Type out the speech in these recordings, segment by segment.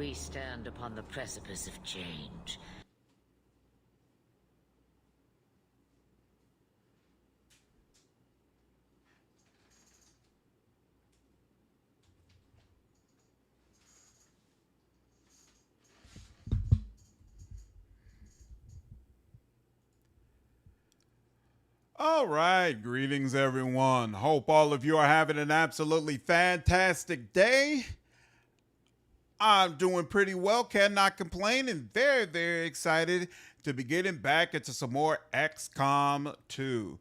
We stand upon the precipice of change. All right, greetings everyone. Hope all of you are having an absolutely fantastic day. I'm doing pretty well, cannot complain, and very, very excited to be getting back into some more XCOM 2.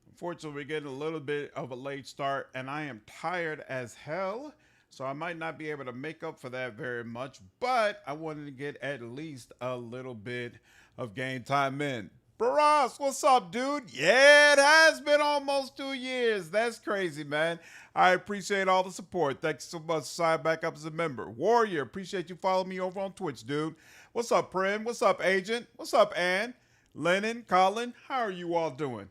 Unfortunately, we're getting a little bit of a late start, and I am tired as hell, so I might not be able to make up for that very much, but I wanted to get at least a little bit of game time in. Baras, what's up, dude? Yeah, it has been almost 2 years. That's crazy, man. I appreciate all the support. Thanks so much. Sign back up as a member. Warrior, appreciate you following me over on Twitch, dude. What's up, Prim? What's up, Agent? What's up, Ann? Lennon, Colin, how are you all doing?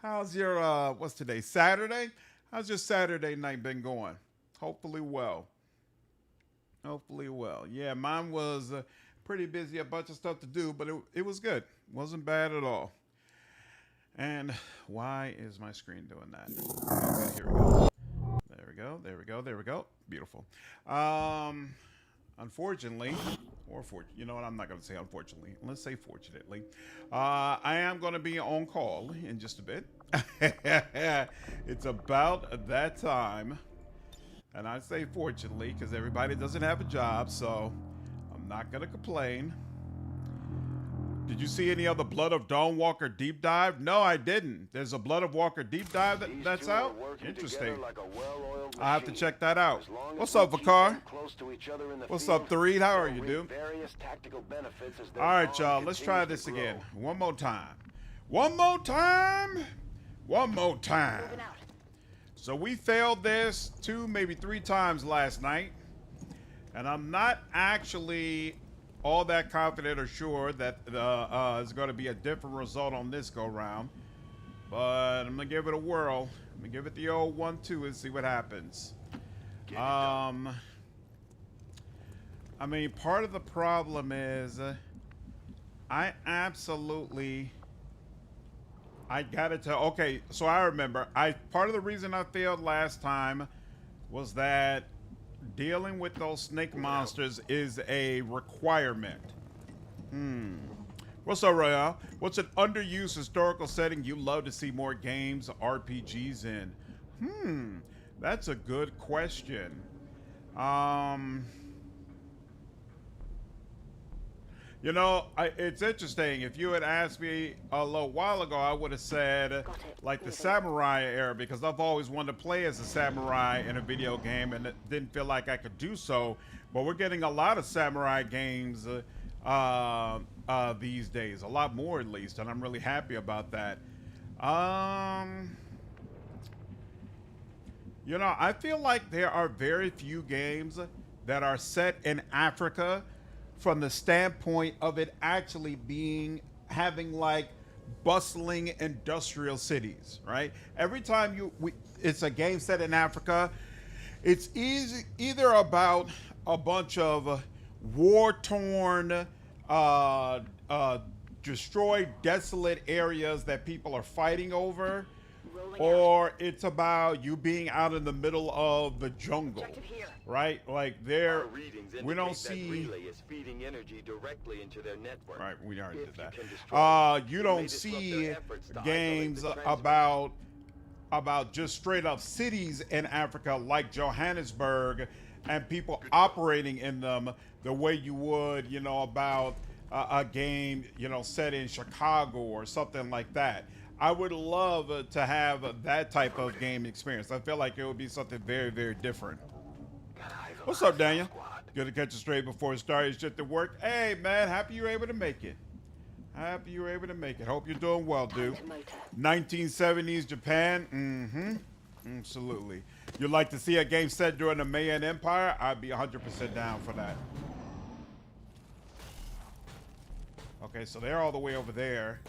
How's your, what's today, Saturday? How's your Saturday night been going? Hopefully well. Hopefully well. Yeah, mine was pretty busy, a bunch of stuff to do, but it was good. Wasn't bad at all. And why is my screen doing that? Okay, here we go. There we go. There we go. There we go. Beautiful. Unfortunately, or you know what? I'm not going to say unfortunately. Let's say fortunately. I am going to be on call in just a bit. It's about that time. And I say fortunately because everybody doesn't have a job, so I'm not going to complain. Did you see any other Blood of Dawnwalker deep dive? No, I didn't. There's a Blood of Walker deep dive that's out? Interesting. Like I have to check that out. What's up, Vakar? What's up, Thareed? How are you, dude? All right, y'all. Let's try this again. One more time. One more time. One more time. So we failed this 2, maybe 3 times last night. And I'm not actually all that confident or sure that is going to be a different result on this go round, but I'm gonna give it a whirl. I'm gonna give it the old 1-2 and see what happens. I mean, part of the problem is I gotta tell. Okay, so I remember part of the reason I failed last time was that dealing with those snake monsters is a requirement. What's up, Royale? What's an underused historical setting you love to see more games, RPGs in? That's a good question. You know, it's interesting. If you had asked me a little while ago, I would have said like the samurai era, because I've always wanted to play as a samurai in a video game and didn't feel like I could do so. But we're getting a lot of samurai games these days, a lot more at least, and I'm really happy about that. You know, I feel like there are very few games that are set in Africa from the standpoint of it actually having like bustling industrial cities, right? Every time it's a game set in Africa, it's either about a bunch of war-torn, destroyed, desolate areas that people are fighting over, or it's about you being out in the middle of the jungle, right? Like we don't see relay is feeding energy directly into their network. Right, we already did that. You don't see games about just straight up cities in Africa like Johannesburg and people operating in them the way you would, you know, about a game, you know, set in Chicago or something like that. I would love to have that type of game experience. I feel like it would be something very, very different. What's up, Daniel? Good to catch you straight before it started. Shit to work. Hey, man, happy you were able to make it. Happy you were able to make it. Hope you're doing well, dude. 1970s Japan. Absolutely. You'd like to see a game set during the Mayan Empire? I'd be 100% down for that. Okay, so they're all the way over there.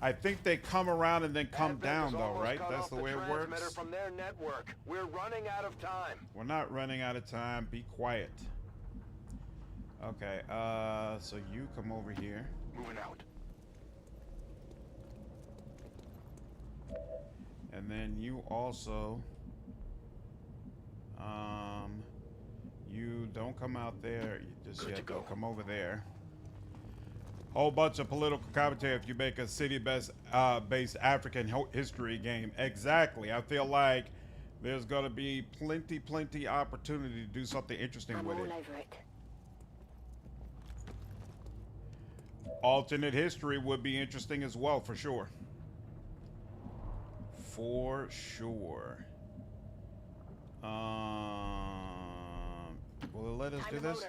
I think they come around and then come down, though, right? That's the way it works. From their network. We're running out of time. We're not running out of time. Be quiet. Okay, so you come over here. Moving out. And then you also, you don't come out there just yet, though. Come over there. Whole bunch of political commentary if you make a city-based African history game. Exactly. I feel like there's going to be plenty opportunity to do something interesting with it. Over it. Alternate history would be interesting as well, for sure. For sure. Will it let us do this?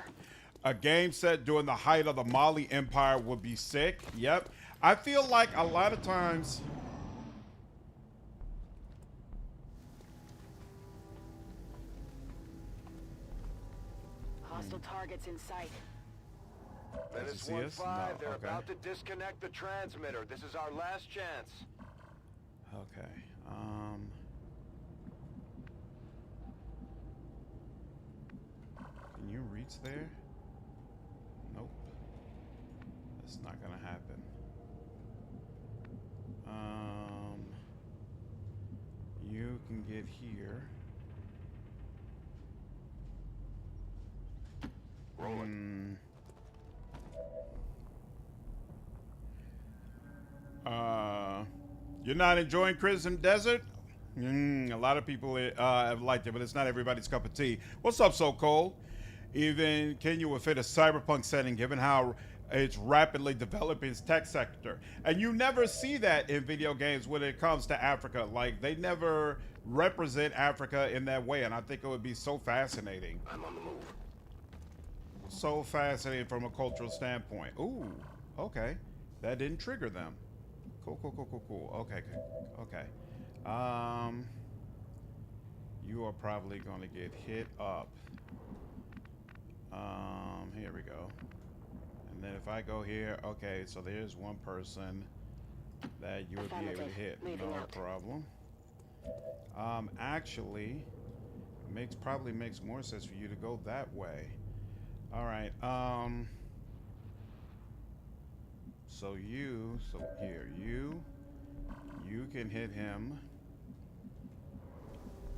A game set during the height of the Mali Empire would be sick. Yep. I feel like a lot of times... Hostile targets in sight. Menace see us? 1-5, No, they're okay. about to disconnect the transmitter. This is our last chance. Okay. Can you reach there? Nope. That's not gonna happen. You can get here. Rolling. You're not enjoying Crimson Desert? A lot of people have liked it, but it's not everybody's cup of tea. What's up, So Cold? Even can you fit a cyberpunk setting given how it's rapidly developing its tech sector? And you never see that in video games when it comes to Africa. Like, they never represent Africa in that way, and I think it would be so fascinating. I'm on the move. So fascinating from a cultural standpoint. Ooh, okay. That didn't trigger them. Cool. Okay. You are probably gonna get hit up. Here we go. And then if I go here, okay, so there's one person that you would be able to hit. No problem. Actually, probably makes more sense for you to go that way. All right. So here, you can hit him.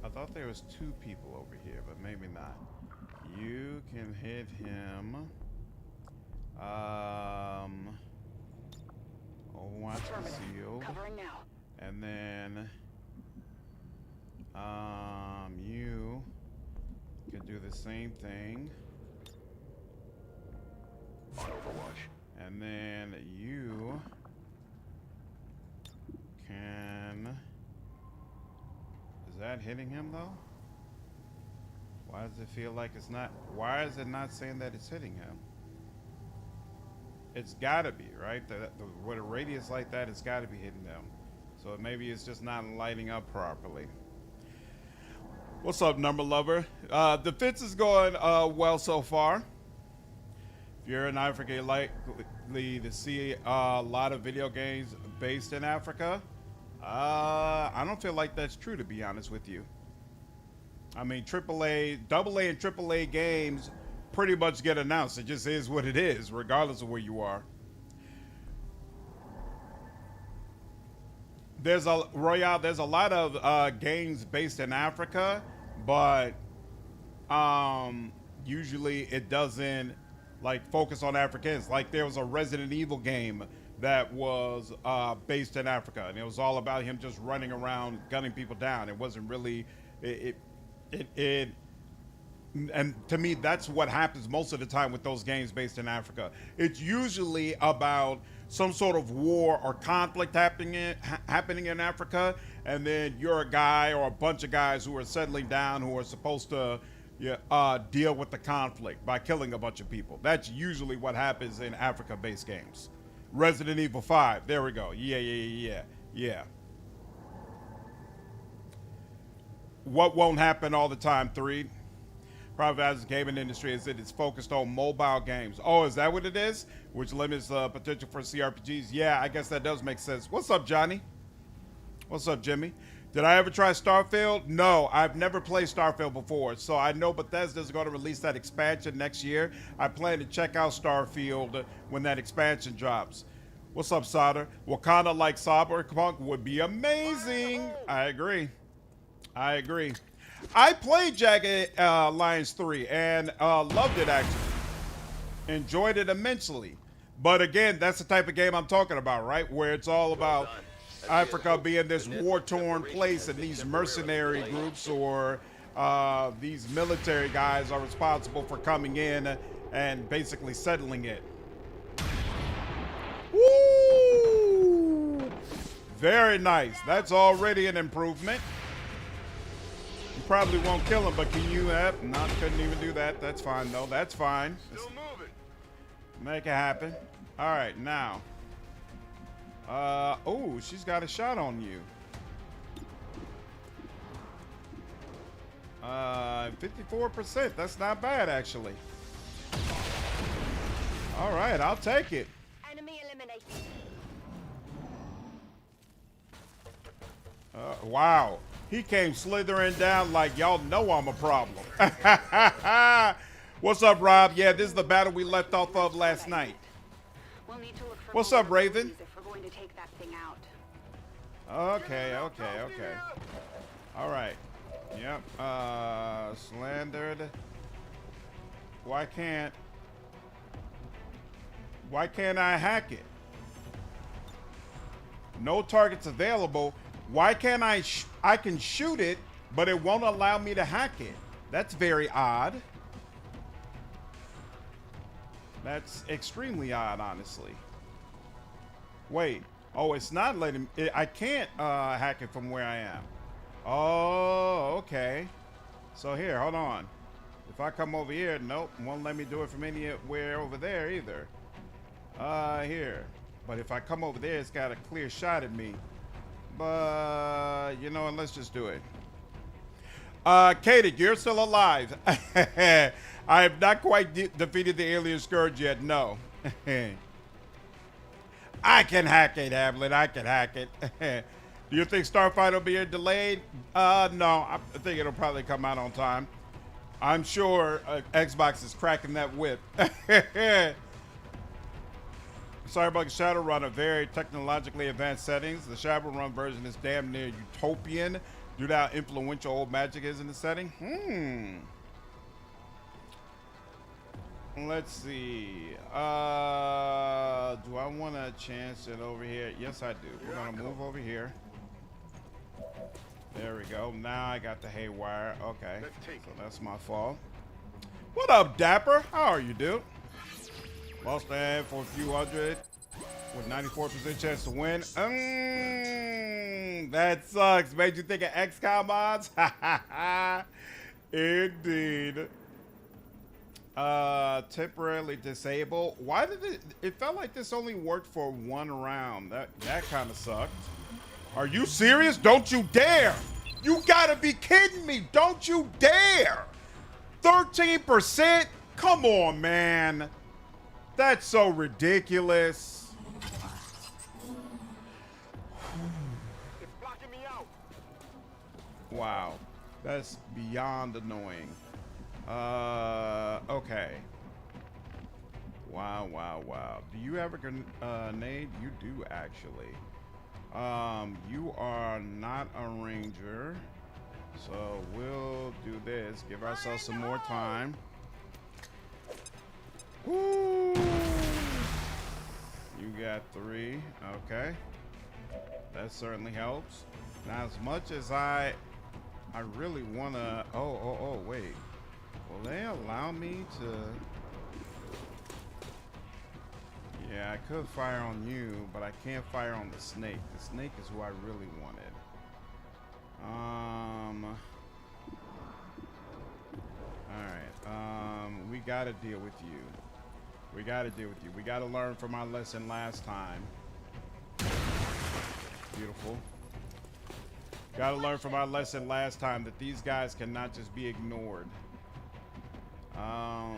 I thought there was 2 people over here, but maybe not. You can hit him. Watch concealed. Covering now. And then, you can do the same thing. On Overwatch. And then you can... Is that hitting him, though? Why does it feel like it's not... Why is it not saying that it's hitting him? It's gotta be, right? With a radius like that, it's gotta be hitting them. So maybe it's just not lighting up properly. What's up, Number Lover? The fence is going well so far. If you're in Africa, you're likely to see a lot of video games based in Africa. I don't feel like that's true, to be honest with you. I mean, AA and AAA games pretty much get announced. It just is what it is, regardless of where you are. There's a lot of games based in Africa, but usually it doesn't like focus on Africans. Like there was a Resident Evil game that was based in Africa, and it was all about him just running around gunning people down. It wasn't really and to me, that's what happens most of the time with those games based in Africa. It's usually about some sort of war or conflict happening in Africa, and then you're a guy or a bunch of guys who are settling down who are supposed to deal with the conflict by killing a bunch of people. That's usually what happens in Africa-based games. Resident Evil 5, there we go. Yeah. What won't happen all the time, 3? Probably as the gaming industry is it's focused on mobile games. Oh, is that what it is? Which limits the potential for CRPGs? Yeah, I guess that does make sense. What's up, Johnny? What's up, Jimmy? Did I ever try Starfield? No, I've never played Starfield before. So I know Bethesda's going to release that expansion next year. I plan to check out Starfield when that expansion drops. What's up, Sauter? Wakanda like Cyberpunk would be amazing. I agree. I agree. I played Jagged Alliance 3 and loved it, actually. Enjoyed it immensely. But again, that's the type of game I'm talking about, right? Where it's all about Africa being this war-torn place, and these mercenary groups or these military guys are responsible for coming in and basically settling it. Woo! Very nice. That's already an improvement. You probably won't kill him, but can you have? No, couldn't even do that. That's fine, though. That's fine. Still moving. Make it happen. All right, now. Oh, she's got a shot on you. 54%. That's not bad, actually. All right, I'll take it. Enemy eliminated. Wow. He came slithering down like y'all know I'm a problem. What's up, Rob? Yeah, this is the battle we left off of last night. We'll need to look for What's up, Raven? if we're going to take that thing out. Okay. All right. Yep. Slandered. Why can't I hack it? No targets available. Why can't I can shoot it, but it won't allow me to hack it? That's very odd. That's extremely odd, honestly. Wait. Oh, it's not letting me. I can't hack it from where I am. Oh, okay. So here, hold on. If I come over here, nope, won't let me do it from anywhere over there either. Here. But if I come over there, it's got a clear shot at me. But, you know what, let's just do it. Katie, you're still alive. I have not quite defeated the alien scourge yet, no. I can hack it, Hamlet, I can hack it. Do you think Starfighter will be delayed? No, I think it'll probably come out on time. I'm sure Xbox is cracking that whip. Cyberpunk Shadowrun are very technologically advanced settings. The Shadowrun version is damn near utopian due to how influential old magic is in the setting. Let's see. Do I want to chance it over here? Yes, I do. We're going to move over here. There we go. Now I got the haywire. Okay. So that's my fault. What up, Dapper? How are you, dude? Lost a hand for a few hundred with 94% chance to win. That sucks. Made you think of XCOM mods? Indeed. Temporarily disable. Why did it felt like this only worked for one round. That kind of sucked. Are you serious? Don't you dare. You gotta be kidding me. Don't you dare. 13%? Come on, man. That's so ridiculous. It's blocking me out. Wow. That's beyond annoying. Okay. Wow. Do you have a grenade? You do, actually. You are not a ranger. So we'll do this. Give ourselves some more time. Woo! You got 3. Okay. That certainly helps. Now, as much as I really want to... Oh, wait. Will they allow me to... Yeah, I could fire on you, but I can't fire on the snake. The snake is who I really wanted. Alright. We gotta deal with you. We gotta learn from our lesson last time. Beautiful. Gotta learn from our lesson last time that these guys cannot just be ignored. No.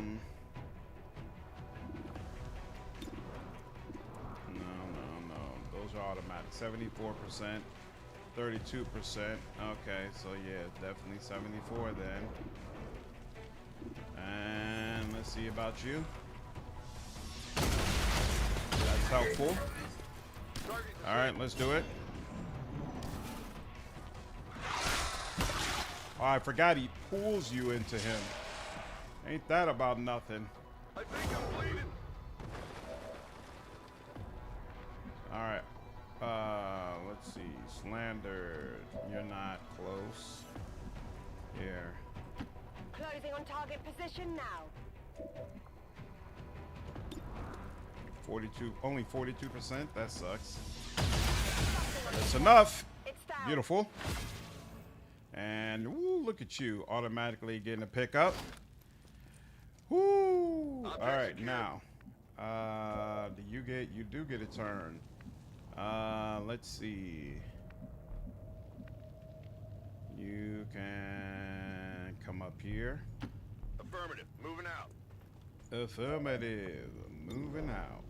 Those are automatic. 74%. 32%. Okay, so yeah, definitely 74 then. And let's see about you. That's helpful. All right, let's do it. Oh, I forgot he pulls you into him. Ain't that about nothing? I think I'm bleeding. All right. Let's see. Slandered. You're not close. Here. Closing on target position now. 42. Only 42%. That sucks. That's enough. It's down. Beautiful. And woo, look at you, automatically getting a pickup. Woo! All right, now, you do get a turn. Let's see. You can come up here. Affirmative. Moving out. Affirmative. Moving out.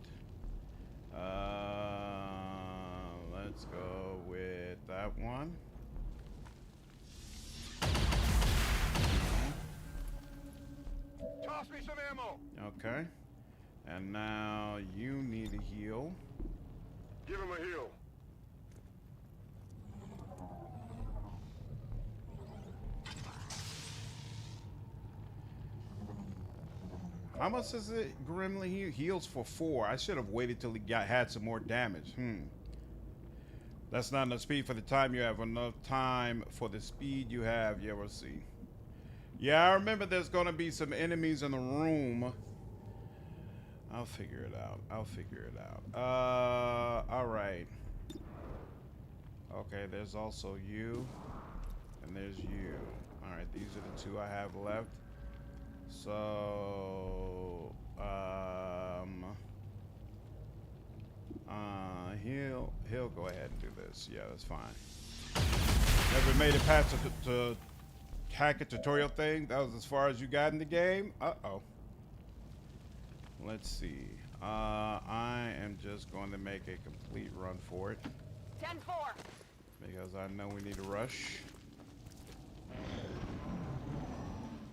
Let's go with that one. Toss me some ammo. Okay. And now you need a heal. Give him a heal. How much is it? Grimly heals for 4. I should have waited till he had some more damage. That's not enough speed for the time you have. Enough time for the speed you have. Yeah, we'll see. Yeah, I remember there's gonna be some enemies in the room. I'll figure it out. All right. Okay, there's also you, and there's you. All right, these are the 2 I have left. So, he'll go ahead and do this. Yeah, that's fine. Never made it past the hacker tutorial thing. That was as far as you got in the game. Uh-oh. Let's see. I am just going to make a complete run for it. 10-4. Because I know we need a rush.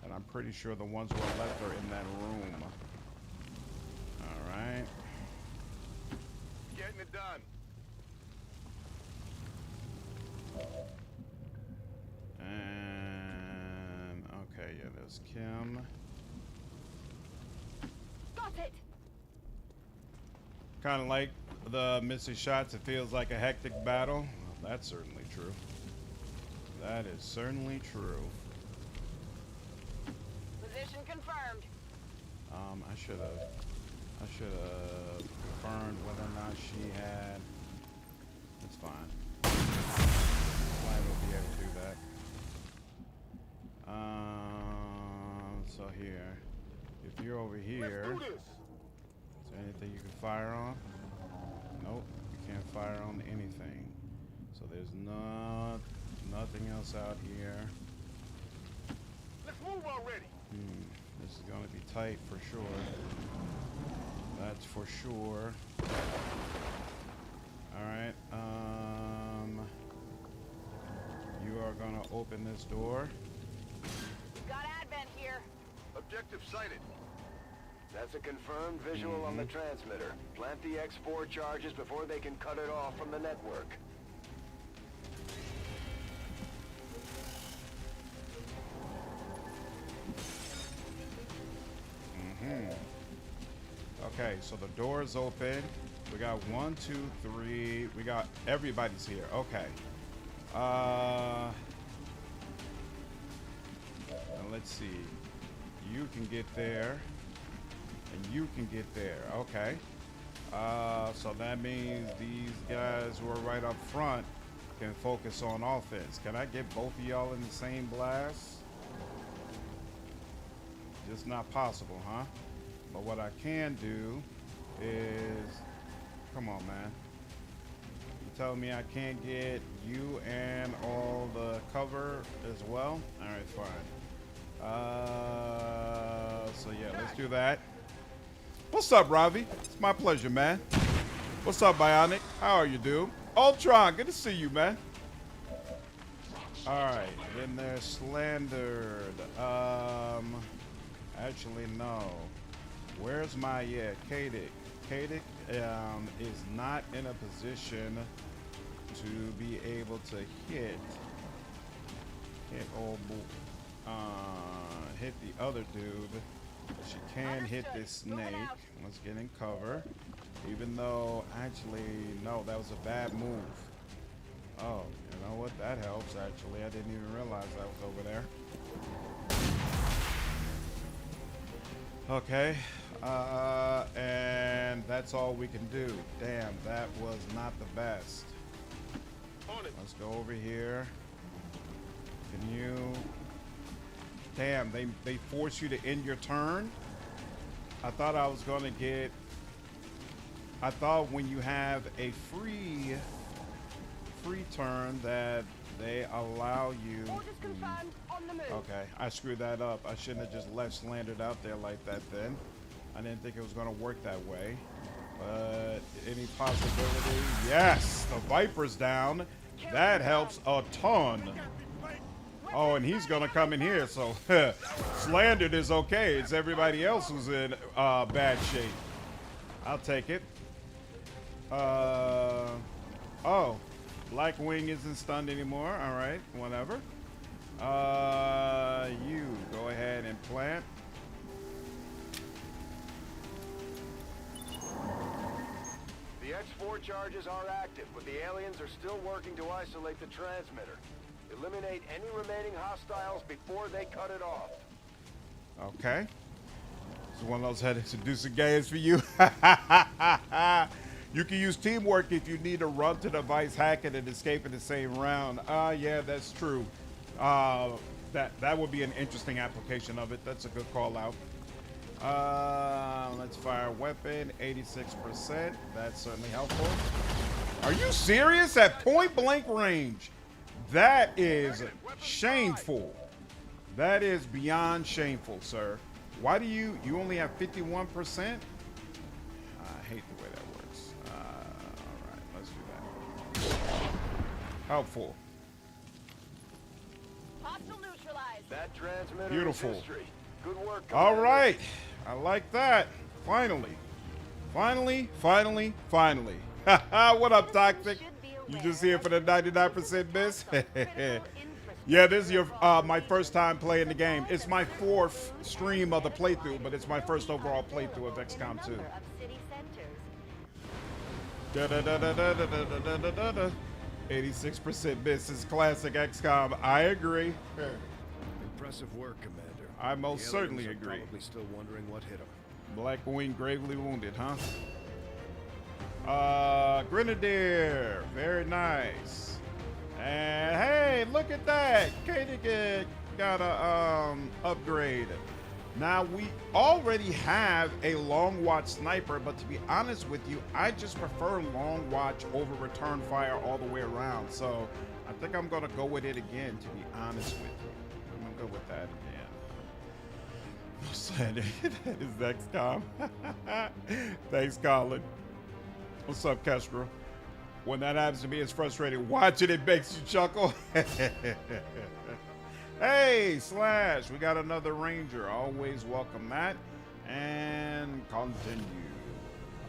And I'm pretty sure the ones who are left are in that room. Alright. Getting it done. And okay, yeah, there's Kim. Got it. Kind of like the missing shots, it feels like a hectic battle. Well, that's certainly true. That is certainly true. Position confirmed. I should have confirmed whether or not she had. It's fine. I will be able to do that. So here, if you're over here, Let's do this. is there anything you can fire on? Nope, you can't fire on anything. So there's nothing else out here. Let's move already. This is going to be tight for sure. That's for sure. Alright, you are going to open this door. Got advent here. Objective sighted. That's a confirmed visual on the transmitter. Plant the X4 charges before they can cut it off from the network. Okay, so the door is open. We got 1, 2, 3. We got everybody's here. Okay. And let's see. You can get there, and you can get there. Okay. So that means these guys who are right up front can focus on offense. Can I get both of y'all in the same blast? Just not possible, huh? But what I can do is, come on, man. You telling me I can't get you and all the cover as well? All right, fine. So yeah, let's do that. What's up, Ravi? It's my pleasure, man. What's up, Bionic? How are you, dude? Ultron, good to see you, man. Alright, then they're slandered. Actually, no. Where's my, Kadik? Kadik, is not in a position to be able to hit hit the other dude. She can hit this snake. Let's get in cover. Even though, actually, no, that was a bad move. Oh, you know what? That helps, actually. I didn't even realize that was over there. Okay. And that's all we can do. Damn, that was not the best. Let's go over here. Can you... Damn, they force you to end your turn? I thought I was going to get... I thought when you have a free turn that they allow you... Orders confirmed, on the move. Okay, I screwed that up. I shouldn't have just left slandered out there like that then. I didn't think it was going to work that way. But any possibility? Yes, the Viper's down. That helps a ton. Oh, and he's going to come in here, so slandered is okay. It's everybody else who's in bad shape. I'll take it. Oh, Blackwing isn't stunned anymore. All right, whatever. You go ahead and plant. The X4 charges are active, but the aliens are still working to isolate the transmitter. Eliminate any remaining hostiles before they cut it off. Okay. It's one of those head seducing games for you. You can use teamwork if you need to run to the device, hack it, and escape in the same round. Yeah, that's true. That would be an interesting application of it. That's a good call out. Let's fire weapon, 86%. That's certainly helpful. Are you serious? At point blank range? That is shameful. That is beyond shameful, sir. Why do you only have 51%? I hate the way that works. All right, let's do that. Helpful. Hostile neutralized. That transmitter Beautiful. is history. Good work, All Commander. right. I like that. Finally. Finally. What up, Toxic? You just here for the 99% miss? Yeah, this is your my first time playing the game. It's my 4th stream of the playthrough, but it's my first overall playthrough of XCOM 2. 86% miss is classic XCOM. I agree. Impressive work, Commander. I most The aliens certainly are agree. Probably still wondering what hit them. Blackwing gravely wounded, huh? Grenadier, very nice. And hey, look at that. Katie got a upgrade. Now we already have a long watch sniper, but to be honest with you, I just prefer long watch over return fire all the way around. So I think I'm gonna go with it again, to be honest with you. I'm gonna go with that again. That is XCOM. Thanks, Colin. What's up, Kestrel? When that happens to me, it's frustrating. Watching it makes you chuckle. Hey, Slash, we got another Ranger. Always welcome that. And continue.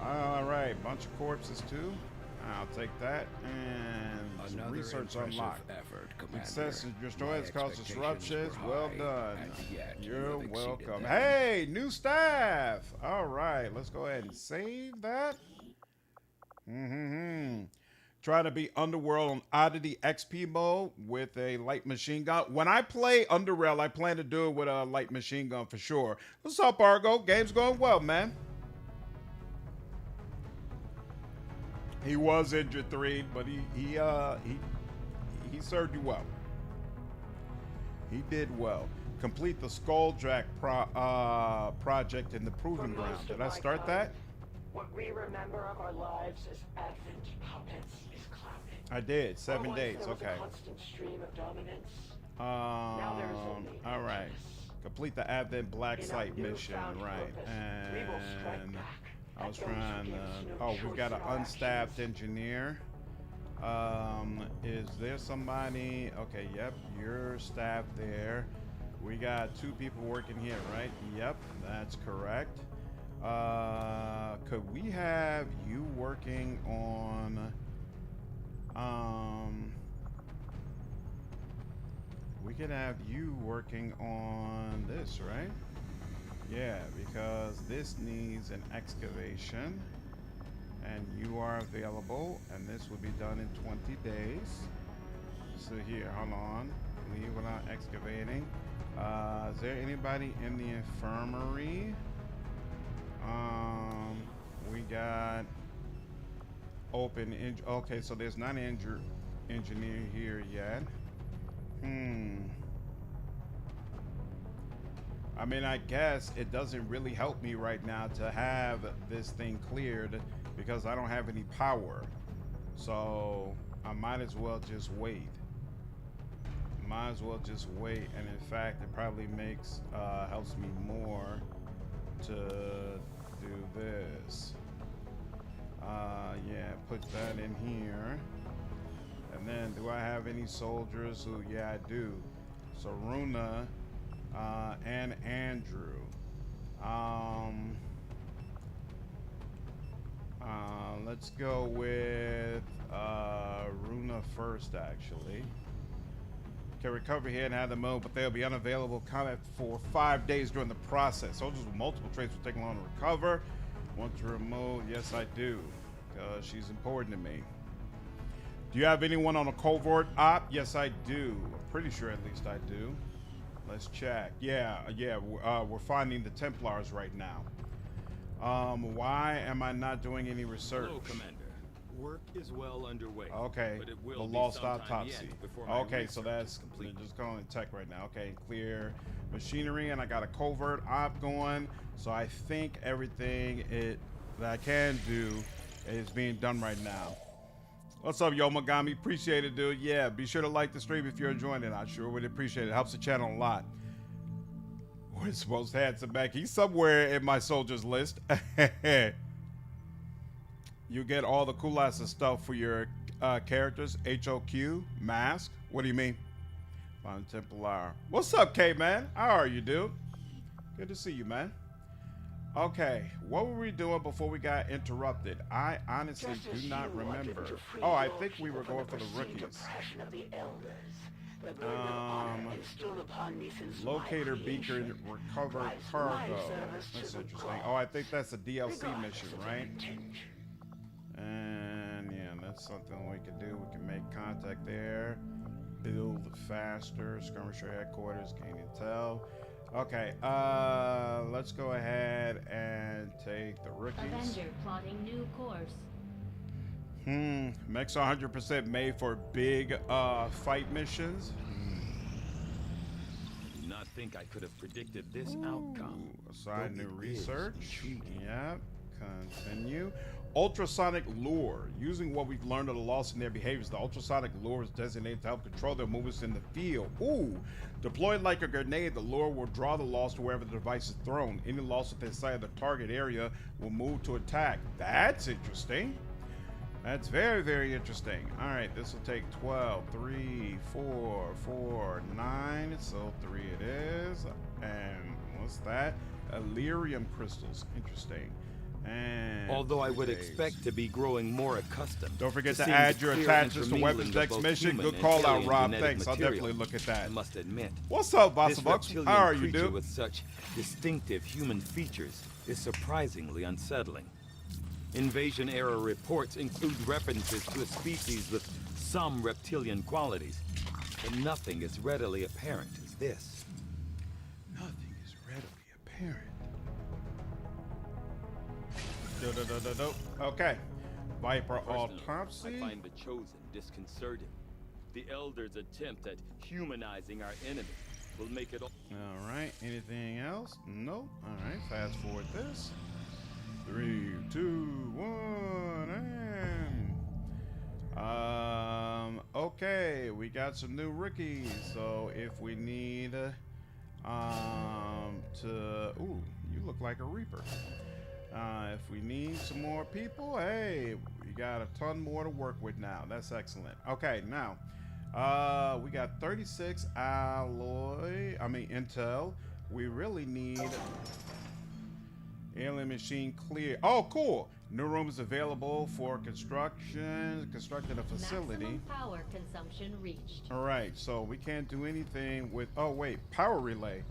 All right, bunch of corpses too. I'll take that. And some research unlocked. Success and destroy has caused disruptions. Well done. You're welcome. Hey, new staff. All right, let's go ahead and save that. Try to be Underworld on Oddity XP mode with a light machine gun. When I play Underworld, I plan to do it with a light machine gun for sure. What's up, Argo? Game's going well, man. He was injured 3, but he served you well. He did well. Complete the Skulljack project in the Proving Ground. Did I start that? What we remember of our lives as Advent puppets is clouded. I did. 7 days. There was Okay. a constant stream of dominance. Now there is only all right. emptiness. Complete the Advent Black In Site our mission. newfound Right. purpose, we will strike And back I was at those who trying give us to. no Oh, we've choice got an in our unstaffed actions. engineer. Is there somebody? Okay, yep, your staff there. We got 2 people working here, right? Yep, that's correct. Could we have you working on we could have you working on this, right? Yeah, because this needs an excavation and you are available and this will be done in 20 days. So here, hold on. Leave without excavating. Is there anybody in the infirmary? We got open. Okay, so there's not an engineer here yet. I mean, I guess it doesn't really help me right now to have this thing cleared because I don't have any power. So I might as well just wait. And in fact, it probably makes helps me more to do this. Yeah, put that in here. And then do I have any soldiers who, yeah, I do. So Runa and Andrew. Let's go with Runa first, actually. Can recover here and have them move, but they'll be unavailable combat for 5 days during the process. Soldiers with multiple traits will take long to recover. Want to remove? Yes, I do. She's important to me. Do you have anyone on a covert op? Yes, I do. I'm pretty sure at least I do. Let's check. Yeah, we're finding the Templars right now. Why am I not doing any research? Hello, Commander. Work is well underway. Okay, but it will the be lost sometime autopsy. yet before my Okay, so research that's is complete. just going to tech right now. Okay, clear machinery, and I got a covert op going. So I think everything that I can do is being done right now. What's up, Yo Magami? Appreciate it, dude. Yeah, be sure to like the stream if you're enjoying it. I sure would appreciate it. Helps the channel a lot. We're supposed to have some back. He's somewhere in my soldiers list. You get all the cool ass stuff for your characters. HOQ, mask. What do you mean? Von Templar. What's up, K-Man? How are you, dude? Good to see you, man. Okay, what were we doing before we got interrupted? I honestly do not remember. Oh, I think we were going for the rookies. Locator beacon, recover cargo. That's interesting. Oh, I think that's a DLC mission, right? And yeah, that's something we can do. We can make contact there. Build faster. Skirmisher headquarters, gain intel. Okay, let's go ahead and take the rookies. Avenger plotting new course. Mechs are 100% made for big fight missions. I do not think I could have predicted this outcome. Assign new Though it is research. intriguing. Yep. Continue. Ultrasonic lure. Using what we've learned of the lost in their behaviors, the ultrasonic lure is designated to help control their movements in the field. Ooh. Deployed like a grenade, the lure will draw the lost to wherever the device is thrown. Any lost within sight of the target area will move to attack. That's interesting. That's very, very interesting. All right, this will take 12, 3, 4, 4, 9. So 3 it is. And what's that? Illyrium crystals. Interesting. And Although I would expect to be growing more accustomed. don't forget to seeing add the your clear attachments to intermingling weapons of next both mission. human Good and call out, alien Rob. genetic Thanks. I'll material. definitely look at that. I must admit. What's up, This Bossabux? reptilian How are you, creature dude? with such distinctive human features is surprisingly unsettling. Invasion-era reports include references to a species with some reptilian qualities, but nothing as readily apparent as this. Nothing is readily apparent. Okay. Viper Personally, autopsy. I find the Chosen disconcerting. The Elders' attempt at humanizing our enemy will make it all. All right. Anything else? Nope. All right. Fast forward this. 3, 2, 1, and okay, we got some new rookies. So if we need to, ooh, you look like a Reaper. If we need some more people, hey, we got a ton more to work with now. That's excellent. Okay, now we got 36 intel. We really need alien machine clear. Oh, cool. New rooms available for constructing a facility. Maximum power consumption reached. All right, so we can't do anything with, oh wait, power relay.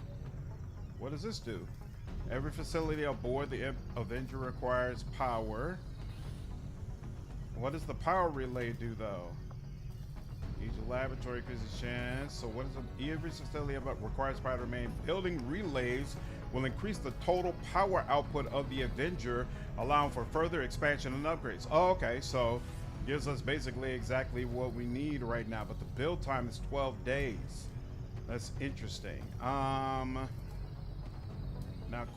What does this do? Every facility aboard the Avenger requires power. What does the power relay do though? Each laboratory increases chance. So what is every facility requires power to remain? Building relays will increase the total power output of the Avenger, allowing for further expansion and upgrades. Oh, okay, so gives us basically exactly what we need right now, but the build time is 12 days. That's interesting. Now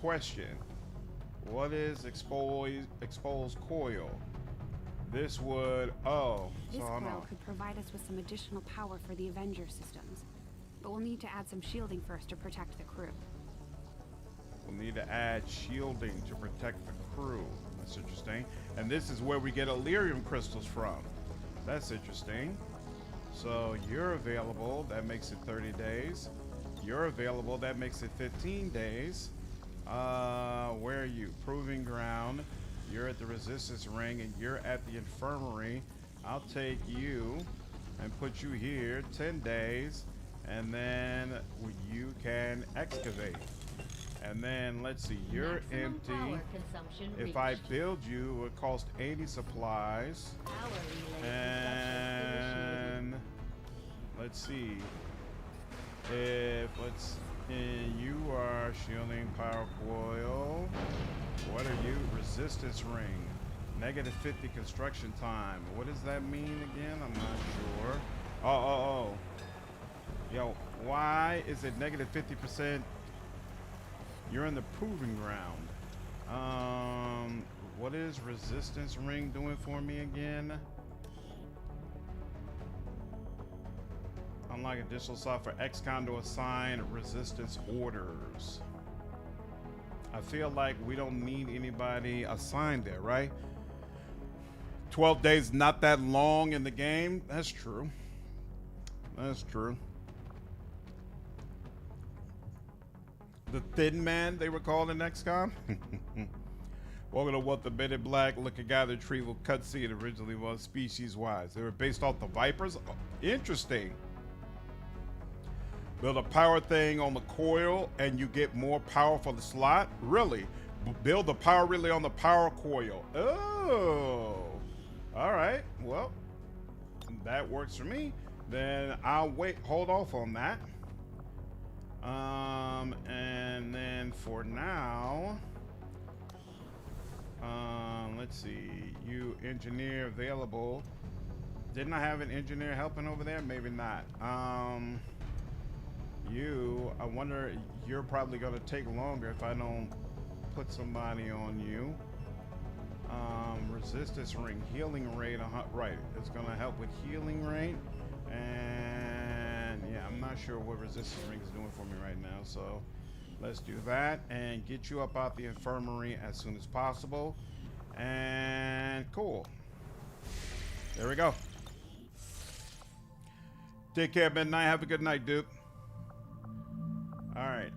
question, what is exposed coil? This would, This coil could provide us with some additional power for the Avenger systems, but we'll need to add some shielding first to protect the crew. We'll need to add shielding to protect the crew. That's interesting. And this is where we get Illyrium crystals from. That's interesting. So you're available. That makes it 30 days. You're available. That makes it 15 days. Where are you? Proving ground. You're at the resistance ring and you're at the infirmary. I'll take you and put you here 10 days. And then you can excavate. And then let's see, you're empty. If I build you, it would cost 80 supplies. And let's see, you are shielding power coil. What are you? Resistance ring. Negative 50 construction time. What does that mean again? I'm not sure. Oh. Yo, why is it negative 50%? You're in the proving ground. What is resistance ring doing for me again? Unlock additional software XCOM to assign resistance orders. I feel like we don't need anybody assigned there, right? 12 days, not that long in the game. That's true. That's true. The Thin Man, they were called in XCOM. Welcome to what the Men in Black look at gather retrieval cutscene originally was species-wise. They were based off the Vipers. Oh, interesting. Build a power thing on the coil and you get more power for the slot. Really? Build the power relay on the power coil. Oh. All right. Well, that works for me. Then I'll hold off on that. And then for now, let's see, you engineer available. Didn't I have an engineer helping over there? Maybe not. I wonder, you're probably gonna take longer if I don't put somebody on you. Resistance ring, healing rate, right, it's gonna help with healing rate. And yeah, I'm not sure what resistance ring is doing for me right now, so let's do that and get you up out the infirmary as soon as possible. And cool, there we go. Take care, Midnight. Have a good night, dude. All right,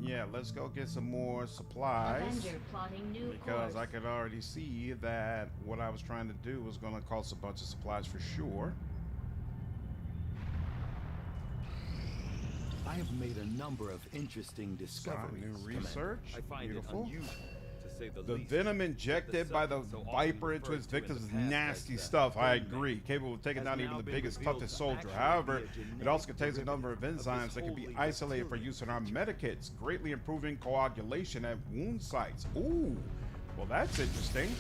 yeah, let's go get some more supplies. Avenger plotting new because course. I could already see that what I was trying to do was going to cost a bunch of supplies for sure. I have made a number of interesting discoveries. New research. I find Beautiful. it unusual, to say the The least. venom injected by the So often Viper into its referred to in victims is the past nasty as the stuff. I Venom agree. Capable of taking has down even now the been biggest, revealed toughest to soldier. actually However, be a it genetic also contains a number of derivative of enzymes this that can be wholly isolated for reptilian use in our creature. medikits, greatly improving coagulation at wound sites. Ooh, well, that's interesting.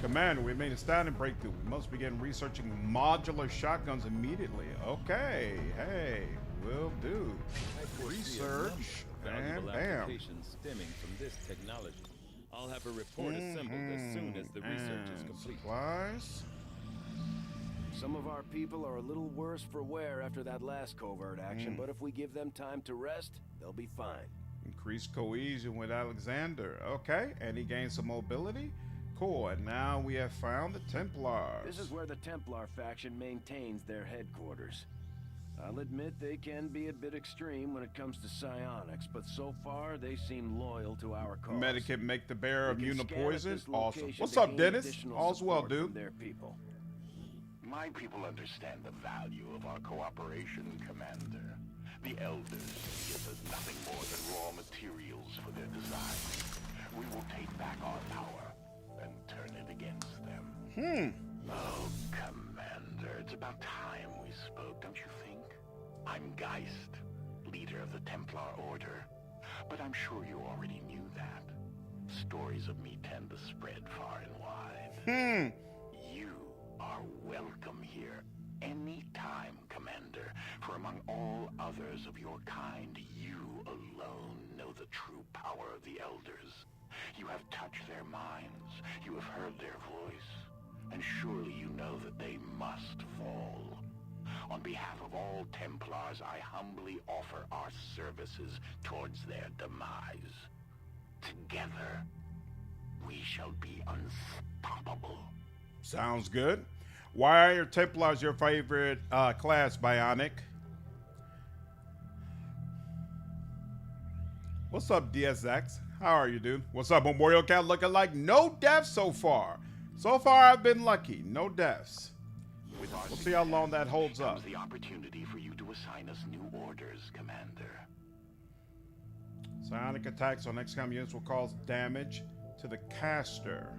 Commander, we made a astounding breakthrough. We must begin researching modular shotguns immediately. Okay, hey, will do. Research, and Valuable bam. applications stemming from this technology. I'll have a report assembled as soon as the research is And complete. supplies. Some of our people are a little worse for wear after that last covert action, but if we give them time to rest, they'll be fine. Increased cohesion with Alexander. Okay, and he gained some mobility. Cool, and now we have found the Templars. This is where the Templar faction maintains their headquarters. I'll admit they can be a bit extreme when it comes to psionics, but so far they seem loyal to our cause. Medikit make the bearer They can immune to scan at poison. this Awesome. location What's to up, gain Dennis? additional All's well, support from dude. their people. My people understand the value of our cooperation, Commander. The Elders see us as nothing more than raw materials for their design. We will take back our power and turn it against them. Oh, Commander, it's about time we spoke, don't you think? I'm Geist, leader of the Templar Order. But I'm sure you already knew that. Stories of me tend to spread far and wide. You are welcome here anytime, Commander, for among all others of your kind, you alone know the true power of the Elders. You have touched their minds, you have heard their voice, and surely you know that they must fall. On behalf of all Templars, I humbly offer our services towards their demise. Together, we shall be unstoppable. Sounds good. Why are Templars your favorite class, Bionic? What's up, DSX? How are you, dude? What's up, Memorial Cat? Looking like no deaths so far. So far, I've been lucky. No deaths. With our We'll see how long that holds comes up. the opportunity for you to assign us new orders, Commander. Psionic attacks on XCOM units will cause damage to the caster.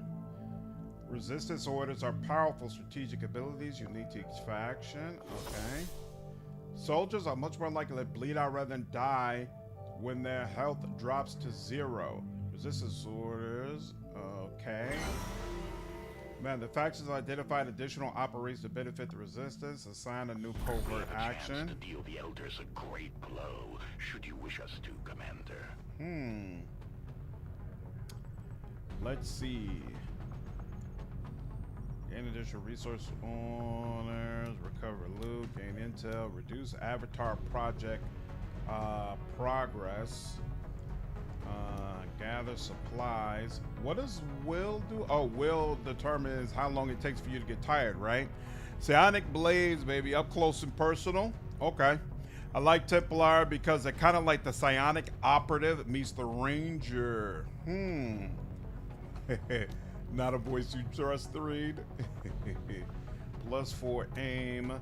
Resistance orders are powerful strategic abilities unique to each faction. Okay. Soldiers are much more likely to bleed out rather than die when their health drops to 0. Resistance orders. Okay. Man, the factions identified additional operations to benefit the resistance. Assign a new covert We have a action. chance to deal the Elders a great blow, should you wish us to, Commander. Let's see. Gain additional resource owners, recover loot, gain intel, reduce avatar project progress, gather supplies. What does will do? Oh, will determines how long it takes for you to get tired, right? Psionic blades, baby, up close and personal. Okay. I like Templar because they're kind of like the psionic operative meets the ranger. Not a voice you trust to read. +4 aim,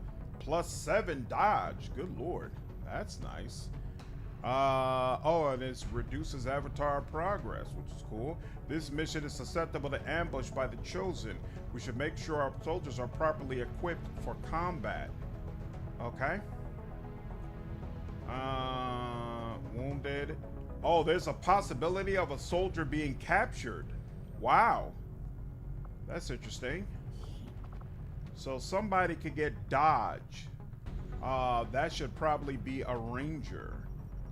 +7 dodge. Good lord, that's nice. Oh, and it reduces avatar progress, which is cool. This mission is susceptible to ambush by the Chosen. We should make sure our soldiers are properly equipped for combat. Okay. Wounded. Oh, there's a possibility of a soldier being captured. Wow. That's interesting. So somebody could get dodge. That should probably be a ranger.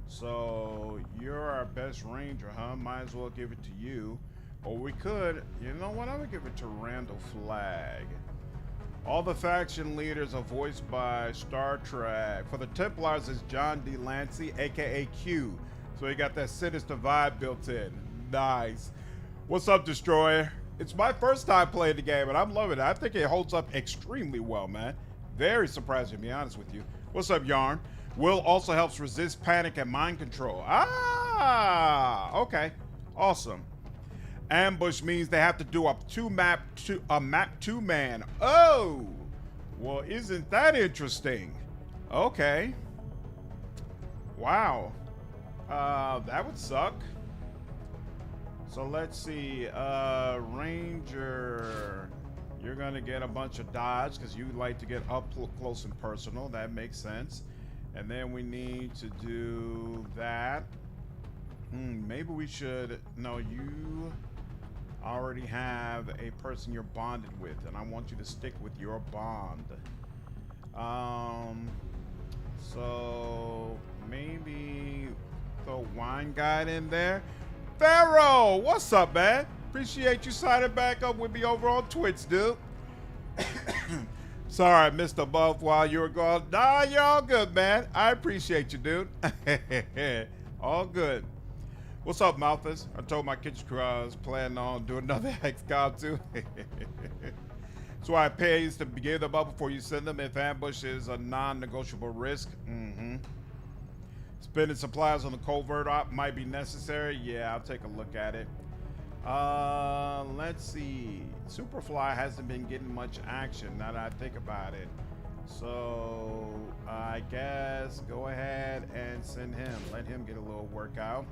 So you're our best ranger, huh? Might as well give it to you. Or we could, you know what? I would give it to Randall Flagg. All the faction leaders are voiced by Star Trek. For the Templars is John D. Lancey, aka Q. So he got that sinister vibe built in. Nice. What's up, Destroyer? It's my first time playing the game, and I'm loving it. I think it holds up extremely well, man. Very surprising, to be honest with you. What's up, Yarn? Will also helps resist panic and mind control. Ah, okay. Awesome. Ambush means they have to do a map 2 man. Oh, well, isn't that interesting? Okay. Wow. That would suck. So let's see. Ranger, you're gonna get a bunch of dodge because you like to get up close and personal. That makes sense. And then we need to do that. Maybe we should. No, you already have a person you're bonded with, and I want you to stick with your bond. So maybe throw Wine Guide in there. Pharaoh, what's up, man? Appreciate you signing back up with me over on Twitch, dude. Sorry I missed a buff while you were gone. Nah, you're all good, man. I appreciate you, dude. All good. What's up, Malthus? I told my kitchen crew I was planning on doing another XCOM too. That's why it pays to give them up before you send them if ambush is a non-negotiable risk. Spending supplies on the covert op might be necessary. Yeah, I'll take a look at it. Let's see. Superfly hasn't been getting much action now that I think about it. So I guess go ahead and send him. Let him get a little workout.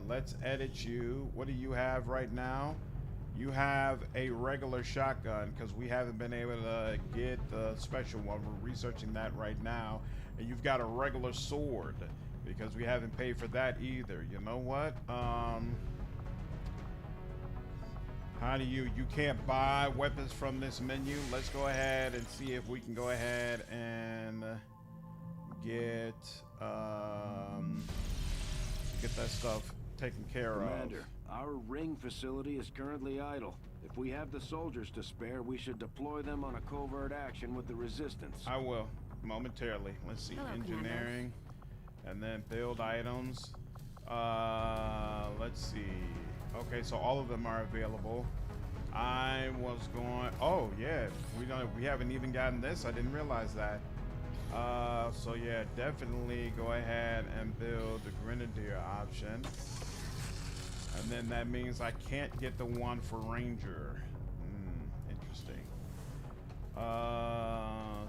Let's edit you. What do you have right now? You have a regular shotgun because we haven't been able to get the special one. We're researching that right now. And you've got a regular sword because we haven't paid for that either. You know what? How do you can't buy weapons from this menu? Let's go ahead and see if we can go ahead and get that stuff taken care Commander, of. our ring facility is currently idle. If we have the soldiers to spare, we should deploy them on a covert action with the resistance. I will, momentarily. Let's see, Hello, engineering, and then build items. Let's see. Okay, so all of them are available. I was going, oh yeah, we haven't even gotten this. I didn't realize that. So yeah, definitely go ahead and build the Grenadier option. And then that means I can't get the one for Ranger. Interesting.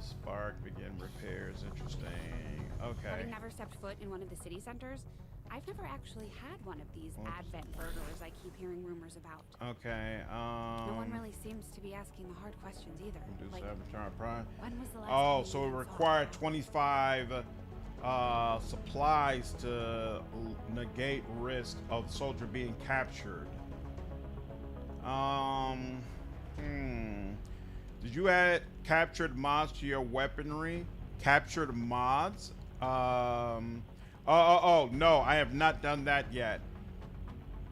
Spark, begin repairs, interesting. Okay. Having never stepped foot in one of the city centers, I've never actually had one of these Advent burglars I keep hearing rumors about. Okay, no one really seems to be asking the hard questions either. Like, when was the last time so it you required 25 supplies to negate risk of soldier being captured. Did you add captured mods to your weaponry? Captured mods? Oh, no, I have not done that yet.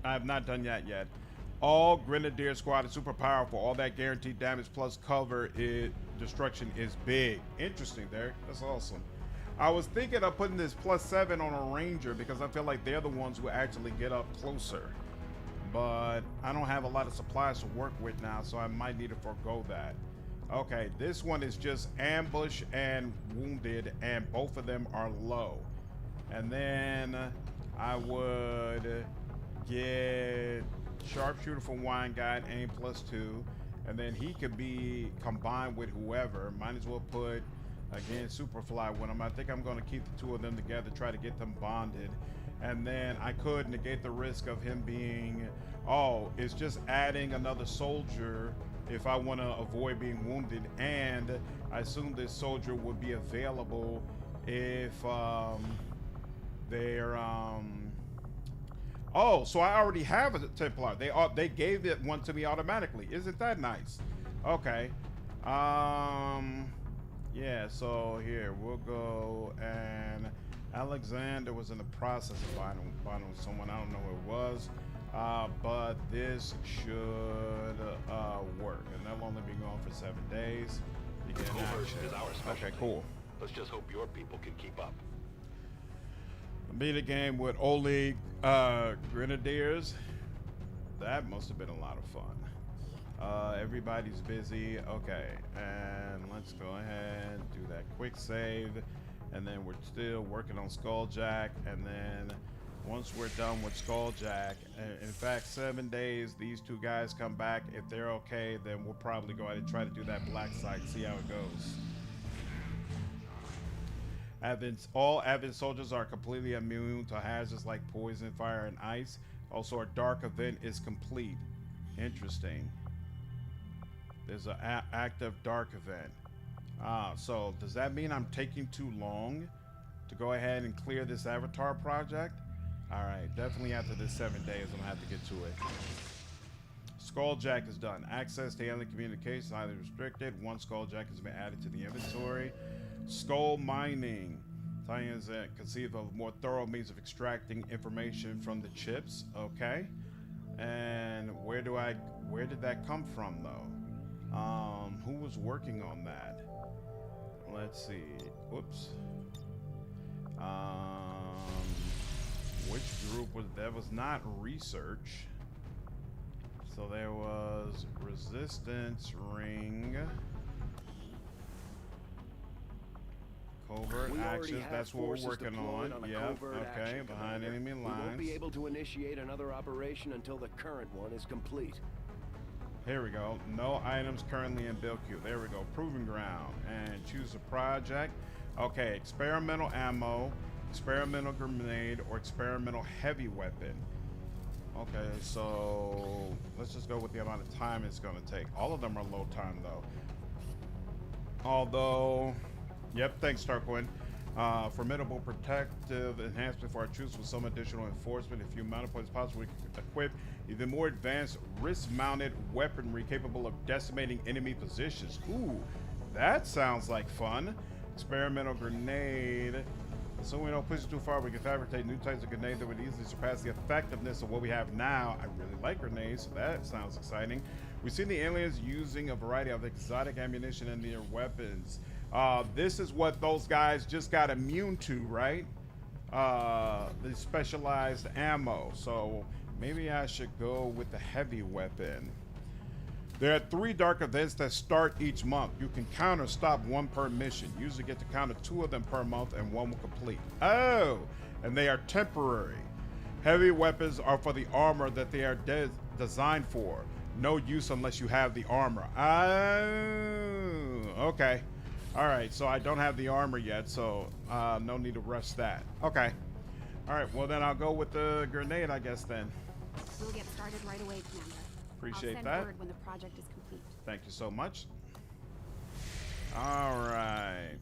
I have not done that yet. All Grenadier squad is super powerful. All that guaranteed damage plus cover destruction is big. Interesting, Derek. That's awesome. I was thinking of putting this +7 on a Ranger because I feel like they're the ones who actually get up closer. But I don't have a lot of supplies to work with now, so I might need to forego that. Okay, this one is just ambush and wounded, and both of them are low. And then I would get sharpshooter for wine guide, aim +2, and then he could be combined with whoever. Might as well put again Superfly with him. I think I'm going to keep the two of them together, try to get them bonded, and then I could negate the risk of him being, it's just adding another soldier if I want to avoid being wounded, and I assume this soldier would be available if they're so I already have a Templar. They gave it one to me automatically. Isn't that nice? Okay. Yeah, so here we'll go, and Alexander was in the process of buying with someone. I don't know who it was, but this should work, and they'll only be going for 7 days. Covert is our specialty. Okay, cool. Let's just hope your people can keep up. Beat a game with only Grenadiers. That must have been a lot of fun. Everybody's busy. Okay, and let's go ahead and do that quick save, and then we're still working on Skulljack, and then once we're done with Skulljack, in fact 7 days, these two guys come back. If they're okay, then we'll probably go ahead and try to do that black site, see how it goes. All Advent soldiers are completely immune to hazards like poison, fire, and ice. Also, our dark event is complete. Interesting. There's an active dark event. So does that mean I'm taking too long to go ahead and clear this avatar project? All right, definitely after this 7 days, I'm gonna have to get to it. Skulljack is done. Access to alien communications is highly restricted. One Skulljack has been added to the inventory. Skull mining. Science conceive of a more thorough means of extracting information from the chips. Okay. And where did that come from though? Who was working on that? Let's see. Whoops. Which group was that? Was not research. So there was resistance ring. Covert actions, that's what we're working on. Yeah, okay, behind enemy lines. We won't be able to initiate another operation until the current one is complete. Here we go. No items currently in build queue. There we go. Proving ground. And choose a project. Okay, experimental ammo, experimental grenade, or experimental heavy weapon. Okay, so let's just go with the amount of time it's going to take. All of them are low time, though. Although, yep, thanks, Tarquin. Formidable protective enhancement for our troops with some additional enforcement. If you mount upon it's possible, we can equip even more advanced wrist-mounted weaponry capable of decimating enemy positions. Ooh, that sounds like fun. Experimental grenade. So we don't push it too far, we can fabricate new types of grenades that would easily surpass the effectiveness of what we have now. I really like grenades, so that sounds exciting. We've seen the aliens using a variety of exotic ammunition in their weapons. This is what those guys just got immune to, right? The specialized ammo. So maybe I should go with the heavy weapon. There are 3 dark events that start each month. You can counter stop 1 per mission. You usually get to counter 2 of them per month and 1 will complete. Oh, and they are temporary. Heavy weapons are for the armor that they are designed for. No use unless you have the armor. Oh, okay. All right, so I don't have the armor yet, so no need to rush that. Okay. All right, well then I'll go with the grenade, I guess then. We'll get started right away, Commander. Appreciate I'll that. send word when the project is complete. Thank you so much. All right.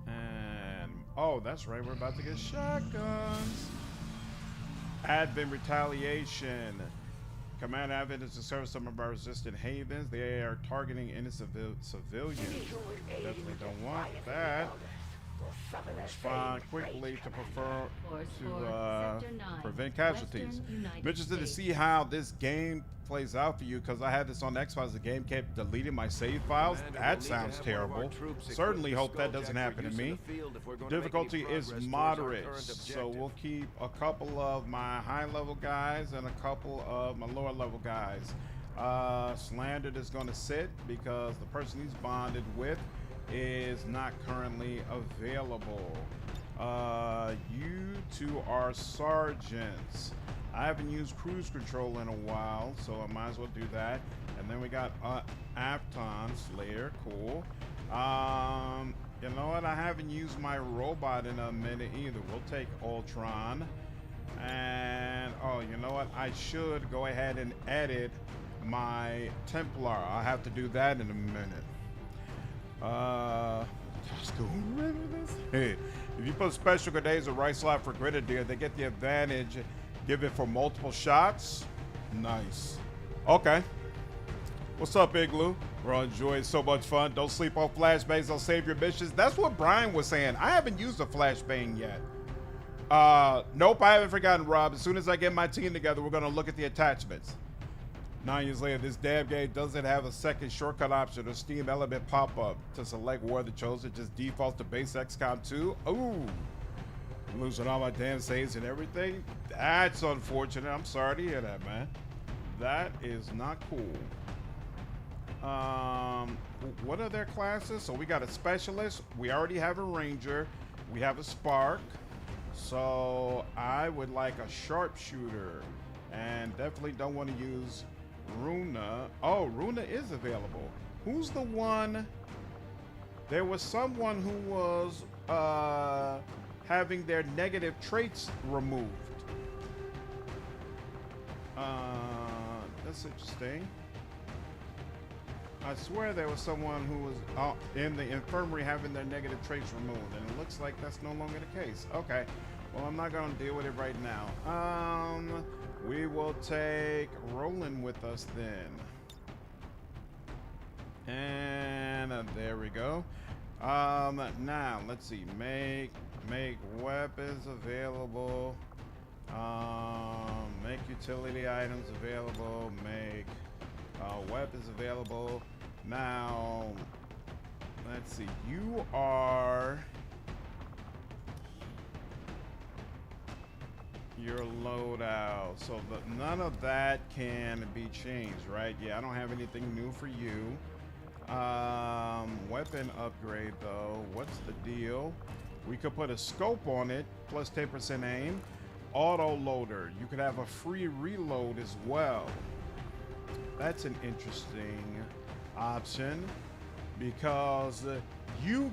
And, oh, that's right. We're about to get shotguns. Advent retaliation. Command Advent is to serve some of our resistant havens. They are targeting innocent civilians. Definitely don't want that. Respond quickly to prevent casualties. I'm interested to see how this game plays out for you because I had this on Xbox. The game kept deleting my save files. That sounds terrible. Certainly hope that doesn't happen to me. Difficulty is moderate, so we'll keep a couple of my high-level guys and a couple of my lower-level guys. Slandered is going to sit because the person he's bonded with is not currently available. You two are sergeants. I haven't used cruise control in a while, so I might as well do that. And then we got Afton Slayer, cool. You know what? I haven't used my robot in a minute either. We'll take Ultron. And oh, you know what? I should go ahead and edit my Templar. I'll have to do that in a minute. Let's go rid of this. Hey, if you put special grenades or right slot for Grenadier, they get the advantage. Give it for multiple shots. Nice. Okay. What's up, Igloo? We're all enjoying so much fun. Don't sleep on flashbangs. They'll save your missions. That's what Brian was saying. I haven't used a flashbang yet. Nope, I haven't forgotten, Rob. As soon as I get my team together, we're going to look at the attachments. 9 years later, this damn game doesn't have a second shortcut option or Steam element pop-up to select War of the Chosen. It just defaults to base XCOM 2. Ooh, I'm losing all my damn saves and everything. That's unfortunate. I'm sorry to hear that, man. That is not cool. What are their classes? So we got a specialist. We already have a ranger. We have a spark. So I would like a sharpshooter, and definitely don't want to use Runa. Oh, Runa is available. Who's the one? There was someone who was having their negative traits removed. That's interesting. I swear there was someone who was in the infirmary having their negative traits removed, and it looks like that's no longer the case. Okay, well, I'm not going to deal with it right now. We will take Roland with us then. And there we go. Now, let's see. Make weapons available. Make utility items available. Make weapons available. Now, let's see. You are your loadout. So none of that can be changed, right? Yeah, I don't have anything new for you. Weapon upgrade though. What's the deal? We could put a scope on it, plus 10% aim. Auto loader. You could have a free reload as well. That's an interesting option because you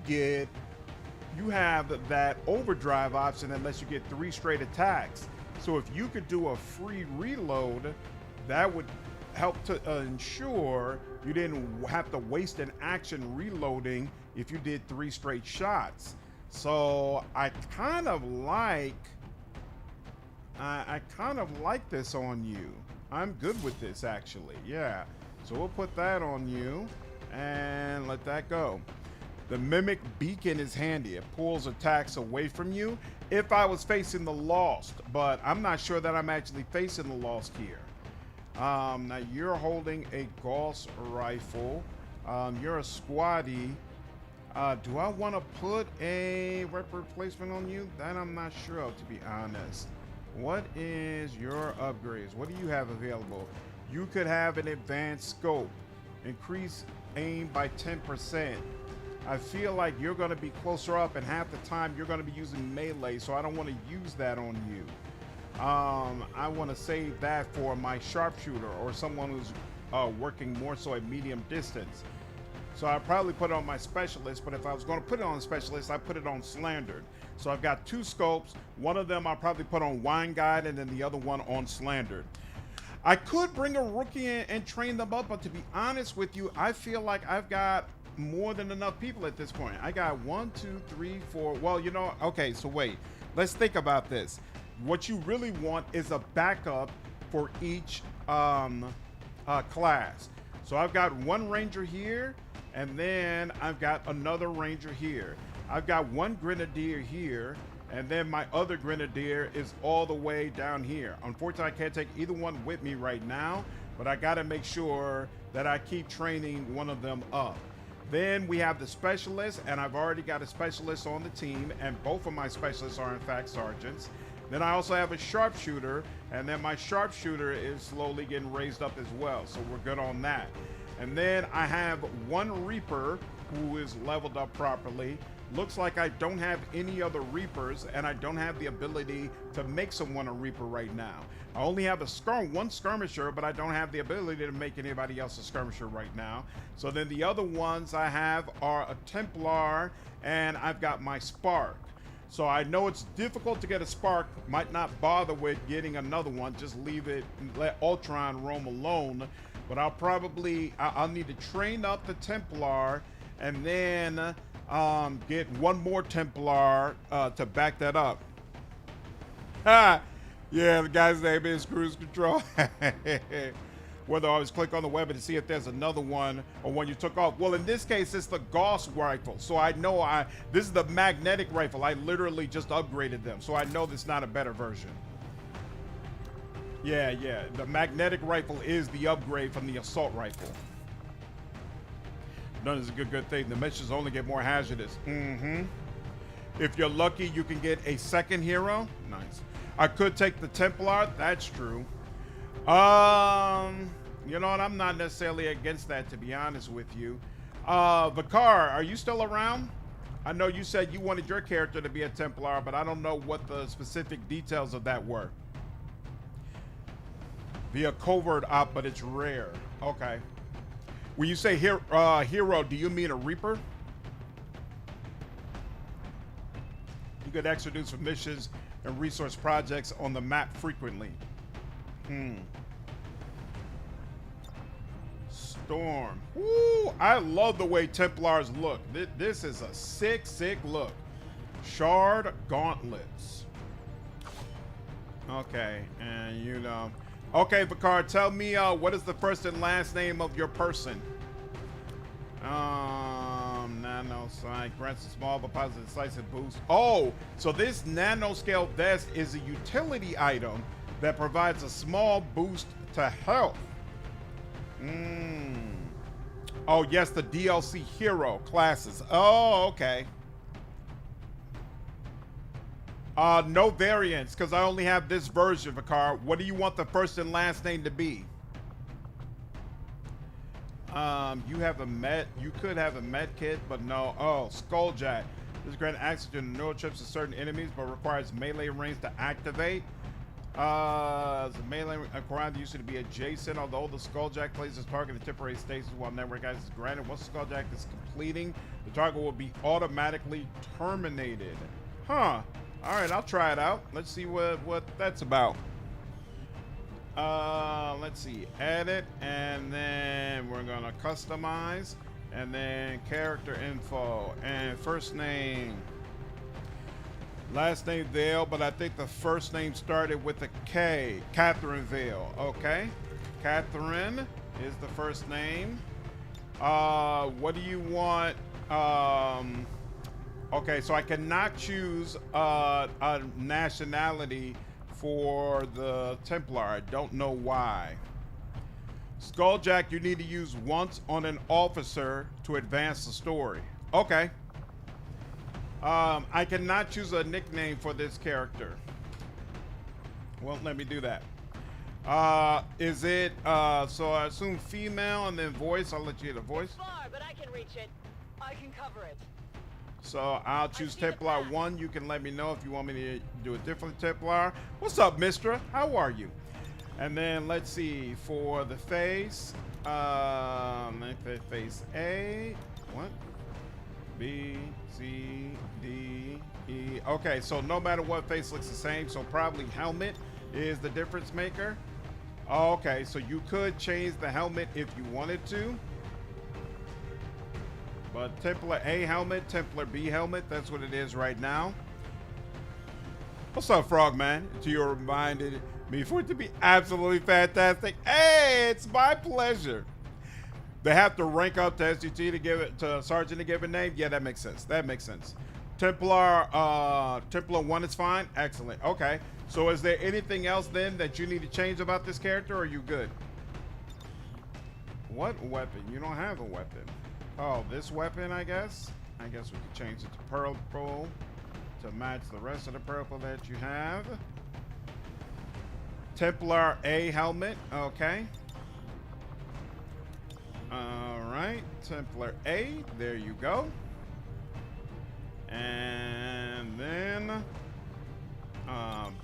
have that overdrive option unless you get 3 straight attacks. So if you could do a free reload, that would help to ensure you didn't have to waste an action reloading if you did 3 straight shots. So I kind of like this on you. I'm good with this actually. Yeah. So we'll put that on you and let that go. The Mimic Beacon is handy. It pulls attacks away from you if I was facing the Lost, but I'm not sure that I'm actually facing the Lost here. Now you're holding a Gauss rifle. You're a squatty. Do I want to put a rep replacement on you? That I'm not sure of, to be honest. What is your upgrades? What do you have available? You could have an advanced scope. Increase aim by 10%. I feel like you're going to be closer up, and half the time you're going to be using melee, so I don't want to use that on you. I want to save that for my sharpshooter or someone who's working more so at medium distance. So I probably put it on my specialist, but if I was going to put it on specialist, I put it on slandered. So I've got 2 scopes. One of them I'll probably put on wine guide, and then the other one on slandered. I could bring a rookie in and train them up, but to be honest with you, I feel like I've got more than enough people at this point. I got 1, 2, 3, 4. Well, you know, okay, so wait. Let's think about this. What you really want is a backup for each class. So I've got 1 ranger here, and then I've got another ranger here. I've got 1 grenadier here, and then my other grenadier is all the way down here. Unfortunately, I can't take either one with me right now, but I got to make sure that I keep training one of them up. Then we have the specialist, and I've already got a specialist on the team, and both of my specialists are in fact sergeants. Then I also have a sharpshooter, and then my sharpshooter is slowly getting raised up as well, so we're good on that. And then I have 1 Reaper who is leveled up properly. Looks like I don't have any other Reapers, and I don't have the ability to make someone a Reaper right now. I only have one skirmisher, but I don't have the ability to make anybody else a skirmisher right now. So then the other ones I have are a Templar, and I've got my Spark. So I know it's difficult to get a Spark, might not bother with getting another one, just leave it, let Ultron roam alone. But I'll need to train up the Templar, and then get 1 more Templar to back that up. Ha! Yeah, the guy's name is Cruise Control. Whether I always click on the weapon to see if there's another one or one you took off. Well, in this case, it's the Gauss rifle. So I know this is the magnetic rifle. I literally just upgraded them. So I know this is not a better version. Yeah. The magnetic rifle is the upgrade from the assault rifle. None is a good thing. The missions only get more hazardous. If you're lucky, you can get a second hero. Nice. I could take the Templar. That's true. You know what? I'm not necessarily against that, to be honest with you. Vakar, are you still around? I know you said you wanted your character to be a Templar, but I don't know what the specific details of that were. Be a covert op, but it's rare. Okay. When you say hero, do you mean a Reaper? You get extra dues for missions and resource projects on the map frequently. Storm. Woo! I love the way Templars look. This is a sick look. Shard gauntlets. Okay, and you know. Okay, Vakar, tell me what is the first and last name of your person? Nanosite grants a small but positive decisive boost. Oh, so this nanoscale vest is a utility item that provides a small boost to health. Oh, yes, the DLC hero classes. Oh, okay. No variants, because I only have this version, Vakar. What do you want the first and last name to be? You have a med. You could have a med kit, but no. Oh, Skulljack. This grants access to neural chips to certain enemies, but requires melee range to activate. The melee required used to be adjacent, although the Skulljack places target in temporary stasis while network access is granted. Once the Skulljack is completing, the target will be automatically terminated. Huh. All right, I'll try it out. Let's see what that's about. Let's see, edit, and then we're gonna customize, and then character info, and first name, last name Vale, but I think the first name started with a K. Catherine Vale. Okay, Catherine is the first name. What do you want? Okay, so I cannot choose a nationality for the Templar. I don't know why. Skulljack you need to use once on an officer to advance the story. Okay. I cannot choose a nickname for this character. Won't let me do that. Is it, so I assume female and then voice? I'll let you get a voice. It's far, but I can reach it. I can cover it. So I'll choose Templar 1. You can let me know if you want me to do a different Templar. What's up, Mistra? How are you? And then let's see, for the face, face A, what? B, C, D, E. Okay, so no matter what, face looks the same. So probably helmet is the difference maker. Okay, so you could change the helmet if you wanted to. But Templar A helmet, Templar B helmet, that's what it is right now. What's up, Frogman? You reminded me for it to be absolutely fantastic. Hey, it's my pleasure. They have to rank up to SGT to give it to Sergeant to give a name. Yeah, that makes sense. That makes sense. Templar 1 is fine. Excellent. Okay. So is there anything else then that you need to change about this character, or are you good? What weapon? You don't have a weapon. Oh, this weapon, I guess. I guess we could change it to purple to match the rest of the purple that you have. Templar A helmet. Okay. All right. Templar A. There you go. And then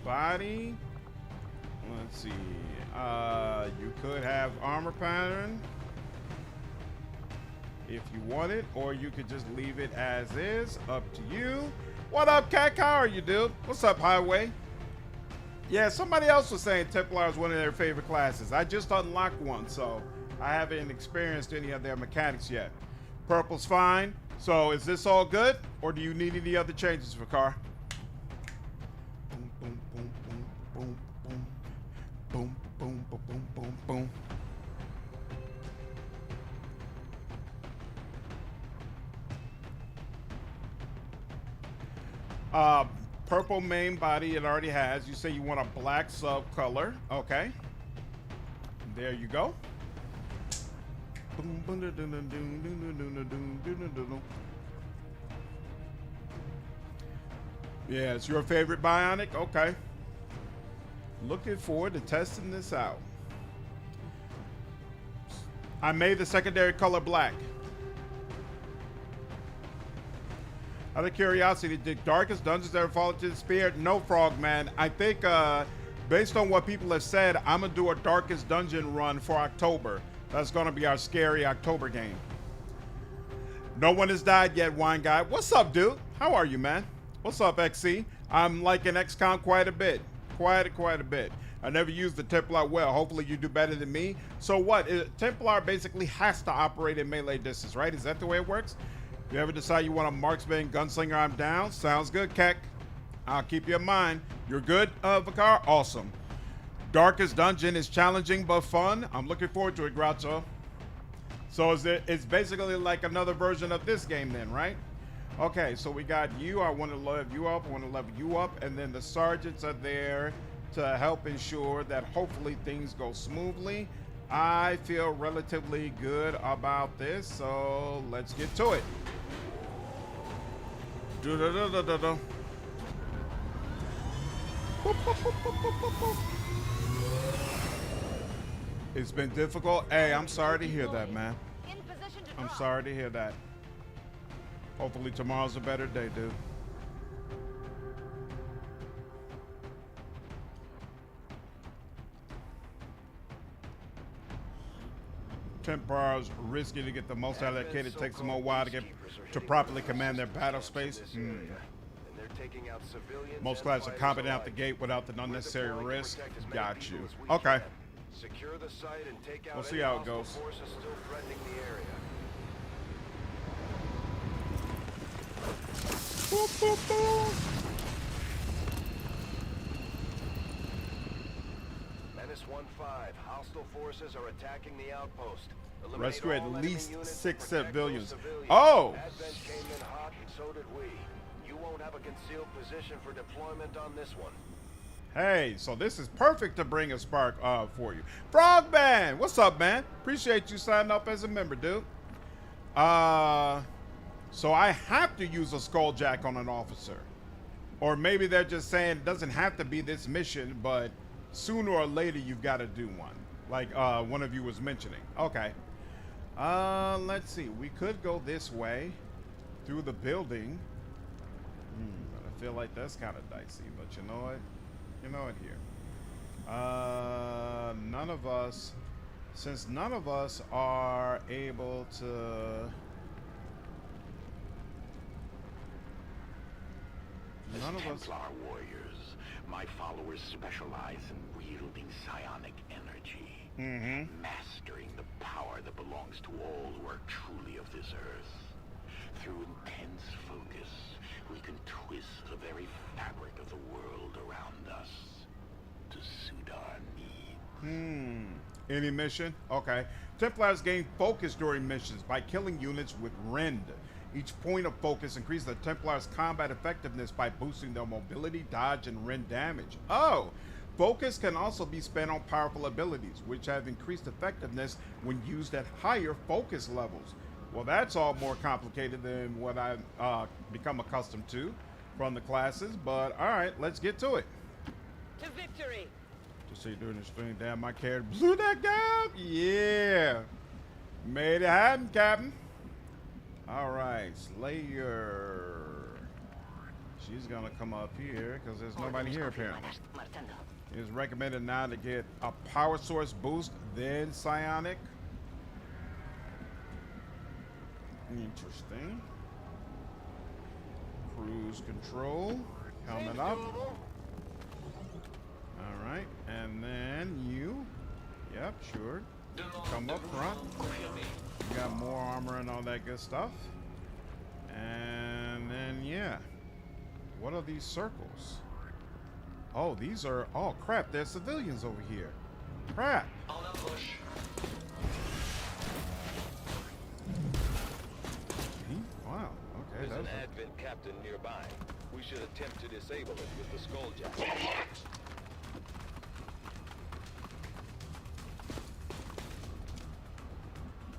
body. Let's see. You could have armor pattern if you want it, or you could just leave it as is. Up to you. What up, Cat? How are you, dude? What's up, Highway? Yeah, somebody else was saying Templar is one of their favorite classes. I just unlocked one, so I haven't experienced any of their mechanics yet. Purple's fine. So is this all good, or do you need any other changes for car? Boom, boom, boom, boom, boom, boom, boom, boom, boom, boom, boom. Purple main body it already has. You say you want a black sub color. Okay. There you go. Yeah, it's your favorite bionic? Okay. Looking forward to testing this out. I made the secondary color black. Out of curiosity, did Darkest Dungeons ever fall into the spirit? No, Frogman. I think based on what people have said, I'm going to do a Darkest Dungeon run for October. That's going to be our scary October game. No one has died yet, Wine Guy. What's up, dude? How are you, man? What's up, XC? I'm liking XCOM quite a bit. Quite a bit. I never used the Templar well. Hopefully you do better than me. So what? Templar basically has to operate in melee distance, right? Is that the way it works? If you ever decide you want a marksman gunslinger, I'm down. Sounds good, Keck. I'll keep you in mind. You're good, Vakar? Awesome. Darkest Dungeon is challenging but fun. I'm looking forward to it, Groucho. So it's basically like another version of this game then, right? Okay, so we got you. I want to level you up. I want to level you up. And then the sergeants are there to help ensure that hopefully things go smoothly. I feel relatively good about this, so let's get to it. It's been difficult. Hey, I'm sorry to hear that, man. In position to I'm drop. sorry to hear that. Hopefully tomorrow's a better day, dude. Templars risky to get the most out of that kid. It takes them a while to get to properly command their battle space. And they're taking out civilians. Most and classes are fighters competent out the alike. gate without the We're unnecessary deploying to risk. protect as many Got people you. as we Okay. can. Secure the site and take out We'll see any how it hostile goes. forces still threatening the area. Boop, boop, boop. Menace 1-5. Hostile forces are attacking the outpost. Eliminate Rescue at all enemy least units and 6 protect civilians. those civilians. Oh! Advent came in hot and so did we. You won't have a concealed position for deployment on this one. Hey, so this is perfect to bring a spark for you. Frogman, what's up, man? Appreciate you signing up as a member, dude. So I have to use a skulljack on an officer. Or maybe they're just saying it doesn't have to be this mission, but sooner or later you've got to do one. Like one of you was mentioning. Okay. Let's see. We could go this way through the building. But I feel like that's kind of dicey, but you know what? You know it here. None of us, since none of us are able to. None of us. Templar warriors, my followers specialize in wielding psionic energy, mastering the power that belongs to all who are truly of this earth. Through intense focus, we can twist the very fabric of the world around us to suit our needs. Any mission? Okay. Templars gain focus during missions by killing units with rend. Each point of focus increases the Templars' combat effectiveness by boosting their mobility, dodge, and rend damage. Oh! Focus can also be spent on powerful abilities, which have increased effectiveness when used at higher focus levels. Well, that's all more complicated than what I've become accustomed to from the classes, but alright, let's get to it. To victory. To see during the stream, damn, my character blew that guy up. Yeah. Made it happen, Captain. Alright, Slayer. She's gonna come up here because there's nobody here apparently. It is recommended now to get a power source boost, then psionic. Interesting. Cruise control coming up. All right, and then you. Yep, sure. Come up front. You got more armor and all that good stuff. And then yeah. What are these circles? Oh, these are. Oh crap! There's civilians over here. Crap. Wow. Okay. There's an Advent captain nearby. We should attempt to disable it with the skulljack.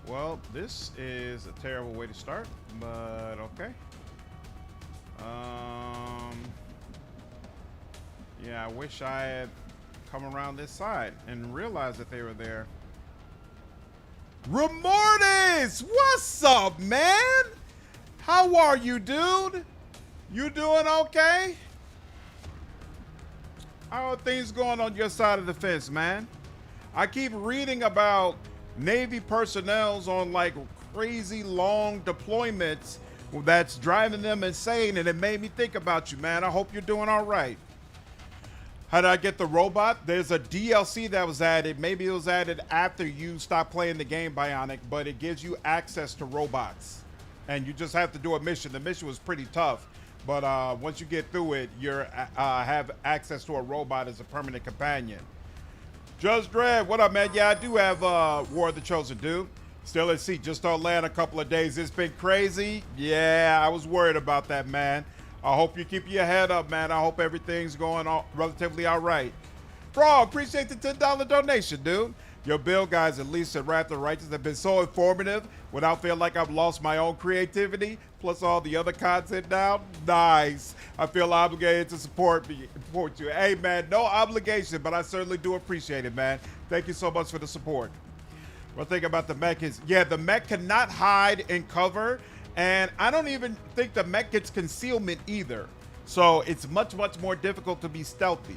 Well, this is a terrible way to start, but okay. Yeah, I wish I had come around this side and realized that they were there. Remortis! What's up, man? How are you, dude? You doing okay? How are things going on your side of the fence, man? I keep reading about Navy personnel's on like crazy long deployments that's driving them insane, and it made me think about you, man. I hope you're doing all right. How did I get the robot? There's a DLC that was added. Maybe it was added after you stopped playing the game, Bionic, but it gives you access to robots. And you just have to do a mission. The mission was pretty tough, but once you get through it, you have access to a robot as a permanent companion. Just Dread, what up, man? Yeah, I do have War of the Chosen, dude. Still at sea, just on land a couple of days. It's been crazy. Yeah, I was worried about that, man. I hope you keep your head up, man. I hope everything's going on relatively all right. Frog, appreciate the $10 donation, dude. Your build guys, at least at Wrath of the Righteous, have been so informative without feeling like I've lost my own creativity, plus all the other content now. Nice. I feel obligated to support you. Hey, man, no obligation, but I certainly do appreciate it, man. Thank you so much for the support. One thing about the mech is, yeah, the mech cannot hide and cover, and I don't even think the mech gets concealment either. So it's much, much more difficult to be stealthy.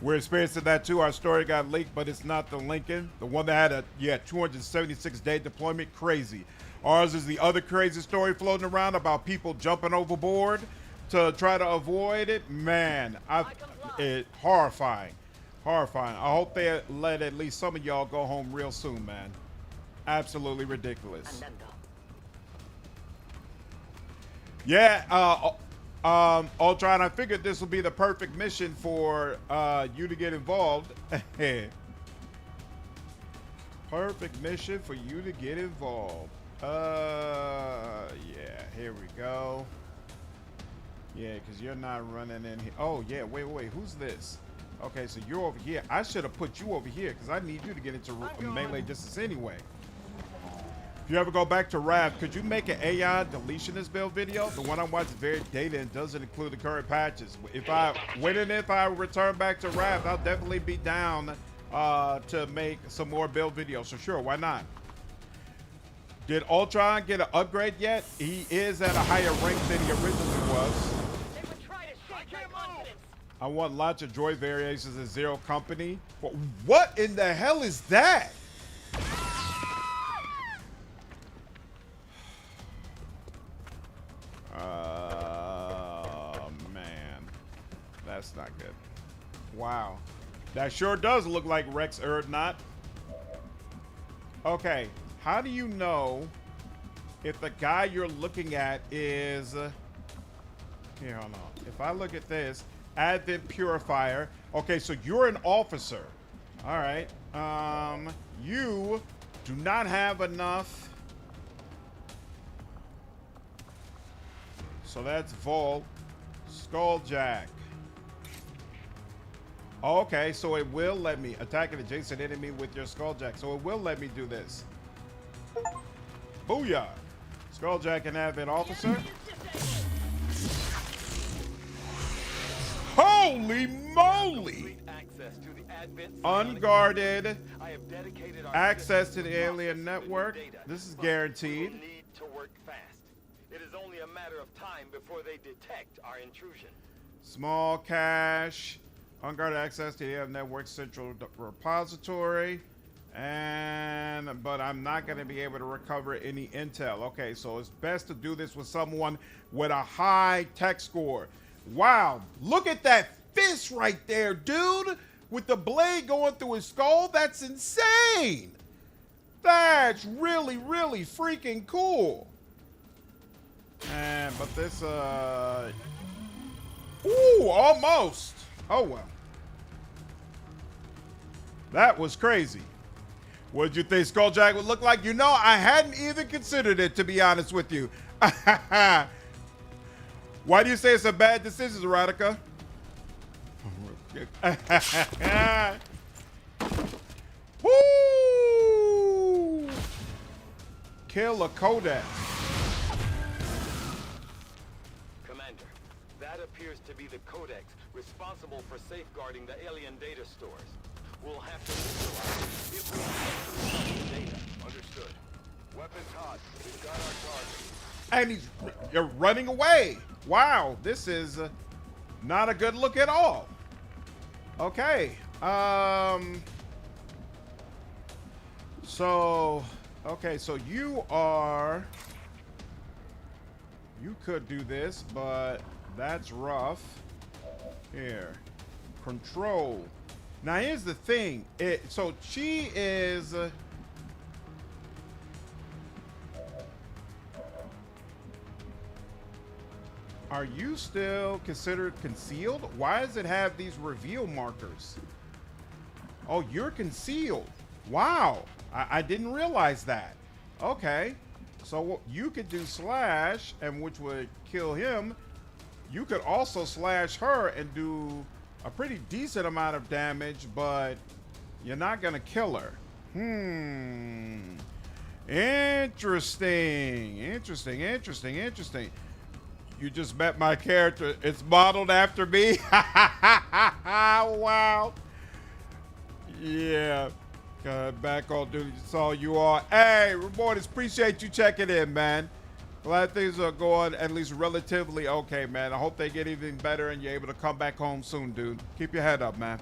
We're experiencing that too. Our story got leaked, but it's not the Lincoln. The one that had a 276-day deployment. Crazy. Ours is the other crazy story floating around about people jumping overboard to try to avoid it. Man, it horrifying. Horrifying. I hope they let at least some of y'all go home real soon, man. Absolutely ridiculous. Yeah, Ultron, I figured this would be the perfect mission for you to get involved. Perfect mission for you to get involved. Yeah, here we go. Yeah, because you're not running in here. Oh, yeah, wait, who's this? Okay, so you're over here. I should have put you over here because I need you to get into melee distance anyway. If you ever go back to Wrath, could you make an AI deletion this build video? The one I watched is very dated and doesn't include the current patches. If I return back to Wrath, I'll definitely be down to make some more build videos. So sure, why not? Did Ultron get an upgrade yet? He is at a higher rank than he originally was. They would try to shake my confidence. I want lots of droid variations in Zero Company. What in the hell is that? Man, that's not good. Wow, that sure does look like Rex Erdnot. Okay, how do you know if the guy you're looking at is here? Hold on. If I look at this, Advent Purifier. Okay, so you're an officer. All right. You do not have enough. So that's Vol. Skulljack. Okay, so it will let me attack an adjacent enemy with your Skulljack. So it will let me do this. Booyah. Skulljack and Advent Officer. Holy moly! Unguarded access to the alien network. This is guaranteed. It is only a matter of time before they detect our intrusion. Small cache, unguarded access to the alien network central repository, but I'm not going to be able to recover any intel. Okay, so it's best to do this with someone with a high tech score. Wow, look at that fist right there, dude, with the blade going through his skull. That's insane. That's really, really freaking cool. But this, ooh, almost. Oh, well. That was crazy. What did you think Skulljack would look like? You know, I hadn't even considered it, to be honest with you. Why do you say it's a bad decision, Erotica? Woo! Kill a Kodak. That appears to be the Codex responsible for safeguarding the alien data stores. We'll have to neutralize it if we get the data. Understood. Weapons hot. We've got our target. And you're running away. Wow, this is not a good look at all. Okay. So you could do this, but that's rough. Here. Control. Now here's the thing. So she is are you still considered concealed? Why does it have these reveal markers? Oh, you're concealed. Wow. I didn't realize that. Okay. So you could do slash, and which would kill him. You could also slash her and do a pretty decent amount of damage, but You're not gonna kill her. Interesting. Interesting. You just met my character. It's modeled after me. Wow. Yeah. Back on duty. Saw you all. Hey, reporters, appreciate you checking in, man. Glad things are going at least relatively okay, man. I hope they get even better and you're able to come back home soon, dude. Keep your head up, man.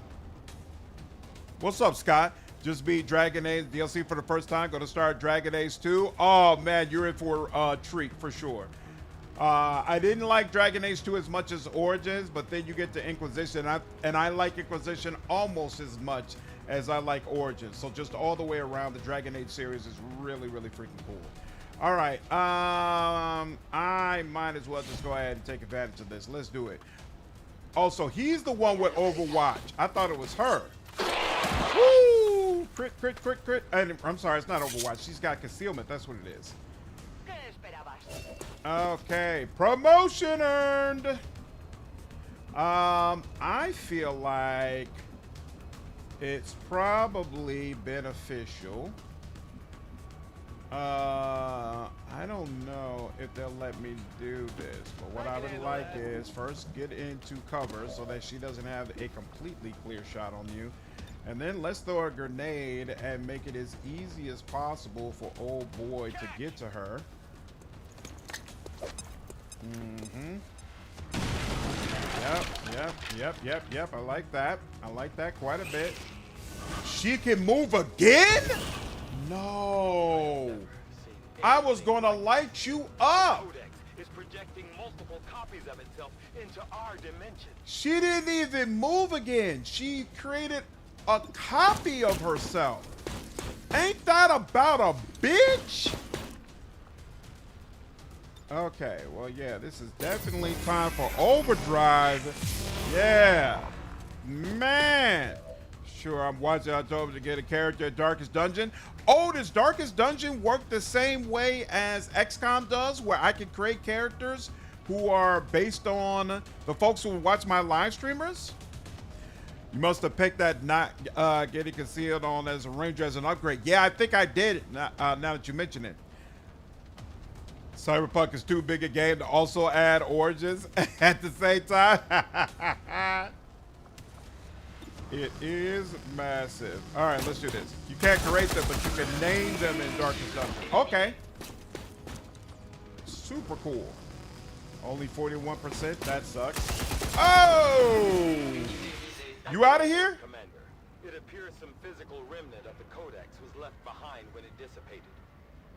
What's up, Scott? Just beat Dragon Age DLC for the first time. Gonna start Dragon Age 2. Oh, man, you're in for a treat for sure. I didn't like Dragon Age 2 as much as Origins, but then you get to Inquisition, and I like Inquisition almost as much as I like Origins. So just all the way around, the Dragon Age series is really, really freaking cool. All right, I might as well just go ahead and take advantage of this. Let's do it. Also, he's the one with Overwatch. I thought it was her. Woo! Crit. And I'm sorry, it's not Overwatch. She's got concealment. That's what it is. Okay, promotion earned. I feel like it's probably beneficial. I don't know if they'll let me do this, but what I would like is first get into cover so that she doesn't have a completely clear shot on you. And then let's throw a grenade and make it as easy as possible for old boy to get to her. Yep. I like that. I like that quite a bit. She can move again? No. I was gonna light you up. Codex is projecting multiple copies of itself into our dimension. She didn't even move again. She created a copy of herself. Ain't that about a bitch? Okay, well, yeah, this is definitely time for overdrive. Yeah. Man. Sure, I'm watching October to get a character at Darkest Dungeon. Oh, does Darkest Dungeon work the same way as XCOM does, where I can create characters who are based on the folks who watch my live streamers? You must have picked that not getting concealed on as a ranger as an upgrade. Yeah, I think I did now that you mention it. Cyberpunk is too big a game to also add Origins at the same time. It is massive. All right, let's do this. You can't create them, but you can name them in Darkest Dungeon. Okay. Super cool. Only 41%. That sucks. Oh! You out of here? Commander, it appears some physical remnant of the Codex was left behind when it dissipated.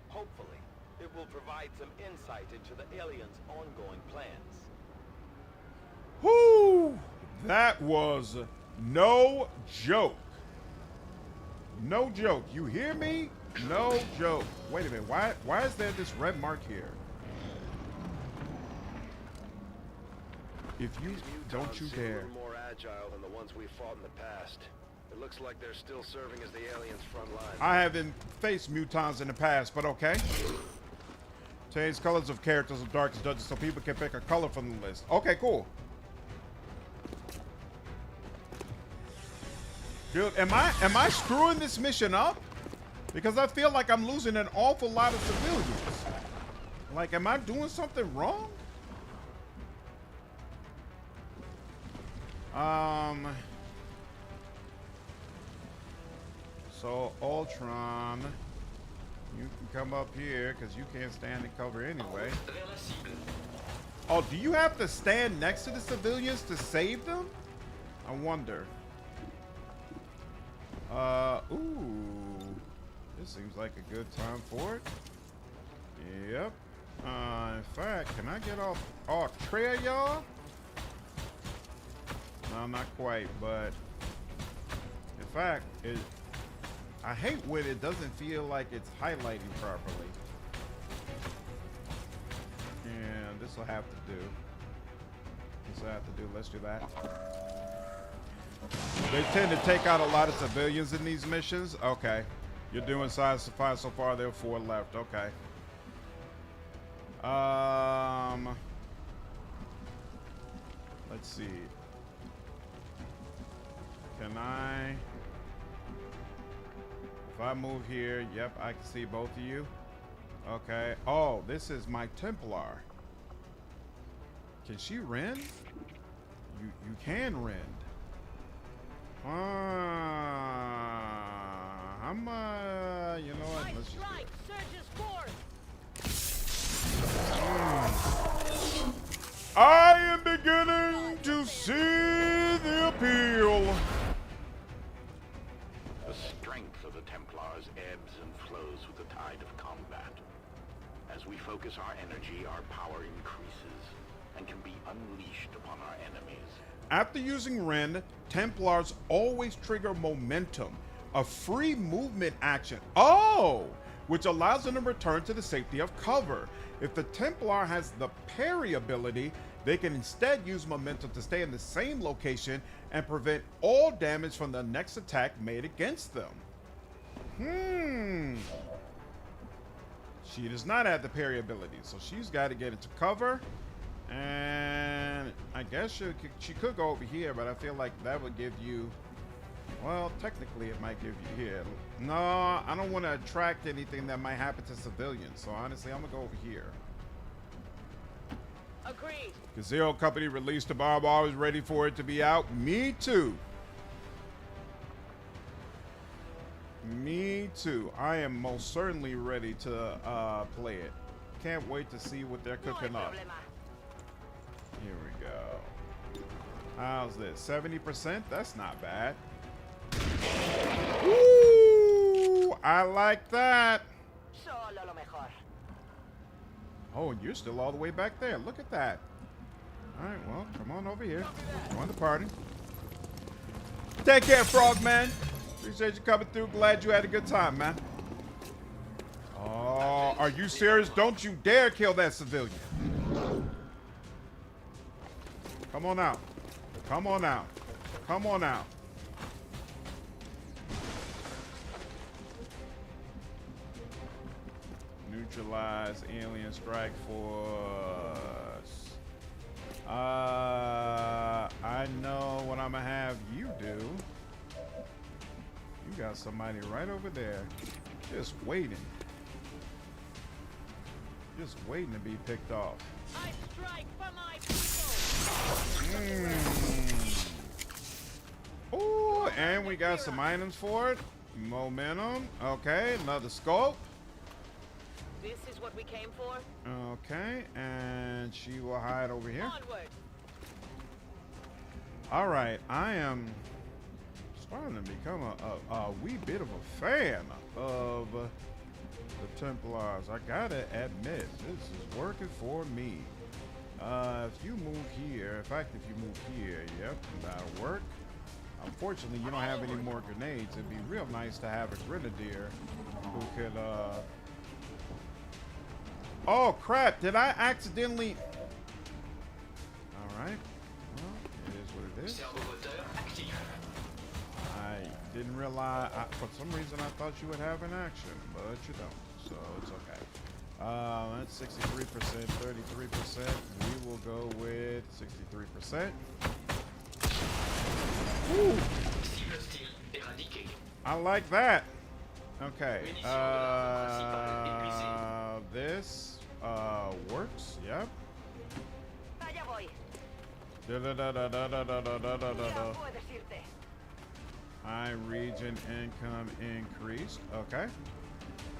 Hopefully, it will provide some insight into the aliens' ongoing plans. Whoo! That was no joke. No joke. You hear me? No joke. Wait a minute. Why is there this red mark here? If you don't you dare. A little more agile than the ones we fought in the past. It looks like they're still serving as the aliens' front line. I haven't faced mutons in the past, but okay. Change colors of characters of Darkest Dungeon so people can pick a color from the list. Okay, cool. Dude, am I screwing this mission up? Because I feel like I'm losing an awful lot of civilians. Like, am I doing something wrong? So Ultron, you can come up here because you can't stand in cover anyway. Oh, do you have to stand next to the civilians to save them? I wonder. Ooh, this seems like a good time for it. Yep. In fact, can I get off trail, y'all? No, not quite, but in fact, I hate when it doesn't feel like it's highlighting properly. And this will have to do. Let's do that. They tend to take out a lot of civilians in these missions. Okay. You're doing fine so far. There are 4 left. Okay. Let's see. Can I? If I move here, yep, I can see both of you. Okay. Oh, this is my Templar. Can she rend? You can rend. I'm you know what? Let's just I am beginning to see the appeal. The strength of the Templars ebbs and flows with the tide of combat. As we focus our energy, our power increases and can be unleashed upon our enemies. After using Rend, Templars always trigger momentum, a free movement action. Oh! Which allows them to return to the safety of cover. If the Templar has the parry ability, they can instead use momentum to stay in the same location and prevent all damage from the next attack made against them. She does not have the parry ability, so she's got to get into cover. And I guess she could go over here, but I feel like that would give you... Well, technically it might give you here. No, I don't want to attract anything that might happen to civilians. So honestly, I'm going to go over here. Agreed. Gazelle Company released the bomb. Always ready for it to be out. Me too. Me too. I am most certainly ready to play it. Can't wait to see what they're cooking up. Here we go. How's this? 70%? That's not bad. Ooh, I like that. Oh, and you're still all the way back there. Look at that. All right, well, come on over here. Join the party. Take care, Frogman. Appreciate you coming through. Glad you had a good time, man. Oh, are you serious? Don't you dare kill that civilian. Come on out. Come on out. Come on out. Neutralize alien strike force. I know what I'm gonna have you do. You got somebody right over there, just waiting. Just waiting to be picked off. I strike for my people. Ooh, and we got some items for it. Momentum. Okay, another scope. This is what we came for. Okay, and she will hide over here. Onward. All right, I am starting to become a wee bit of a fan of the Templars. I gotta admit, this is working for me. If you move here, in fact, if you move here, yep, that'll work. Unfortunately, you don't have any more grenades. It'd be real nice to have a grenadier who could, Oh, crap. Did I accidentally... All right. Well, it is what it is. I didn't realize... for some reason, I thought you would have an action, but you don't. So, it's okay. That's 63%, 33%. We will go with 63%. Woo. I like that. Okay. This works. Yep. High region income increased. Okay.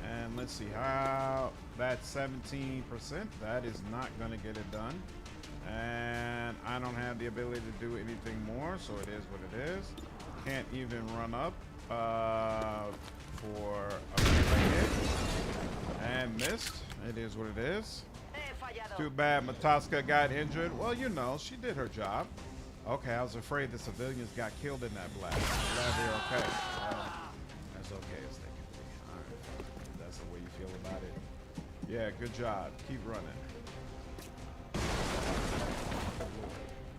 And let's see how that's 17%. That is not going to get it done. And I don't have the ability to do anything more, so it is what it is. Can't even run up for a melee hit. And missed. It is what it is. Too bad Mataska got injured. Well, you know, she did her job. Okay, I was afraid the civilians got killed in that blast. I'm glad they're okay. That's okay as they can be. All right. That's the way you feel about it. Yeah, good job. Keep running.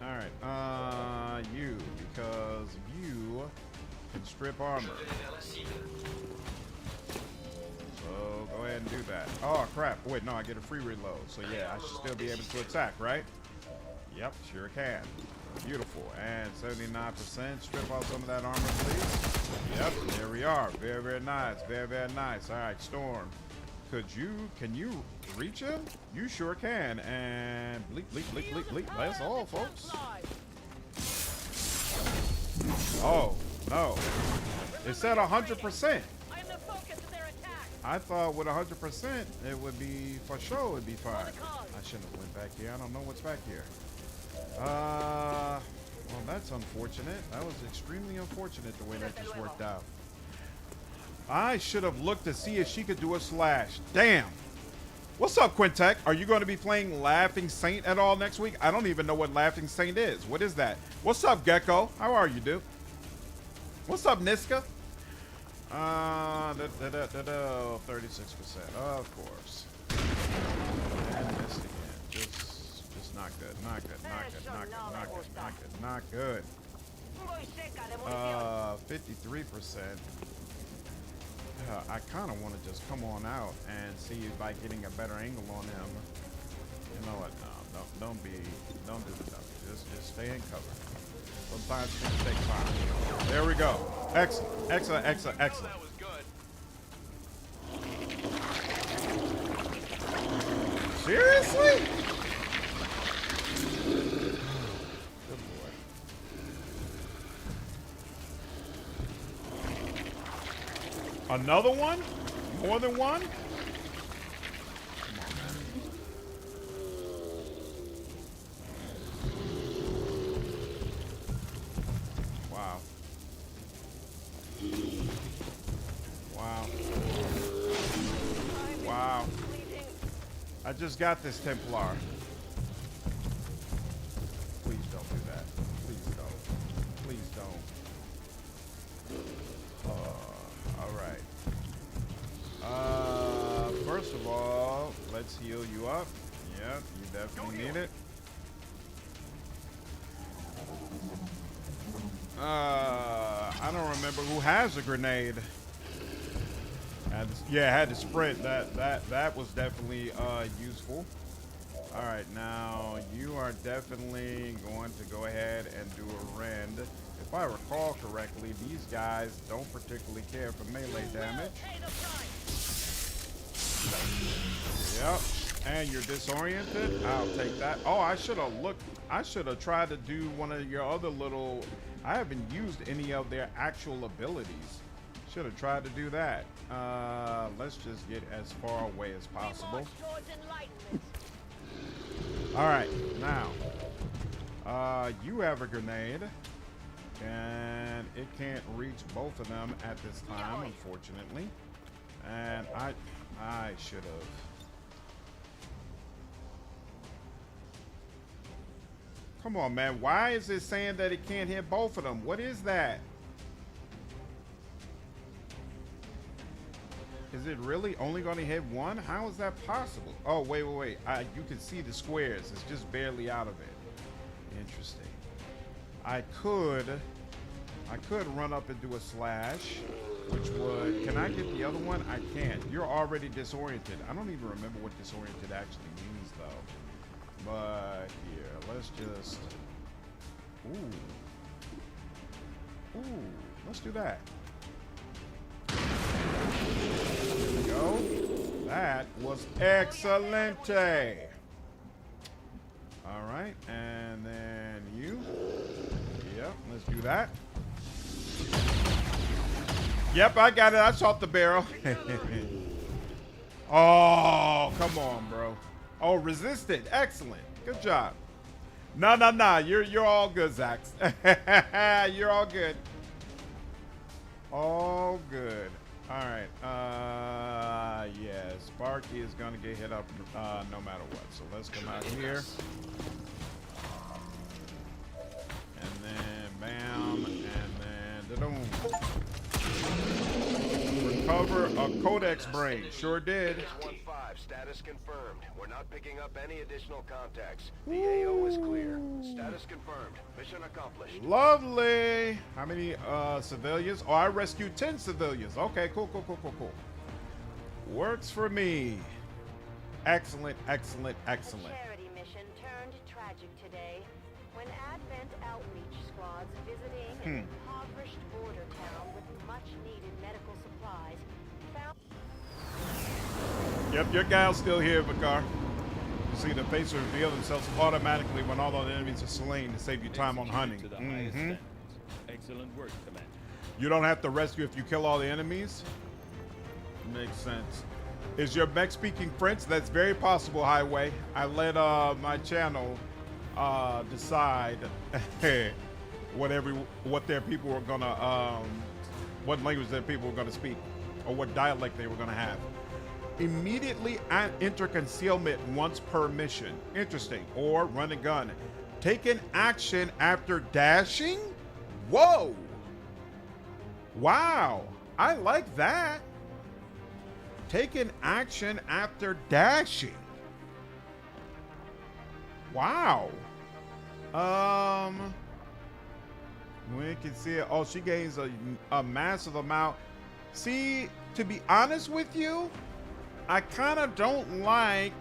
All right, you, because you can strip armor. So go ahead and do that. Oh, crap. Wait, no, I get a free reload. So yeah, I should still be able to attack, right? Yep, sure can. Beautiful. And 79%. Strip off some of that armor, please. Yep, there we are. Very, very nice. Very, very nice. All right, Storm. Can you reach him? You sure can. And bleep, bleep, bleep, bleep, bleep. That's all, folks. Oh, no. It said 100%. I thought with 100%, it would be, for sure, it would be fine. I shouldn't have went back here. I don't know what's back here. Well, that's unfortunate. That was extremely unfortunate the way that just worked out. I should have looked to see if she could do a slash. Damn. What's up, Quintek? Are you going to be playing Laughing Saint at all next week? I don't even know what Laughing Saint is. What is that? What's up, Gecko? How are you, dude? What's up, Niska? 36%. Of course. And missed again. Just not good. Not good. Not good. Not good. Not good. Not good. Not good. 53%. I kind of want to just come on out and see by getting a better angle on him. You know what? No, don't do the dummy. Just stay in cover. Sometimes things take time. There we go. Excellent. Excellent. Excellent. Excellent. That was good. Seriously? Good boy. Another one? More than one? Wow. Wow. Wow. I just got this Templar. Please don't do that. Please don't. Please don't. All right. First of all, let's heal you up. Yep, you definitely need it. I don't remember who has a grenade. Yeah, had to sprint. That was definitely useful. All right, now you are definitely going to go ahead and do a rend. If I recall correctly, these guys don't particularly care for melee damage. Yep, and you're disoriented. I'll take that. Oh, I should have looked. I should have tried to do one of your other little. I haven't used any of their actual abilities. Should have tried to do that. Let's just get as far away as possible. All right, now, you have a grenade, and it can't reach both of them at this time, unfortunately. And I should have. Come on, man. Why is it saying that it can't hit both of them? What is that? Is it really only going to hit one? How is that possible? Oh, wait. You can see the squares. It's just barely out of it. Interesting. I could run up and do a slash, which would... Can I get the other one? I can't. You're already disoriented. I don't even remember what disoriented actually means, though. But here, let's just... Ooh, let's do that. There we go. That was excelente. All right, and then you. Yep, let's do that. Yep, I got it. I shot the barrel. Oh, come on, bro. Oh, resisted. Excellent. Good job. No. You're all good, Zax. You're all good. All good. All right. Yeah, Sparky is going to get hit up no matter what. So let's come out here. And then bam. And then da-doom. Recover a Codex brain. Sure did. 1-5, status confirmed. We're not picking up any additional contacts. The AO is clear. Status confirmed. Mission accomplished. Lovely. How many civilians? Oh, I rescued 10 civilians. Okay, cool. Works for me. Excellent. Charity mission turned tragic today. When Advent outreach squads visiting an impoverished border town with much-needed medical supplies found... Yep, your gal's still here, Vicar. You see the faces reveal themselves automatically when all the enemies are slain to save you time on hunting. To the highest standards. Excellent work, Commander. You don't have to rescue if you kill all the enemies? Makes sense. Is your mech speaking French? That's very possible, Highway. I let my channel decide what their people were gonna what language their people were gonna speak, or what dialect they were gonna have. Immediately enter concealment once per mission. Interesting. Or run and gun. Take an action after dashing? Whoa! Wow, I like that. Take an action after dashing. Wow. We can see it. Oh, she gains a massive amount. See, to be honest with you, I kind of don't like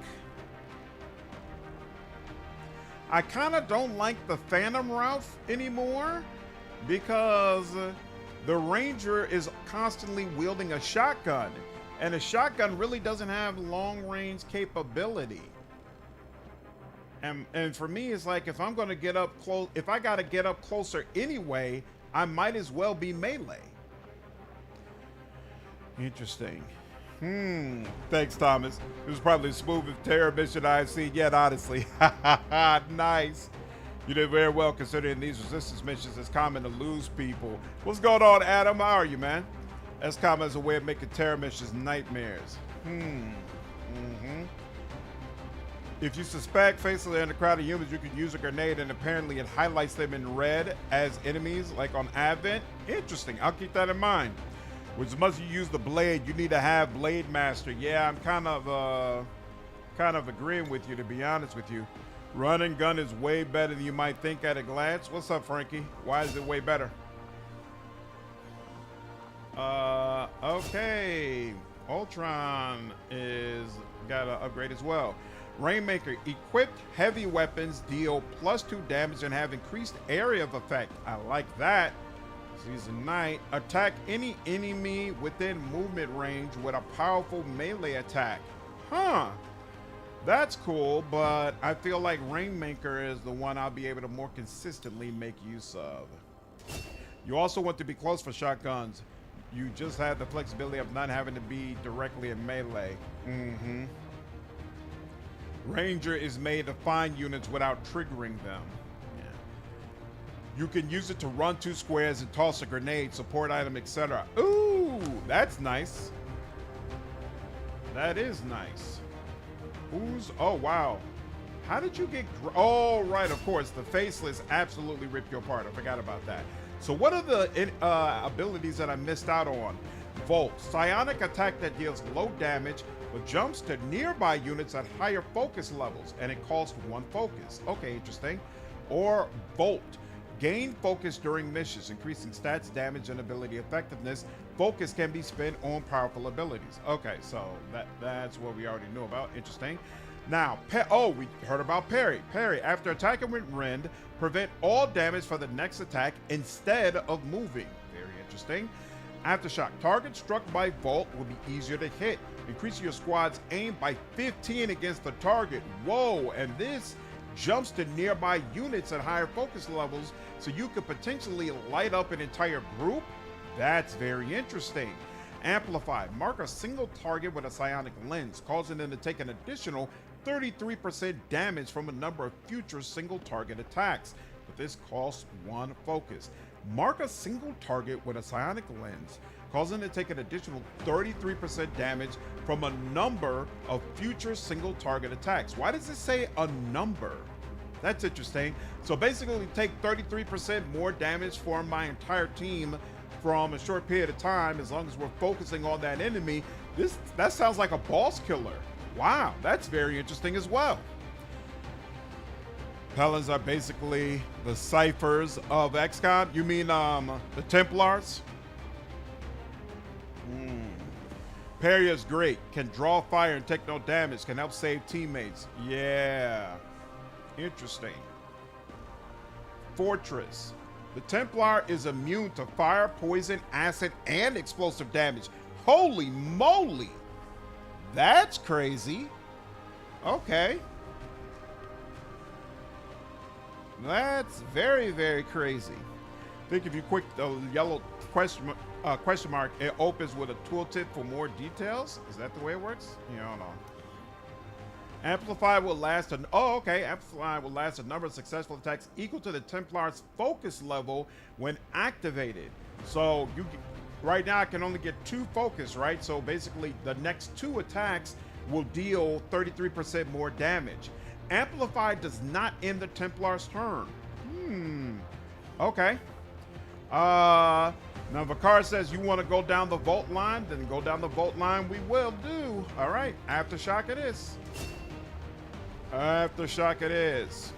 the Phantom route anymore, because the Ranger is constantly wielding a shotgun, and a shotgun really doesn't have long-range capability. And for me, it's like, if I'm going to get up close, if I got to get up closer anyway, I might as well be melee. Interesting. Thanks, Thomas. It was probably the smoothest terror mission I've seen yet, honestly. Nice. You did very well, considering these resistance missions is common to lose people. What's going on, Adam? How are you, man? XCOM is a way of making terror missions nightmares. If you suspect faces in a crowd of humans, you can use a grenade, and apparently it highlights them in red as enemies, like on Advent. Interesting. I'll keep that in mind. Which, as much as you use the blade, you need to have Blade Master. Yeah, I'm kind of agreeing with you, to be honest with you. Run and gun is way better than you might think at a glance. What's up, Frankie? Why is it way better? Okay. Ultron is got to upgrade as well. Rainmaker, equipped heavy weapons deal +2 damage and have increased area of effect. I like that. Season 9. Attack any enemy within movement range with a powerful melee attack. Huh. That's cool, but I feel like Rainmaker is the one I'll be able to more consistently make use of. You also want to be close for shotguns. You just have the flexibility of not having to be directly in melee. Ranger is made to find units without triggering them. You can use it to run 2 squares and toss a grenade, support item, etc. Ooh, that's nice. That is nice. Oh, wow. How did you get... Oh, right, of course. The Faceless absolutely ripped you apart. I forgot about that. So what are the abilities that I missed out on? Volt. Psionic attack that deals low damage, but jumps to nearby units at higher focus levels, and it costs 1 focus. Okay, interesting. Or Bolt. Gain focus during missions, increasing stats, damage, and ability effectiveness. Focus can be spent on powerful abilities. Okay, so that's what we already knew about. Interesting. Now, we heard about Parry. Parry, after attacking with Rend, prevent all damage for the next attack instead of moving. Very interesting. Aftershock. Target struck by Volt will be easier to hit. Increase your squad's aim by 15 against the target. Whoa, and this jumps to nearby units at higher focus levels, so you could potentially light up an entire group. That's very interesting. Amplify. Mark a single target with a psionic lens, causing them to take an additional 33% damage from a number of future single target attacks, but this costs 1 focus. Mark a single target with a psionic lens, causing them to take an additional 33% damage from a number of future single target attacks. Why does it say a number? That's interesting. So basically take 33% more damage for my entire team from a short period of time, as long as we're focusing on that enemy. That sounds like a boss killer. Wow, that's very interesting as well. Pelins are basically the ciphers of XCOM. You mean the Templars? Parry is great. Can draw fire and take no damage. Can help save teammates. Yeah. Interesting. fortress. The Templar is immune to fire, poison, acid, and explosive damage. Holy moly! That's crazy. Okay. That's very, very crazy. I think if you click the yellow question mark, it opens with a tooltip for more details. Is that the way it works? Yeah, hold on. Amplify will last Amplify will last a number of successful attacks equal to the Templar's focus level when activated. So right now I can only get 2 focus, right? So basically the next 2 attacks will deal 33% more damage. Amplify does not end the Templar's turn. Okay. Now Vakar says you want to go down the vault line, then go down the vault line. We will do. All right. Aftershock it is. Aftershock it is.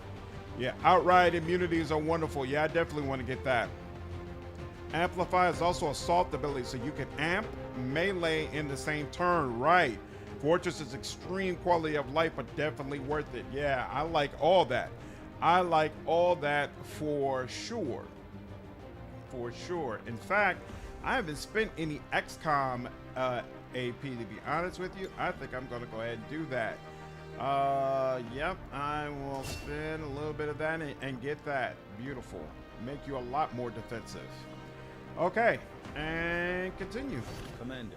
Yeah, outright immunities are wonderful. Yeah, I definitely want to get that. Amplify is also assault ability, so you can amp melee in the same turn. Right. Fortress is extreme quality of life, but definitely worth it. Yeah, I like all that. I like all that for sure. For sure. In fact, I haven't spent any XCOM AP, to be honest with you. I think I'm going to go ahead and do that. Yep, I will spend a little bit of that and get that. Beautiful. Make you a lot more defensive. Okay, and continue. Commander,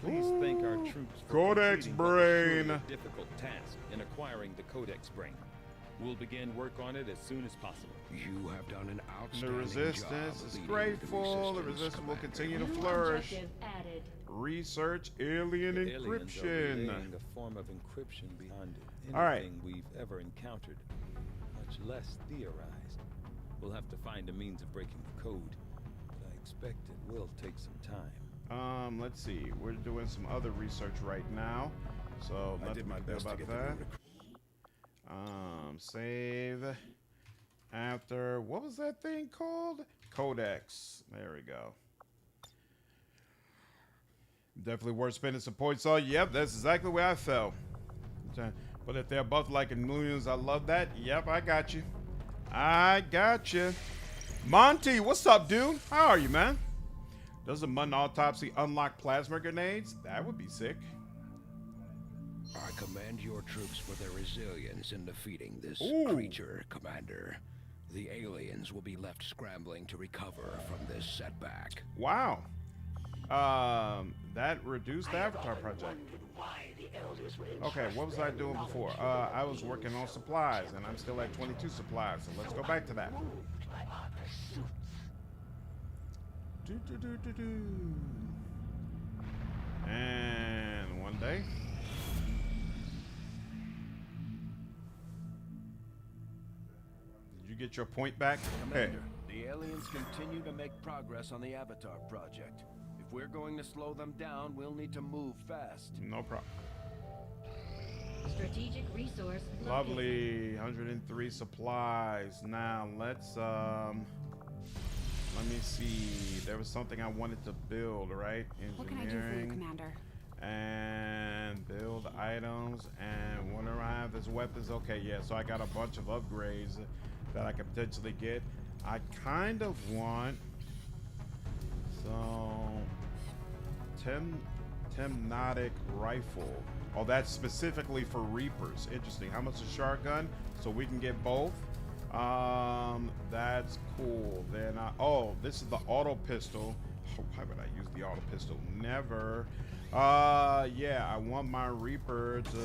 please thank our troops for Codex completing what was surely Brain. a difficult task in acquiring the Codex Brain. We'll begin work on it as soon as possible. You have done an The outstanding resistance job is leading grateful. The resistance will continue to flourish. Objective added. Research alien The aliens are encryption. relaying a form of encryption beyond anything All right. we've ever encountered, much less theorized. We'll have to find a means of breaking the code, but I expect it will take some time. Let's see. We're doing some other research right now, so I did my best to get the that. room Save. After, what was that thing called? Codex. There we go. Definitely worth spending some points on. Yep, that's exactly where I fell. But if they're both like in millions, I love that. Yep, I got you. I got you. Monty, what's up, dude? How are you, man? Does a Mutton autopsy unlock plasma grenades? That would be sick. I commend your troops for their resilience in defeating this Ooh. creature, Commander. The aliens will be left scrambling to recover from this setback. Wow. That reduced the Avatar project. Okay, what was I doing before? I was working on supplies, and I'm still at 22 supplies, so let's go back to that. And one day. Did you get your point back? Hey. Commander, the aliens continue to make progress on the Avatar project. If we're going to slow them down, we'll need to move fast. No problem. Strategic resource located. Lovely. 103 supplies. Now let's let me see. There was something I wanted to build, right? What can I do for you, Engineering. Commander? And build items. And what do I have as weapons? Okay, yeah, so I got a bunch of upgrades that I could potentially get. I kind of want Temnotic rifle. Oh, that's specifically for Reapers. Interesting. How much is shotgun? So we can get both. That's cool. Then this is the auto pistol. Oh, why would I use the auto pistol? Never. Yeah, I want my Reaper to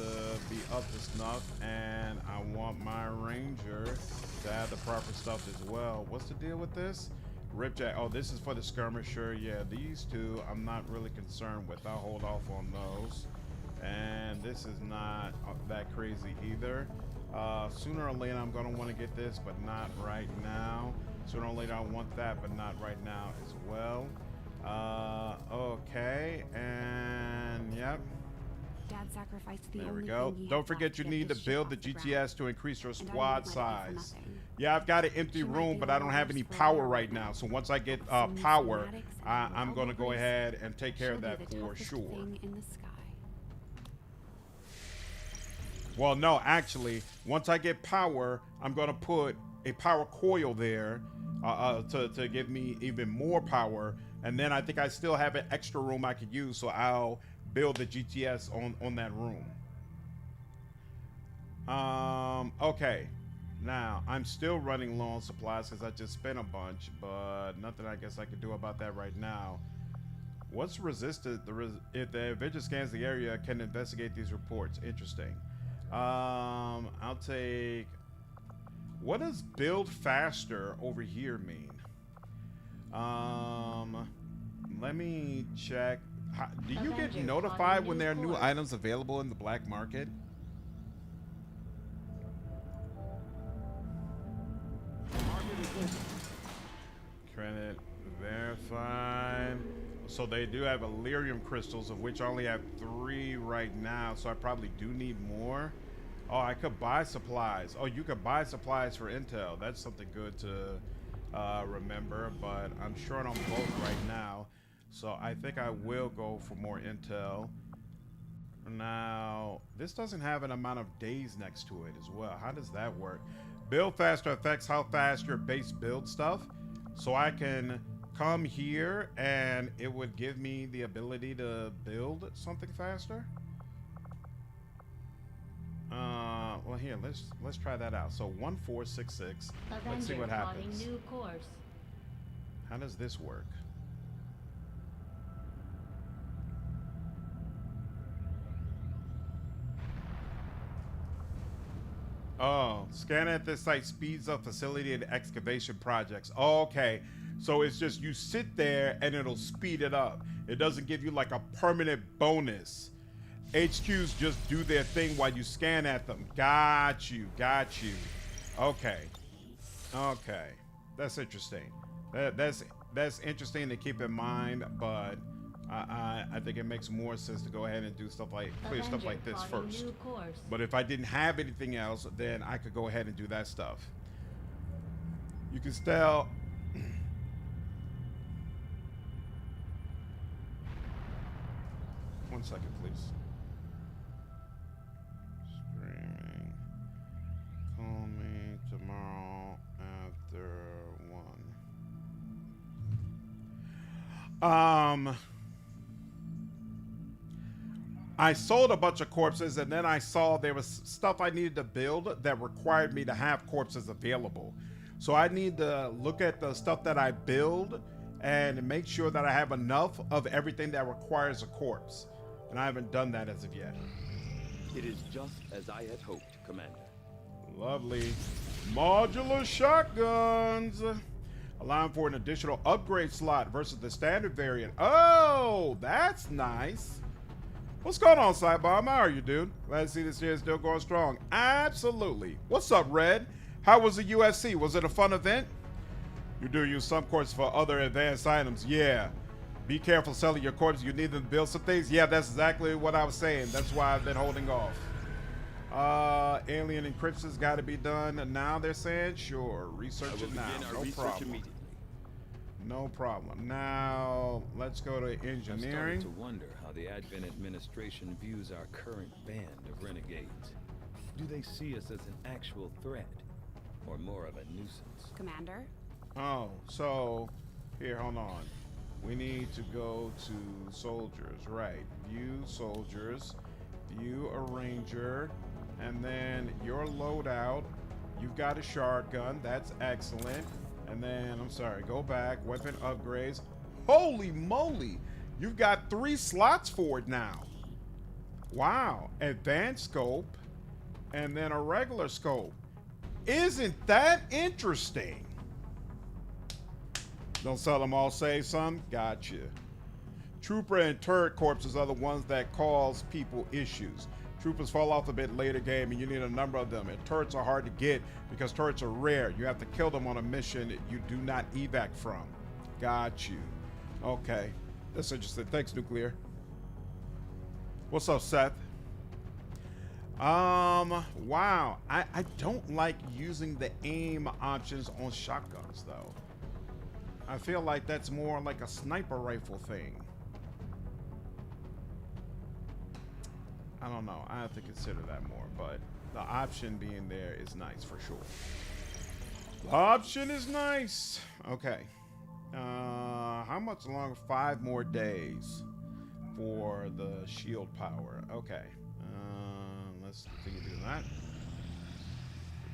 be up to snuff, and I want my Ranger to have the proper stuff as well. What's the deal with this? Ripjack. Oh, this is for the skirmisher. Yeah, these two I'm not really concerned with. I'll hold off on those. And this is not that crazy either. Sooner or later I'm gonna want to get this, but not right now. Sooner or later I want that, but not right now as well. Okay, and yep. Dad sacrificed the There only we go. thing he Don't had forget left you get need to this ship build off the the GTS ground. to increase your And I squad wouldn't let it for size. nothing. Yeah, I've got an empty She might room, be but I don't have one any of those power for right now. now. So once I get Some power, schematics I'm and gonna go elbow ahead and take care of She'll that be the for toughest sure. thing in the sky. Well, no, actually, once I get power, I'm gonna put a power coil there to give me even more power. And then I think I still have an extra room I could use, so I'll build the GTS on that room. Okay. Now, I'm still running low on supplies because I just spent a bunch, but nothing I guess I could do about that right now. What's resisted? If the Avenger scans the area, can investigate these reports. Interesting. I'll take... What does build faster over here mean? Let me check. Do you get notified when there are new items available in the black market? Credit verified. So they do have Illyrium crystals, of which I only have 3 right now, so I probably do need more. Oh, I could buy supplies. Oh, you could buy supplies for intel. That's something good to remember, but I'm short on both right now, so I think I will go for more intel. Now, this doesn't have an amount of days next to it as well. How does that work? Build faster affects how fast your base builds stuff, so I can come here and it would give me the ability to build something faster. Well, here, let's try that out. So 1466. Let's see what happens. New course. How does this work? Oh, scan at this site speeds up facility and excavation projects. Okay, so it's just you sit there and it'll speed it up. It doesn't give you like a permanent bonus. HQs just do their thing while you scan at them. Got you. Okay. That's interesting. That's interesting to keep in mind, but I think it makes more sense to go ahead and do stuff like clear stuff like this first. But if I didn't have anything else, then I could go ahead and do that stuff. You can still. One second, please. Streaming. Call me tomorrow after 1. I sold a bunch of corpses, and then I saw there was stuff I needed to build that required me to have corpses available. So I need to look at the stuff that I build and make sure that I have enough of everything that requires a corpse. And I haven't done that as of yet. It is just as I had hoped, Commander. Lovely. Modular shotguns. Allowing for an additional upgrade slot versus the standard variant. Oh, that's nice. What's going on, Sidebomb? How are you, dude? Glad to see this year is still going strong. Absolutely. What's up, Red? How was the UFC? Was it a fun event? You do use some corpses for other advanced items. Yeah. Be careful selling your corpses. You need them to build some things. Yeah, that's exactly what I was saying. That's why I've been holding off. Alien encryption's got to be done. And now they're saying, sure, research it now. No problem. No problem. Now, let's go to engineering. I'm starting to wonder how the Advent administration views our current band of renegades. Do they see us as an actual threat, or more of a nuisance? Commander? Oh, so, here, hold on. We need to go to soldiers, right. View soldiers, view a ranger, and then your loadout. You've got a shotgun, that's excellent. And then, I'm sorry, go back, weapon upgrades. Holy moly, you've got 3 slots for it now. Wow, advanced scope, and then a regular scope. Isn't that interesting? Don't sell them all, save some? Gotcha. Trooper and turret corpses are the ones that cause people issues. Troopers fall off a bit later game and you need a number of them. And turrets are hard to get because turrets are rare. You have to kill them on a mission you do not evac from. Got you. Okay. That's interesting. Thanks, Nuclear. What's up, Seth? Wow. I don't like using the aim options on shotguns, though. I feel like that's more like a sniper rifle thing. I don't know. I have to consider that more, but the option being there is nice for sure. The option is nice. Okay. How much longer? 5 more days for the shield power. Okay. Let's continue to do that.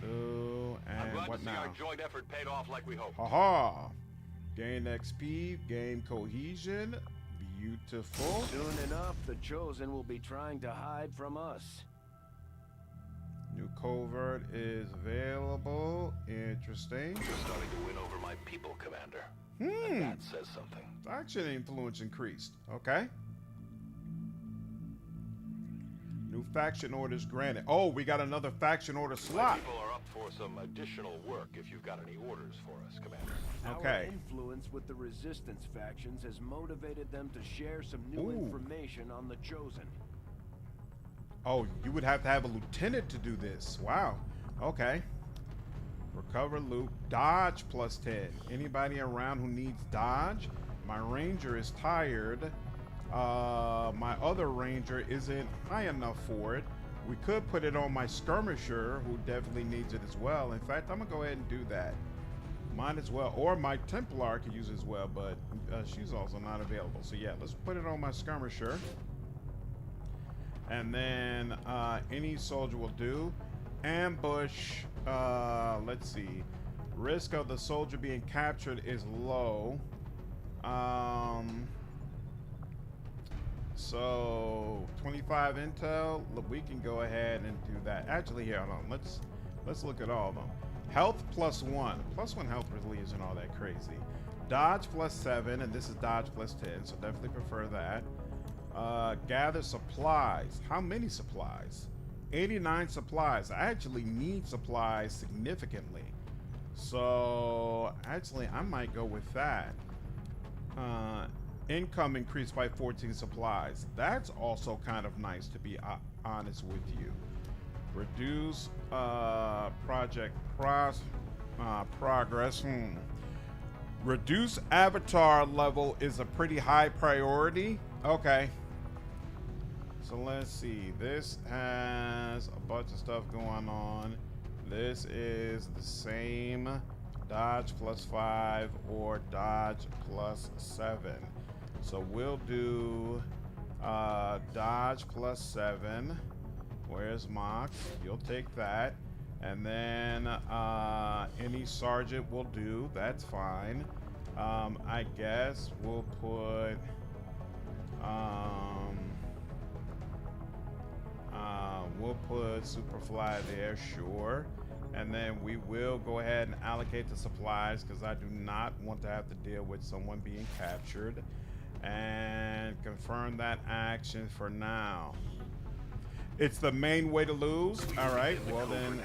I'm And glad what to see now? our joint effort paid off like we hoped. Haha. Gain XP, gain cohesion. Beautiful. Soon enough, the Chosen will be trying to hide from us. New covert is available. Interesting. You're starting to win over my people, Commander. Hmm. That says something. Faction influence increased. Okay. New faction orders granted. Oh, we got another faction order My slot. people are up for some additional work if you've got any orders for us, Commander. Okay. Our influence with the Resistance factions has motivated them to share some new information on the Chosen. Oh, you would have to have a lieutenant to do this. Wow. Okay. Recover loot. Dodge plus 10. Anybody around who needs dodge? My ranger is tired. My other ranger isn't high enough for it. We could put it on my skirmisher, who definitely needs it as well. In fact, I'm gonna go ahead and do that. Might as well. Or my Templar could use it as well, but she's also not available. So yeah, let's put it on my skirmisher. And then any soldier will do. Ambush, let's see. Risk of the soldier being captured is low. So 25 intel, look, we can go ahead and do that. Actually, here, hold on. Let's look at all of them. Health plus 1. Plus 1 health really isn't all that crazy. Dodge plus 7, and this is dodge plus 10, so definitely prefer that. Gather supplies. How many supplies? 89 supplies. I actually need supplies significantly. So actually I might go with that. Income increased by 14 supplies. That's also kind of nice, to be honest with you. Reduce project progress. Reduce avatar level is a pretty high priority. Okay. So let's see. This has a bunch of stuff going on. This is the same. Dodge plus 5 or dodge plus 7. So we'll do dodge plus 7. Where's Mox? You'll take that. And then any sergeant will do. That's fine. I guess we'll put Superfly there, sure. And then we will go ahead and allocate the supplies, because I do not want to have to deal with someone being captured. And confirm that action for now. It's the main way to lose. All right, well then,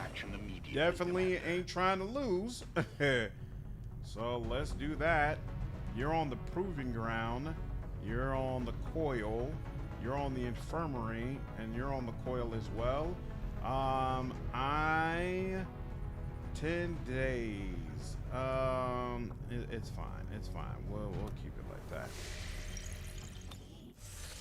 definitely ain't trying to lose. So let's do that. You're on the proving ground. You're on the coil. You're on the infirmary, and you're on the coil as well. 10 days. It's fine. It's fine. We'll keep it like that.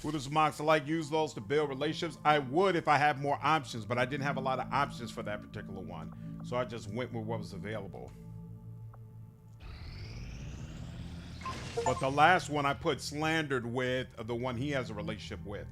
Would as Mox like use those to build relationships? I would if I had more options, but I didn't have a lot of options for that particular one, so I just went with what was available. But the last one I put slandered with the one he has a relationship with.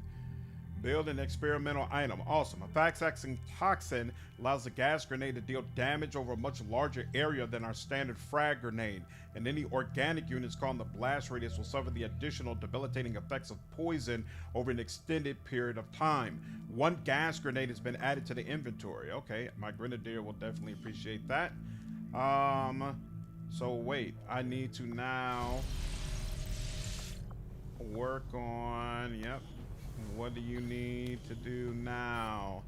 Build an experimental item. Awesome. A fast-acting toxin allows the gas grenade to deal damage over a much larger area than our standard frag grenade, and any organic units caught in the blast radius will suffer the additional debilitating effects of poison over an extended period of time. 1 gas grenade has been added to the inventory. Okay, my grenadier will definitely appreciate that. So wait, I need to now work on, yep. What do you need to do now?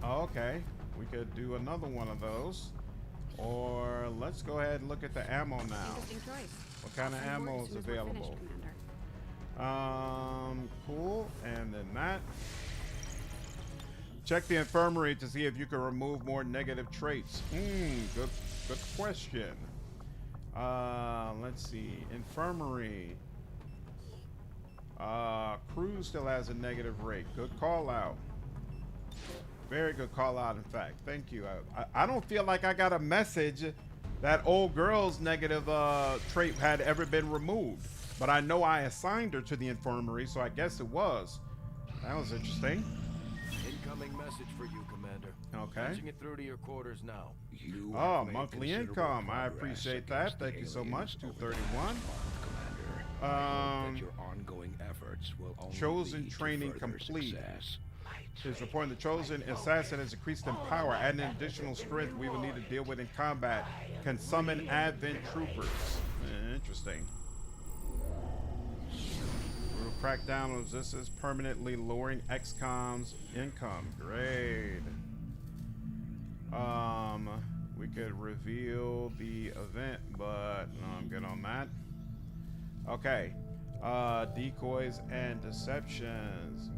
Okay, we could do another one of those. Or let's go ahead and look at the ammo now. Interesting choice. What kind of ammo is available? Cool. And then that. Check the infirmary to see if you can remove more negative traits. Good question. Let's see. Infirmary. Crew still has a negative rate. Good call out. Very good call out, in fact. Thank you. I don't feel like I got a message that old girl's negative trait had ever been removed. But I know I assigned her to the infirmary, so I guess it was. That was interesting. Incoming message for you, Commander. Okay. Patching it through to your quarters now. You Oh, have made monthly considerable income. I progress appreciate against that. the Thank you so aliens much. over 231. that Commander. I hope that your ongoing efforts will only Chosen lead to training further complete. success. Is reporting the chosen assassin has increased in power, adding additional strength we will need to deal with in combat. Can summon Advent troopers. Interesting. We will crack down on resistance, permanently lowering XCOM's income. Great. We could reveal the event, but no, I'm good on that. Okay. Decoys and deceptions.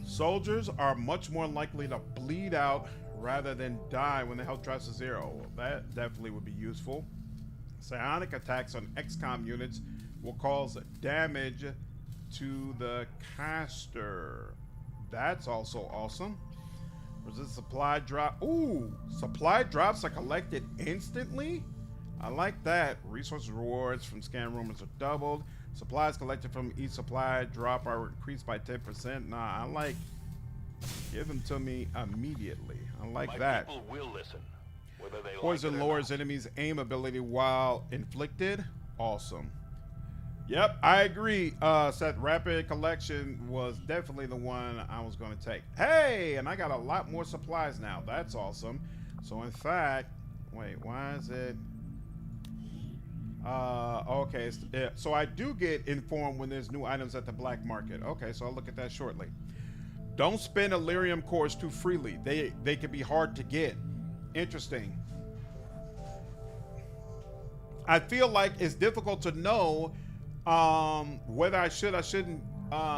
Soldiers are much more likely to bleed out rather than die when the health drops to 0. That definitely would be useful. Psionic attacks on XCOM units will cause damage to the caster. That's also awesome. Resist supply drop. Ooh, supply drops are collected instantly? I like that. Resource rewards from scan rumors are doubled. Supplies collected from each supply drop are increased by 10%. Nah, I like, give them to me immediately. I like that. People will listen, whether they Poison like it or lowers not. enemies' aim ability while inflicted. Awesome. Yep, I agree. Seth, rapid collection was definitely the one I was going to take. Hey, and I got a lot more supplies now. That's awesome. So in fact, wait, why is it? Okay, so I do get informed when there's new items at the black market. Okay, so I'll look at that shortly. Don't spend Illyrium cores too freely. They can be hard to get. Interesting. I feel like it's difficult to know whether I should or shouldn't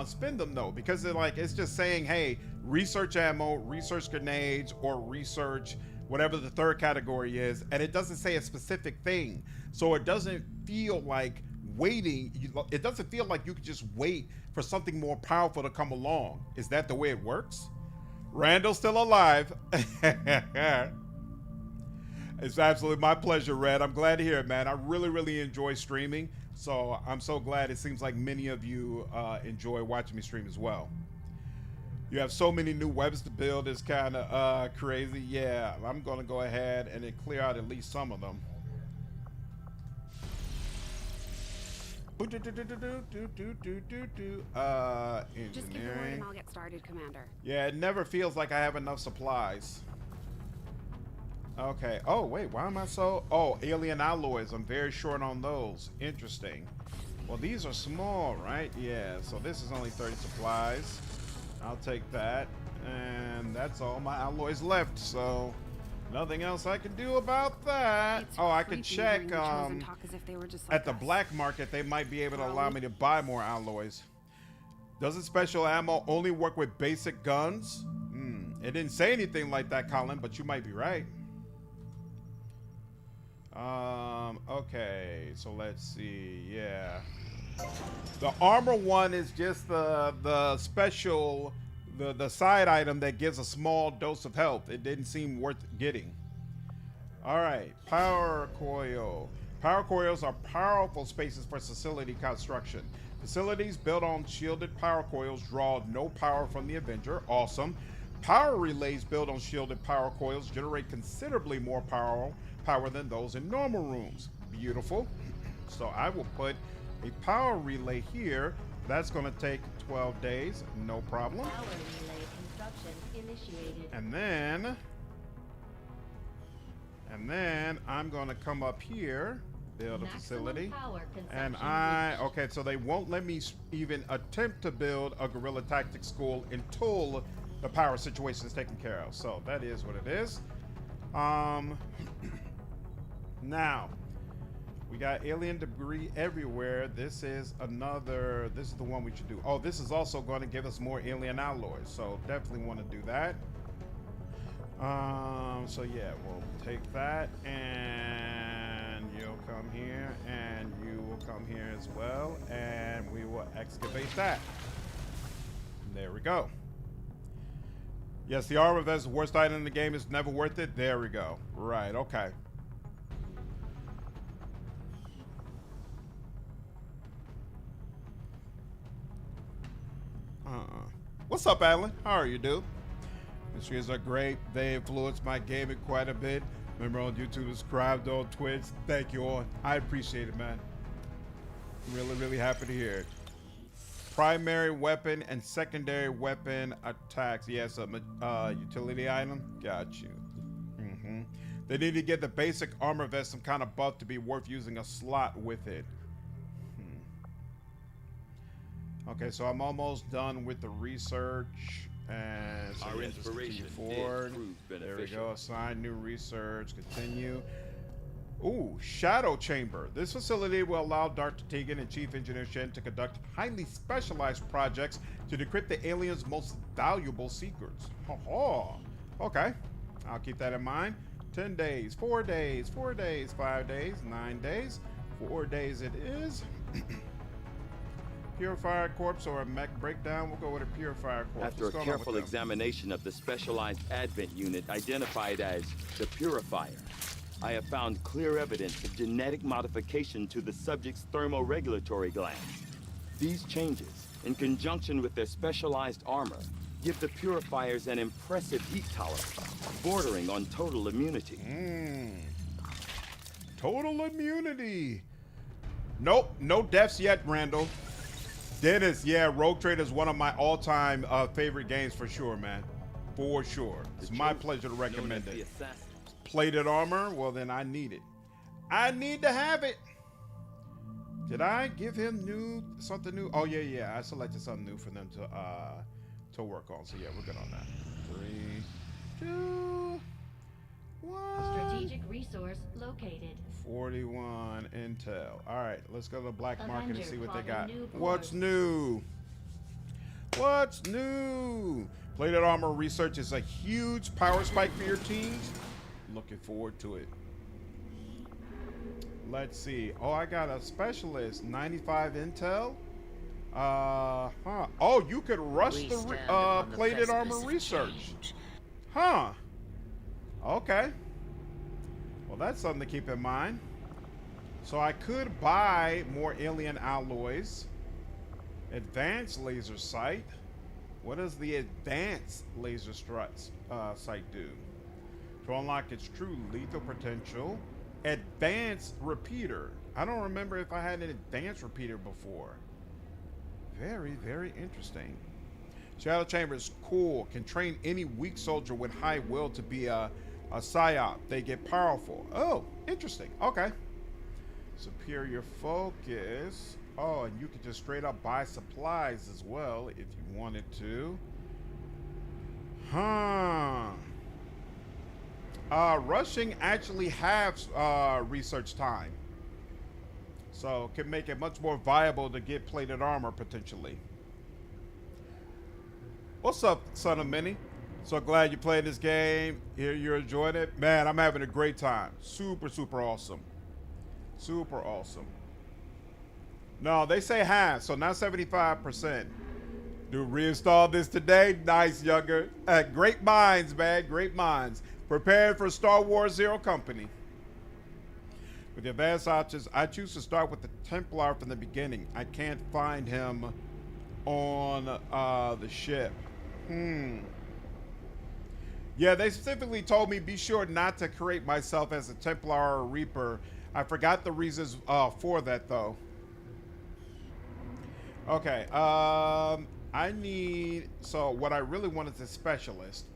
spend them though, because it's just saying, hey, research ammo, research grenades, or research whatever the third category is, and it doesn't say a specific thing. So it doesn't feel like waiting. It doesn't feel like you could just wait for something more powerful to come along. Is that the way it works? Randall's still alive. It's absolutely my pleasure, Red. I'm glad to hear it, man. I really, really enjoy streaming. So I'm so glad. It seems like many of you enjoy watching me stream as well. You have so many new webs to build. It's kind of crazy. Yeah, I'm going to go ahead and then clear out at least some of them. Just keep it Engineering. and I'll get started, Commander. Yeah, it never feels like I have enough supplies. Okay. Oh, wait. Why am I so... Oh, alien alloys. I'm very short on those. Interesting. Well, these are small, right? Yeah, so this is only 30 supplies. I'll take that. And that's all my alloys left, so nothing else I can do about that. It's Oh, I could creepy check hearing the Chosen talk as if they were just like at the us. black market. They might be able to allow me to buy more alloys. Doesn't special ammo only work with basic guns? It didn't say anything like that, Colin, but you might be right. Okay, so let's see. Yeah, the armor one is just the special, the side item that gives a small dose of health. It didn't seem worth getting. All right, power coil. Power coils are powerful spaces for facility construction. Facilities built on shielded power coils draw no power from the Avenger. Awesome. Power relays built on shielded power coils generate considerably more power than those in normal rooms. Beautiful. So I will put a power relay here. That's going to take 12 days. No problem. Power relay construction initiated. And then I'm going to come up here, build a Maximum facility. power And consumption okay, so they won't let me even attempt to build a guerrilla tactics school until the power situation is taken care of. So that is what it is. Now, we got alien debris everywhere. This is the one we should do. Oh, this is also going to give us more alien alloys. So definitely want to do that. So yeah, we'll take that and you'll come here, and you will come here as well, and we will excavate that. There we go. Yes, the armor vest is the worst item in the game. It's never worth it. There we go. Right, okay. What's up, Alan? How are you, dude? The streams are great. They influenced my gaming quite a bit. Remember on YouTube, subscribed on Twitch. Thank you all. I appreciate it, man. Really, really happy to hear it. Primary weapon and secondary weapon attacks. Yes, a utility item. Got you. They need to get the basic armor vest some kind of buff to be worth using a slot with it. Okay, so I'm almost done with the research, and so our inspiration forward. There we go. Assign new research. Continue. Ooh, Shadow Chamber. This facility will allow Dr. Tegan and Chief Engineer Shen to conduct highly specialized projects to decrypt the aliens' most valuable secrets. Okay, I'll keep that in mind. 10 days, 4 days, 4 days, 5 days, 9 days, 4 days it is. Purifier corpse or a mech breakdown. We'll go with a purifier corpse. After a careful examination of the specialized advent unit identified as the Purifier, I have found clear evidence of genetic modification to the subject's thermoregulatory glands. These changes, in conjunction with their specialized armor, give the Purifiers an impressive heat tolerance, bordering on total immunity. Total immunity. Nope, no deaths yet, Randall. Dennis, yeah, Rogue Trader is one of my all-time favorite games for sure, man. For sure. It's my pleasure to recommend it. Plated armor, well then I need it. I need to have it. Did I give him something new? Oh yeah, I selected something new for them to work on. So yeah, we're good on that. 3, 2, 1. Strategic resource located. 41 intel. All right, let's go to the black market and see what they got. What's new? What's new? Plated armor research is a huge power spike for your teams. Looking forward to it. Let's see. Oh, I got a specialist. 95 intel. Oh, you could rush the plated armor research. Huh. Okay. Well, that's something to keep in mind. So I could buy more alien alloys. Advanced laser sight. What does the advanced laser sight do? To unlock its true lethal potential. Advanced repeater. I don't remember if I had an advanced repeater before. Very, very interesting. Shadow Chamber is cool. Can train any weak soldier with high will to be a psyop. They get powerful. Oh, interesting. Okay. Superior focus. Oh, and you can just straight up buy supplies as well if you wanted to. Rushing actually halves research time. So can make it much more viable to get plated armor potentially. What's up, son of Minnie? So glad you played this game. Here you're enjoying it. Man, I'm having a great time. Super, super awesome. Super awesome. No, they say half, so not 75%. Dude, reinstall this today. Nice, younger. Great minds, man. Great minds. Prepared for Star Wars Zero Company. With the advanced options, I choose to start with the Templar from the beginning. I can't find him on the ship. Yeah, they specifically told me be sure not to create myself as a Templar or a Reaper. I forgot the reasons for that, though. Okay, I need... So what I really want is a specialist.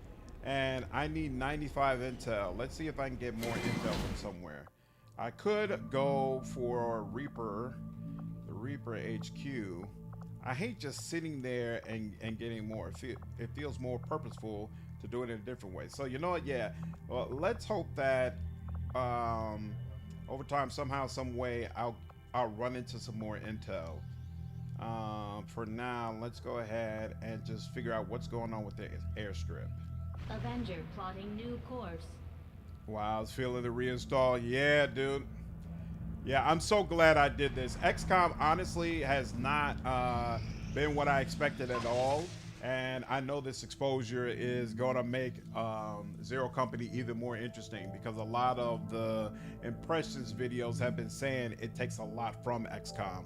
And I need 95 intel. Let's see if I can get more intel from somewhere. I could go for Reaper, the Reaper HQ. I hate just sitting there and getting more. It feels more purposeful to do it in a different way. So you know what? Yeah. Well, let's hope that over time, somehow, some way, I'll run into some more intel. For now, let's go ahead and just figure out what's going on with the airstrip. Avenger plotting new course. Wow, I was feeling the reinstall. Yeah, dude. Yeah, I'm so glad I did this. XCOM honestly has not been what I expected at all. And I know this exposure is going to make Zero Company even more interesting because a lot of the impressions videos have been saying it takes a lot from XCOM.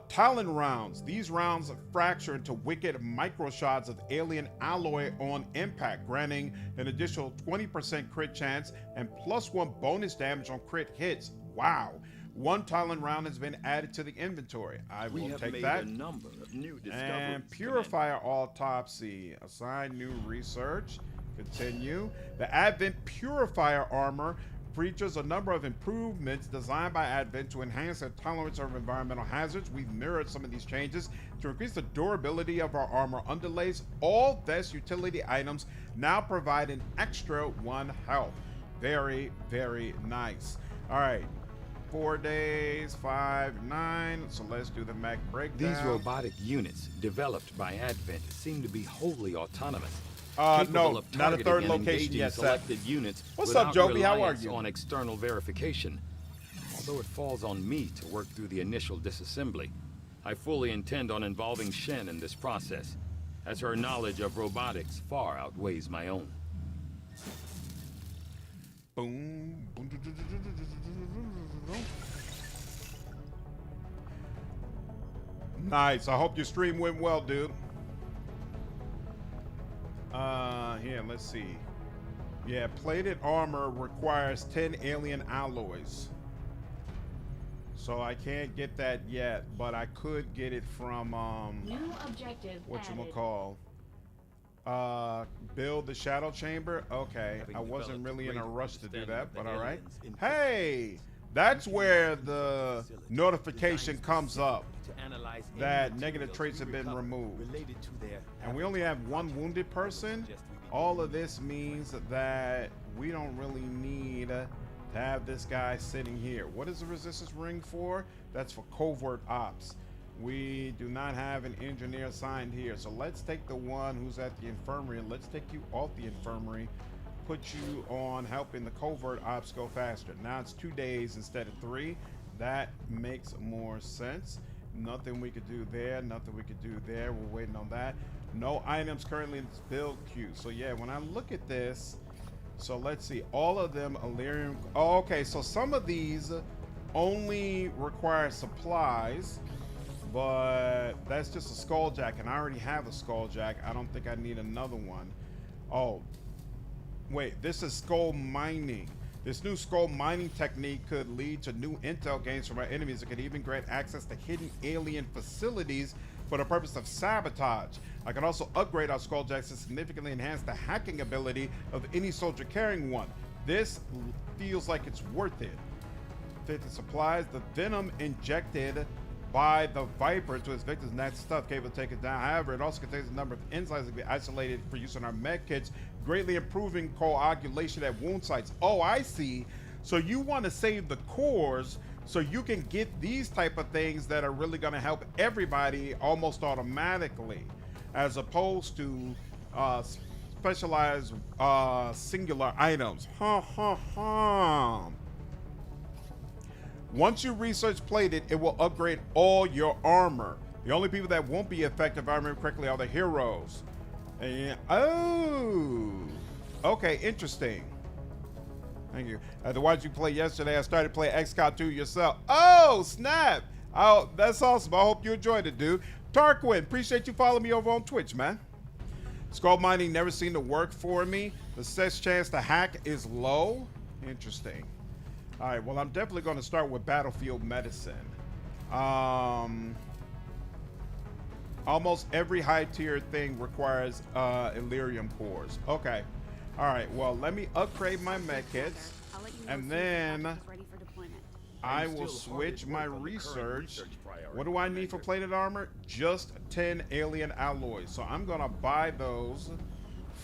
Talon rounds. These rounds fracture into wicked micro shots of alien alloy on impact, granting an additional 20% crit chance and +1 bonus damage on crit hits. Wow. One Talon round has been added to the inventory. I will take that. A number of new discoveries, And Purifier Autopsy. Assign new research. Continue. The Advent Purifier armor features a number of improvements designed by Advent to enhance their tolerance of environmental hazards. We've mirrored some of these changes to increase the durability of our armor underlays. All vest utility items now provide an extra 1 health. Very, very nice. All right. 4 days, 5, 9. So let's do the mech breakdown. These robotic units developed by Advent seem to be wholly autonomous. No, not a third location yet, Seth. Selected units. What's up, Joby? How are you? On external verification. Although it falls on me to work through the initial disassembly, I fully intend on involving Shen in this process, as her knowledge of robotics far outweighs my own. Boom. Nice. I hope your stream went well, dude. Here, let's see. Yeah, plated armor requires 10 alien alloys. So I can't get that yet, but I could get it from New objective whatchamacall. Build the shadow chamber. Okay, I wasn't really in a rush to do that, but all right. Hey, that's where the notification comes up that negative traits have been removed. And we only have 1 wounded person. All of this means that we don't really need to have this guy sitting here. What is the resistance ring for? That's for covert ops. We do not have an engineer assigned here. So let's take the one who's at the infirmary and let's take you off the infirmary, put you on helping the covert ops go faster. Now it's 2 days instead of 3. That makes more sense. Nothing we could do there, nothing we could do there. We're waiting on that. No items currently in this build queue. So yeah, when I look at this, so let's see, all of them Illyrium. Oh, okay, so some of these only require supplies, but that's just a skulljack, and I already have a skulljack. I don't think I need another one. Oh, wait, this is skull mining. This new skull mining technique could lead to new intel gains from our enemies. It could even grant access to hidden alien facilities for the purpose of sabotage. I can also upgrade our skulljacks to significantly enhance the hacking ability of any soldier carrying one. This feels like it's worth it. 50 supplies. The venom injected by the Viper to its victims' nasty stuff capable of taking it down. However, it also contains a number of enzymes that can be isolated for use in our med kits, greatly improving coagulation at wound sites. Oh, I see. So you want to save the cores so you can get these type of things that are really going to help everybody almost automatically, as opposed to specialized singular items. Once you research plated, it will upgrade all your armor. The only people that won't be affected, if I remember correctly, are the heroes. And oh, okay, interesting. Thank you. After watching you play yesterday, I started playing XCOM 2 yourself. Oh, snap. Oh, that's awesome. I hope you enjoyed it, dude. Tarquin, appreciate you following me over on Twitch, man. Skull mining never seemed to work for me. The success chance to hack is low. Interesting. All right, well, I'm definitely going to start with battlefield medicine. Almost every high tier thing requires Illyrium cores. Okay. All right, well, let me upgrade my med kits, and then I will switch my research. What do I need for plated armor? Just 10 alien alloys. So I'm going to buy those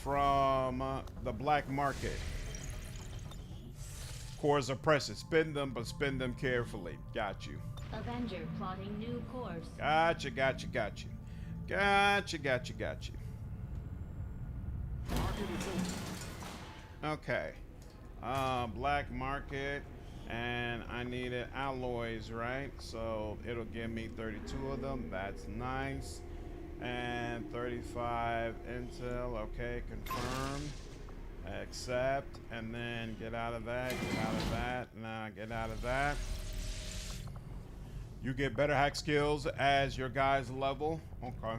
from the black market. Cores are precious. Spend them, but spend them carefully. Got you. Avenger plotting new course. Gotcha, gotcha, gotcha. Gotcha, gotcha, gotcha. Okay. Black market. And I needed alloys, right? So it'll give me 32 of them. That's nice. And 35 intel. Okay, confirm. Accept. And then get out of that. Get out of that. Now get out of that. You get better hack skills as your guys level. Okay.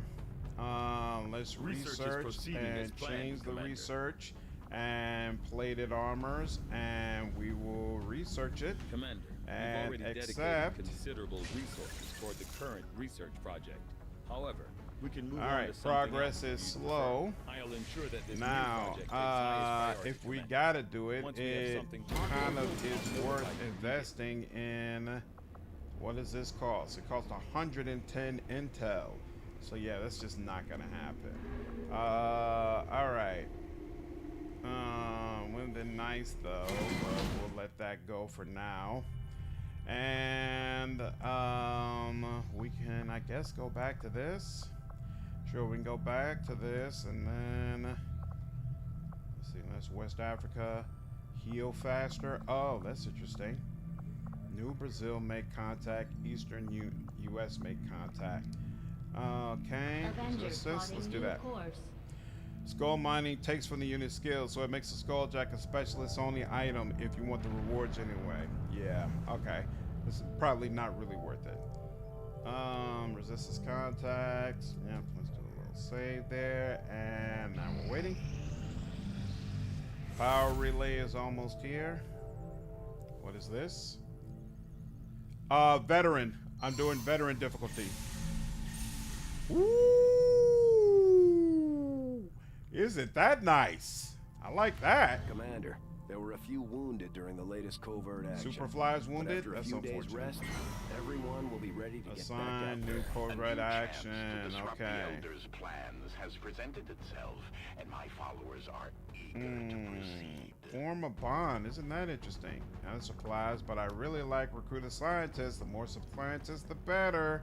Let's research and change the research and plated armors, and we will research it. Commander, and we've already dedicated considerable resources toward the current research project. However, we can move on to something progress else is slow. I'll ensure that this new Now, project takes highest priority, if we Commander. gotta do it, Once we have it something kind of concrete, is we'll worth notify you investing in. What does this cost? It costs 110 intel. So yeah, that's just not gonna happen. All right. Would've been nice though, but we'll let that go for now. And we can, I guess, go back to this. Sure, we can go back to this, and then let's see. That's West Africa. Heal faster. Oh, that's interesting. New Brazil make contact. Eastern U.S. make contact. Okay. Let's do that. Skull mining takes from the unit skills, so it makes the Skulljack a specialist only item if you want the rewards anyway. Yeah, okay. This is probably not really worth it. Resistance contacts. Yep, let's do a little save there. And now we're waiting. Power relay is almost here. What is this? Veteran. I'm doing veteran difficulty. Ooh! Isn't that nice? I like that. Commander, there were a few wounded during the latest covert action. Superfly's wounded? But after a That's few days unfortunate. rest, everyone will be ready to get back Assign out new there. covert action. To disrupt Okay. the Elders' plans has presented itself, and my followers are eager to proceed. Form a bond. Isn't that interesting? Now supplies, but I really like recruit a scientist. The more scientists, the better.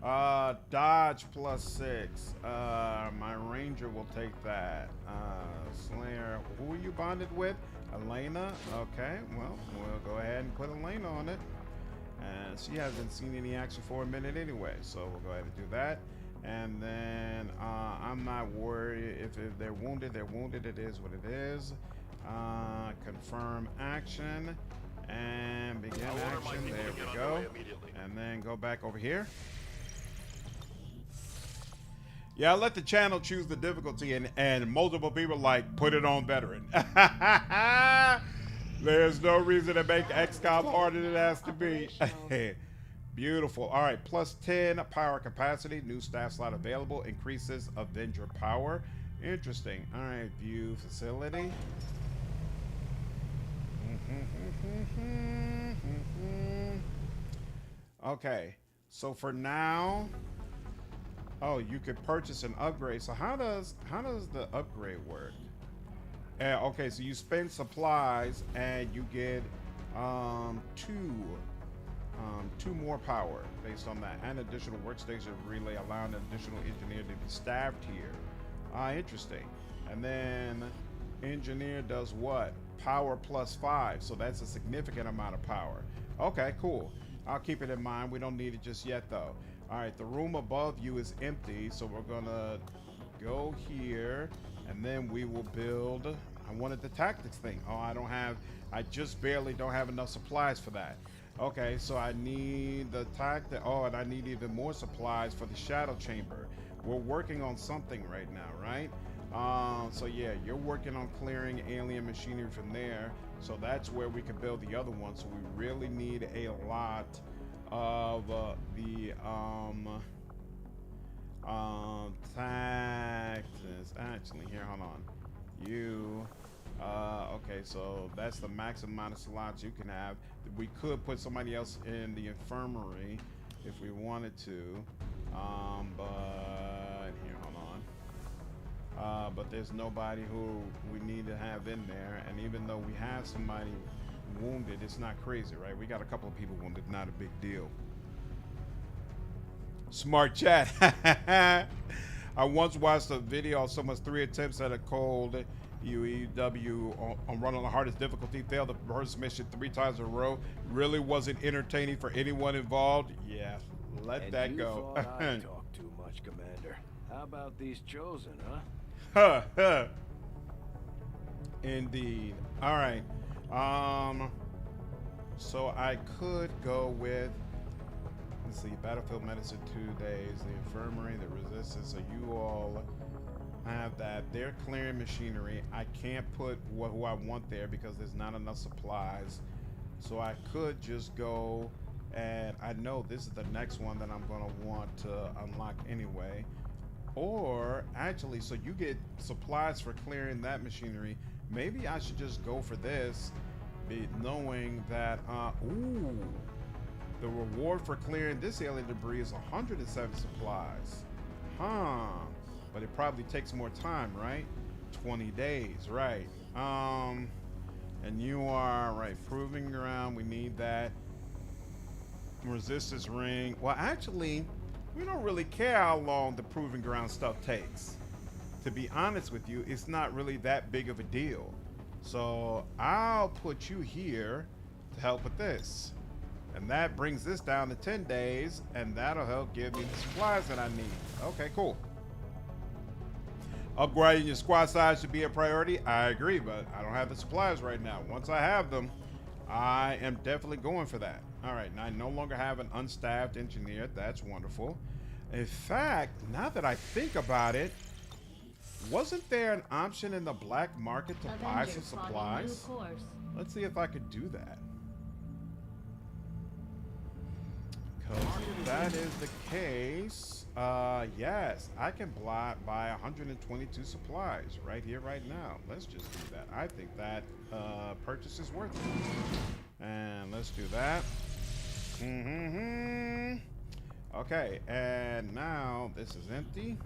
Dodge +6. My ranger will take that. Slayer. Who are you bonded with? Elena. Okay. Well, we'll go ahead and put Elena on it. And she hasn't seen any action for a minute anyway, so we'll go ahead and do that. And then I'm not worried if they're wounded. They're wounded. It is what it is. Confirm action and begin action. There we go. And then go back over here. Yeah, I let the channel choose the difficulty, and multiple people like put it on veteran. There's no reason to make XCOM harder than it has to be. Beautiful. All right, +10 power capacity. New staff slot available. Increases Avenger power. Interesting. All right, view facility. Okay, so for now, oh, you could purchase an upgrade. So how does the upgrade work? Okay, so you spend supplies and you get two more power based on that, and additional workstation relay allowing an additional engineer to be staffed here. Interesting. And then engineer does what? Power +5, so that's a significant amount of power. Okay, cool. I'll keep it in mind. We don't need it just yet though. All right, the room above you is empty, so we're gonna go here, and then we will build. I wanted the tactics thing. Oh, I just barely don't have enough supplies for that. Okay, so I need the tactic. Oh, and I need even more supplies for the shadow chamber. We're working on something right now, right? So yeah, you're working on clearing alien machinery from there. So that's where we can build the other one. So we really need a lot of the tactics. Actually, here, hold on. Okay, so that's the maximum amount of slots you can have. We could put somebody else in the infirmary if we wanted to, but here, hold on. But there's nobody who we need to have in there, and even though we have somebody wounded, it's not crazy, right? We got a couple of people wounded, not a big deal. Smart chat. I once watched a video of someone's 3 attempts at a cold UEW on run on the hardest difficulty, failed the first mission 3 times in a row. Really wasn't entertaining for anyone involved. Yeah, let And that you go. thought I talked too much, Commander. How about these chosen, huh? Huh? Indeed. All right. So I could go with, let's see, battlefield medicine 2 days, the infirmary, the resistance. So you all have that. They're clearing machinery. I can't put who I want there because there's not enough supplies. So I could just go, and I know this is the next one that I'm gonna want to unlock anyway. Or actually, so you get supplies for clearing that machinery. Maybe I should just go for this, knowing that, ooh, the reward for clearing this alien debris is 107 supplies. Huh. But it probably takes more time, right? 20 days, right? And you are, right, proving ground. We need that. Resistance ring. Well, actually, we don't really care how long the proving ground stuff takes. To be honest with you, it's not really that big of a deal. So I'll put you here to help with this. And that brings this down to 10 days, and that'll help give me the supplies that I need. Okay, cool. Upgrading your squad size should be a priority. I agree, but I don't have the supplies right now. Once I have them, I am definitely going for that. All right, now I no longer have an unstaffed engineer. That's wonderful. In fact, now that I think about it, wasn't there an option in the black market to buy some supplies? Let's see if I could do that. Because if that is the case, yes, I can buy 122 supplies right here, right now. Let's just do that. I think that purchase is worth it. And let's do that. Okay, and now this is empty.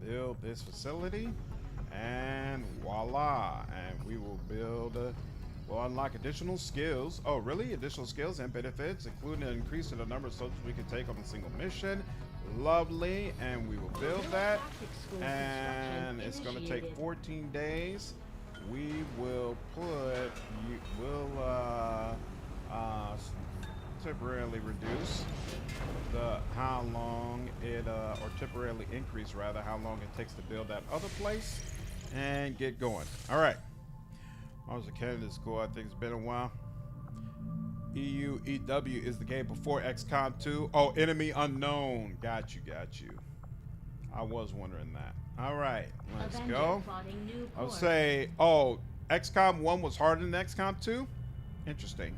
Build this facility, and voila. And we will build, we'll unlock additional skills. Oh, really? Additional skills and benefits, including an increase in the number of soldiers we can take on a single mission. Lovely, and we will build that. And it's going to take 14 days. We will put, temporarily reduce the how long it or temporarily increase rather how long it takes to build that other place and get going. All right, I was a candidate school. I think it's been a while. EW is the game before XCOM 2. Oh, enemy unknown. Got you. I was wondering that. All right, let's go. I'll say, oh, XCOM 1 was harder than XCOM 2. Interesting.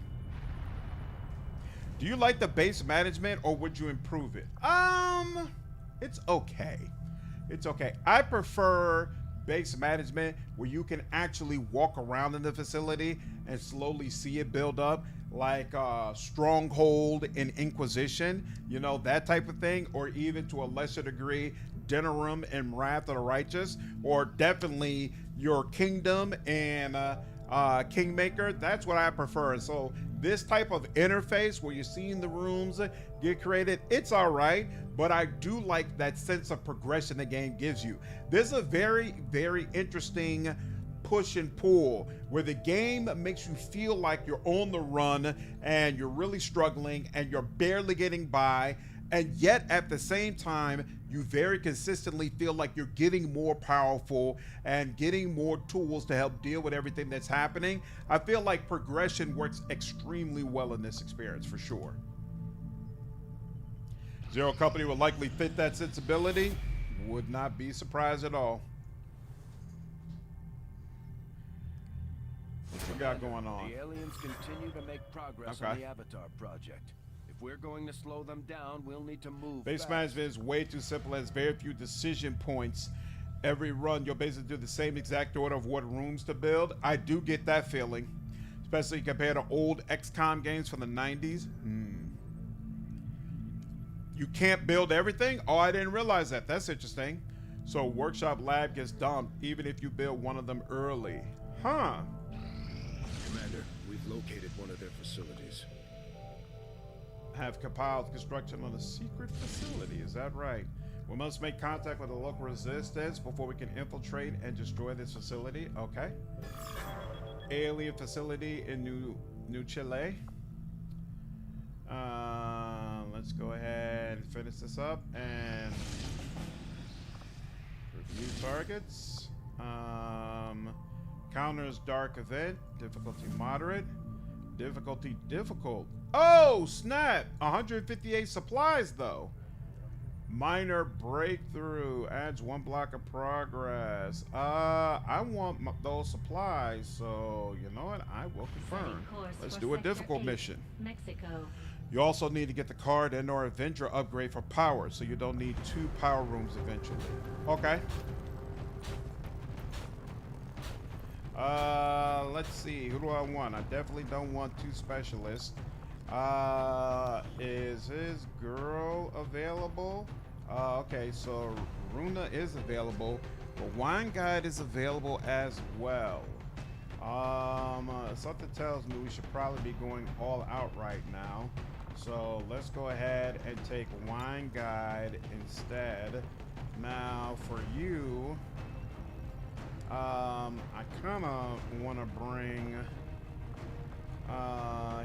Do you like the base management, or would you improve it? It's okay. It's okay. I prefer base management where you can actually walk around in the facility and slowly see it build up, like Stronghold in Inquisition, you know, that type of thing, or even to a lesser degree, Dinner Room and Wrath of the Righteous, or definitely your Kingdom and Kingmaker. That's what I prefer. And so this type of interface where you're seeing the rooms get created, it's all right, but I do like that sense of progression the game gives you. There's a very, very interesting push and pull where the game makes you feel like you're on the run and you're really struggling and you're barely getting by, and yet at the same time you very consistently feel like you're getting more powerful and getting more tools to help deal with everything that's happening. I feel like progression works extremely well in this experience, for sure. Zero Company would likely fit that sensibility. Would not be surprised at all. What we got going on? The aliens continue to make progress on the Avatar project. If we're going to slow them down, we'll need to move Base fast. management is way too simple. It has very few decision points. Every run, you'll basically do the same exact order of what rooms to build. I do get that feeling, especially compared to old XCOM games from the 90s. You can't build everything? Oh, I didn't realize that. That's interesting. So workshop lab gets dumped even if you build one of them early. Huh. Commander, we've located one of their facilities. Have compiled construction on a secret facility. Is that right? We must make contact with the local resistance before we can infiltrate and destroy this facility. Okay. Alien facility in New Chile. Let's go ahead and finish this up and review targets. Counters dark event. Difficulty moderate. Difficulty difficult. Oh, snap! 158 supplies, though. Minor breakthrough. Adds 1 block of progress. I want those supplies, so you know what? I will confirm. Let's do a difficult mission. Mexico. You also need to get the card and or Avenger upgrade for power, so you don't need 2 power rooms eventually. Okay. Let's see. Who do I want? I definitely don't want 2 specialists. Is his girl available? Okay, so Runa is available, but Wine Guide is available as well. Something tells me we should probably be going all out right now. So let's go ahead and take Wine Guide instead. Now for you, I kind of want to bring,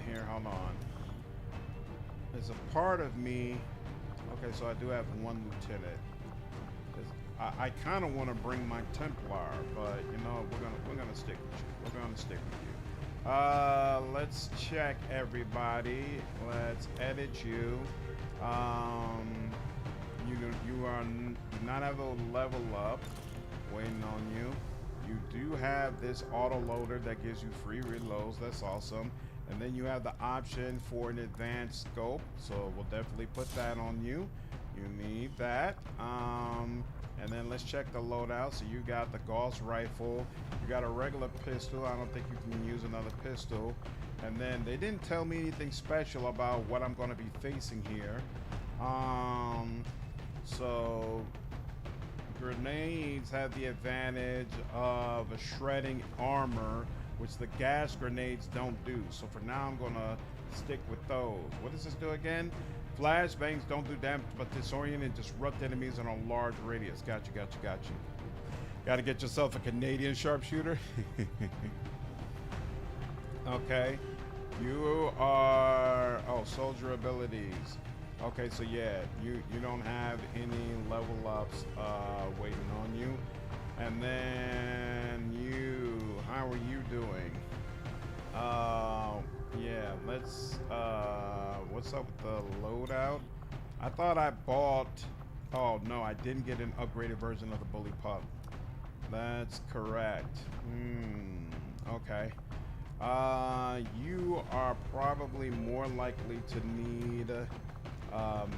here, hold on. There's a part of me, okay, so I do have 1 lieutenant. I kind of want to bring my Templar, but you know, we're gonna stick with you. We're gonna stick with you. Let's check everybody. Let's edit you. You are not have a level up. Waiting on you. You do have this auto loader that gives you free reloads. That's awesome. And then you have the option for an advanced scope, so we'll definitely put that on you. You need that. And then let's check the loadout. So you got the Gauss rifle, you got a regular pistol. I don't think you can use another pistol. And then they didn't tell me anything special about what I'm going to be facing here. So grenades have the advantage of shredding armor, which the gas grenades don't do. So for now, I'm gonna stick with those. What does this do again? Flashbangs don't do damage, but disorient and disrupt enemies in a large radius. Got you. Gotta get yourself a Canadian sharpshooter. Okay. You are, oh, soldier abilities. Okay, so yeah, you don't have any level ups waiting on you. And then you, how are you doing? Yeah, let's, what's up with the loadout? I thought I bought, oh no, I didn't get an upgraded version of the Bully Pup. That's correct. Okay. You are probably more likely to need a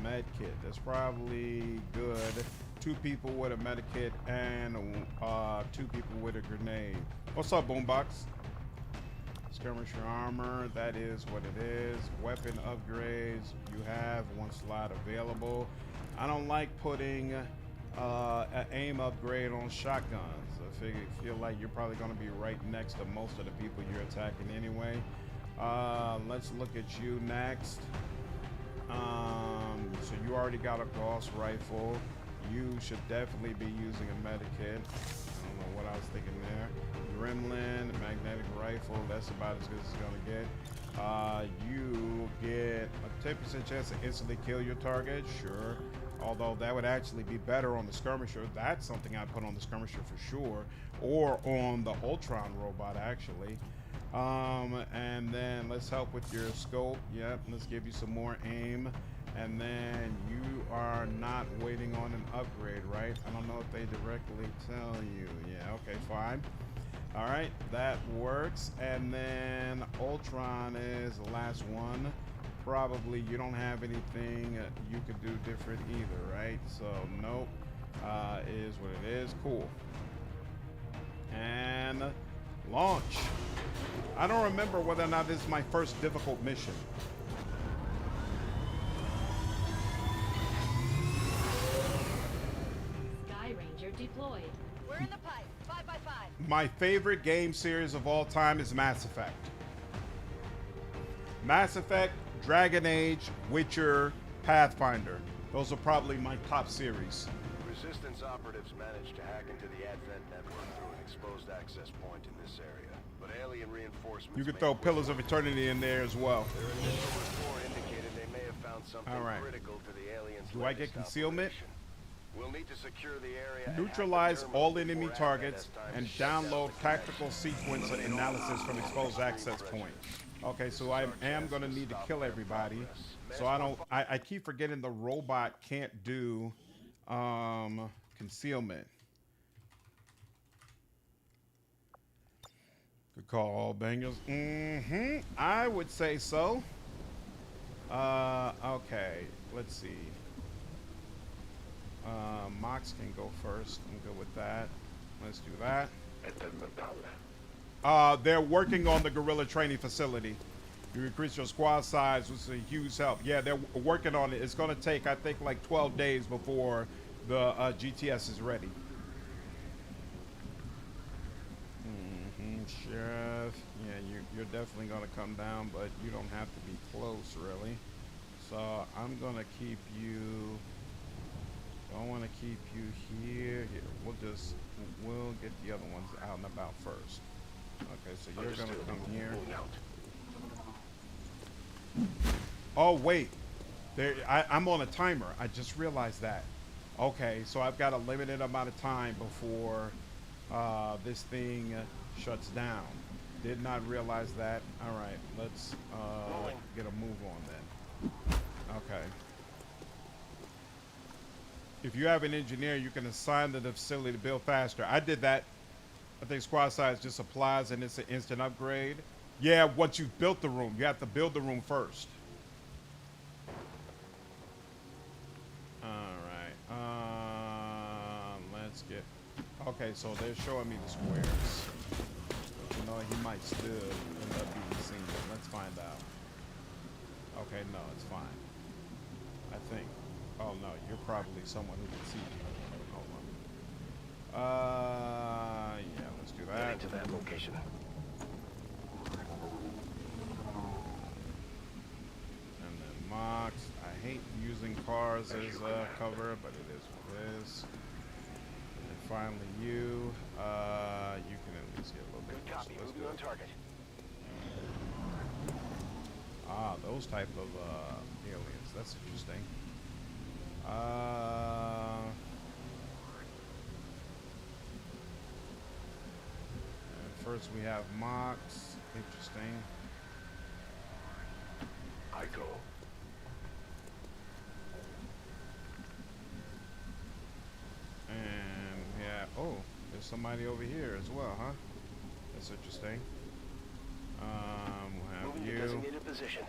med kit. That's probably good. 2 people with a med kit and 2 people with a grenade. What's up, Boombox? Skirmisher armor, that is what it is. Weapon upgrades, you have 1 slot available. I don't like putting an aim upgrade on shotguns. I feel like you're probably going to be right next to most of the people you're attacking anyway. Let's look at you next. So you already got a Gauss rifle. You should definitely be using a medikit. I don't know what I was thinking there. Gremlin, magnetic rifle, that's about as good as it's gonna get. You get a 10% chance to instantly kill your target, sure. Although that would actually be better on the skirmisher. That's something I'd put on the skirmisher for sure. Or on the Ultron robot, actually. And then let's help with your scope. Yep, let's give you some more aim. And then you are not waiting on an upgrade, right? I don't know if they directly tell you. Yeah, okay, fine. All right, that works. And then Ultron is the last one. Probably you don't have anything you could do different either, right? So nope, is what it is. Cool. And launch. I don't remember whether or not this is my first difficult mission. Sky Ranger deployed. We're in the pipe. 5x5. My favorite game series of all time is Mass Effect. Mass Effect, Dragon Age, Witcher, Pathfinder. Those are probably my top series. Resistance operatives managed to hack into the Advent network through an exposed access point in this area. But alien reinforcements... You could throw Pillars of Eternity in there as well. Their initial report indicated they may have found something critical to the aliens' Do I get concealment? We'll need to secure the area. Neutralize all enemy targets and download tactical sequence analysis from exposed access point. Okay, so I am gonna need to kill everybody. So I keep forgetting the robot can't do concealment. Good call, bangers. I would say so. Okay, let's see. Mox can go first. I'm good with that. Let's do that. They're working on the guerrilla training facility. You increase your squad size, which is a huge help. Yeah, they're working on it. It's going to take, I think, like 12 days before the GTS is ready. Sheriff. Yeah, you're definitely going to come down, but you don't have to be close, really. So I'm going to keep you... I want to keep you here. We'll get the other ones out and about first. Okay, so you're going to come here. Oh, wait. I'm on a timer. I just realized that. Okay, so I've got a limited amount of time before this thing shuts down. Did not realize that. All right, let's get a move on then. Okay. If you have an engineer, you can assign to the facility to build faster. I did that. I think squad size just applies and it's an instant upgrade. Yeah, once you've built the room, you have to build the room first. All right. Let's get... Okay, so they're showing me the squares. You know, he might still end up being seen. Let's find out. Okay, no, it's fine. I think. Oh no, you're probably someone who can see you. Hold on. Yeah, let's do that. Getting to that location. And then Mox. I hate using cars as cover, but it is what it is. And finally you. You can at least get a little bit closer. Let's do it. Target. Ah, those type of aliens. That's interesting. First we have Mox. Interesting. I go. And yeah, oh, there's somebody over here as well, huh? That's interesting. We'll have Moving you. to designated position.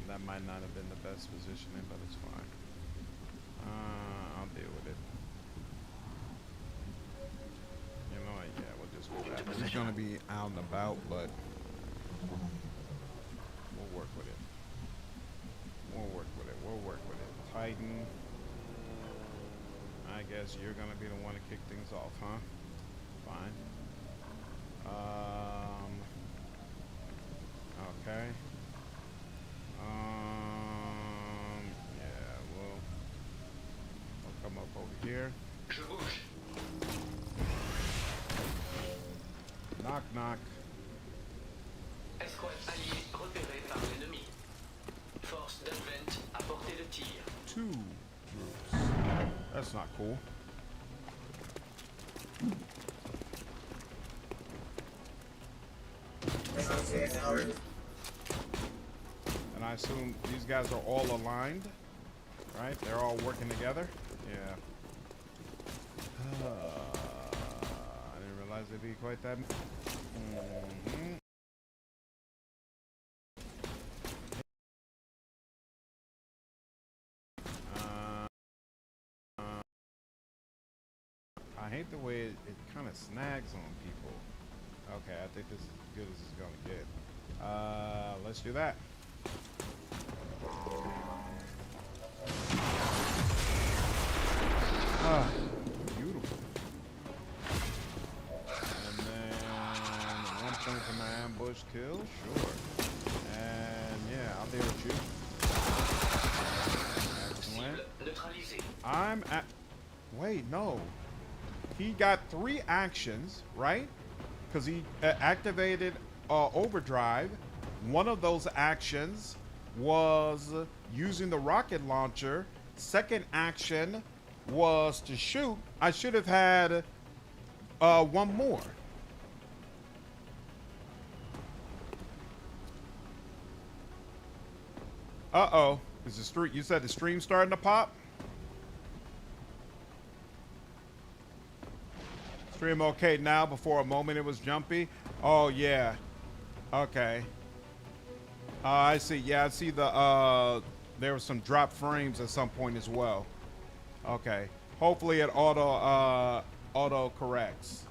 That might not have been the best positioning, but it's fine. I'll deal with it. You know what? Yeah, we'll just go back. It's gonna be out and about, but we'll work with it. We'll work with it. We'll work with it. Titan. I guess you're gonna be the one to kick things off, huh? Fine. Okay. Yeah, we'll come up over here. Knock, knock. Escouade alliée repérée par l'ennemi. Force d'Advent à portée de tir. 2 groups. That's not cool. And I assume these guys are all aligned, right? They're all working together? Yeah. I didn't realize it'd be quite that. I hate the way it kind of snags on people. Okay, I think this is as good as it's gonna get. Let's do that. Beautiful. And then 1 point for my ambush kill, sure. And yeah, I'll deal with you. I'm at... Wait, no. He got 3 actions, right? Because he activated overdrive. One of those actions was using the rocket launcher. Second action was to shoot. I should have had one more. Uh-oh. Is the stream, you said the stream starting to pop? Stream okay now. Before a moment it was jumpy. Oh yeah. Okay. I see. Yeah, I see the there was some drop frames at some point as well. Okay. Hopefully it auto corrects.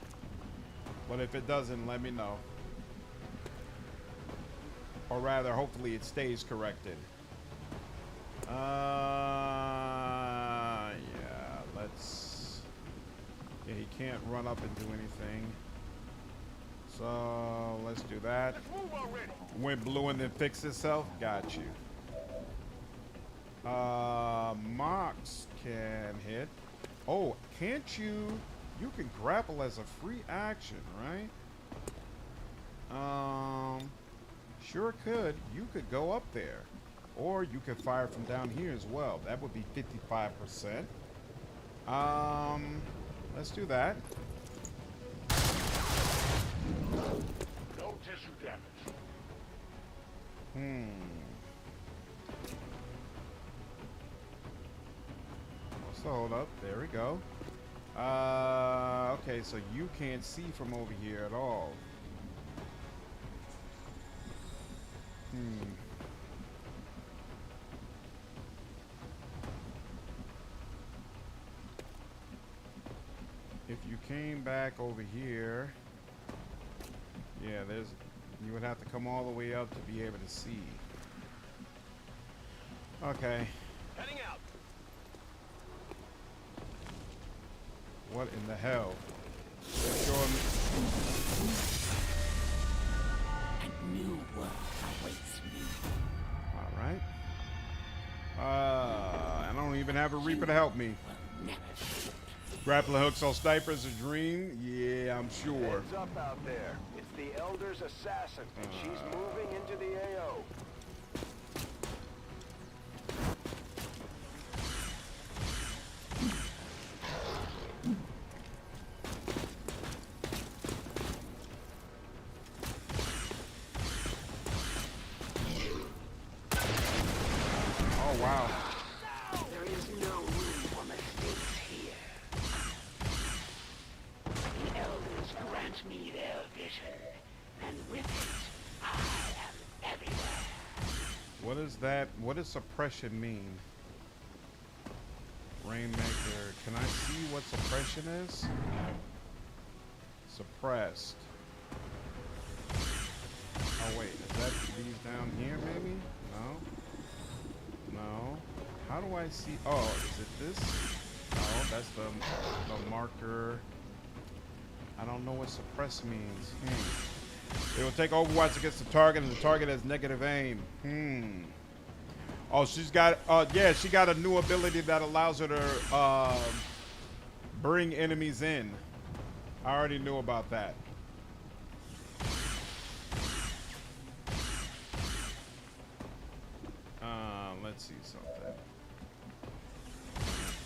But if it doesn't, let me know. Or rather, hopefully it stays corrected. Yeah, let's... Yeah, he can't run up and do anything. So, let's do that. Went blue and then fixed itself. Got you. Mox can hit. Oh, can't you... You can grapple as a free action, right? Sure could. You could go up there. Or you could fire from down here as well. That would be 55%. Let's do that. No tissue damage. So hold up. There we go. Okay, so you can't see from over here at all. If you came back over here, yeah, you would have to come all the way up to be able to see. Okay. Heading out. What in the hell? They're showing me. A new world awaits me. All right. I don't even have a Reaper to help me. Grappling hooks on snipers a dream? Yeah, I'm sure. Heads up out there. It's the Elder's assassin. She's moving into the AO. Oh, wow. There is no room for mistakes here. The elders grant me their vision, and with it, I am everywhere. What is that? What does suppression mean? Rainmaker. Can I see what suppression is? Suppressed. Oh wait, is that these down here maybe? No. No. How do I see? Oh, is it this? No, that's the marker. I don't know what suppress means. It will take Overwatch against the target, and the target has negative aim. Oh, she's got, yeah, she got a new ability that allows her to bring enemies in. I already knew about that. Let's see something.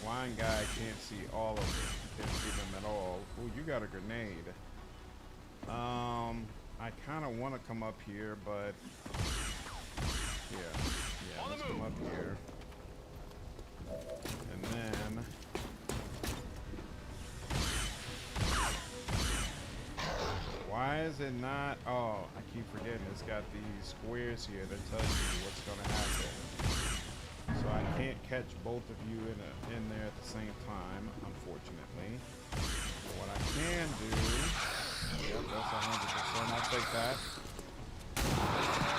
Blind guy can't see all of it. Can't see them at all. Oh, you got a grenade. I kind of want to come up here, but yeah, let's come up here, and then why is it not? Oh, I keep forgetting. It's got these squares here that tell you what's gonna happen. So I can't catch both of you in there at the same time, unfortunately. But what I can do, yep, that's 100%. I'll take that.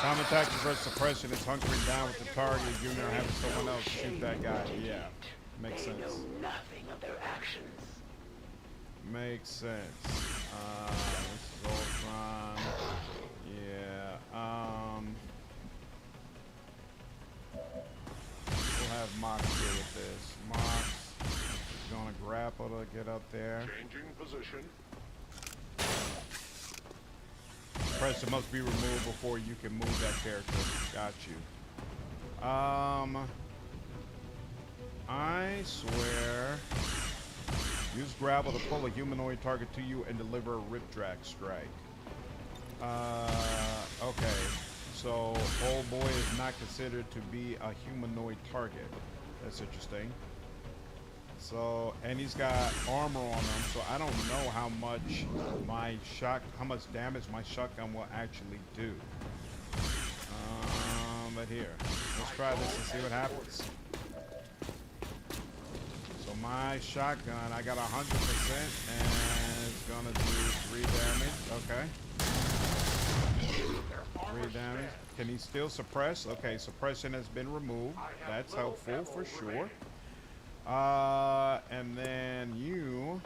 Time attacks versus suppression is hunkering down with the target unit or having someone else shoot that guy. Yeah, makes sense. They know nothing of their actions. Makes sense. This is Ultron. Yeah. We'll have Mox deal with this. Mox. gonna grapple to get up there. Changing position. Pressure must be removed before you can move that character. Got you. I swear. Use grapple to pull a humanoid target to you and deliver a rip drag strike. Okay. So, old boy is not considered to be a humanoid target. That's interesting. So, and he's got armor on him, so I don't know how much damage my shotgun will actually do. But here, let's try this and see what happens. So my shotgun, I got 100%, and it's gonna do 3 damage. Okay. 3 damage. Can he still suppress? Okay, suppression has been removed. That's helpful for sure. And then you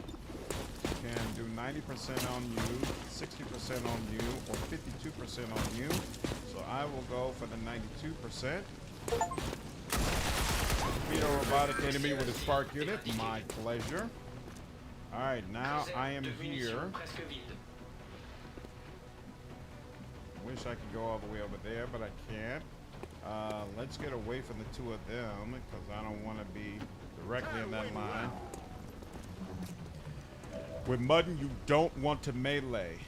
can do 90% on you, 60% on you, or 52% on you. So I will go for the 92%. Beat a robotic enemy with a spark unit. My pleasure. Alright, now I am here. Wish I could go all the way over there, but I can't. Let's get away from the 2 of them, because I don't want to be directly in that line. With Mudden, you don't want to melee.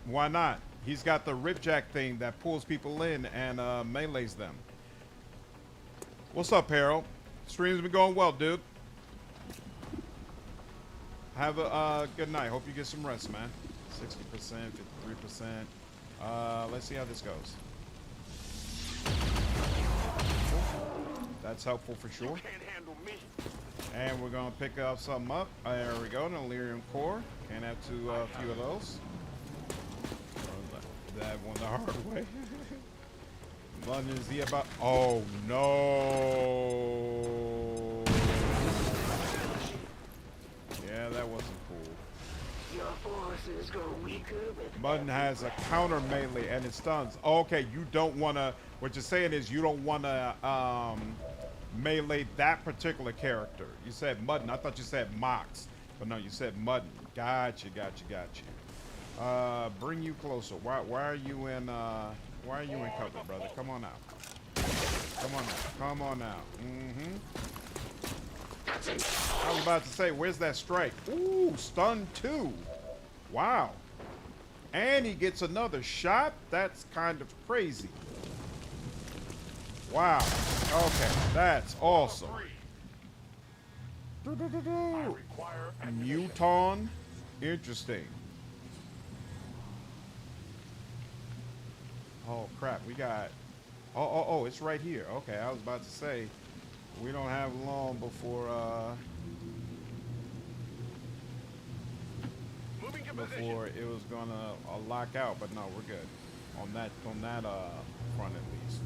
Why not? He's got the ripjack thing that pulls people in and melees them. What's up, Harold? Stream's been going well, dude. Have a good night. Hope you get some rest, man. 60%, 53%. Let's see how this goes. That's helpful for sure. And we're gonna pick up something up. There we go, an Illyrium core. Can't have a few of those. That one the hard way. London is he about? Oh no! Yeah, that wasn't cool. Your forces grow weaker with Mudden has a counter melee and it stuns. Oh, okay, you don't want to. What you're saying is you don't want to melee that particular character. You said Mudden. I thought you said Mox, but no, you said Mudden. Gotcha. Bring you closer. Why are you in? Why are you in cover, brother? Come on out. Come on out. I was about to say, where's that strike? Ooh, stun 2. Wow. And he gets another shot? That's kind of crazy. Wow. Okay, that's awesome. Muton. Interesting. Oh crap, we got oh, it's right here. Okay, I was about to say we don't have long before it was gonna lock out, but no, we're good on that front at least.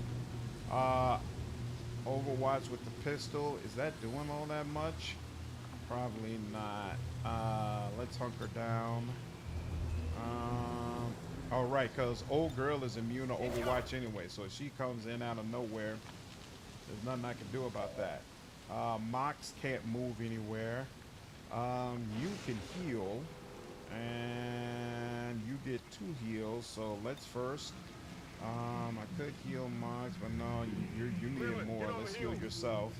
Overwatch with the pistol, is that doing all that much? Probably not. Let's hunker down. All right, because old girl is immune to Overwatch anyway, so if she comes in out of nowhere, there's nothing I can do about that. Mox can't move anywhere. You can heal, and you get 2 heals, so let's first. I could heal Mox, but no, you need more. Let's heal yourself.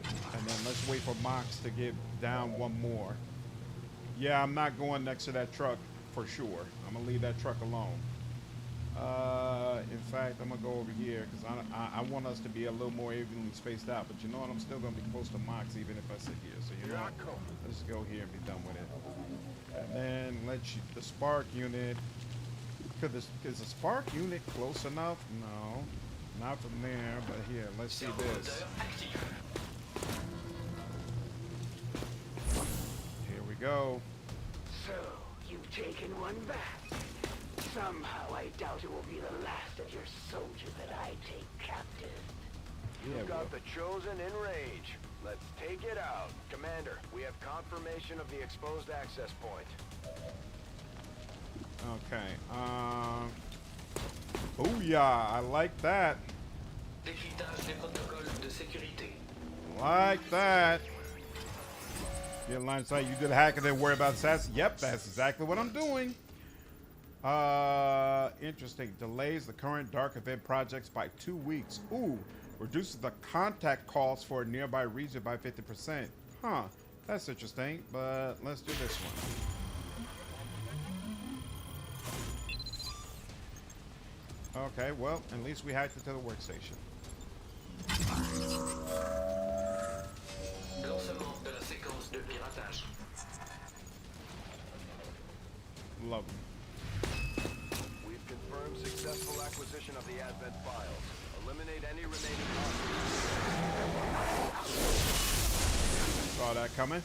And then let's wait for Mox to get down 1 more. Yeah, I'm not going next to that truck. For sure. I'm gonna leave that truck alone. In fact, I'm gonna go over here because I want us to be a little more evenly spaced out. But you know what? I'm still gonna be close to Mox even if I sit here. So you know what? Let's go here and be done with it. And then let's the spark unit. Is the spark unit close enough? No, not from there. But here, let's see this. Here we go. So, you've taken one back. Somehow I doubt it will be the last of your soldiers that I take captive. You've got the Chosen in range. Let's take it out. Commander, we have confirmation of the exposed access point. Okay. Oh yeah, I like that. Décryptage des protocoles de sécurité. Like that. Get line of sight. You did a hack and then worry about assassin. Yep, that's exactly what I'm doing. Interesting. Delays the current dark event projects by 2 weeks. Ooh, reduces the contact costs for a nearby region by 50%. Huh, that's interesting, but let's do this one. Okay, well, at least we hacked into the workstation. Lancement de la séquence de piratage. Love them. We've confirmed successful acquisition of the Advent files. Eliminate any remaining copies. Saw that coming.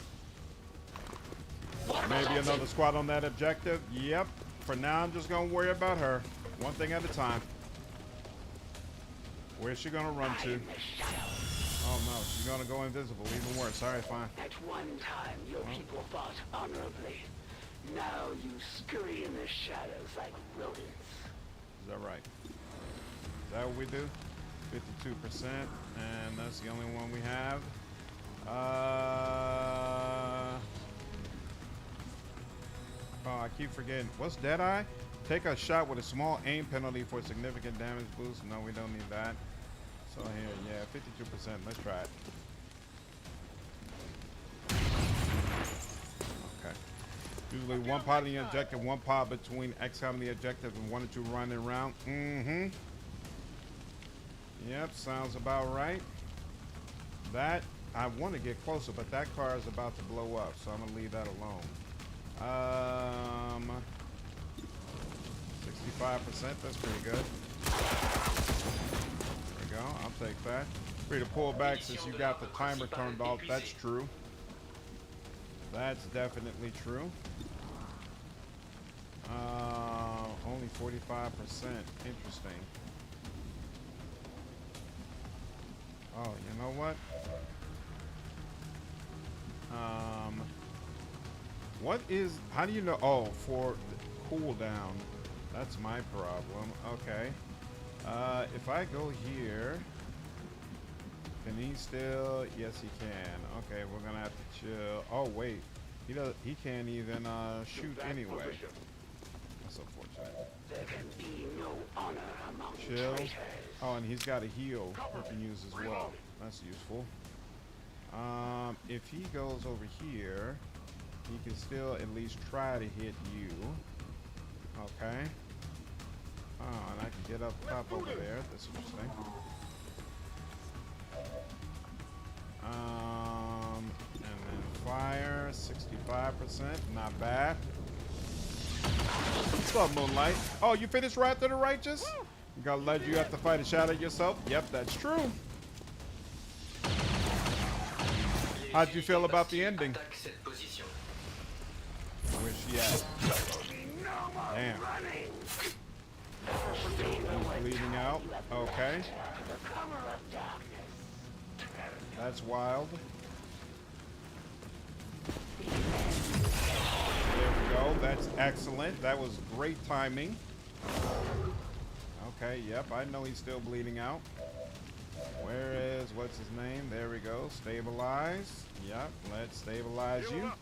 Maybe another squad on that objective. Yep. For now, I'm just going to worry about her. One thing at a time. Where's she going to run to? Oh, no. She's going to go invisible. Even worse. All right, fine. At one time, your people fought honorably. Now you scurry in the shadows like rodents. Is that right? Is that what we do? 52%. And that's the only one we have. Oh, I keep forgetting. What's Deadeye? Take a shot with a small aim penalty for significant damage boost. No, we don't need that. So here, yeah, 52%. Let's try it. Okay. Usually one pod in the objective, one pod between XCOM and the objective, and 1 or 2 running around. Mm-hmm. Yep, sounds about right. That, I want to get closer, but that car is about to blow up, so I'm going to leave that alone. 65%, that's pretty good. There we go, I'll take that. Free to pull back since you got the timer turned off. That's true. That's definitely true. Only 45%. Interesting. Oh, you know what? What is, how do you know? Oh, for the cooldown. That's my problem. Okay. If I go here, can he still? Yes, he can. Okay, we're gonna have to chill. Oh wait, he can't even shoot anyway. That's unfortunate. There can be no honor among Chill. traitors. Oh, and he's got a heal he can use as well. That's useful. If he goes over here, he can still at least try to hit you. Okay. Oh, and I can get up top over there. That's interesting. And then fire, 65%. Not bad. What's up, Moonlight? Oh, you finished Wrath of the Righteous? You gotta let you have to fight a shadow yourself? Yep, that's true. How'd you feel about the ending? Where's she at? Damn. He's bleeding out. Okay. That's wild. There we go. That's excellent. That was great timing. Okay, yep, I know he's still bleeding out. Where is, what's his name? There we go. Stabilize. Yep, let's stabilize you.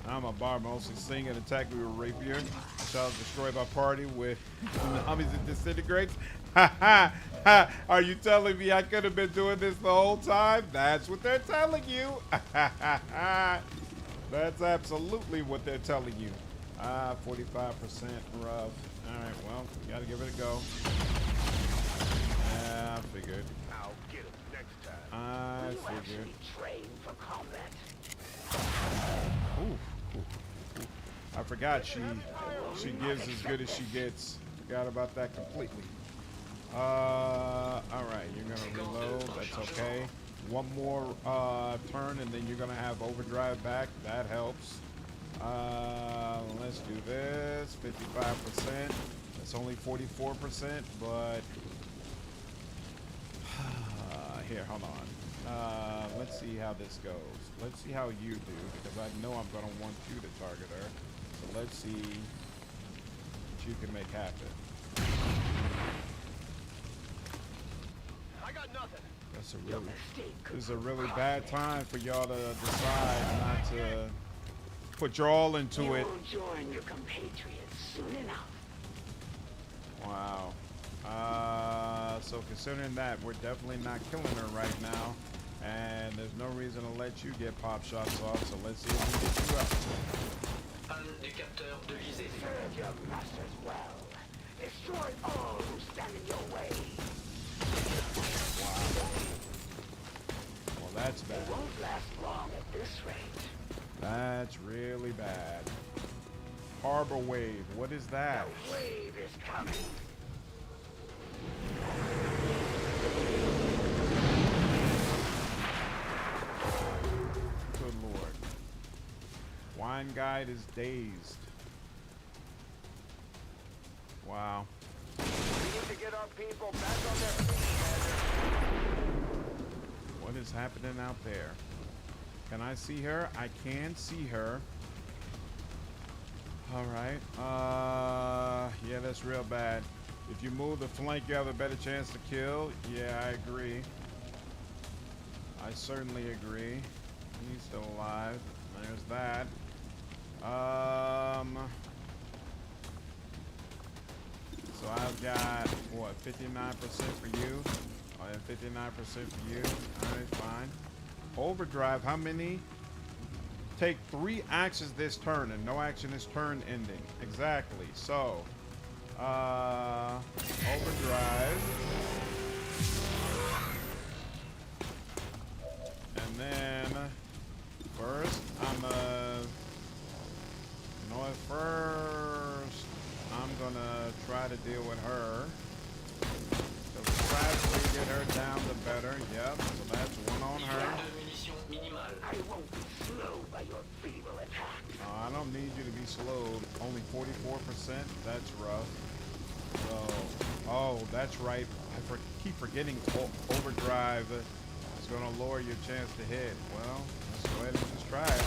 I'm a barber, mostly sing and attack me with a rapier. Shall destroy my party with tsunamis and disintegrates. Ha ha ha! Are you telling me I could have been doing this the whole time? That's what they're telling you. Ha ha ha! That's absolutely what they're telling you. 45% rough. Alright, well, you gotta give it a go. Yeah, I figured. I'll get him next time. I figured. Train for combat. Ooh. I forgot she gives as good as she gets. Forgot about that completely. Alright, you're gonna reload. That's okay. One more turn and then you're gonna have overdrive back. That helps. Let's do this. 55%. That's only 44%, but here, hold on. Let's see how this goes. Let's see how you do, because I know I'm gonna want you to target her. So let's see what you can make happen. I got nothing. This is a really bad time for y'all to decide not to put your all into it. Join your compatriots soon enough. Wow. So considering that, we're definitely not killing her right now, and there's no reason to let you get pop shots off. So let's see if we get you up. Panne du capteur de visée. Serve your masters well. Destroy all who stand in your way. Wow. Well, that's bad. It won't last long at this rate. That's really bad. Harbor wave. What is that? The wave is coming. Good Lord. Wine guide is dazed. Wow. We need to get our people back on their feet, What is happening out there? Can I see her? I can see her. All right. Yeah, that's real bad. If you move the flank, you have a better chance to kill. Yeah, I agree. I certainly agree. He's still alive. There's that. So I've got, what, 59% for you? Oh, yeah, 59% for you. All right, fine. Overdrive, how many? Take 3 actions this turn, and no action is turn ending. Exactly. So, overdrive. And then, first, you know what, first, I'm gonna try to deal with her. The faster we get her down, the better. Yep, so that's 1 on her. I won't be slowed by your feeble attacks. I don't need you to be slowed. Only 44%. That's rough. So, oh, that's right. I keep forgetting overdrive is going to lower your chance to hit. Well, let's go ahead and just try it.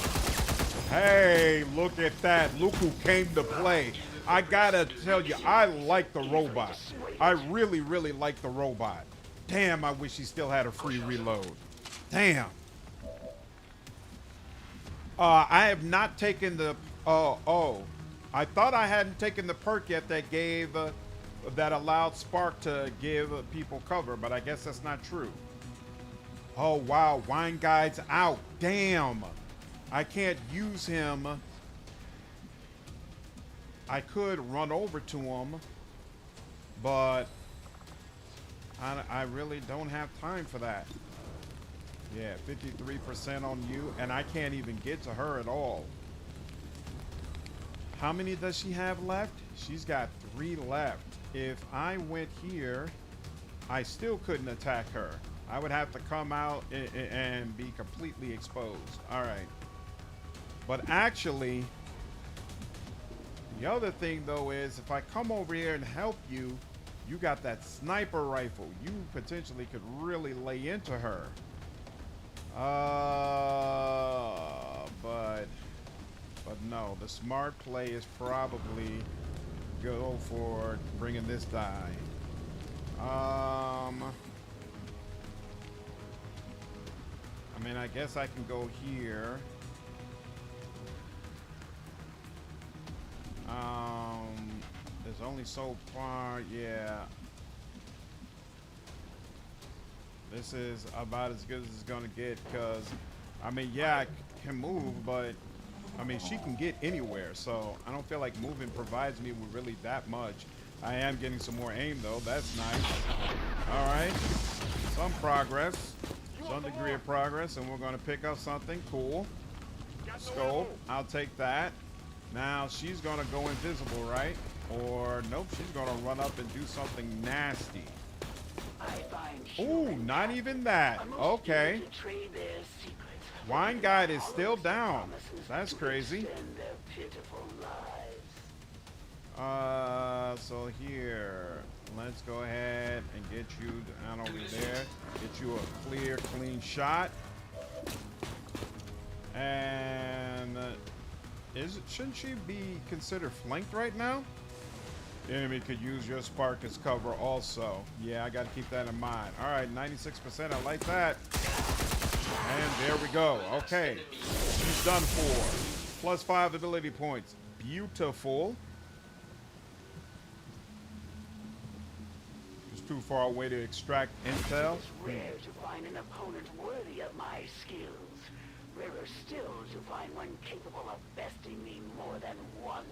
Hey, look at that. Look who came to play. I gotta tell you, I like the robot. I really, really like the robot. Damn, I wish he still had a free reload. Damn. I have not taken the, I thought I hadn't taken the perk yet that gave, that allowed Spark to give people cover, but I guess that's not true. Oh, wow, Wine Guide's out. Damn. I can't use him. I could run over to him, but I really don't have time for that. Yeah, 53% on you, and I can't even get to her at all. How many does she have left? She's got 3 left. If I went here, I still couldn't attack her. I would have to come out and be completely exposed. All right. But actually, the other thing, though, is if I come over here and help you, you got that sniper rifle. You potentially could really lay into her. But no, the smart play is probably go for bringing this die. I mean, I guess I can go here. There's only so far, yeah. This is about as good as it's gonna get, because, I mean, yeah, I can move, but, I mean, she can get anywhere, so I don't feel like moving provides me with really that much. I am getting some more aim, though. That's nice. All right. Some progress. Some degree of progress, and we're gonna pick up something cool. Scope. I'll take that. Now, she's gonna go invisible, right? Or, nope, she's gonna run up and do something nasty. Ooh, not even that. Okay. Wine Guide is still down. That's crazy. So here, let's go ahead and get you down over there. Get you a clear, clean shot. And shouldn't she be considered flanked right now? The enemy could use your spark as cover also. Yeah, I got to keep that in mind. All right, 96%. I like that. And there we go. Okay. She's done for. +5 ability points. Beautiful. Just too far away to extract intel. It's rare to find an opponent worthy of my skills. Rarer still to find one capable of besting me more than once.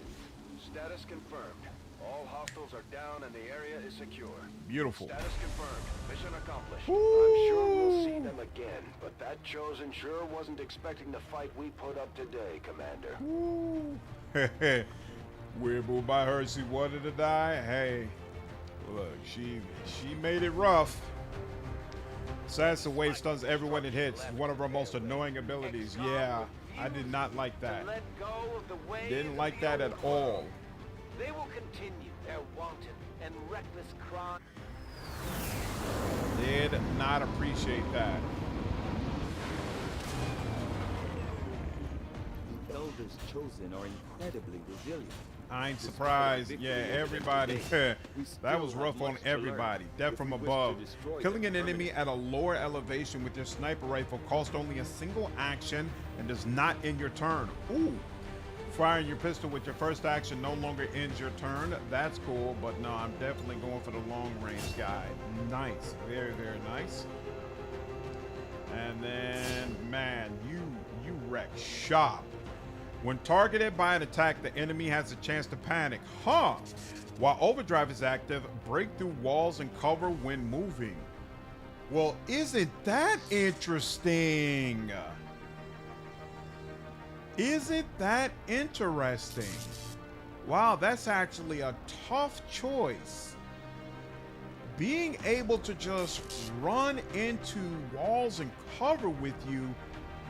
Status confirmed. All hostiles are down and the area is secure. Beautiful. Status confirmed. Mission accomplished. Ooh. I'm sure we'll see them again, but that chosen sure wasn't expecting the fight we put up today, Commander. Weird by her, she wanted to die. Hey, look, she made it rough. Assassin Wave stuns everyone it hits. One of her most annoying abilities. Yeah, I did not like that. Didn't like that at all. They will continue their wanton and reckless crime. Did not appreciate that. The elders chosen are incredibly resilient. I ain't surprised. Yeah, everybody. That was rough on everybody. Death from above. Killing an enemy at a lower elevation with your sniper rifle costs only a single action and does not end your turn. Ooh. Firing your pistol with your first action no longer ends your turn. That's cool, but no, I'm definitely going for the long range guy. Nice. Very, very nice. And then, man, you wreck shop. When targeted by an attack, the enemy has a chance to panic. Huh. While overdrive is active, break through walls and cover when moving. Well, isn't that interesting? Isn't that interesting? Wow, that's actually a tough choice. Being able to just run into walls and cover with you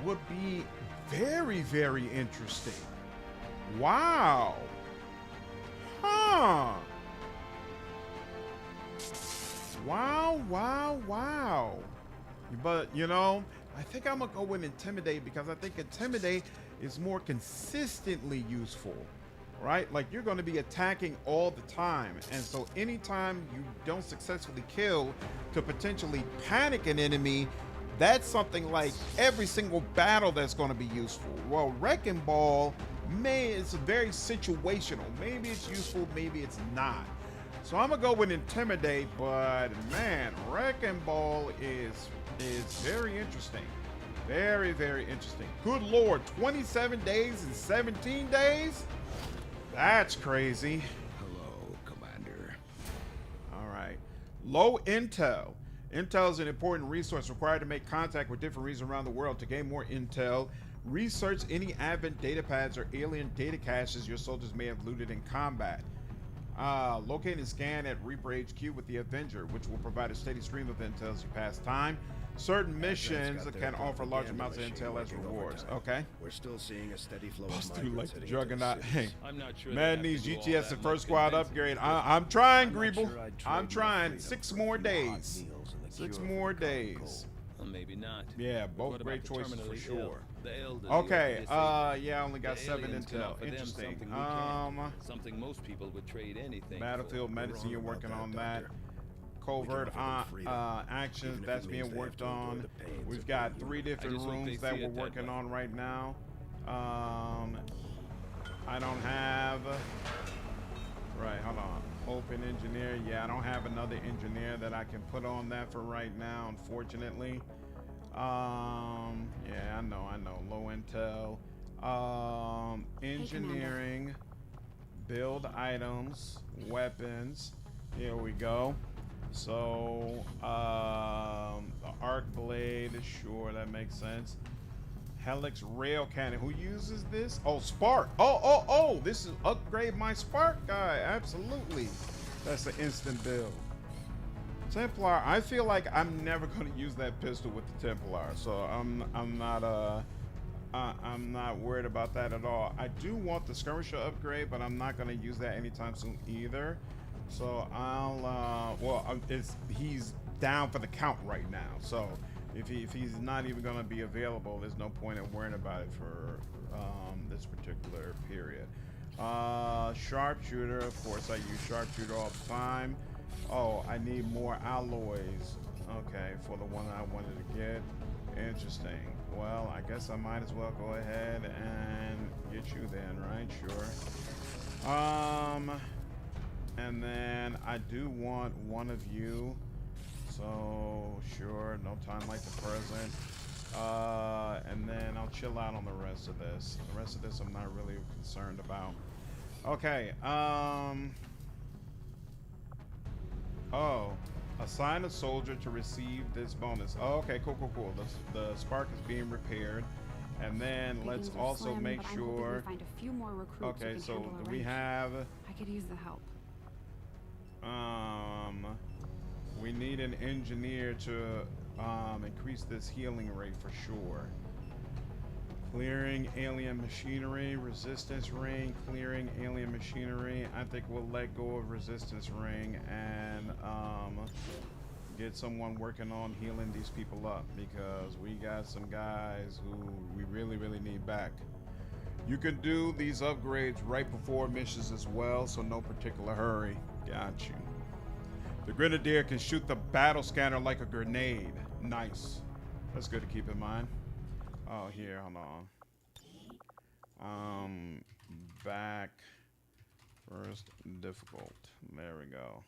would be very, very interesting. Wow. Huh. Wow. But, you know, I think I'm going to go with Intimidate because I think Intimidate is more consistently useful, right? Like you're going to be attacking all the time. And so anytime you don't successfully kill to potentially panic an enemy, that's something like every single battle that's going to be useful. Well, Wrecking Ball is very situational. Maybe it's useful, maybe it's not. So I'm going to go with Intimidate, but man, Wrecking Ball is very interesting. Very, very interesting. Good Lord, 27 days and 17 days? That's crazy. Hello, Commander. All right. Low intel. Intel is an important resource required to make contact with different regions around the world. To gain more intel, research any Advent data pads or alien data caches your soldiers may have looted in combat. Locate and scan at Reaper HQ with the Avenger, which will provide a steady stream of intel as you pass time. Certain missions can offer large amounts of intel as rewards. Okay. We're still seeing a steady flow Bust of through like migrants the heading Juggernaut. into the Hey, cities. I'm not sure man needs GTS and first squad upgrade. I'm trying, Greeble. I'm trying. 6 more days. 6 more days. Well, maybe not. Yeah, But both what great about the choices for terminally sure. ill, the elderly, Okay, or the disabled? yeah, I only got The 7 aliens can intel. offer them Interesting. something we can't. Something most people would trade anything Battlefield for. medicine, you're working on that. Doctor. Covert We can offer them freedom, actions, even if that's it being means they have worked to endure on. the pains We've of got being 3 human. different just hope rooms they that see we're it that working way. on right now. I don't have. Right, hold on. Open engineer. Yeah, I don't have another engineer that I can put on that for right now, unfortunately. Yeah, I know. Low intel. Engineering. Build items. Weapons. Here we go. So, the arc blade. Sure, that makes sense. Helix rail cannon. Who uses this? Oh, Spark. Oh, this is upgrade my Spark guy. Absolutely. That's an instant build. Templar. I feel like I'm never going to use that pistol with the Templar, so I'm not worried about that at all. I do want the skirmisher upgrade, but I'm not going to use that anytime soon either. So he's down for the count right now. So if he's not even going to be available, there's no point in worrying about it for this particular period. Sharpshooter, of course I use sharpshooter all the time. Oh, I need more alloys. Okay, for the one I wanted to get. Interesting. Well, I guess I might as well go ahead and get you then, right? Sure. And then I do want one of you. So, sure, no time like the present. And then I'll chill out on the rest of this. The rest of this I'm not really concerned about. Okay, oh, assign a soldier to receive this bonus. Oh, okay, cool. The spark is being repaired. And then let's also slim, make but I'm sure. hoping we find a few more recruits who Okay, can so handle a do we wrench. have I could use the help. we need an engineer to increase this healing rate for sure. Clearing alien machinery, resistance ring, clearing alien machinery. I think we'll let go of resistance ring and get someone working on healing these people up, because we got some guys who we really need back. You can do these upgrades right before missions as well, so no particular hurry. Got you. The Grenadier can shoot the battle scanner like a grenade. Nice. That's good to keep in mind. Oh, here, hold on. Back. First, difficult. There we go.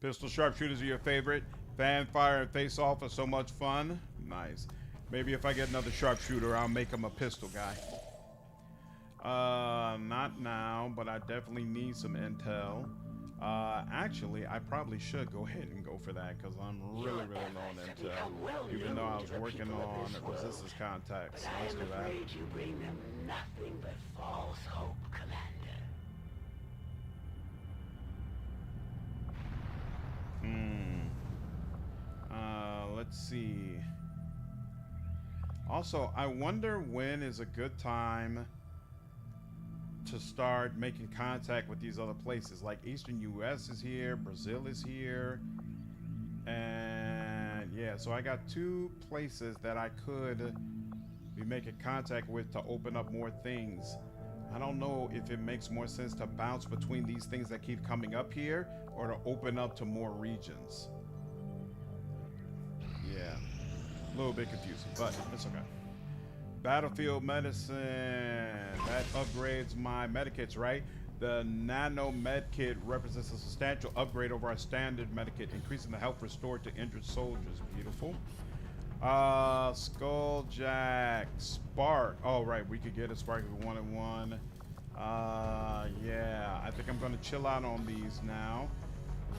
Pistol sharpshooters are your favorite. Fanfire and face-off are so much fun. Nice. Maybe if I get another sharpshooter, I'll make him a pistol guy. Not now, but I definitely need some intel. Actually, I probably should go ahead and go for that, because I'm really low on intel. Even though I was working on resistance contacts. Let's do that. I'm afraid you bring them nothing but false hope, Commander. Let's see. Also, I wonder when is a good time to start making contact with these other places. Like Eastern US is here, Brazil is here, and yeah, so I got 2 places that I could be making contact with to open up more things. I don't know if it makes more sense to bounce between these things that keep coming up here or to open up to more regions. Yeah, a little bit confusing, but it's okay. Battlefield medicine, that upgrades my medikits, right? The nano medkit represents a substantial upgrade over our standard medikit, increasing the health restored to injured soldiers. Beautiful. Skulljack, spark. Oh, right, we could get a spark if we wanted one. Yeah, I think I'm gonna chill out on these now.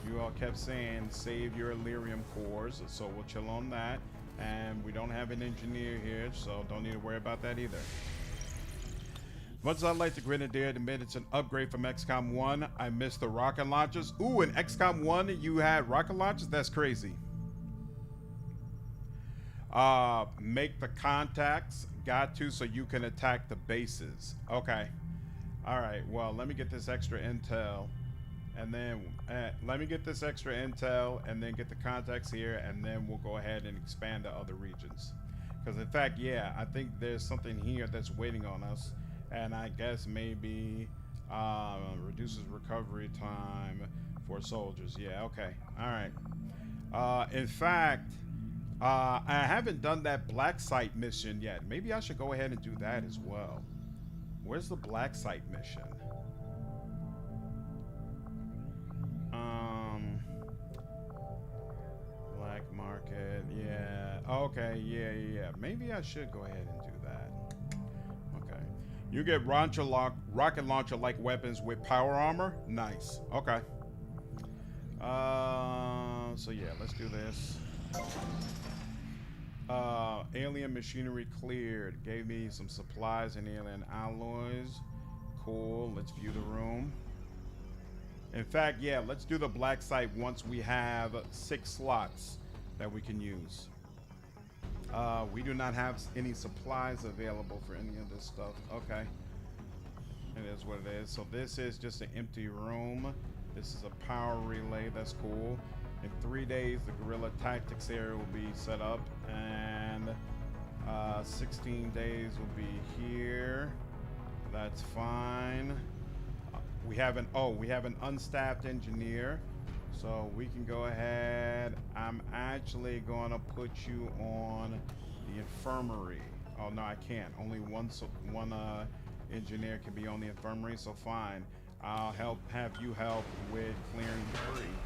You all kept saying save your Illyrium cores, so we'll chill on that. And we don't have an engineer here, so don't need to worry about that either. Much as I like the Grenadier, admit it's an upgrade from XCOM 1. I miss the rocket launchers. Ooh, in XCOM 1 you had rocket launchers? That's crazy. Make the contacts. Got to, so you can attack the bases. Okay. Alright, well, let me get this extra intel. And then let me get this extra intel and then get the contacts here, and then we'll go ahead and expand to other regions. Because in fact, yeah, I think there's something here that's waiting on us, and I guess maybe reduces recovery time for soldiers. Yeah, okay, all right. In fact, I haven't done that black site mission yet. Maybe I should go ahead and do that as well. Where's the black site mission? Black market, yeah. Okay, yeah. Maybe I should go ahead and do that. Okay. You get rocket launcher like weapons with power armor. Nice. Okay. So yeah, let's do this. Alien machinery cleared. Gave me some supplies and alien alloys. Cool. Let's view the room. In fact, yeah, let's do the black site once we have 6 slots that we can use. We do not have any supplies available for any of this stuff. Okay. It is what it is. So this is just an empty room. This is a power relay. That's cool. In 3 days, the guerrilla tactics area will be set up, and 16 days will be here. that's fine. We have an unstaffed engineer, so we can go ahead. I'm actually gonna put you on the infirmary. Oh no, I can't. Only one engineer can be on the infirmary, so fine. I'll have you help with clearing debris.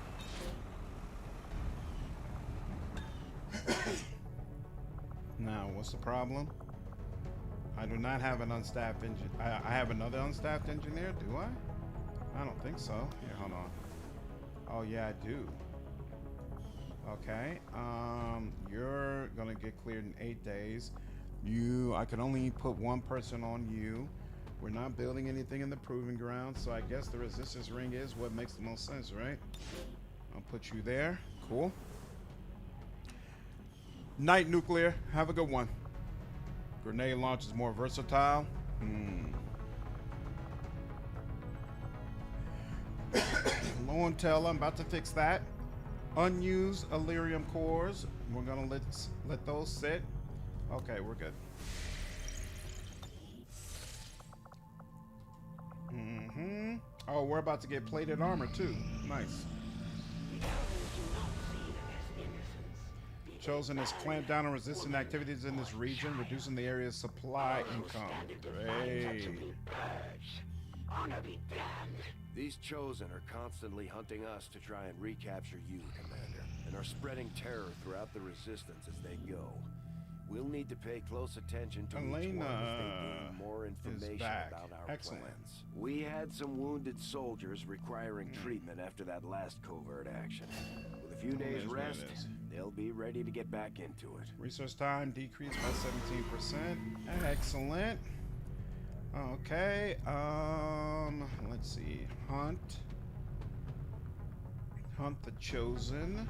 Now, what's the problem? I do not have an unstaffed engineer. I have another unstaffed engineer, do I? I don't think so. Here, hold on. Oh yeah, I do. Okay. You're gonna get cleared in 8 days. I can only put one person on you. We're not building anything in the proving ground, so I guess the resistance ring is what makes the most sense, right? I'll put you there. Cool. Night Nuclear. Have a good one. Grenade launch is more versatile. Low on tell, I'm about to fix that. Unused Illyrium cores. We're gonna let those sit. Okay, we're good. Oh, we're about to get plated armor too. Nice. Chosen has clamped down on resistant activities in this region, reducing the area's supply income. Great. These Chosen are constantly hunting us to try and recapture you, Commander, and are spreading terror throughout the Resistance as they go. We'll need to pay close attention to each one as they gain more information about our plans. We had some wounded soldiers requiring treatment after that last covert action. With a few days rest, they'll be ready to get back into it. Resource time decreased by 17%. Excellent. Okay. Let's see. Hunt the Chosen.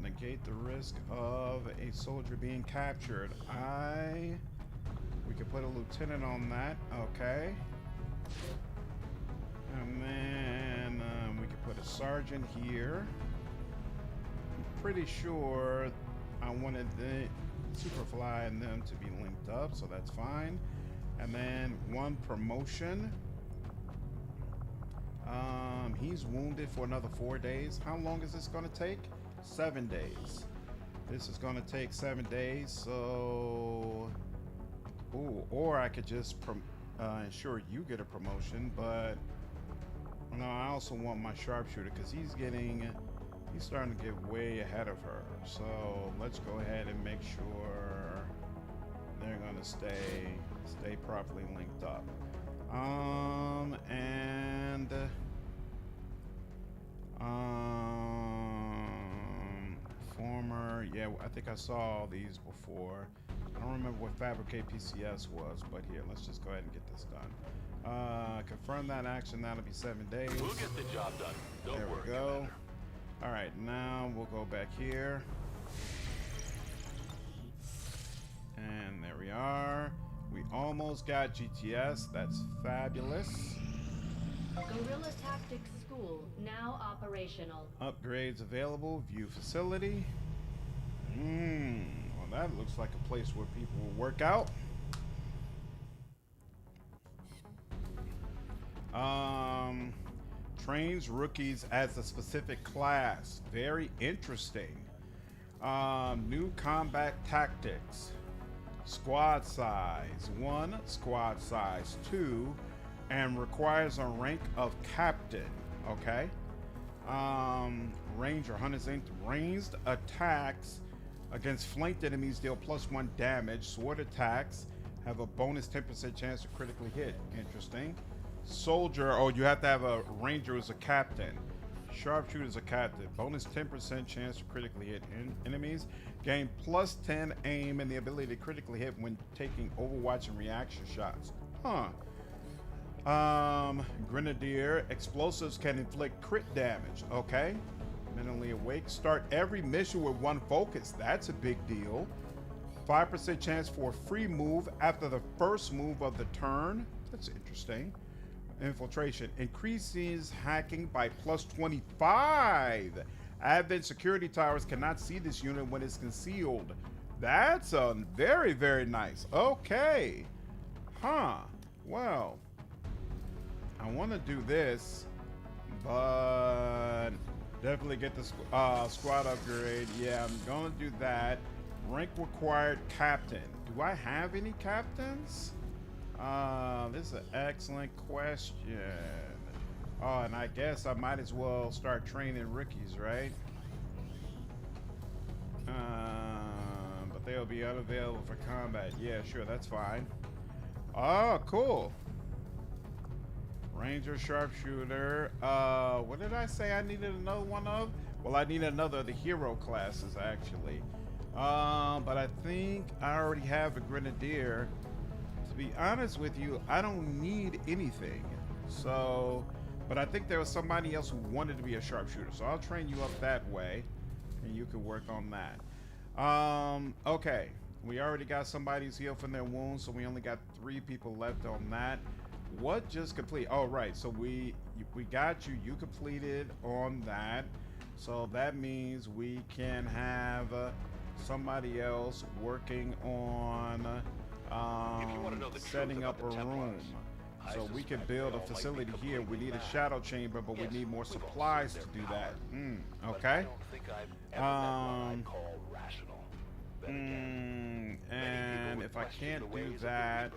Negate the risk of a soldier being captured. We could put a lieutenant on that. Okay. And then we could put a sergeant here. I'm pretty sure I wanted the Superfly and them to be linked up, so that's fine. And then one promotion. He's wounded for another 4 days. How long is this gonna take? 7 days. This is gonna take 7 days, so or I could just ensure you get a promotion, but no, I also want my sharpshooter because he's starting to get way ahead of her. So let's go ahead and make sure they're gonna stay properly linked up. Former, yeah, I think I saw all these before. I don't remember what Fabricate PCS was, but here, let's just go ahead and get this done. Confirm that action, that'll be 7 days. We'll get the job done. Don't worry. There we go. All right, now we'll go back here. And there we are. We almost got GTS. That's fabulous. Guerrilla Tactics School now operational. Upgrades available. View facility. Well, that looks like a place where people will work out. Trains rookies as a specific class. Very interesting. New combat tactics. Squad size 1, squad size 2, and requires a rank of captain. Okay. Ranger, hunters ranged attacks against flanked enemies deal +1 damage. Sword attacks have a bonus 10% chance to critically hit. Interesting. Soldier, oh, you have to have a ranger as a captain. Sharpshooter is a captain. Bonus 10% chance to critically hit enemies. Gain +10 aim and the ability to critically hit when taking overwatch and reaction shots. Grenadier, explosives can inflict crit damage. Okay. Mentally awake. Start every mission with 1 focus. That's a big deal. 5% chance for a free move after the first move of the turn. That's interesting. Infiltration increases hacking by +25. Advent security towers cannot see this unit when it's concealed. That's very, very nice. Okay. Huh. Well, I want to do this, but definitely get the squad upgrade. Yeah, I'm going to do that. Rank required captain. Do I have any captains? This is an excellent question. Oh, and I guess I might as well start training rookies, right? But they'll be unavailable for combat. Yeah, sure, that's fine. Oh, cool. Ranger, sharpshooter. What did I say I needed another one of? Well, I need another of the hero classes, actually. But I think I already have a grenadier. To be honest with you, I don't need anything. So, but I think there was somebody else who wanted to be a sharpshooter. So I'll train you up that way, and you can work on that. Okay. We already got somebody's healed from their wounds, so we only got 3 people left on that. What just complete? Oh, right. So we got you. You completed on that. So that means we can have somebody else working on setting up a room. So we can build a facility here. We need a shadow chamber, but we need more supplies to do that. Okay. And if I can't do that,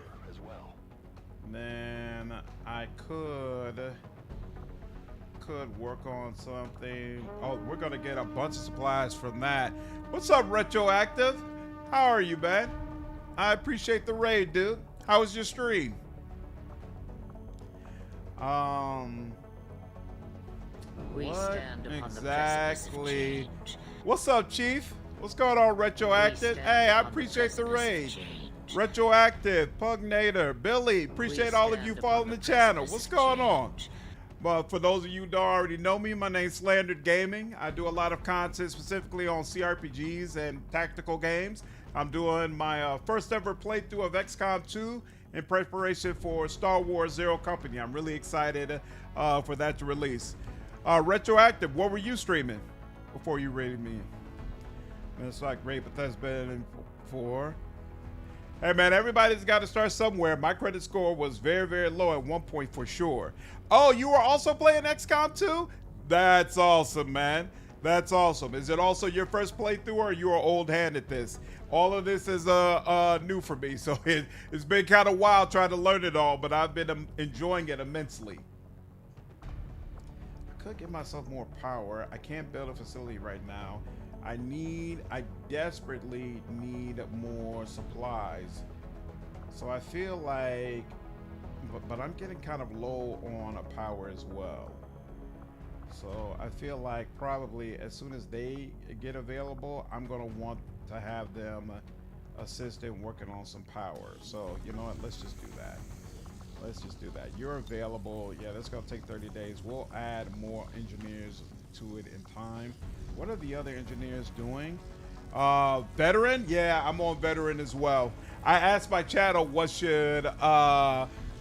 then I could work on something. Oh, we're gonna get a bunch of supplies from that. What's up, Retroactive? How are you, man? I appreciate the raid, dude. How was your stream? We stand upon exactly? The precipice of change. What's up, Chief? What's going on, Retroactive? Hey, I appreciate the raid. Retroactive, Pugnator, Billy, appreciate all of you following the channel. What's going on? But for those of you who don't already know me, my name's Slandered Gaming. I do a lot of content specifically on CRPGs and tactical games. I'm doing my first ever playthrough of XCOM 2 in preparation for Star Wars Zero Company. I'm really excited for that to release. Retroactive, what were you streaming before you rated me? It's like great, but that's been for. Hey man, everybody's got to start somewhere. My credit score was very, very low at one point for sure. Oh, you were also playing XCOM 2? That's awesome, man. That's awesome. Is it also your first playthrough, or you are old hand at this? All of this is new for me, so it's been kind of wild trying to learn it all, but I've been enjoying it immensely. I could give myself more power. I can't build a facility right now. I desperately need more supplies. So I feel like, but I'm getting kind of low on a power as well. So I feel like probably as soon as they get available, I'm gonna want to have them assist in working on some power. So you know what, let's just do that. Let's just do that. You're available. Yeah, that's gonna take 30 days. We'll add more engineers to it in time. What are the other engineers doing? Veteran? Yeah, I'm on veteran as well. I asked my channel what should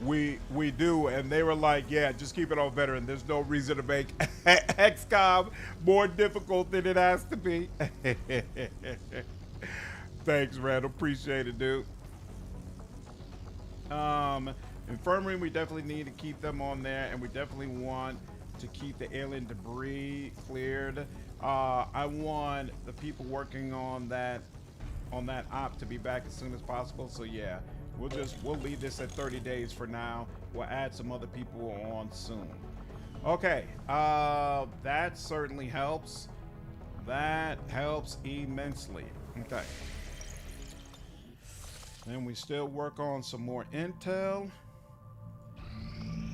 we do, and they were like, yeah, just keep it on veteran. There's no reason to make XCOM more difficult than it has to be. Thanks, Randall. Appreciate it, dude. Infirmary, we definitely need to keep them on there, and we definitely want to keep the alien debris cleared. I want the people working on that op to be back as soon as possible. So yeah, we'll leave this at 30 days for now. We'll add some other people on soon. Okay, that certainly helps. That helps immensely. Okay. Then we still work on some more intel.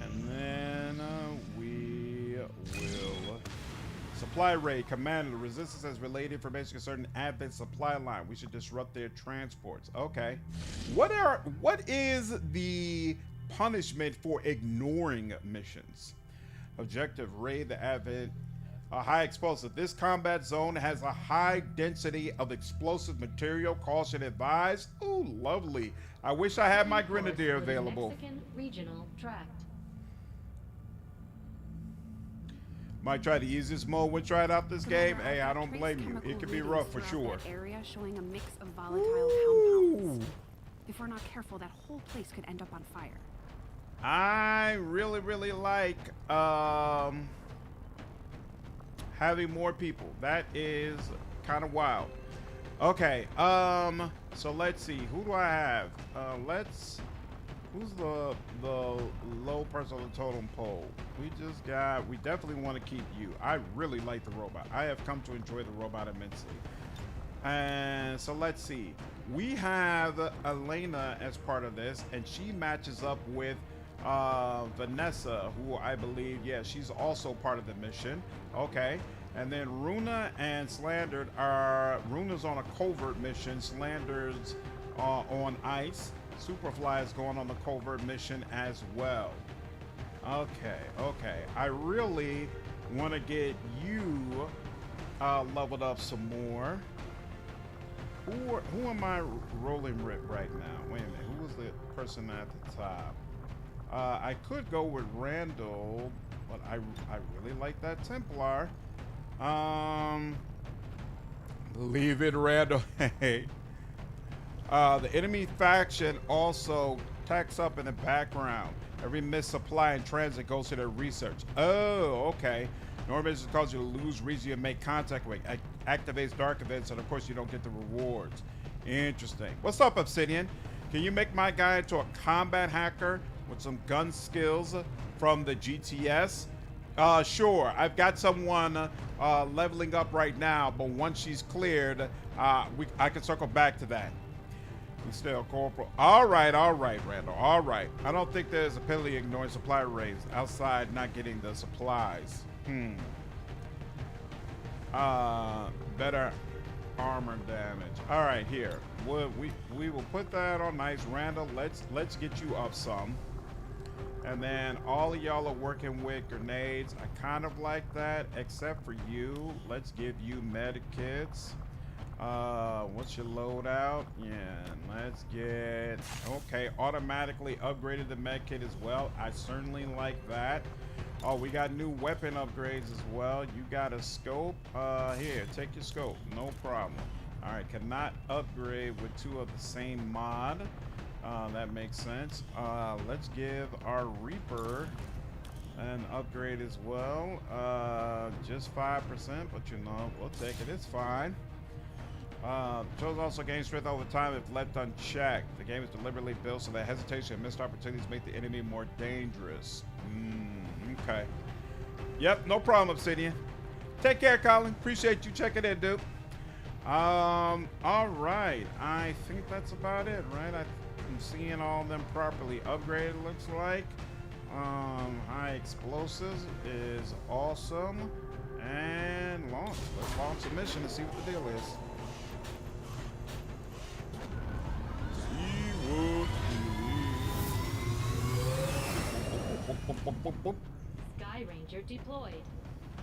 And then we will supply raid. Commander, the resistance has relayed information concerning Advent supply line. We should disrupt their transports. Okay. What is the punishment for ignoring missions? Objective, raid the Advent. A high explosive. This combat zone has a high density of explosive material. Caution advised. Ooh, lovely. I wish I had my grenadier available. Mexican regional tract. Might try the easiest mode when trying out this game. Hey, I don't blame you. It can be rough for sure. Area showing a mix of volatile compounds. If we're not careful, that whole place could end up on fire. I really like having more people. That is kind of wild. Okay, so let's see. Who do I have? Who's the low person on the totem pole? We definitely want to keep you. I really like the robot. I have come to enjoy the robot immensely. And so let's see. We have Elena as part of this, and she matches up with Vanessa, who I believe, yeah, she's also part of the mission. Okay. And then Runa and Slandered Runa's on a covert mission. Slandered's on ice. Superfly is going on the covert mission as well. Okay. I really want to get you leveled up some more. Who am I rolling with right now? Wait a minute. Who was the person at the top? I could go with Randall, but I really like that Templar. Leave it, Randall. Hey. The enemy faction also tacks up in the background. Every missed supply in transit goes to their research. Oh, okay. Normal missions cause you to lose region you make contact with. Activates dark events, and of course you don't get the rewards. Interesting. What's up, Obsidian? Can you make my guy into a combat hacker with some gun skills from the GTS? Sure. I've got someone leveling up right now, but once she's cleared, I can circle back to that. Still corporal. All right, Randall. All right. I don't think there's a penalty ignoring supply raids outside not getting the supplies. Better armor damage. All right, here. We will put that on nice. Randall, let's get you up some. And then all of y'all are working with grenades. I kind of like that, except for you. Let's give you medikits. What's your loadout? Yeah, let's get, okay, automatically upgraded the medkit as well. I certainly like that. Oh, we got new weapon upgrades as well. You got a scope. Here, take your scope. No problem. All right, cannot upgrade with two of the same mod. That makes sense. Let's give our Reaper an upgrade as well. Just 5%, but you know, we'll take it. It's fine. Chose also gain strength over time if left unchecked. The game is deliberately built so that hesitation and missed opportunities make the enemy more dangerous. Okay. Yep, no problem, Obsidian. Take care, Colin. Appreciate you checking in, dude. All right. I think that's about it, right? I'm seeing all of them properly upgraded, looks like. High explosives is awesome. And launch. Let's launch a mission and see what the deal is. Sky Ranger deployed.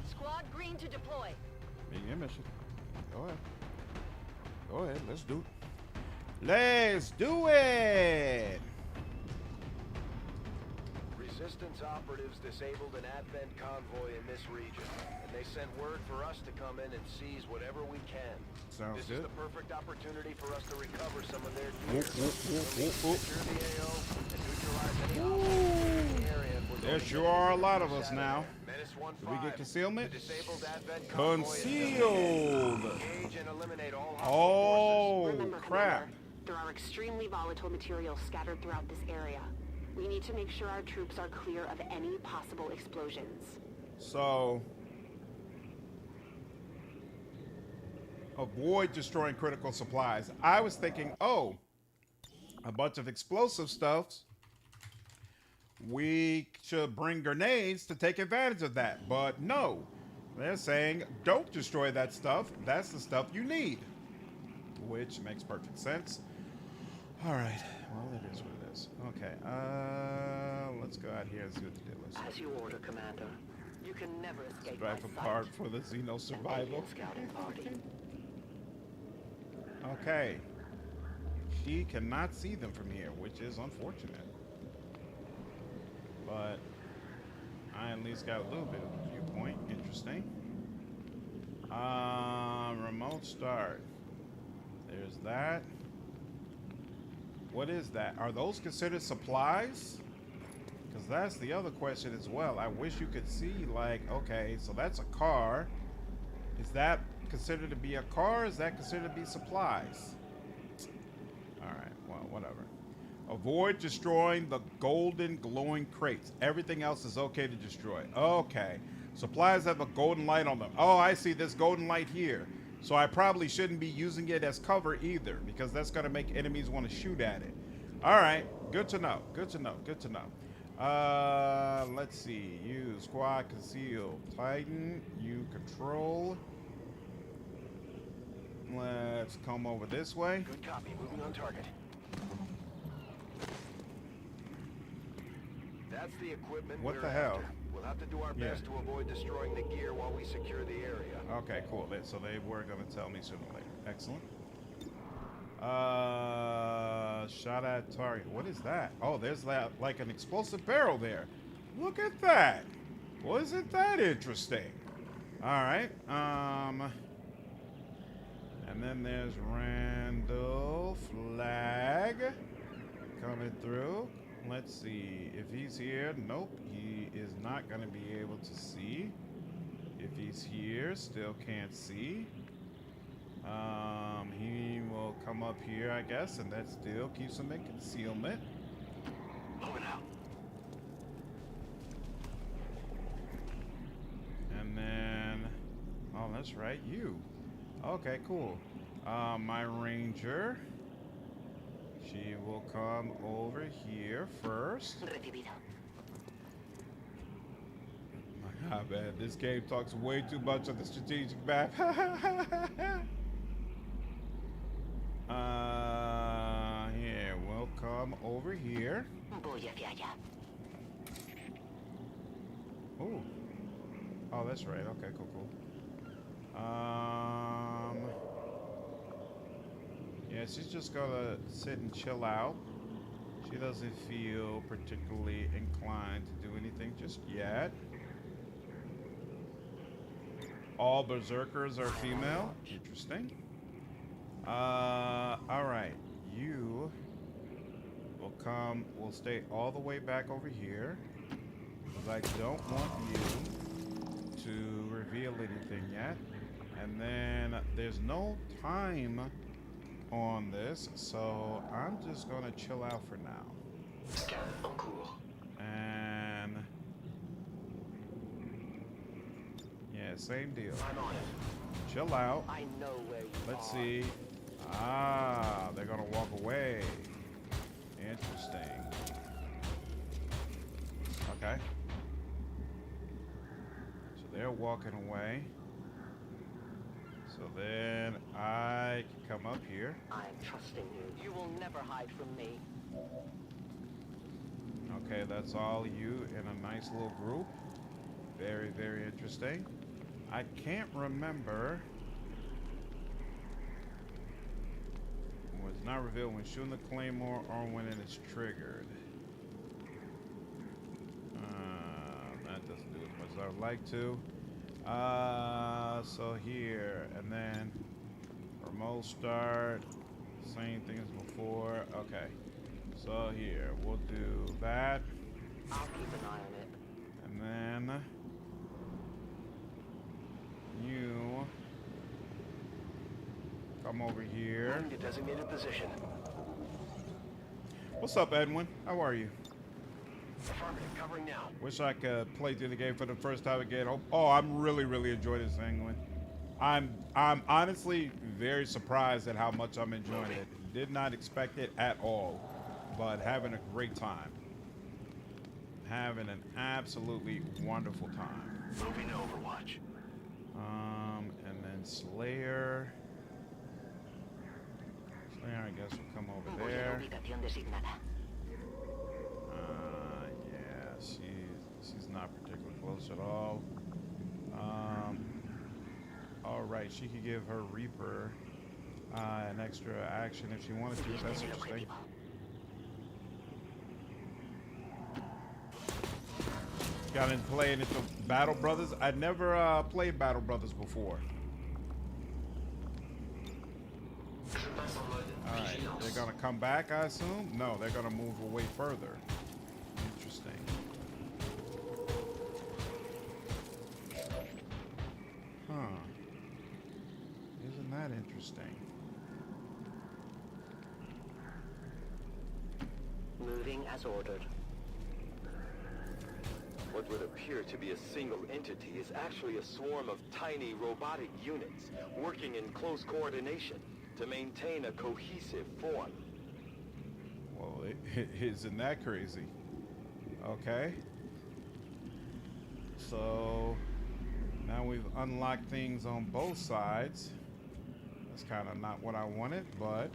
Squad green to deploy. Begin mission. Go ahead. Let's do it. Let's do it. Resistance operatives disabled an Advent convoy in this region, and they sent word for us to come in and seize whatever we can. Sounds this good. is the perfect opportunity for us to recover some of their gear. Secure the AO and neutralize any obstacles in the area. There sure are a lot of us now. Do we get concealment? Concealed. Oh, crap. There are extremely volatile materials scattered throughout this area. We need to make sure our troops are clear of any possible explosions. So, avoid destroying critical supplies. I was thinking, oh, a bunch of explosive stuffs. We should bring grenades to take advantage of that. But no, they're saying don't destroy that stuff. That's the stuff you need, which makes perfect sense. All right, well, it is what it is. Okay, let's go out here and see what the deal is. As you order, Commander. You can never escape my Strife apart for the Xeno survival. Scouting party. Okay. She cannot see them from here, which is unfortunate. But I at least got a little bit of a viewpoint. Interesting. Remote start. There's that. What is that? Are those considered supplies? Because that's the other question as well. I wish you could see, like, okay, so that's a car. Is that considered to be a car? Is that considered to be supplies? Alright, well, whatever. Avoid destroying the golden glowing crates. Everything else is okay to destroy. Okay. Supplies have a golden light on them. Oh, I see this golden light here. So I probably shouldn't be using it as cover either, because that's going to make enemies want to shoot at it. Alright, good to know. Good to know. Good to know. Let's see. You squad conceal. Titan. You control. Let's come over this way. Good copy. Moving on target. That's the equipment. What the hell? After. We'll have to do our best to avoid destroying the gear while we secure the area. Okay, cool. So they were going to tell me sooner or later. Excellent. Shot at target. What is that? Oh, there's that, like an explosive barrel there. Look at that. Wasn't that interesting? All right. And then there's Randall Flag coming through. Let's see if he's here. Nope, he is not going to be able to see. If he's here, still can't see. He will come up here, I guess, and that still keeps him in concealment. Moving out. And then, oh, that's right, you. Okay, cool. My ranger. She will come over here first. My bad. This game talks way too much on the strategic map. Here, we'll come over here. Ooh. Oh, that's right. Okay, cool, cool. Yeah, she's just gonna sit and chill out. She doesn't feel particularly inclined to do anything just yet. All berserkers are female. Interesting. Alright. You will come, we'll stay all the way back over here. Because I don't want you to reveal anything yet. And then there's no time on this, so I'm just gonna chill out for now. And yeah, same deal. Chill out. I know where you Let's are. see. Ah, they're gonna walk away. Interesting. Okay. So they're walking away. So then I can come up here. I'm trusting you. You will never hide from me. Okay, that's all you in a nice little group. Very, very interesting. I can't remember. Was not revealed when shooting the claymore or when it is triggered. That doesn't do as much as I would like to. So here, and then remote start, same thing as before. Okay, so here we'll do that. I'll keep an eye on it. And then you come over here. Moving to designated position. What's up, Edwin? How are you? Affirmative, covering now. Wish I could play through the game for the first time again. Oh, I'm really enjoying this thing. I'm honestly very surprised at how much I'm enjoying it. Did not expect it at all, but having a great time. Having an absolutely wonderful time. Moving to Overwatch. And then Slayer. Slayer, I guess, will come over there. She's not particularly close at all. All right, she could give her Reaper an extra action if she wanted to. That's interesting. Got into playing into Battle Brothers. I'd never played Battle Brothers before. Alright, they're gonna come back, I assume? No, they're gonna move away further. Interesting. Huh. Isn't that interesting? Moving as ordered. What would appear to be a single entity is actually a swarm of tiny robotic units working in close coordination to maintain a cohesive form. Well, isn't that crazy? Okay. So now we've unlocked things on both sides. That's kind of not what I wanted, but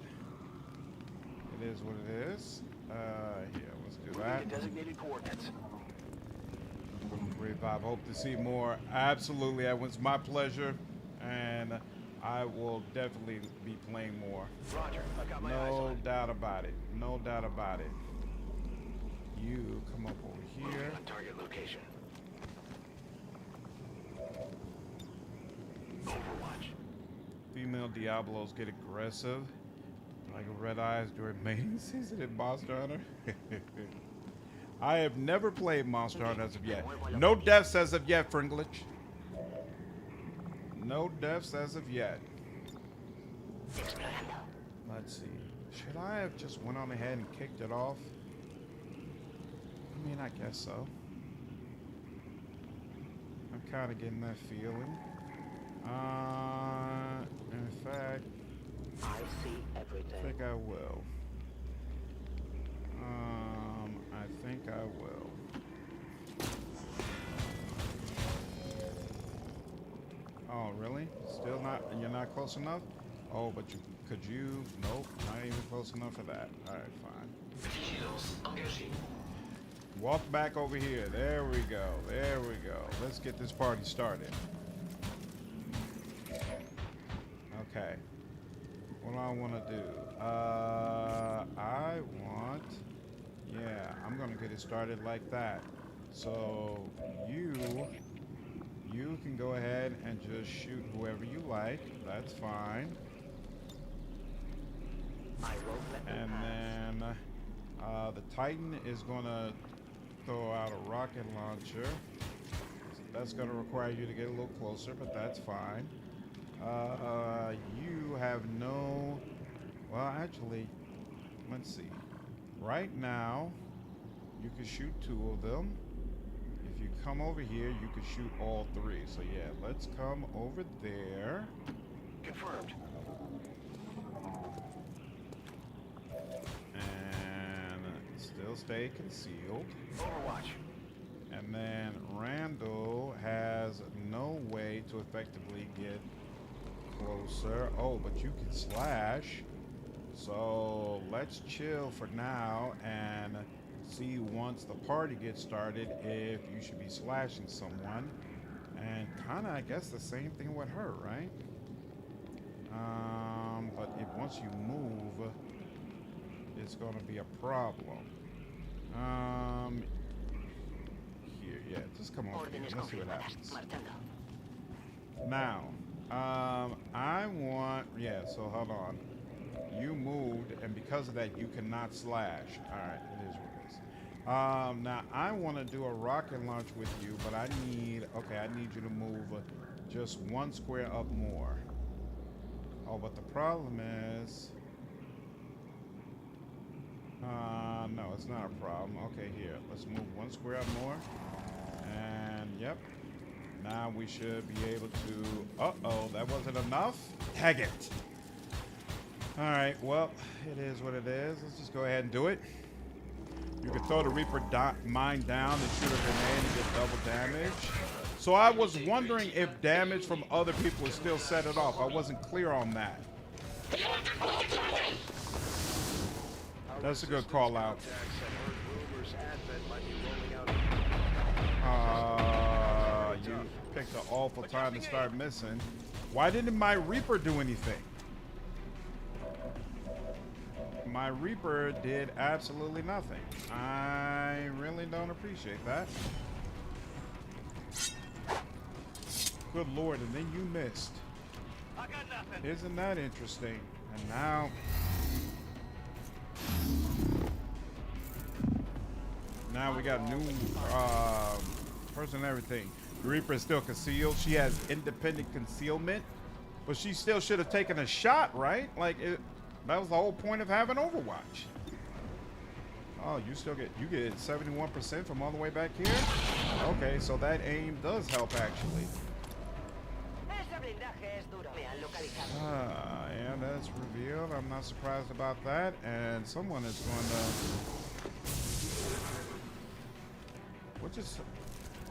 it is what it is. Here, let's do that. Designated coordinates. Revive. Hope to see more. Absolutely, it was my pleasure, and I will definitely be playing more. Roger, I got my eyes No on it. doubt about it. No doubt about it. You come up over here. Target location. Overwatch. Female Diablos get aggressive, like red eyes during mating season in Monster Hunter. I have never played Monster Hunter as of yet. No deaths as of yet, Fringlich. No deaths as of yet. Let's see. Should I have just went on ahead and kicked it off? I mean, I guess so. I'm kind of getting that feeling. In fact, I see everything. I think I will. I think I will. Oh, really? Still not? You're not close enough? Oh, but you could you? Nope, not even close enough for that. All right, fine. Walk back over here. There we go. There we go. Let's get this party started. Okay. What do I want to do? I want... Yeah, I'm going to get it started like that. So, you can go ahead and just shoot whoever you like. That's fine. And then the Titan is going to throw out a rocket launcher. So that's going to require you to get a little closer, but that's fine. You have no... Well, actually, let's see. Right now, you can shoot 2 of them. If you come over here, you can shoot all 3. So yeah, let's come over there. Confirmed. And still stay concealed. Overwatch. And then Randall has no way to effectively get closer. Oh, but you can slash. So let's chill for now and see once the party gets started if you should be slashing someone. And kind of, I guess, the same thing with her, right? But if once you move, it's going to be a problem. Here, yeah, just come over here. Let's see what happens. Now, I want, yeah, so hold on. You moved, and because of that, you cannot slash. All right, it is what it is. Now, I want to do a rocket launch with you, but I need you to move just 1 square up more. Oh, but the problem is... no, it's not a problem. Okay, here, let's move 1 square up more. And, yep. Now we should be able to... Uh-oh, that wasn't enough? Tag it! Alright, well, it is what it is. Let's just go ahead and do it. You can throw the Reaper mine down and shoot a grenade and get double damage. So I was wondering if damage from other people would still set it off. I wasn't clear on that. That's a good call out. You picked an awful time to start missing. Why didn't my Reaper do anything? My Reaper did absolutely nothing. I really don't appreciate that. Good Lord, and then you missed. I got nothing. Isn't that interesting? And now we got new person and everything. The Reaper is still concealed. She has independent concealment, but she still should have taken a shot, right? Like that was the whole point of having Overwatch. Oh, you get 71% from all the way back here? Okay, so that aim does help actually. And that's revealed. I'm not surprised about that. And someone is going to... What just...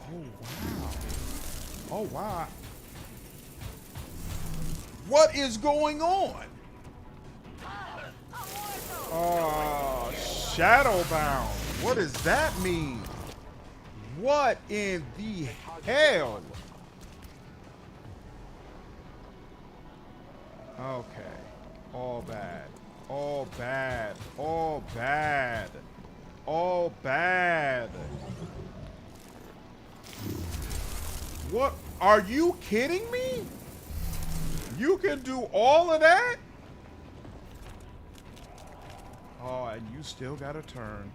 Oh, wow. Oh, wow. What is going on? Oh, Shadowbound. What does that mean? What in the hell? Okay. All bad. All bad. All bad. All bad. What? Are you kidding me? You can do all of that? Oh, and you still got to turn.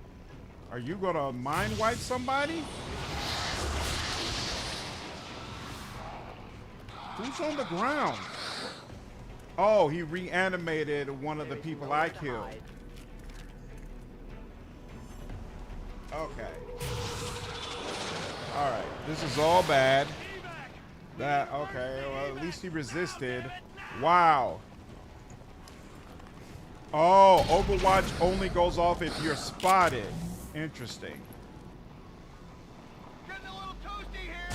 Are you going to mind wipe somebody? Who's on the ground? Oh, he reanimated one of the people I killed. Okay. All right. This is all bad. That, okay. Well, at least he resisted. Wow. Oh, Overwatch only goes off if you're spotted. Interesting. Getting a little toasty here.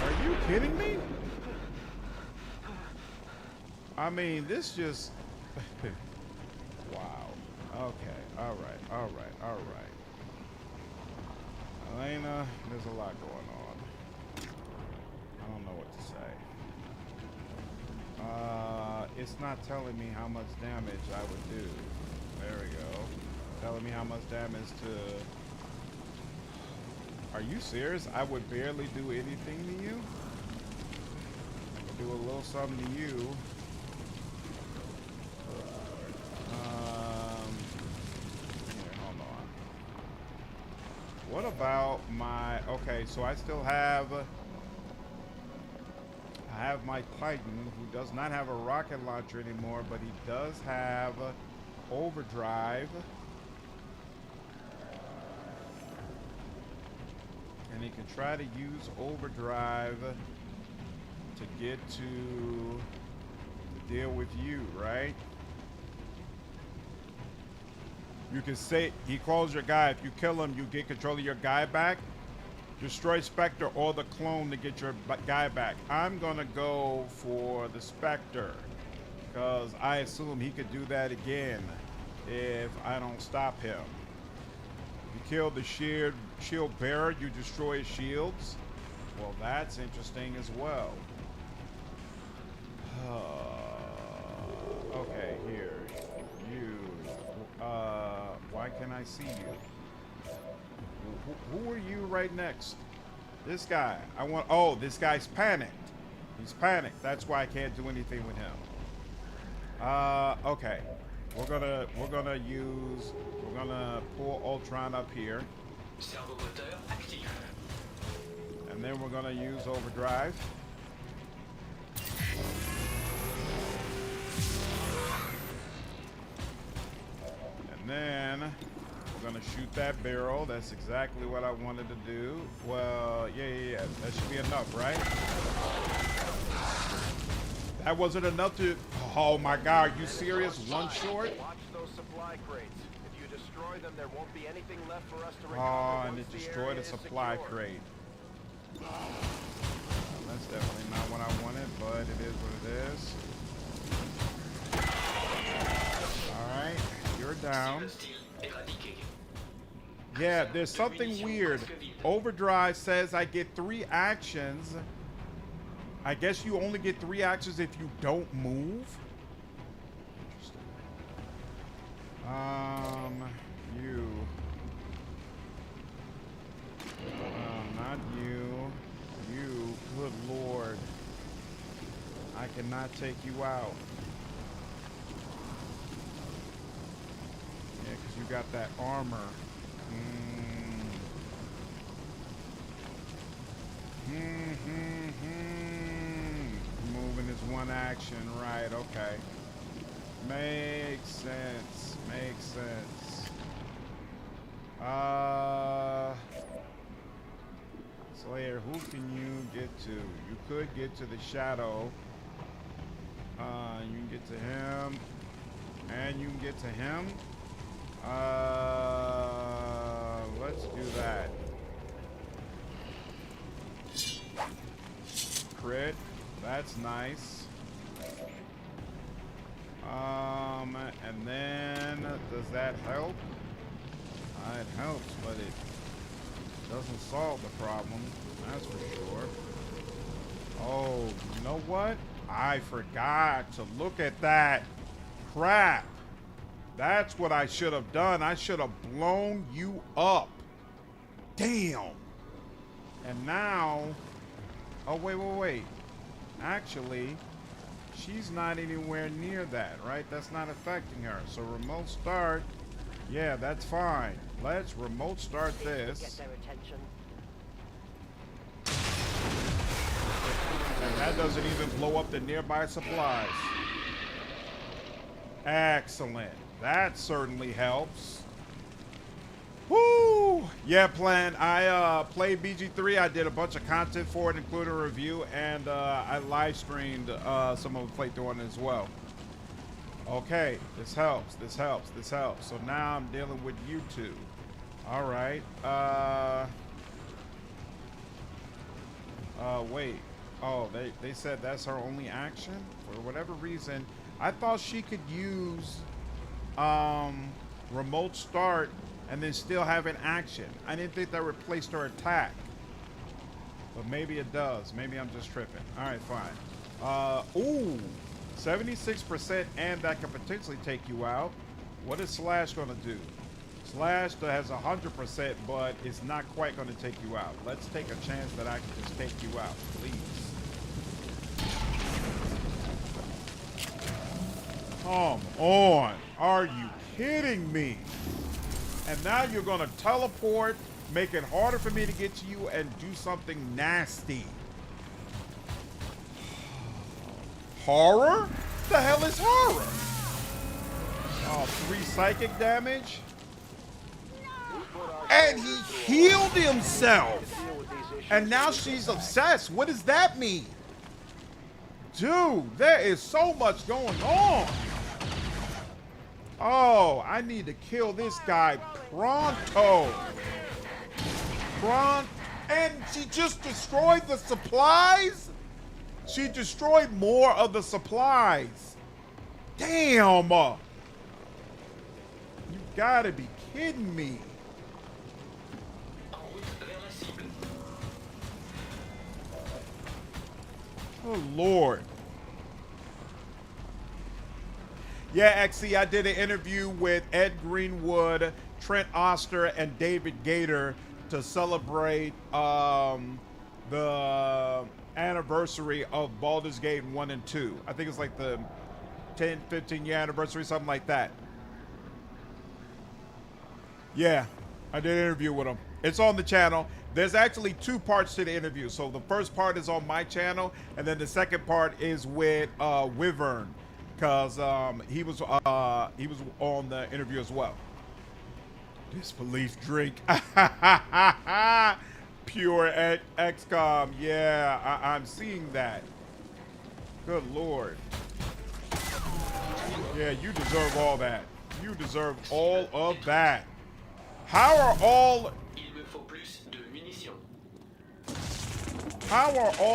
Are you kidding me? I mean, this just... Wow. Okay. All right. All right. All right. Elena, there's a lot going on. I don't know what to say. It's not telling me how much damage I would do. There we go. Telling me how much damage to... Are you serious? I would barely do anything to you? I could do a little something to you. Here, hold on. What about my... Okay, so I still have... I have my Titan, who does not have a rocket launcher anymore, but he does have overdrive. And he can try to use overdrive to get to deal with you, right? You can say, he calls your guy. If you kill him, you get control of your guy back. Destroy Spectre or the clone to get your guy back. I'm gonna go for the Spectre because I assume he could do that again if I don't stop him. You kill the shield bearer, you destroy his shields. Well, that's interesting as well. Okay, here. You. Why can't I see you? Who are you right next? This guy. Oh, this guy's panicked. He's panicked. That's why I can't do anything with him. Okay. We're gonna pull Ultron up here. And then we're gonna use overdrive. And then we're gonna shoot that barrel. That's exactly what I wanted to do. Well, yeah. That should be enough, right? That wasn't enough to... Oh my God, are you serious? One short? Watch those supply crates. If you destroy them, there won't be anything left for us to recover. Oh, and it destroyed a supply crate. That's definitely not what I wanted, but it is what it is. Alright, you're down. Yeah, there's something weird. Overdrive says I get 3 actions. I guess you only get 3 actions if you don't move. Interesting. You. Not you. You. Good Lord. I cannot take you out. Yeah, because you got that armor. Moving is one action, right? Okay. Makes sense. Makes sense. Slayer, who can you get to? You could get to the Shadow. You can get to him. And you can get to him. Let's do that. Crit. That's nice. And then does that help? It helps, but it doesn't solve the problem. That's for sure. Oh, you know what? I forgot to look at that. Crap. That's what I should have done. I should have blown you up. Damn. And now, oh, wait. Actually, she's not anywhere near that, right? That's not affecting her. So remote start, yeah, that's fine. Let's remote start this. Get their attention. And that doesn't even blow up the nearby supplies. Excellent. That certainly helps. Woo! Yeah, plan. I played BG3. I did a bunch of content for it, including a review, and I live streamed some of the playthrough on it as well. Okay, this helps. This helps. This helps. So now I'm dealing with you two. All right. Wait. Oh, they said that's her only action? For whatever reason, I thought she could use remote start and then still have an action. I didn't think that replaced her attack. But maybe it does. Maybe I'm just tripping. All right, fine. Ooh, 76%, and that could potentially take you out. What is Slash gonna do? Slash has 100%, but it's not quite gonna take you out. Let's take a chance that I can just take you out, please. Come on. Are you kidding me? And now you're gonna teleport, make it harder for me to get to you, and do something nasty. Horror? The hell is horror? Oh, 3 psychic damage? And he healed himself. And now she's obsessed. What does that mean? Dude, there is so much going on. Oh, I need to kill this guy pronto. And she just destroyed the supplies? She destroyed more of the supplies. Damn. You gotta be kidding me. Oh, Lord. Yeah, XC, I did an interview with Ed Greenwood, Trent Oster, and David Gator to celebrate the anniversary of Baldur's Gate 1 and 2. I think it's like the 10, 15 year anniversary, something like that. Yeah, I did an interview with him. It's on the channel. There's actually 2 parts to the interview. So the first part is on my channel, and then the second part is with Wyvern, because he was on the interview as well. Disbelief drink. Pure XCOM. Yeah, I'm seeing that. Good Lord. Yeah, you deserve all that. You deserve all of that. How are all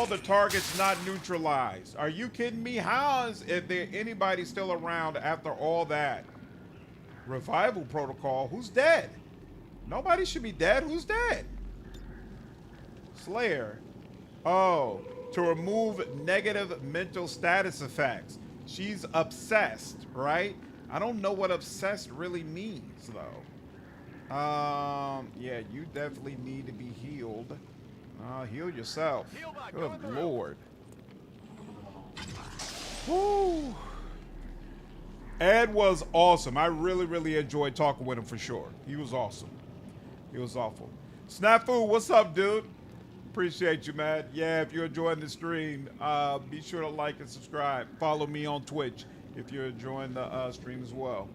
the targets not neutralized? Are you kidding me? How is there anybody still around after all that? Revival protocol? Who's dead? Nobody should be dead. Who's dead? Slayer. Oh, to remove negative mental status effects. She's obsessed, right? I don't know what obsessed really means, though. Yeah, you definitely need to be healed. Heal yourself. Good Lord. Woo. Ed was awesome. I really enjoyed talking with him for sure. He was awesome. He was awful. Snafu, what's up, dude? Appreciate you, man. Yeah, if you're enjoying the stream, be sure to like and subscribe. Follow me on Twitch if you're enjoying the stream as well.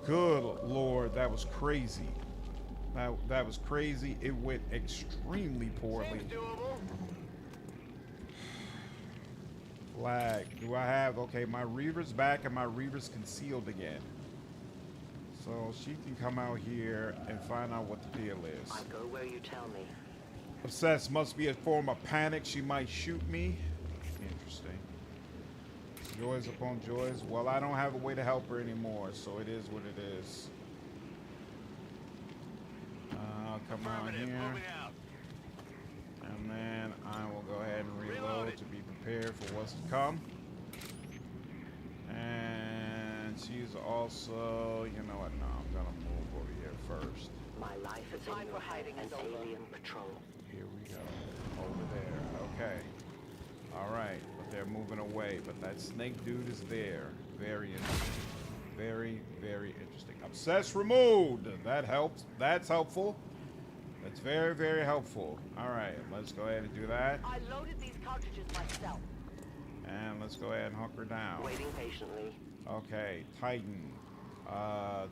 Good Lord, that was crazy. That was crazy. It went extremely poorly. Flag. Do I have... Okay, my Reaver's back and my Reaver's concealed again. So she can come out here and find out what the deal is. I go where you tell me. Obsessed must be a form of panic. She might shoot me. Interesting. Joys upon joys. Well, I don't have a way to help her anymore, so it is what it is. I'll come out here. And then I will go ahead and reload to be prepared for what's to come. And she's also, you know what? No, I'm gonna move over here first. My life is time for hiding and alien patrol. Here we go. Over there. Okay. All right. But they're moving away. But that snake dude is there. Very interesting. Very interesting. Obsess removed. That helps. That's helpful. That's very helpful. All right. Let's go ahead and do that. I loaded these cartridges myself. And let's go ahead and hunker down. Waiting patiently. Okay. Titan.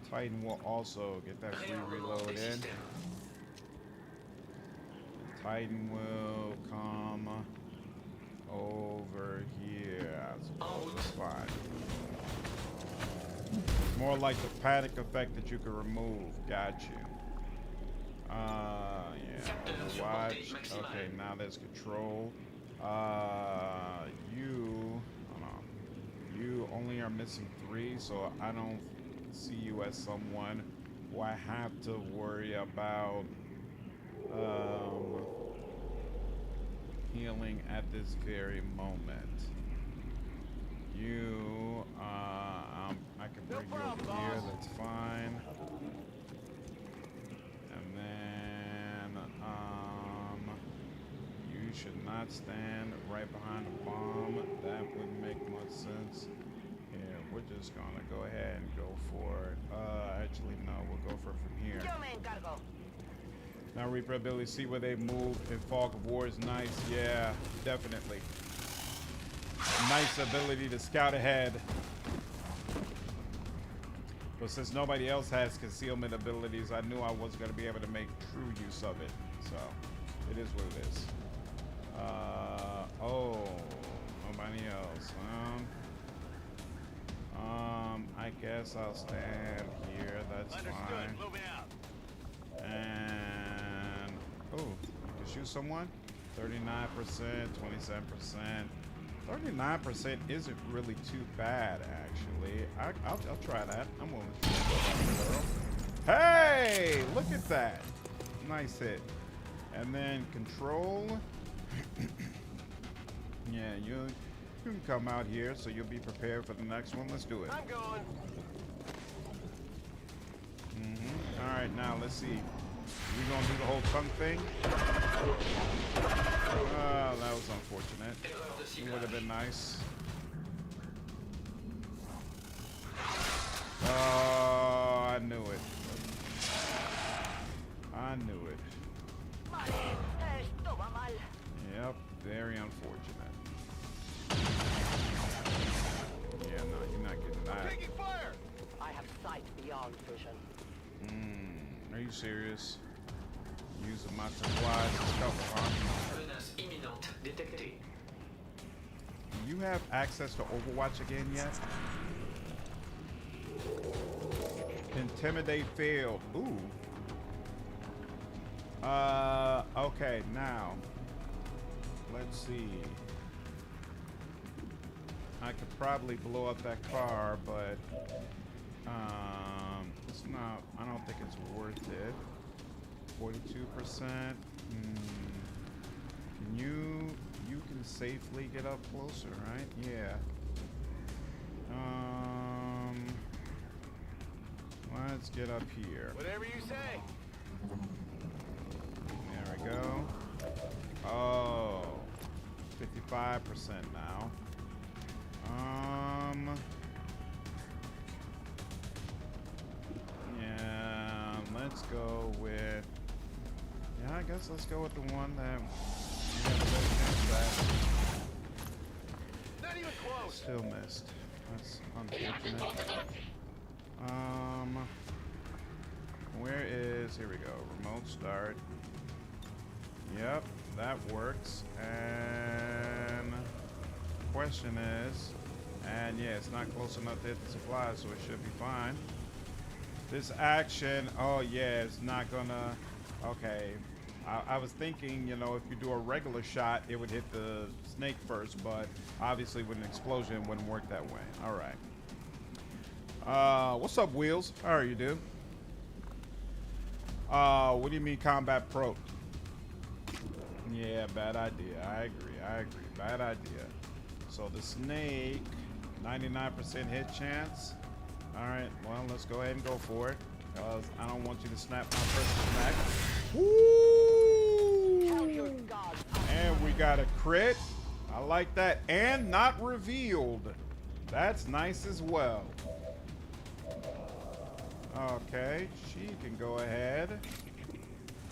Titan will also get that free reload in. Titan will come over here. That's fine. More like the panic effect that you can remove. Got you. Yeah. Watch. Okay, now there's control. You. Hold on. You only are missing 3, so I don't see you as someone who I have to worry about healing at this very moment. You, I can bring you over here, that's fine. And then, you should not stand right behind the bomb. That wouldn't make much sense. Yeah, we're just gonna go ahead and go for it. Actually, no, we'll go for it from here. Now Reaper ability, see where they move in Fog of War is nice. Yeah, definitely. Nice ability to scout ahead. But since nobody else has concealment abilities, I knew I wasn't going to be able to make true use of it. So, it is what it is. Oh, nobody else. I guess I'll stand here. That's fine. And oh, you can shoot someone. 39%, 27%. 39% isn't really too bad, actually. I'll try that. I'm willing to try that. Hey, look at that. Nice hit. And then control. Yeah, you can come out here, so you'll be prepared for the next one. Let's do it. I'm going. All right, now let's see. We gonna do the whole tongue thing? Oh, that was unfortunate. It would have been nice. Oh, I knew it. I knew it. Yep, very unfortunate. Yeah, no, you're not getting that. Taking fire. I have sight beyond vision. Are you serious? Using my supplies as cover, huh? Menace imminente détectée. Do you have access to Overwatch again yet? Intimidate failed. Ooh. Okay, now. Let's see. I could probably blow up that car, but it's not, I don't think it's worth it. 42%. You can safely get up closer, right? Yeah. Let's get up here. Whatever you say. There we go. Oh, 55% now. go with... Yeah, I guess let's go with the one that we have the best chance at. Not even close. Still missed. That's unfortunate. Where is... Here we go. Remote start. Yep, that works. And... question is... And yeah, it's not close enough to hit the supply, so it should be fine. This action... Oh yeah, it's not gonna... Okay. I was thinking, you know, if you do a regular shot, it would hit the snake first, but obviously with an explosion, it wouldn't work that way. All right. What's up, Wheels? How are you, dude? What do you mean combat pro? Yeah, bad idea. I agree. Bad idea. So the snake, 99% hit chance. All right, well, let's go ahead and go for it, because I don't want you to snap my person's neck. Woo! And we got a crit. I like that. And not revealed. That's nice as well. Okay, she can go ahead.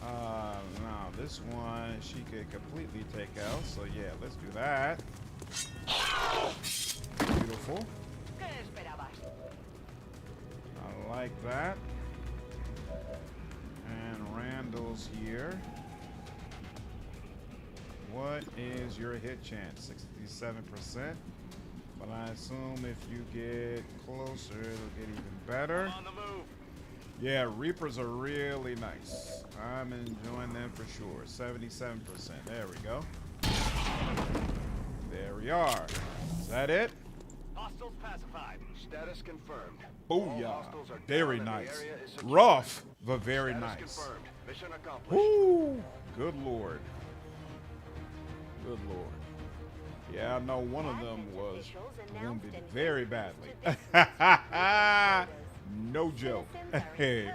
No, this one she could completely take out. So yeah, let's do that. Beautiful. I like that. And Randall's here. What is your hit chance? 67%. But I assume if you get closer, it'll get even better. On the move. Yeah, Reapers are really nice. I'm enjoying them for sure. 77%. There we go. There we are. Is that it? Hostiles pacified. Status confirmed. Booyah. Very nice. Rough, but very nice. Confirmed. Mission accomplished. Woo! Good lord. Good lord. Yeah, I know one of them was wounded very badly. No joke. Hey.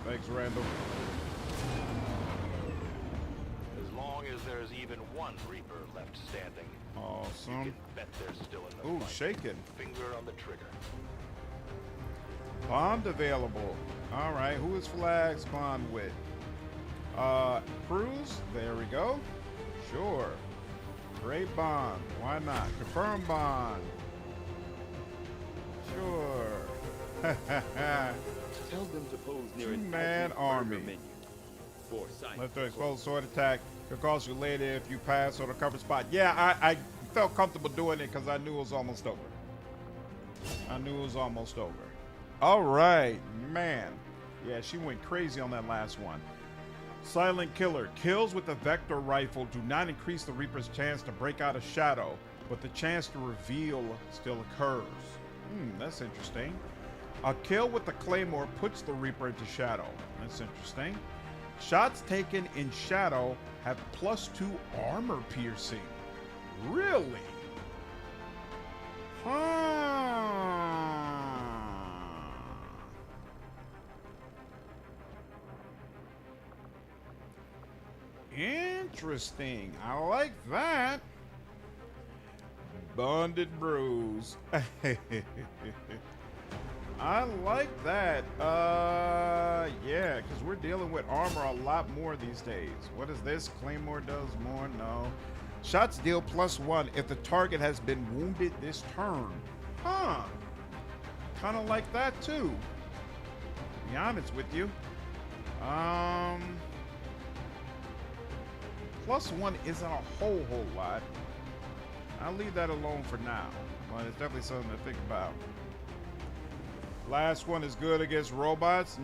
Thanks, Randall. As long as there's even one Reaper left standing. Awesome. You can bet they're still in the Ooh, fight. shaking. Finger on the trigger. Bond available. All right, who is Flags bond with? Cruz. There we go. Sure. Great bond. Why not? Confirm bond. Sure. Tell them to pose near an Two-man army. menu. For science. Let the explosive sword attack could cost you later if you pass on a cover spot. Yeah, I felt comfortable doing it because I knew it was almost over. All right, man. Yeah, she went crazy on that last one. Silent Killer. Kills with a vector rifle do not increase the Reaper's chance to break out a shadow, but the chance to reveal still occurs. That's interesting. A kill with the Claymore puts the Reaper into shadow. That's interesting. Shots taken in shadow have +2 armor piercing. Really? Interesting. I like that. Bonded Bruise. I like that. Yeah, because we're dealing with armor a lot more these days. What is this? Claymore does more? No. Shots deal +1 if the target has been wounded this turn. Huh. Kind of like that too. To be honest with you. +1 isn't a whole lot. I'll leave that alone for now. But it's definitely something to think about. Last one is good against robots.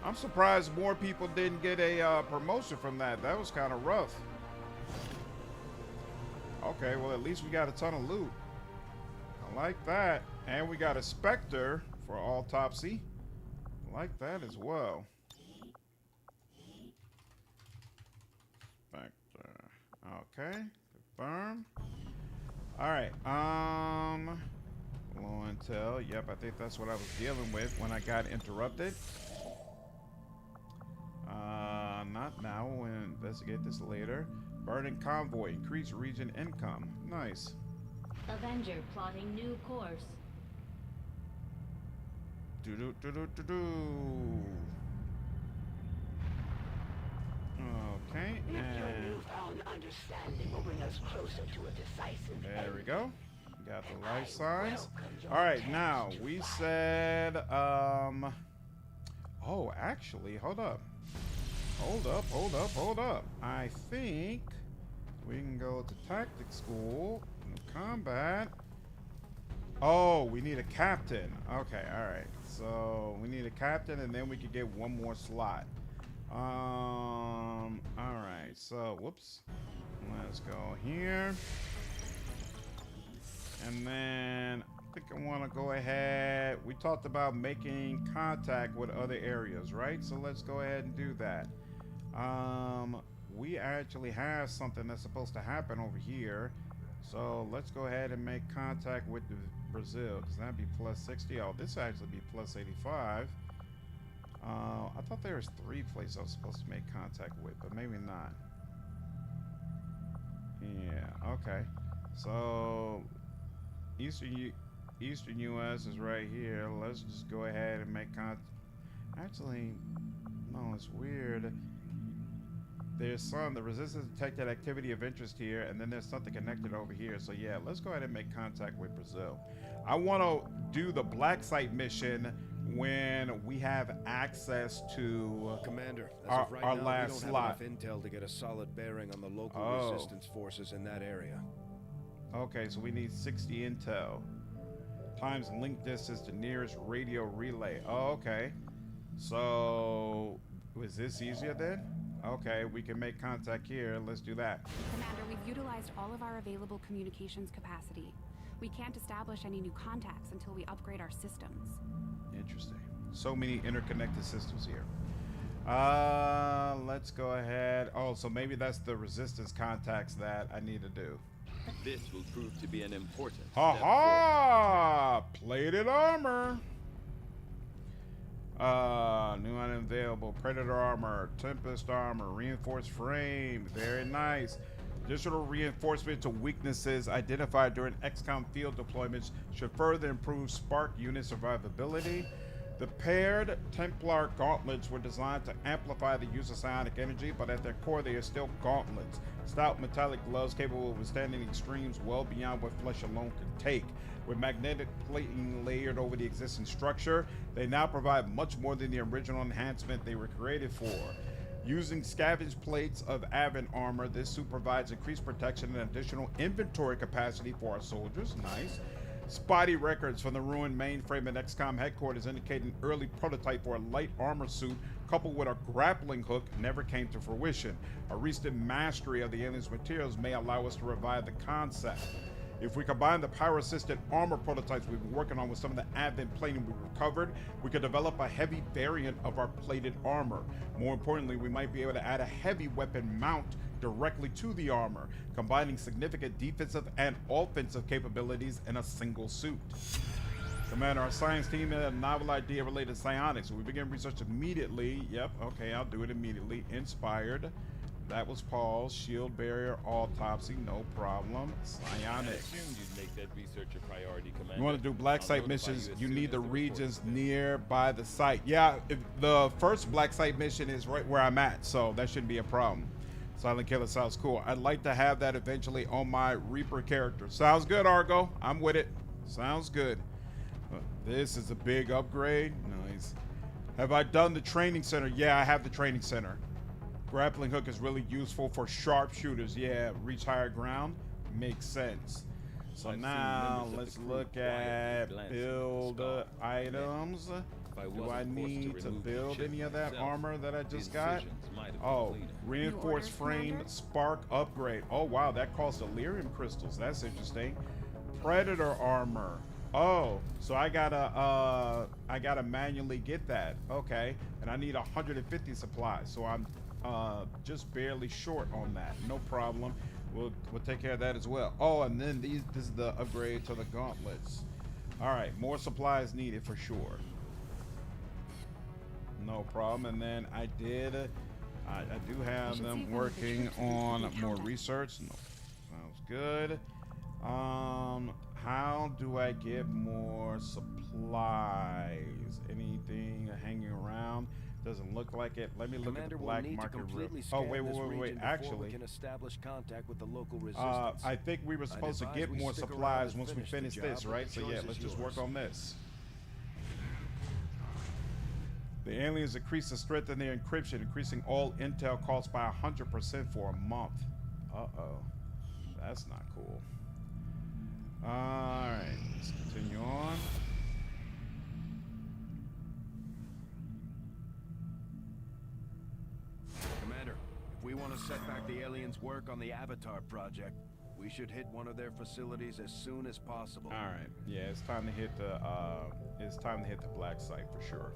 I'm surprised more people didn't get a promotion from that. That was kind of rough. Okay, well, at least we got a ton of loot. I like that. And we got a Spectre for autopsy. I like that as well. Spectre. Okay. Confirm. All right. Low intel. Yep, I think that's what I was dealing with when I got interrupted. Not now. We'll investigate this later. Burning convoy. Increase region income. Nice. Avenger plotting new course. Okay, If your and newfound understanding will bring us closer to a decisive there we go. Got the life signs. All right, now we said, oh, actually, hold up. Hold up. I think we can go to tactics school, combat. Oh, we need a captain. Okay, all right. So we need a captain, and then we could get one more slot. All right. So, whoops. Let's go here. And then I think I want to go ahead. We talked about making contact with other areas, right? So let's go ahead and do that. We actually have something that's supposed to happen over here. So let's go ahead and make contact with Brazil, because that'd be plus 60. Oh, this actually be plus 85. I thought there was 3 places I was supposed to make contact with, but maybe not. Yeah, okay. So Eastern U.S. is right here. Let's just go ahead and make contact. Actually, no, it's weird. There's the resistance detected activity of interest here, and then there's something connected over here. So yeah, let's go ahead and make contact with Brazil. I want to do the black site mission when we have access to Commander, as our, of right our now, last we don't slot. have enough intel to get a solid bearing on the local resistance forces in that area. Okay, so we need 60 intel times link distance to nearest radio relay. Oh, okay. So was this easier then? Okay, we can make contact here. Let's do that. Commander, we've utilized all of our available communications capacity. We can't establish any new contacts until we upgrade our systems. Interesting. So many interconnected systems here. Let's go ahead. Oh, so maybe that's the resistance contacts that I need to do. This will prove to be an important Ha step ha! Plated armor. New item available. Predator armor, Tempest armor, reinforced frame. Very nice. Additional reinforcement to weaknesses identified during XCOM field deployments should further improve Spark unit survivability. The paired Templar gauntlets were designed to amplify the use of psionic energy, but at their core they are still gauntlets. Stout metallic gloves capable of withstanding extremes well beyond what flesh alone can take. With magnetic plating layered over the existing structure, they now provide much more than the original enhancement they were created for. Using scavenge plates of Avon armor, this suit provides increased protection and additional inventory capacity for our soldiers. Nice. Spotty records from the ruined mainframe at XCOM headquarters indicate an early prototype for a light armor suit coupled with a grappling hook never came to fruition. A recent mastery of the alien's materials may allow us to revive the concept. If we combine the power-assisted armor prototypes we've been working on with some of the advent plating we recovered, we could develop a heavy variant of our plated armor. More importantly, we might be able to add a heavy weapon mount directly to the armor, combining significant defensive and offensive capabilities in a single suit. Commander, our science team had a novel idea related to psionics, so we begin research immediately. Yep, okay, I'll do it immediately. Inspired. That was Paul's. Shield barrier, autopsy, no problem. Psionics. I assumed you'd make that research a priority, Commander. You want to do black site missions, you need the regions nearby the site. Yeah, the first black site mission is right where I'm at, so that shouldn't be a problem. Silent Killer sounds cool. I'd like to have that eventually on my Reaper character. Sounds good, Argo. I'm with it. Sounds good. This is a big upgrade. Nice. Have I done the training center? Yeah, I have the training center. Grappling hook is really useful for sharpshooters. Yeah, reach higher ground. Makes sense. So now let's look at build items. Do I need to build any of that armor that I just got? Oh, reinforced frame spark upgrade. Oh wow, that costs Delirium crystals. That's interesting. Predator armor. Oh, so I gotta manually get that. Okay, and I need 150 supplies, so I'm just barely short on that. No problem. We'll take care of that as well. Oh, and then this is the upgrade to the gauntlets. All right, more supplies needed for sure. No problem. And then I I do have them working on more research. No, sounds good. How do I get more supplies? Anything hanging around? Doesn't look like it. Let me look at the black market real. Oh, wait. Actually, we can establish contact with the local resistance. I think we were supposed to get more supplies once we finish this, right? So yeah, let's just work on this. The aliens increase the strength in their encryption, increasing all intel costs by 100% for a month. Uh-oh. That's not cool. Alright, let's continue on. Commander, if we want to set back the aliens' work on the Avatar project, we should hit one of their facilities as soon as possible. Alright, yeah, it's time to hit the black site for sure.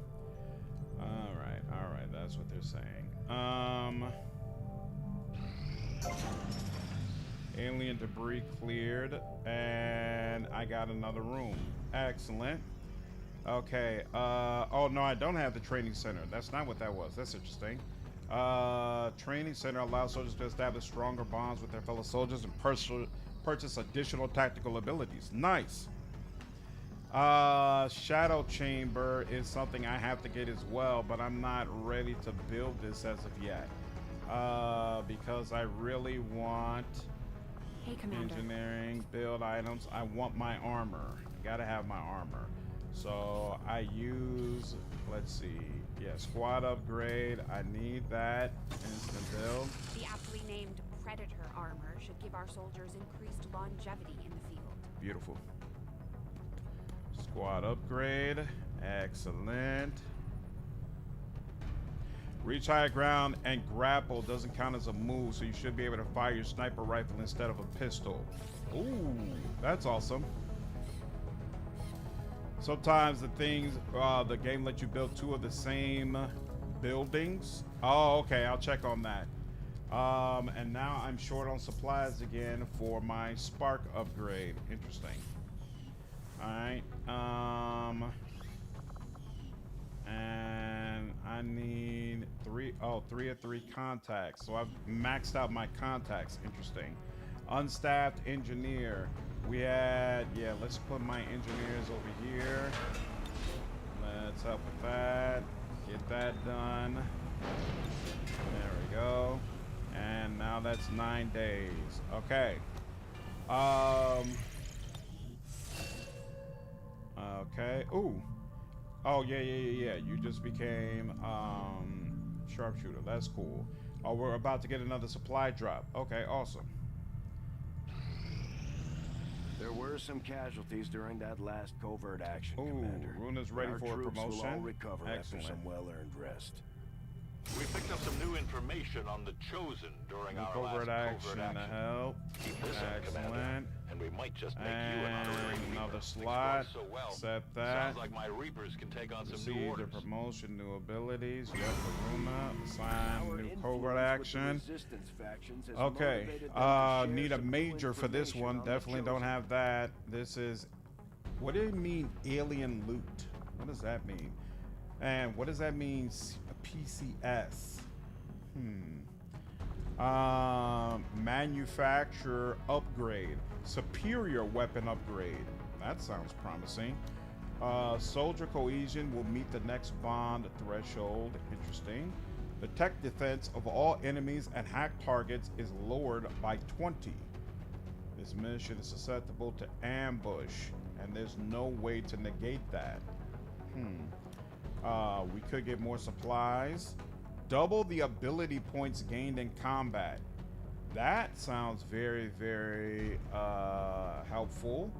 Alright, that's what they're saying. Alien debris cleared, and I got another room. Excellent. Okay, oh no, I don't have the training center. That's not what that was. That's interesting. Training center allows soldiers to establish stronger bonds with their fellow soldiers and purchase additional tactical abilities. Nice. Shadow chamber is something I have to get as well, but I'm not ready to build this as of yet. Because I really want engineering, build items. I want my armor. I gotta have my armor. So I use, let's see, yeah, squad upgrade. I need that. Instant build. The aptly named Predator armor should give our soldiers increased longevity in the field. Beautiful. Squad upgrade. Excellent. Reach high ground and grapple doesn't count as a move, so you should be able to fire your sniper rifle instead of a pistol. Ooh, that's awesome. Sometimes the game lets you build two of the same buildings. Oh, okay, I'll check on that. And now I'm short on supplies again for my spark upgrade. Interesting. All right. And I need three of three contacts. So I've maxed out my contacts. Interesting. Unstaffed engineer. We had, yeah, let's put my engineers over here. Let's help with that. Get that done. There we go. And now that's 9 days. Okay. Okay. Ooh. Oh, yeah. You just became sharpshooter. That's cool. Oh, we're about to get another supply drop. Okay, awesome. There were some casualties during that last covert action, Ooh, Commander. Runa's ready for a promotion. Will all recover Excellent. after some well-earned rest. We picked up some new information on the Chosen during our covert last action. covert action. To help. Keep this up, Commander, and we might just make you an honorary Reaper. Another slot. So well. Accept that. Sounds like my Reapers can take on some new Receive orders. the promotion, new abilities. You have the Runa. Assign new covert action. Okay. Need a major for this one. Definitely don't have that. This is. What do you mean alien loot? What does that mean? And what does that mean? PCS. Manufacturer upgrade. Superior weapon upgrade. That sounds promising. Soldier cohesion will meet the next bond threshold. Interesting. The tech defense of all enemies and hack targets is lowered by 20. This mission is susceptible to ambush, and there's no way to negate that. We could get more supplies. Double the ability points gained in combat. That sounds very, very helpful.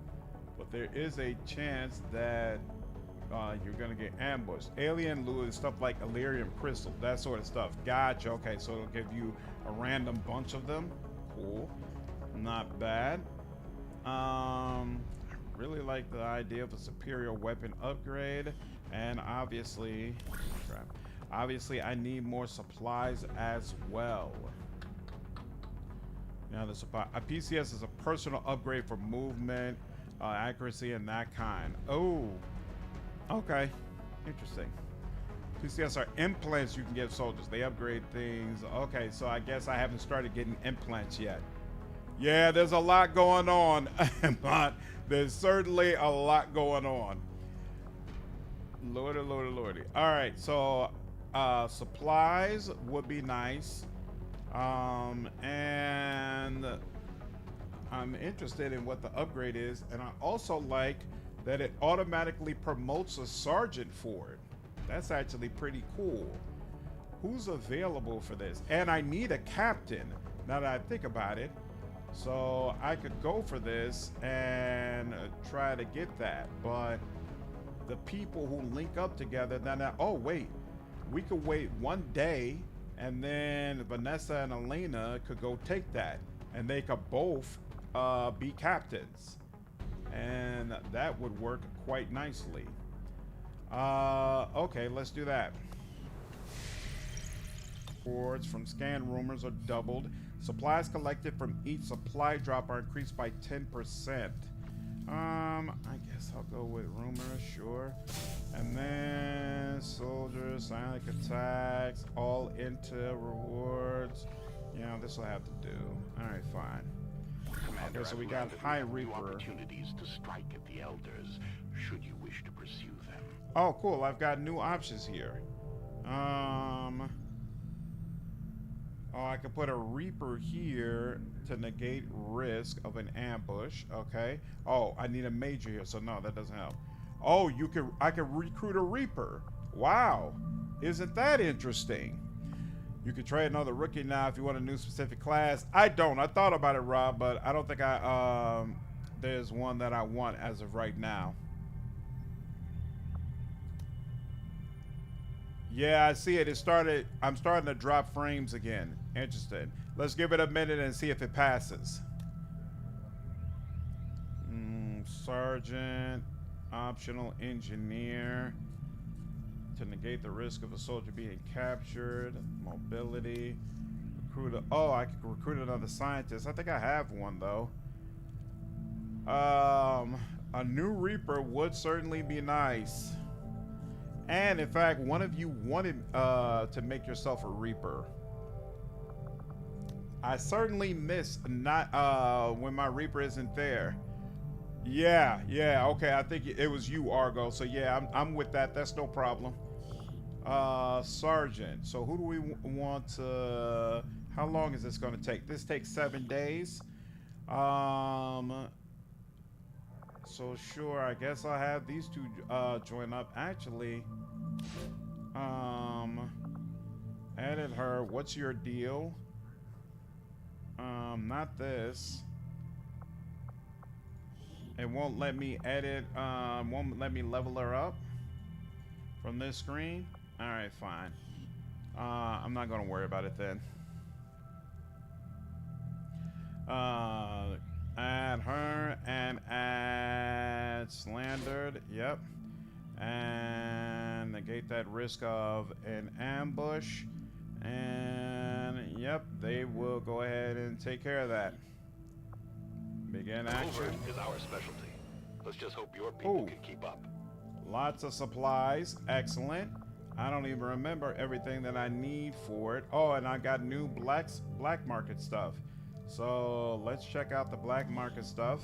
But there is a chance that you're gonna get ambushed. Alien loot and stuff like Illyrium crystal, that sort of stuff. Gotcha. Okay, so it'll give you a random bunch of them. Cool. Not bad. I really like the idea of a superior weapon upgrade. And obviously, I need more supplies as well. Now, the supply, a PCS is a personal upgrade for movement, accuracy, and that kind. Oh, okay, interesting. PCS are implants you can give soldiers. They upgrade things. Okay, so I guess I haven't started getting implants yet. Yeah, there's a lot going on, but there's certainly a lot going on. Lordy, lordy, lordy. All right, so supplies would be nice. And I'm interested in what the upgrade is. And I also like that it automatically promotes a sergeant for it. That's actually pretty cool. Who's available for this? And I need a captain, now that I think about it. So I could go for this and try to get that. But the people who link up together, then oh wait, we could wait 1 day and then Vanessa and Elena could go take that. And they could both be captains. And that would work quite nicely. Okay, let's do that. Rewards from scan rumors are doubled. Supplies collected from each supply drop are increased by 10%. I guess I'll go with rumors, sure. And then soldiers, silent attacks, all intel rewards. Yeah, this will have to do. All right, fine. Commander, okay, so we I've got learned that High we have new Reaper. opportunities to strike at the Elders, should you wish to pursue them. Oh, cool. I've got new options here. Oh, I can put a Reaper here to negate risk of an ambush. Okay. Oh, I need a Major here, so no, that doesn't help. Oh, I can recruit a Reaper. Wow. Isn't that interesting? You can trade another rookie now if you want a new specific class. I don't. I thought about it, Rob, but I don't think there's one that I want as of right now. Yeah, I see it. I'm starting to drop frames again. Interesting. Let's give it a minute and see if it passes. Sergeant, optional engineer, to negate the risk of a soldier being captured. Mobility, recruit. Oh, I could recruit another scientist. I think I have one though. A new Reaper would certainly be nice. And in fact, one of you wanted to make yourself a Reaper. I certainly miss not when my Reaper isn't there. Yeah, okay. I think it was you, Argo. So yeah, I'm with that. That's no problem. Sergeant. So who do we want to? How long is this going to take? This takes 7 days. So sure, I guess I'll have these two join up. Actually, edit her. What's your deal? Not this. It won't let me edit. Won't let me level her up from this screen. All right, fine. I'm not gonna worry about it then. Add her and add slandered. Yep. And negate that risk of an ambush. And yep, they will go ahead and take care of that. Begin action. Covert is our specialty. Let's just hope your people can keep up. Lots of supplies. Excellent. I don't even remember everything that I need for it. Oh, and I got new black market stuff. So let's check out the black market stuff.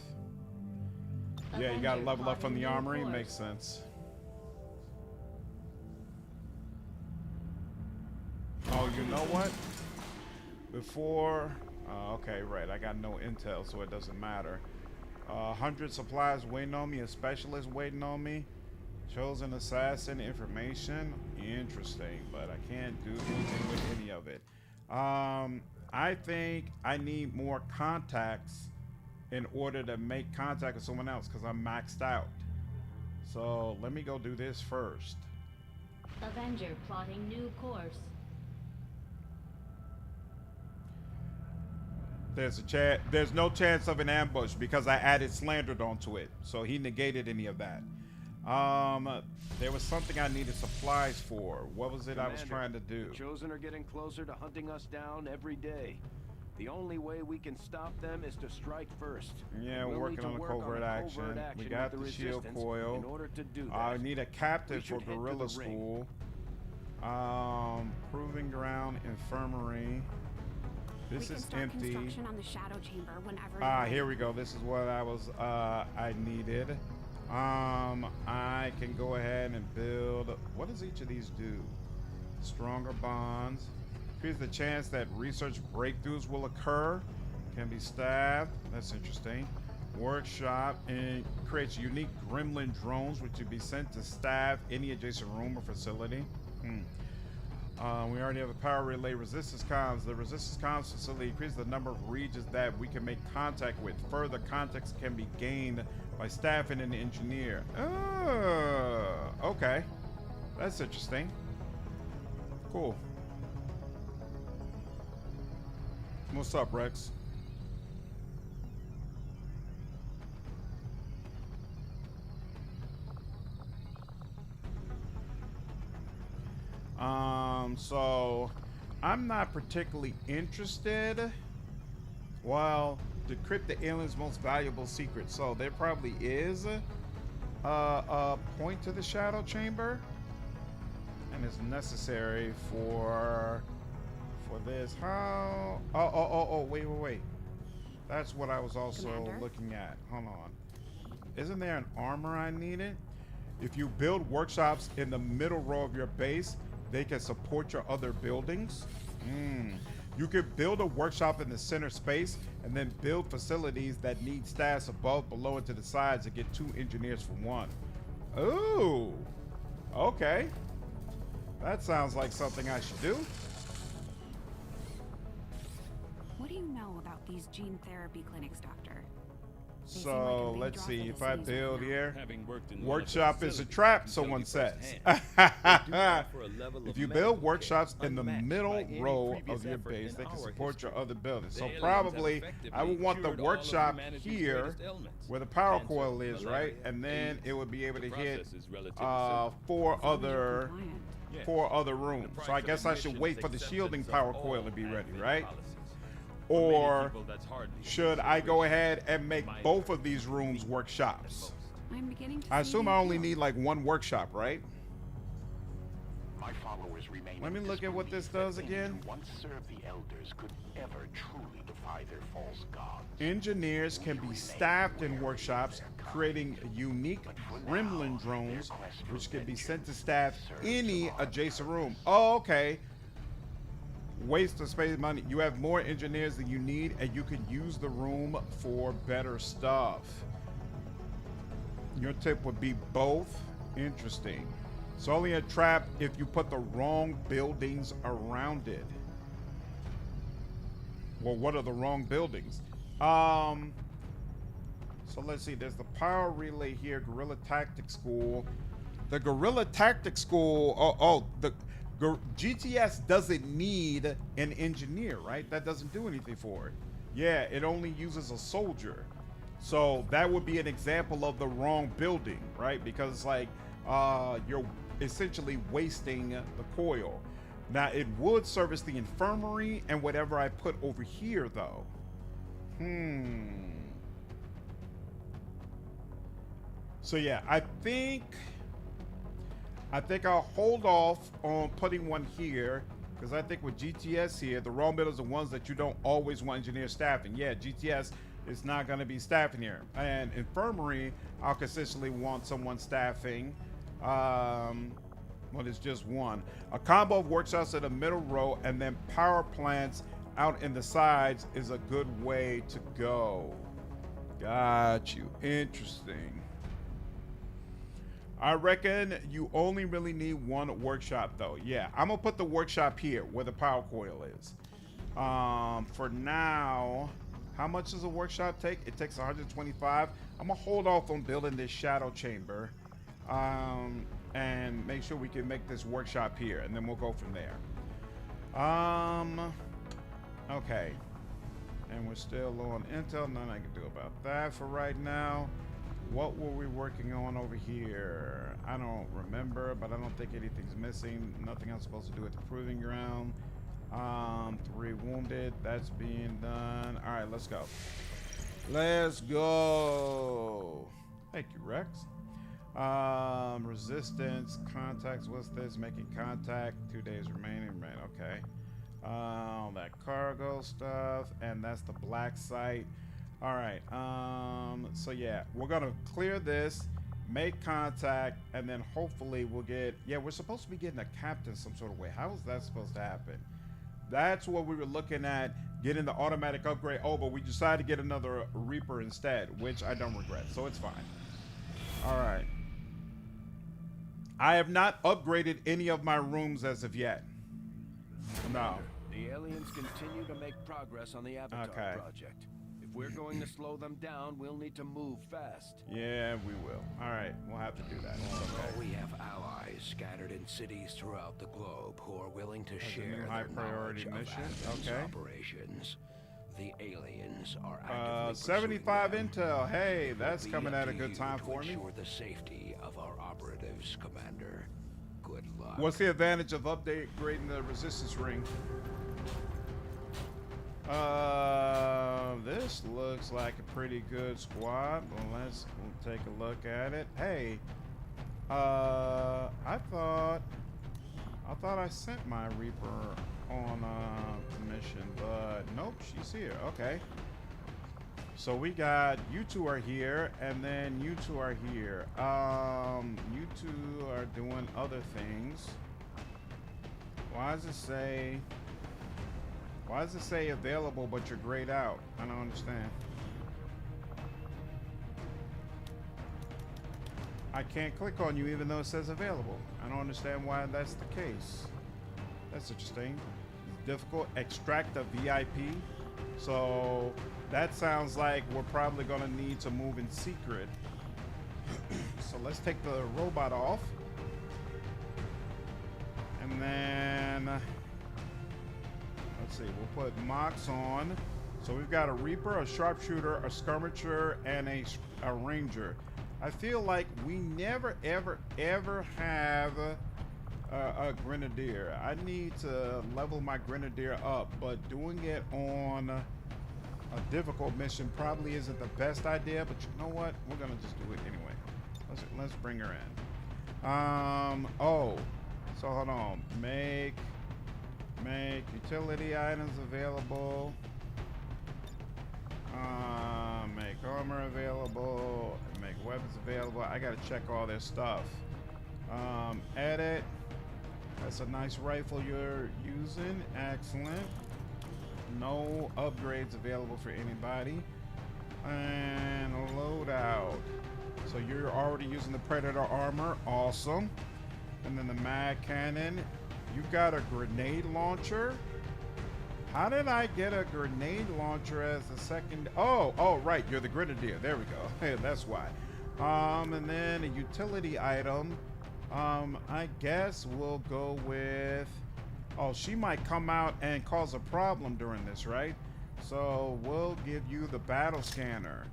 Yeah, you got to level up from the armory. Makes sense. Oh, you know what? Before... okay, right. I got no intel, so it doesn't matter. 100 supplies waiting on me. A specialist waiting on me. Chosen assassin information. Interesting, but I can't do anything with any of it. I think I need more contacts in order to make contact with someone else because I'm maxed out. So let me go do this first. Avenger plotting new course. There's no chance of an ambush because I added slandered onto it. So he negated any of that. There was something I needed supplies for. What was it I was trying to do? The Chosen are getting closer to hunting us down every day. The only way we can stop them is to strike first. Yeah, we're working on a covert action. We got the shield coil. In order to do that, I need a captain for guerrilla school. down. Infirmary. This we can is start empty. Construction on the shadow chamber whenever. Ah, here we go. This is what I needed. I can go ahead and build. What does each of these do? Stronger bonds. Here's the chance that research breakthroughs will occur. Can be staffed. That's interesting. Workshop, and creates unique gremlin drones which would be sent to staff any adjacent room or facility. We already have a power relay. Resistance comms. The resistance comms facility increases the number of regions that we can make contact with. Further context can be gained by staffing an engineer. Okay. That's interesting. Cool. What's up, Rex? So I'm not particularly interested. Well, decrypt the alien's most valuable secret. So there probably is a point to the shadow chamber, and it's necessary for this. How? Oh, wait. That's what I was also looking at. Hold on. Isn't there an armor I needed? If you build workshops in the middle row of your base, they can support your other buildings. You could build a workshop in the center space and then build facilities that need staffs above, below, and to the sides to get 2 engineers for 1. Ooh, okay. That sounds like something I should do. What do you know about these gene therapy clinics, Doctor? So let's see if I build here. Workshop is a trap, someone says. If you build workshops in the middle row of your base, they can support your other buildings. So probably I would want the workshop here where the power coil is, right? And then it would be able to hit 4 other rooms. So I guess I should wait for the shielding power coil to be ready, right? Or should I go ahead and make both of these rooms workshops? I assume I only need like 1 workshop, right? My followers remain. Let me look at what this does again. Once served the elders could ever truly defy their false gods. Engineers can be staffed in workshops, creating unique gremlin drones, which can be sent to staff any adjacent room. Oh, okay. Waste of space, money. You have more engineers than you need, and you can use the room for better stuff. Your tip would be both. Interesting. It's only a trap if you put the wrong buildings around it. Well, what are the wrong buildings? So let's see. There's the power relay here. Guerrilla Tactics School. The Guerrilla Tactics School. The GTS doesn't need an engineer, right? That doesn't do anything for it. Yeah, it only uses a soldier. So that would be an example of the wrong building, right? Because it's like you're essentially wasting the coil. Now it would service the infirmary and whatever I put over here though. So yeah, I think I'll hold off on putting one here, because I think with GTS here, the raw metals are ones that you don't always want engineer staffing. Yeah, GTS is not going to be staffing here. And infirmary, I'll consistently want someone staffing. Well, it's just one. A combo of workshops in the middle row and then power plants out in the sides is a good way to go. Got you. Interesting. I reckon you only really need 1 workshop though. Yeah, I'm gonna put the workshop here where the power coil is. For now, how much does a workshop take? It takes 125. I'm gonna hold off on building this shadow chamber and make sure we can make this workshop here, and then we'll go from there. Okay. And we're still low on intel. Nothing I can do about that for right now. What were we working on over here? I don't remember, but I don't think anything's missing. Nothing I'm supposed to do at the proving ground. 3 wounded. That's being done. All right, let's go. Let's go. Thank you, Rex. Resistance, contacts. What's this? Making contact. 2 days remaining. Right, okay. That cargo stuff, and that's the black site. All right. So yeah, we're gonna clear this, make contact, and then hopefully we'll get. Yeah, we're supposed to be getting a captain some sort of way. How is that supposed to happen? That's what we were looking at, getting the automatic upgrade. Oh, but we decided to get another Reaper instead, which I don't regret, so it's fine. All right. I have not upgraded any of my rooms as of yet. No. The aliens continue to make progress on the Avatar project. If we're going to slow them down, we'll need to move fast. Yeah, we will. All right, we'll have to do that. Okay. We have allies scattered in cities throughout the globe who are willing to share their high priority mission. Okay. Operations. The aliens are actively 75 intel. Hey, that's coming at a good time for me. Ensure the safety of our operatives, Commander. Good luck. What's the advantage of upgrading the resistance ring? This looks like a pretty good squad. Well, we'll take a look at it. Hey, I thought I sent my Reaper on a mission, but nope, she's here. Okay. So we got you two are here, and then you two are here. You two are doing other things. Why does it say available but you're grayed out? I don't understand. I can't click on you even though it says available. I don't understand why that's the case. That's interesting. It's difficult. Extract a VIP. So that sounds like we're probably gonna need to move in secret. So let's take the robot off. And then let's see, we'll put Mox on. So we've got a Reaper, a Sharpshooter, a Skirmisher, and a Ranger. I feel like we never, ever, ever have a Grenadier. I need to level my Grenadier up, but doing it on a difficult mission probably isn't the best idea, but you know what? We're gonna just do it anyway. Let's bring her in. Oh, so hold on. Make utility items available. Make armor available. Make weapons available. I gotta check all this stuff. Edit. That's a nice rifle you're using. Excellent. No upgrades available for anybody. And loadout. So you're already using the Predator armor. Awesome. And then the mag cannon. You've got a grenade launcher. How did I get a grenade launcher as a second? Oh, right. You're the Grenadier. There we go. Hey, that's why. And then a utility item. I guess we'll go with... Oh, she might come out and cause a problem during this, right? So we'll give you the battle scanner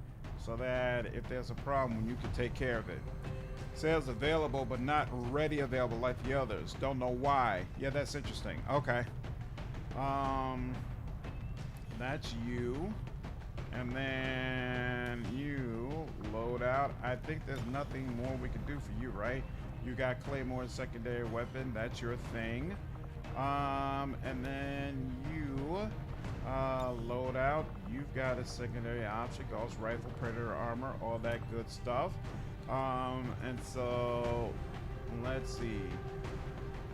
so that if there's a problem, you can take care of it. Says available, but not ready available like the others. Don't know why. Yeah, that's interesting. Okay. That's you. And then you load out. I think there's nothing more we can do for you, right? You got Claymore's secondary weapon. That's your thing. And then you load out. You've got a secondary object, Gauss rifle, Predator armor, all that good stuff. And so let's see.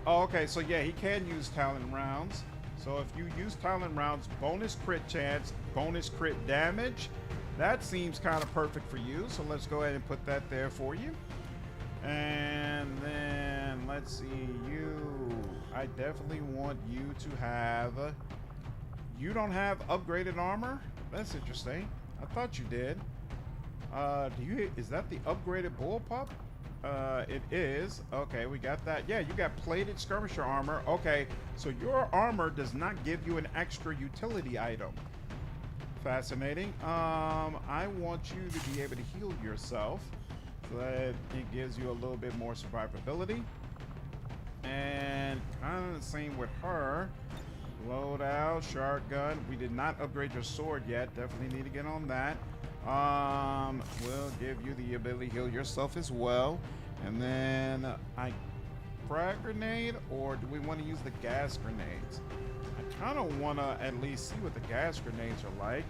Oh, okay, so yeah, he can use Talon rounds. So if you use Talon rounds, bonus crit chance, bonus crit damage. That seems kind of perfect for you. So let's go ahead and put that there for you. And then let's see, I definitely want you to have, you don't have upgraded armor? That's interesting. I thought you did. Is that the upgraded bullpup? It is. Okay, we got that. Yeah, you got plated skirmisher armor. Okay, so your armor does not give you an extra utility item. Fascinating. I want you to be able to heal yourself so that it gives you a little bit more survivability. And kind of the same with her. Loadout, shotgun. We did not upgrade your sword yet. Definitely need to get on that. We'll give you the ability to heal yourself as well. And then frag grenade, or do we want to use the gas grenades? I kind of want to at least see what the gas grenades are like.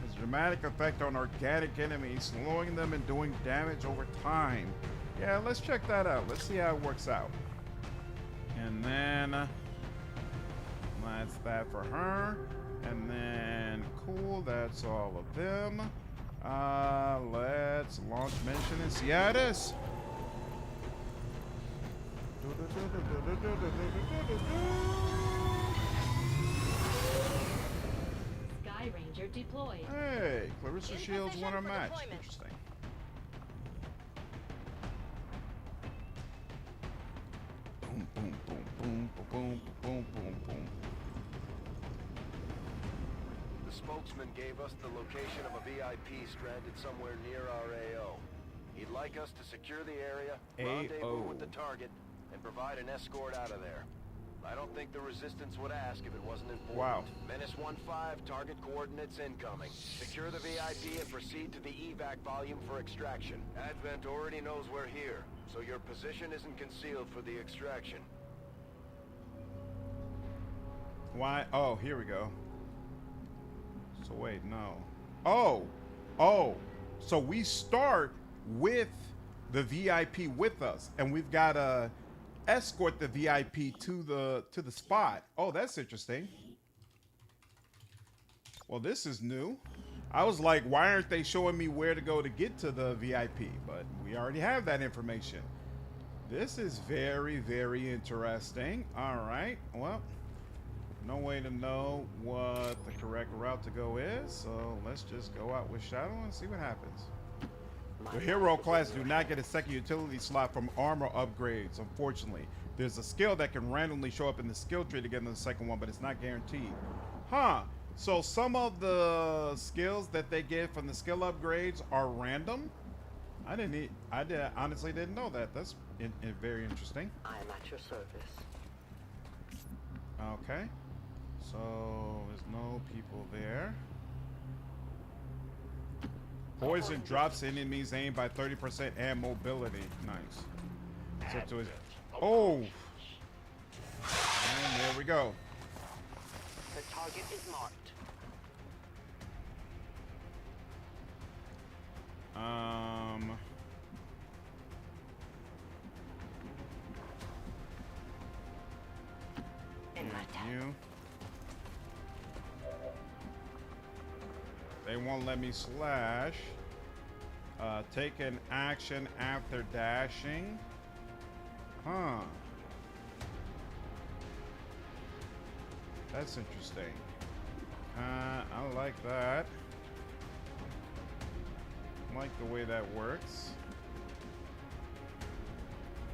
Has a dramatic effect on organic enemies, slowing them and doing damage over time. Yeah, let's check that out. Let's see how it works out. And then that's that for her. And then cool, that's all of them. Let's launch mission and see how it is. Sky Ranger deployed. Hey, Clarissa Shields won our match. Interesting. Boom, boom, boom, boom, boom, boom, boom, boom. The spokesman gave us the location of a VIP stranded somewhere near our AO. He'd like us to secure the area, rendezvous with the target, and provide an escort out of there. I don't think the Resistance would ask if it wasn't important. Wow. Menace 1-5, target coordinates incoming. Secure the VIP and proceed to the evac volume for extraction. Advent already knows we're here, so your position isn't concealed for the extraction. Why? Oh, here we go. So wait, no. Oh, so we start with the VIP with us, and we've got to escort the VIP to the spot. Oh, that's interesting. Well, this is new. I was like, why aren't they showing me where to go to get to the VIP? But we already have that information. This is very, very interesting. All right, well, no way to know what the correct route to go is, so let's just go out with Shadow and see what happens. The hero class do not get a second utility slot from armor upgrades, unfortunately. There's a skill that can randomly show up in the skill tree to get in the second one, but it's not guaranteed. Huh, so some of the skills that they get from the skill upgrades are random? I honestly didn't know that. That's very interesting. I am at your service. Okay, so there's no people there. Poison drops enemies aim by 30% and mobility. Nice. So to his, oh! And there we go. The target is marked. You. They won't let me slash. Take an action after dashing. Huh. That's interesting. I like that. I like the way that works.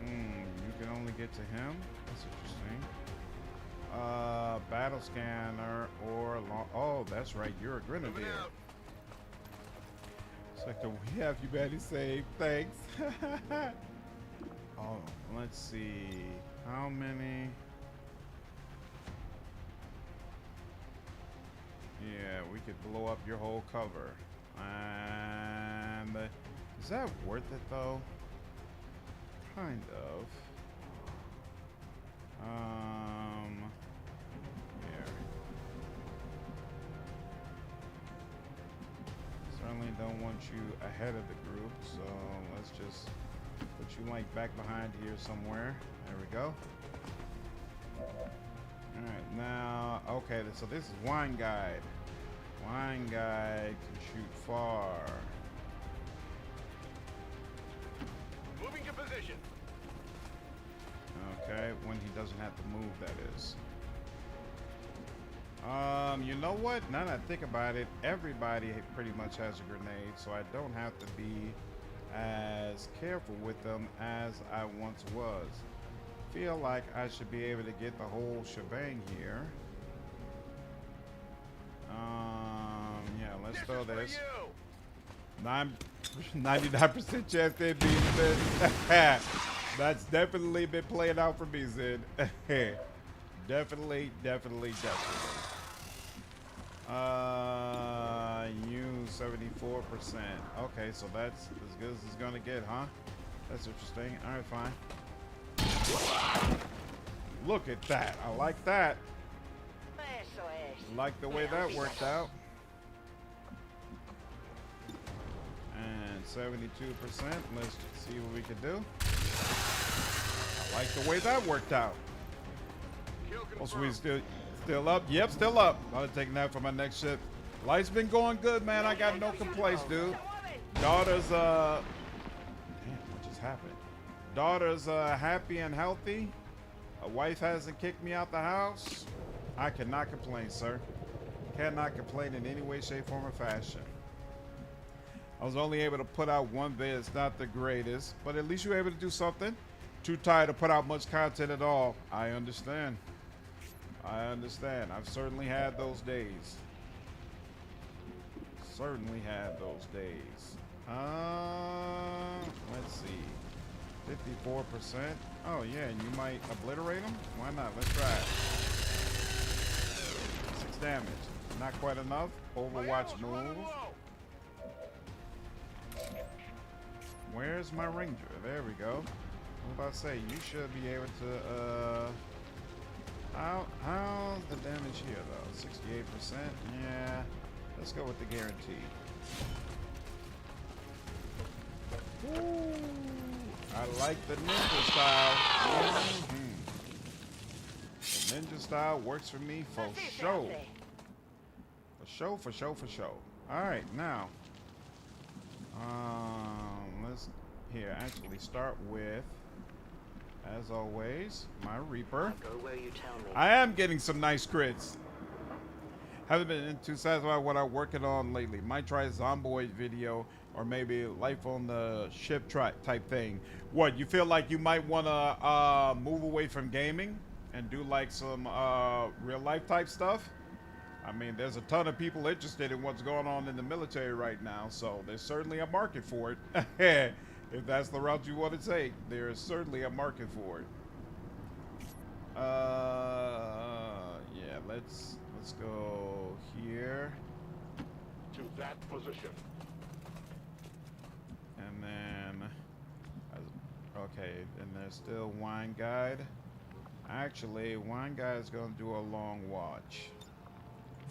You can only get to him. That's interesting. Battle scanner or oh, that's right. You're a grenadier. Sector, we have humanity saved. Thanks. Oh, let's see. How many? Yeah, we could blow up your whole cover. And is that worth it though? Kind of. Here. Certainly don't want you ahead of the group, so let's just put you like back behind here somewhere. There we go. Alright, now, okay, so this is Wine Guide. Wine Guide can shoot far. Moving to position. Okay, when he doesn't have to move, that is. You know what? Now that I think about it, everybody pretty much has a grenade, so I don't have to be as careful with them as I once was. Feel like I should be able to get the whole shebang here. Yeah, let's throw this. 99% chance they'd be in. That's definitely been playing out for me, Zid. Definitely. You 74%. Okay, so that's as good as it's gonna get, huh? That's interesting. All right, fine. Look at that. I like that. Fair like the way that worked out. And 72%. Let's see what we can do. I like the way that worked out. Also, we still up? Yep, still up. I'll take that for my next ship. Life's been going good, man. I got no complaints, dude. Daughter's damn, what just happened? Daughter's happy and healthy. A wife hasn't kicked me out the house. I cannot complain, sir. Cannot complain in any way, shape, form, or fashion. I was only able to put out one vid. It's not the greatest, but at least you were able to do something. Too tired to put out much content at all. I understand. I understand. I've certainly had those days. Certainly had those days. Let's see. 54%. Oh yeah, and you might obliterate them? Why not? Let's try it. 6 damage. Not quite enough. Overwatch move. Where's my ranger? There we go. I was about to say, you should be able to, how's the damage here though? 68%? Yeah. Let's go with the guarantee. Ooh, I like the ninja style. The ninja style works for me for sure. For sure. Alright, now. Let's actually start with, as always, my Reaper. Go where you tell me. I am getting some nice crits. Haven't been too satisfied with what I'm working on lately. Might try a Zomboid video or maybe life on the ship type thing. What, you feel like you might want to move away from gaming and do like some real life type stuff? I mean, there's a ton of people interested in what's going on in the military right now, so there's certainly a market for it. If that's the route you want to take, there is certainly a market for it. Yeah, let's go here. To that position. And then, okay, and there's still Wine Guide. Actually, Wine Guide is going to do a long watch.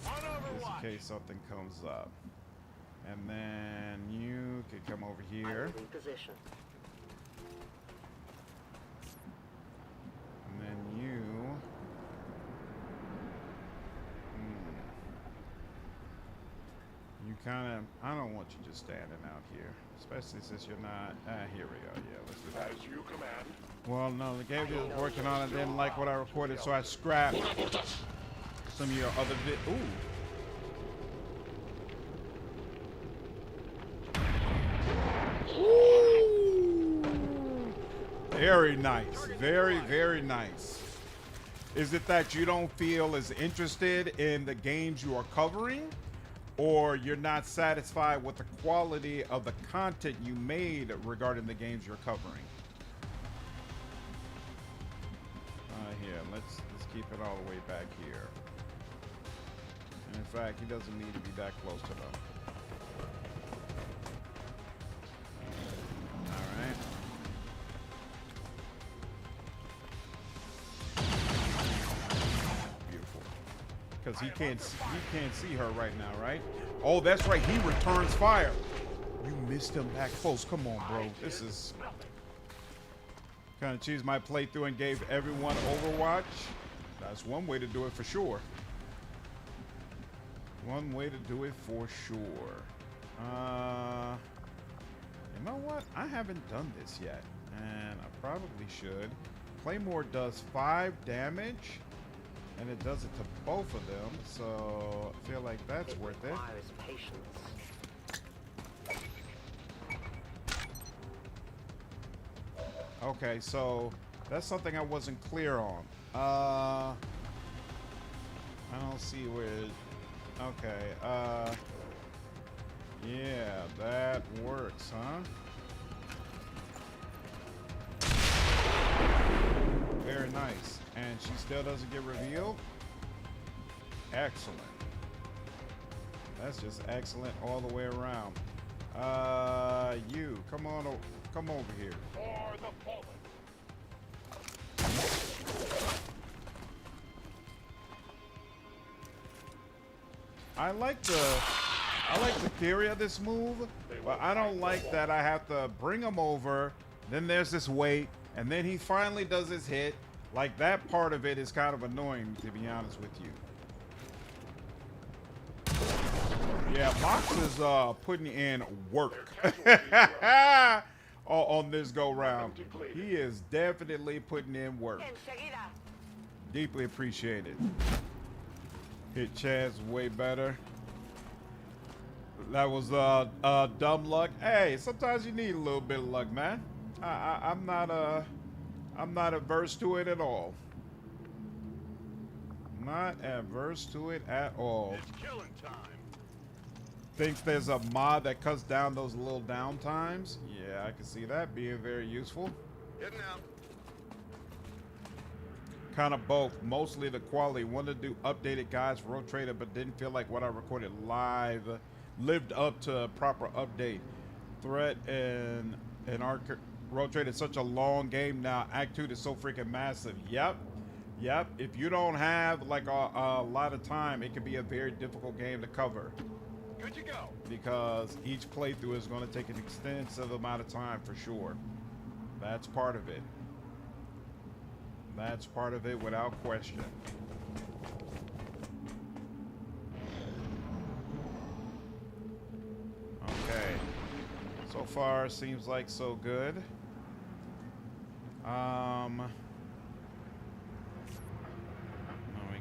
Just in case something comes up. And then you could come over here. Position. And then you... You kind of... I don't want you just standing out here. Especially since you're not... here we go. Yeah, let's do that. As you command. Well, no, the game was working on it. Didn't like what I recorded, so I scrapped some of your other Ooh! Very nice. Very, very nice. Is it that you don't feel as interested in the games you are covering? Or you're not satisfied with the quality of the content you made regarding the games you're covering? Here, let's keep it all the way back here. And in fact, he doesn't need to be that close to them. Alright. Beautiful. Because he can't see her right now, right? Oh, that's right. He returns fire. You missed him that close. Come on, bro. This is... Kind of cheesed my playthrough and gave everyone Overwatch. That's one way to do it for sure. One way to do it for sure. You know what? I haven't done this yet, and I probably should. Claymore does 5 damage, and it does it to both of them, so I feel like that's worth it. Patience. Okay, so that's something I wasn't clear on. I don't see where... Okay, yeah, that works, huh? Very nice. And she still doesn't get revealed? Excellent. That's just excellent all the way around. You, come over here. For the fallen. I like the theory of this move, but I don't like that I have to bring him over. Then there's this wait, and then he finally does his hit. Like, that part of it is kind of annoying, to be honest with you. Yeah, Mox is putting in work on this go round. He is definitely putting in work. Deeply appreciated. Hit Chad's way better. That was dumb luck. Hey, sometimes you need a little bit of luck, man. I'm not averse to it at all. Not adverse to it at all. It's killing time. Thinks there's a mod that cuts down those little down times. Yeah, I can see that being very useful. Getting out. Kind of both. Mostly the quality. Wanted to do updated guides for Road Trader, but didn't feel like what I recorded live lived up to a proper update. Threat and Arc Road Trader is such a long game now. Act 2 is so freaking massive. Yep. If you don't have like a lot of time, it can be a very difficult game to cover. Good to go. Because each playthrough is going to take an extensive amount of time for sure. That's part of it. That's part of it without question. Okay. So far, seems like so good. We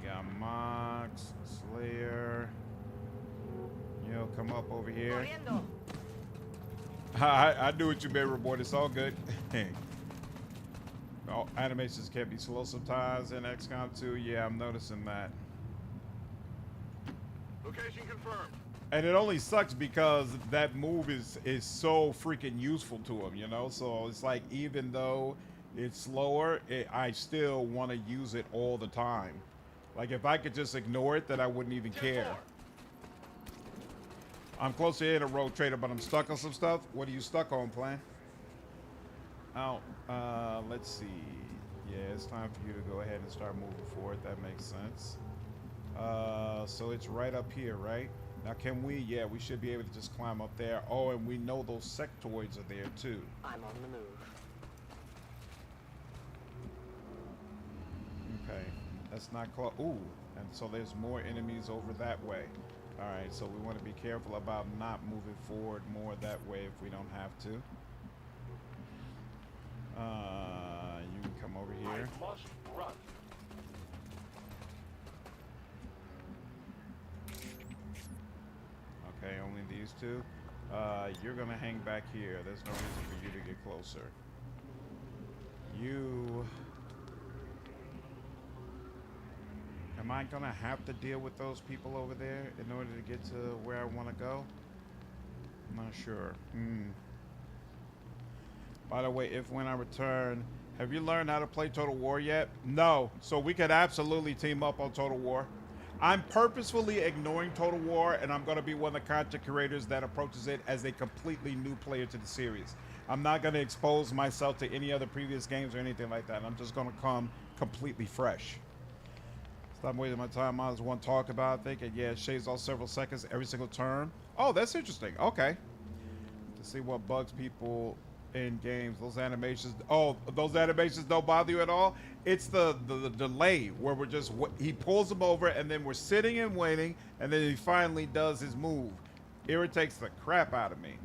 got Mox, Slayer. Yo, come up over here. I do what you meant, report. It's all good. Oh, animations can be slow sometimes in XCOM 2. Yeah, I'm noticing that. Location confirmed. And it only sucks because that move is so freaking useful to him, you know? So it's like, even though it's slower, I still want to use it all the time. Like, if I could just ignore it, then I wouldn't even care. I'm close to hitting a Road Trader, but I'm stuck on some stuff. What are you stuck on, Plan? Oh, let's see. Yeah, it's time for you to go ahead and start moving forward. That makes sense. So it's right up here, right? Now, can we? Yeah, we should be able to just climb up there. Oh, and we know those sectoids are there, too. I'm on the move. Okay, that's not close. Ooh, and so there's more enemies over that way. All right, so we want to be careful about not moving forward more that way if we don't have to. You can come over here. I must run. Okay, only these two. You're gonna hang back here. There's no reason for you to get closer. Am I gonna have to deal with those people over there in order to get to where I want to go? I'm not sure. By the way, if when I return, have you learned how to play Total War yet? No. So we could absolutely team up on Total War. I'm purposefully ignoring Total War, and I'm going to be one of the content creators that approaches it as a completely new player to the series. I'm not going to expose myself to any other previous games or anything like that. I'm just going to come completely fresh. Stop wasting my time. Might as well talk about it. And yeah, it shaves off several seconds every single turn. Oh, that's interesting. Okay. To see what bugs people in games. Those animations. Oh, those animations don't bother you at all? It's the delay where we're just, he pulls them over and then we're sitting and waiting and then he finally does his move. Irritates the crap out of me.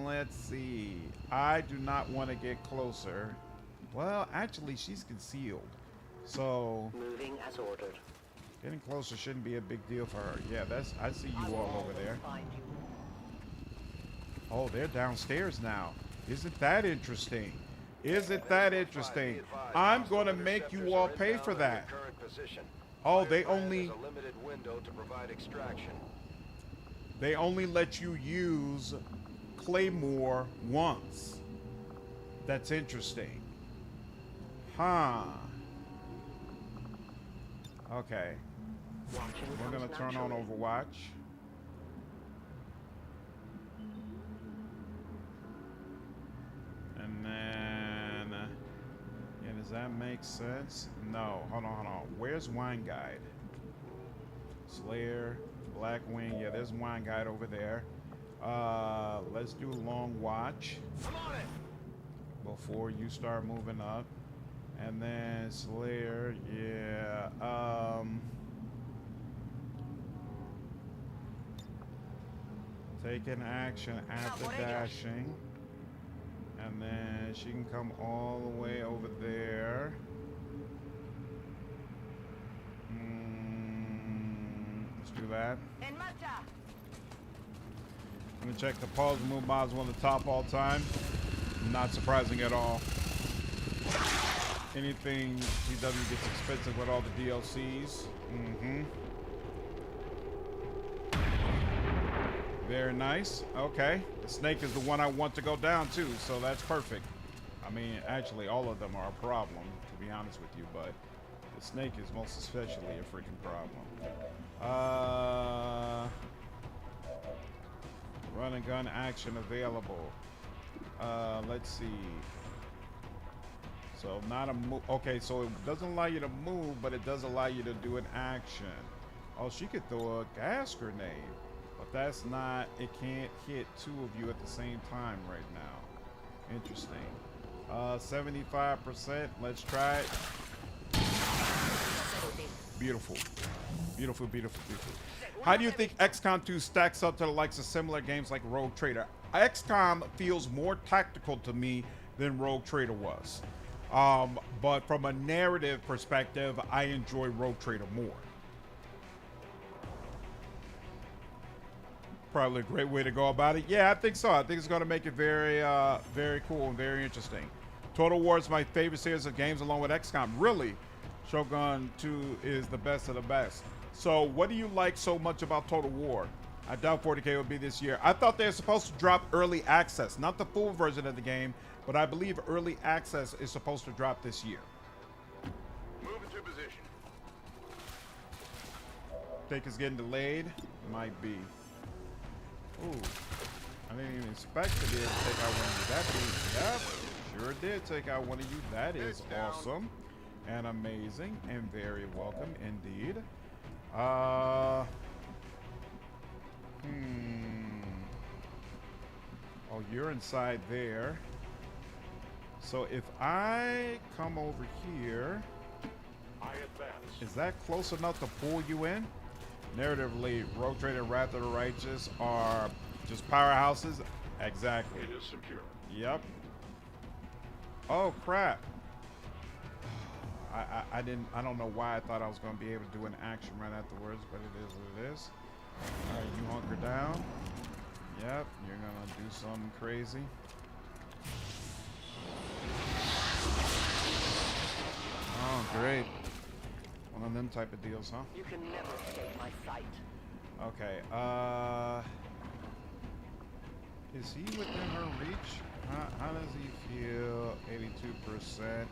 Let's see. I do not want to get closer. Well, actually, she's concealed. So Moving as ordered. getting closer shouldn't be a big deal for her. Yeah, I see you all over there. Oh, they're downstairs now. Isn't that interesting? Isn't that interesting? I'm going to make you all pay for that. Oh, they only let you use Claymore once. That's interesting. Huh. Okay. We're going to turn on Overwatch. And then, yeah, does that make sense? No, hold on. Where's Wine Guide? Slayer, Blackwing. Yeah, there's Wine Guide over there. Let's do Long Watch before you start moving up. And then Slayer, yeah. Taking action after dashing. And then she can come all the way over there. Let's do that. I'm gonna check the pause and move miles one of the top all time. Not surprising at all. Anything CW gets expensive with all the DLCs. Very nice. Okay. The snake is the one I want to go down too, so that's perfect. I mean, actually, all of them are a problem, to be honest with you, but the snake is most especially a freaking problem. Run and gun action available. Let's see. So not a move. Okay, so it doesn't allow you to move, but it does allow you to do an action. Oh, she could throw a gas grenade, but that's not. It can't hit two of you at the same time right now. Interesting. 75%. Let's try it. Beautiful. Beautiful, beautiful, beautiful. How do you think XCOM 2 stacks up to the likes of similar games like Rogue Trader? XCOM feels more tactical to me than Rogue Trader was. But from a narrative perspective, I enjoy Rogue Trader more. Probably a great way to go about it. Yeah, I think so. I think it's going to make it very, very cool and very interesting. Total War is my favorite series of games along with XCOM. Really, Shogun 2 is the best of the best. So what do you like so much about Total War? I doubt 40K will be this year. I thought they were supposed to drop early access, not the full version of the game, but I believe early access is supposed to drop this year. Move into position. Think it's getting delayed? Might be. Ooh, I didn't even expect to be able to take out one of you. That is, yep, sure did take out one of you. That is awesome and amazing and very welcome indeed. Oh, you're inside there. So if I come over here, is that close enough to pull you in? Narratively, Rogue Trader and Wrath of the Righteous are just powerhouses. Exactly. It is secure. Yep. Oh crap. I don't know why I thought I was going to be able to do an action right afterwards, but it is what it is. All right, you hunker down. Yep, you're going to do something crazy. Oh, great. One of them type of deals, huh? You can never escape my sight. Okay, is he within her reach? How does he feel? 82%.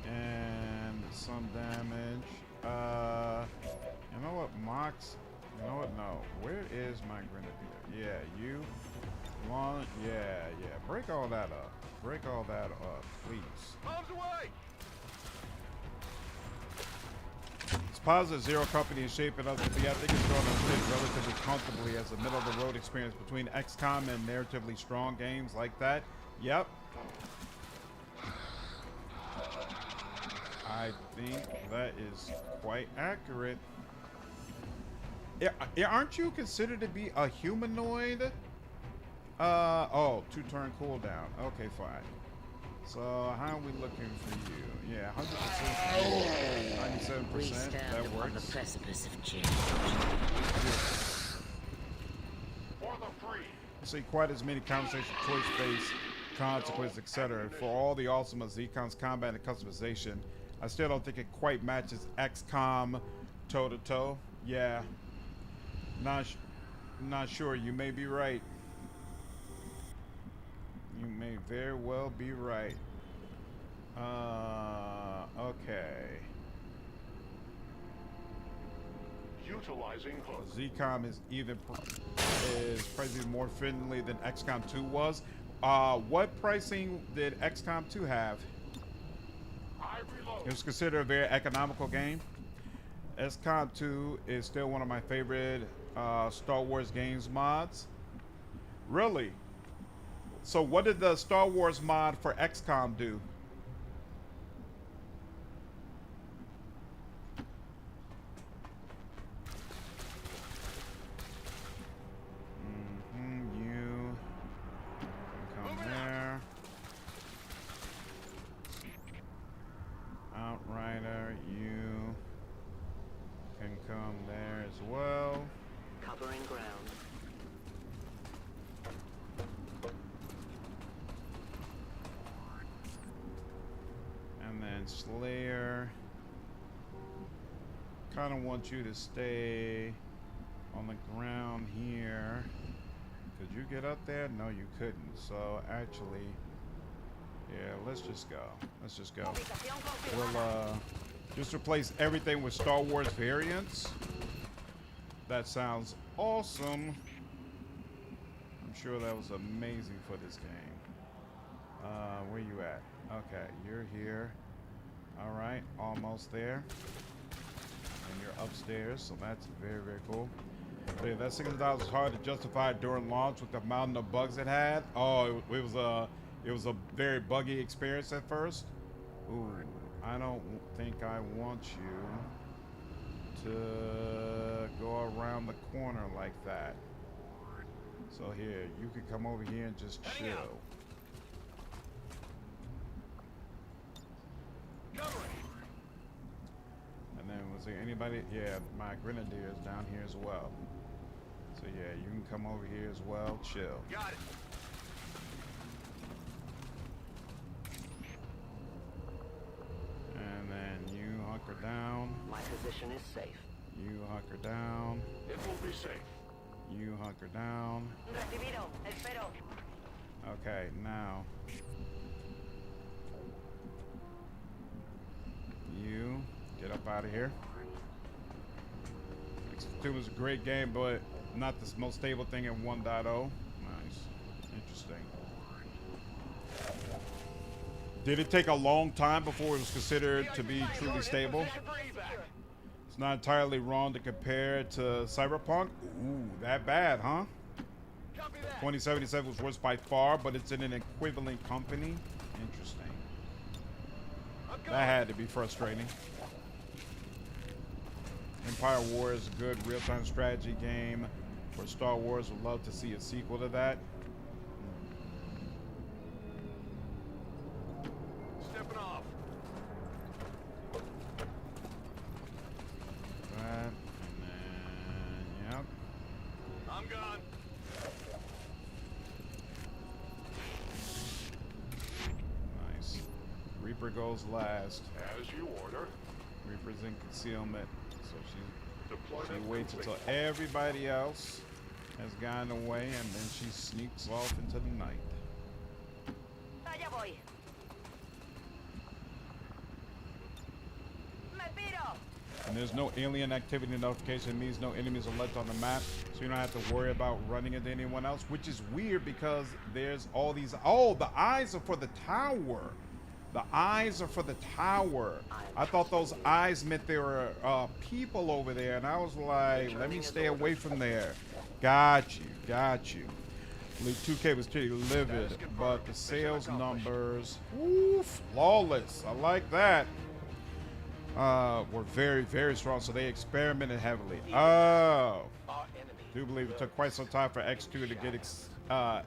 And some damage. You know what, Mox? You know what? No. Where is my Grenadier? Yeah, you. Long. Yeah. Break all that up. Break all that up, please. Bombs away! It's positive Zero Company is shaping up to be. I think it's going to fit relatively comfortably as a middle-of-the-road experience between XCOM and narratively strong games like that. Yep. I think that is quite accurate. Aren't you considered to be a humanoid? Oh, 2-turn cooldown. Okay, fine. So how are we looking for you? Yeah, 100%, 97%. That works. On the precipice of change. For the free. You see quite as many conversations, choice space, consequence, etc. For all the awesome of ZCOM's combat and customization, I still don't think it quite matches XCOM toe-to-toe. Yeah. Not sure. You may be right. You may very well be right. Okay. Utilizing hook. ZCOM is pricing more friendly than XCOM 2 was. What pricing did XCOM 2 have? It was considered a very economical game. XCOM 2 is still one of my favorite Star Wars games mods. Really? So what did the Star Wars mod for XCOM do? You come there. Outrider, you can come there as well. Covering ground. And then Slayer. Kind of want you to stay on the ground here. Could you get up there? No, you couldn't. So actually, yeah, let's just go. Let's just go. We'll just replace everything with Star Wars variants. That sounds awesome. I'm sure that was amazing for this game. Where you at? Okay, you're here. All right, almost there. And you're upstairs, so that's very, very cool. So yeah, that $60 was hard to justify during launch with the mountain of bugs it had. Oh, it was a very buggy experience at first. Ooh, I don't think I want you to go around the corner like that. So here, you can come over here and just chill. And then was there anybody? Yeah, my grenadier is down here as well. So yeah, you can come over here as well. Chill. Got it. And then you hunker down. My position is safe. You hunker down. It will be safe. You hunker down. Recibido. Espero. Okay, now. You get up out of here. X2 was a great game, but not the most stable thing in 1.0. Nice. Interesting. Did it take a long time before it was considered to be truly stable? It's not entirely wrong to compare it to Cyberpunk. Ooh, that bad, huh? 2077 was worse by far, but it's in an equivalent company. Interesting. That had to be frustrating. Empire War is a good real-time strategy game for Star Wars. Would love to see a sequel to that. Stepping off. That, and then, yep. I'm gone. Nice. Reaper goes last. As you order. Reaper's in concealment, so she waits until everybody else has gone away, and then she sneaks off into the night. Allá voy. Me piro. And there's no alien activity notification. It means no enemies are left on the map, so you don't have to worry about running into anyone else, which is weird because there's all these. Oh, the eyes are for the tower. The eyes are for the tower. I thought those eyes meant there were people over there, and I was like, let me stay away from there. Got you, got you. League 2K was pretty livid, but the sales numbers, woo, flawless. I like that. Were very, very strong, so they experimented heavily. Oh, do believe it took quite some time for X2 to get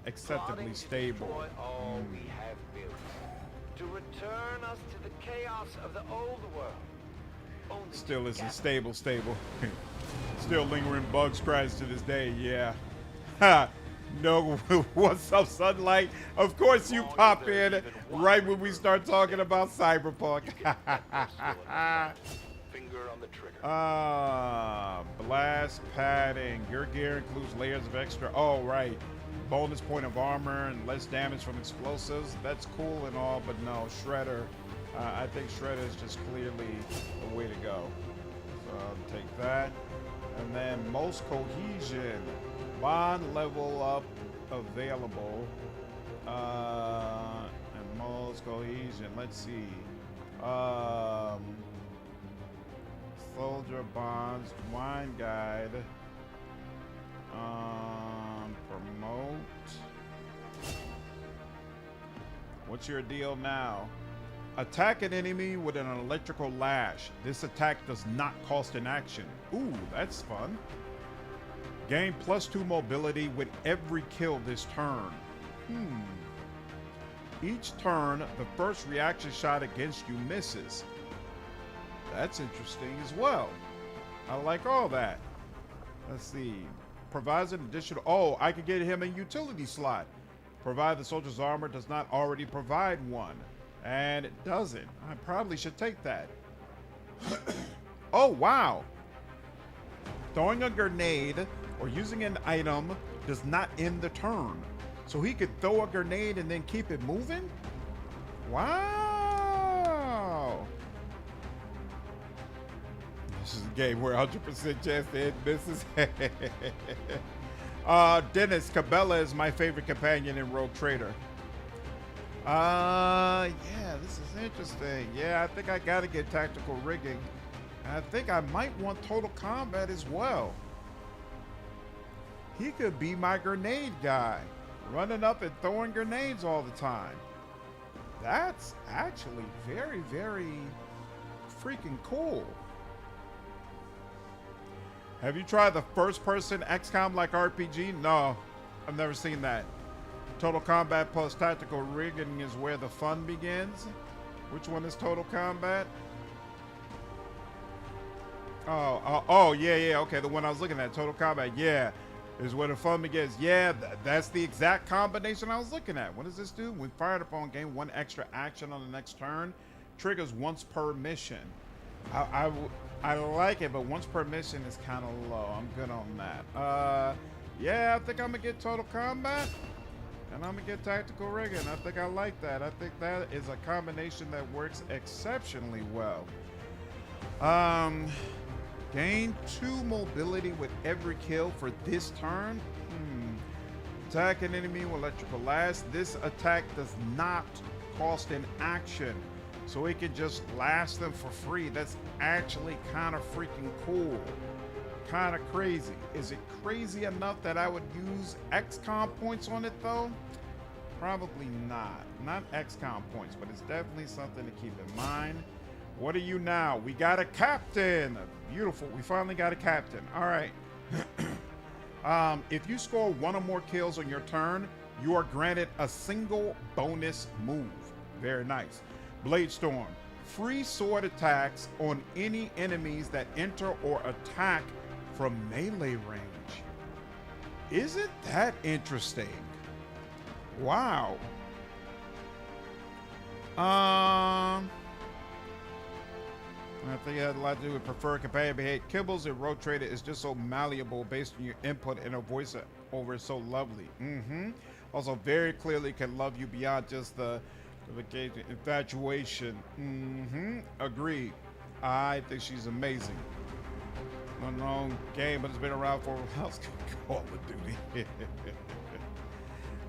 acceptably stable. To return us to the chaos of the old world. Still isn't stable. Still lingering bug scratch to this day, yeah. Ha! No, what's up, Sunlight? Of course you pop in right when we start talking about Cyberpunk. Finger on the trigger. Blast padding. Your gear includes layers of extra. Oh, right. Bonus point of armor and less damage from explosives. That's cool and all, but no, Shredder. I think Shredder is just clearly the way to go. So I'll take that. And then most cohesion. Bond level up available. And most cohesion. Let's see. Soldier bonds, wine guide. Promote. What's your deal now? Attack an enemy with an electrical lash. This attack does not cost an action. Ooh, that's fun. Gain +2 mobility with every kill this turn. Each turn, the first reaction shot against you misses. That's interesting as well. I like all that. Let's see. Provides an additional... Oh, I could get him a utility slot. Provide the soldier's armor does not already provide one. And it doesn't. I probably should take that. Oh, wow. Throwing a grenade or using an item does not end the turn. So he could throw a grenade and then keep it moving? Wow. This is a game where 100% chance to hit misses. Dennis, Cabela is my favorite companion in Rogue Trader. Yeah, this is interesting. Yeah, I think I gotta get tactical rigging. I think I might want total combat as well. He could be my grenade guy, running up and throwing grenades all the time. That's actually very, very freaking cool. Have you tried the first-person XCOM like RPG? No, I've never seen that. Total combat plus tactical rigging is where the fun begins. Which one is total combat? Oh, yeah, okay, the one I was looking at, total combat, yeah, is where the fun begins. Yeah, that's the exact combination I was looking at. What does this do? When fired upon, gain 1 extra action on the next turn. Triggers once per mission. I like it, but once per mission is kind of low. I'm good on that. Yeah, I think I'm gonna get total combat, and I'm gonna get tactical rigging. I think I like that. I think that is a combination that works exceptionally well. Gain 2 mobility with every kill for this turn. Attack an enemy with electrical lash. This attack does not cost an action, so it can just lash them for free. That's actually kind of freaking cool. Kind of crazy. Is it crazy enough that I would use XCOM points on it though? Probably not. Not XCOM points, but it's definitely something to keep in mind. What are you now? We got a captain. Beautiful. We finally got a captain. All right. If you score 1 or more kills on your turn, you are granted a single bonus move. Very nice. Blade Storm. Free sword attacks on any enemies that enter or attack from melee range. Isn't that interesting? Wow. I think it has a lot to do with preferred companion behavior. Kibbles and Rogue Trader is just so malleable based on your input, and her voice over is so lovely. Also, very clearly can love you beyond just the infatuation. Agreed. I think she's amazing. Unknown game, but it's been around for a while. Call of Duty.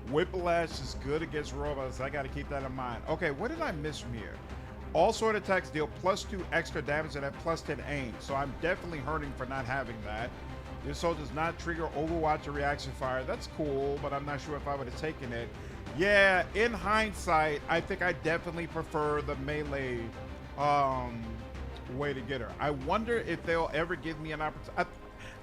Whiplash is good against robots. I got to keep that in mind. Okay, what did I miss from here? All sword attacks deal +2 extra damage and have +10 aim, so I'm definitely hurting for not having that. This soldier does not trigger Overwatch or reaction fire. That's cool, but I'm not sure if I would have taken it. Yeah, in hindsight, I think I definitely prefer the melee way to get her. I wonder if they'll ever give me an opportunity.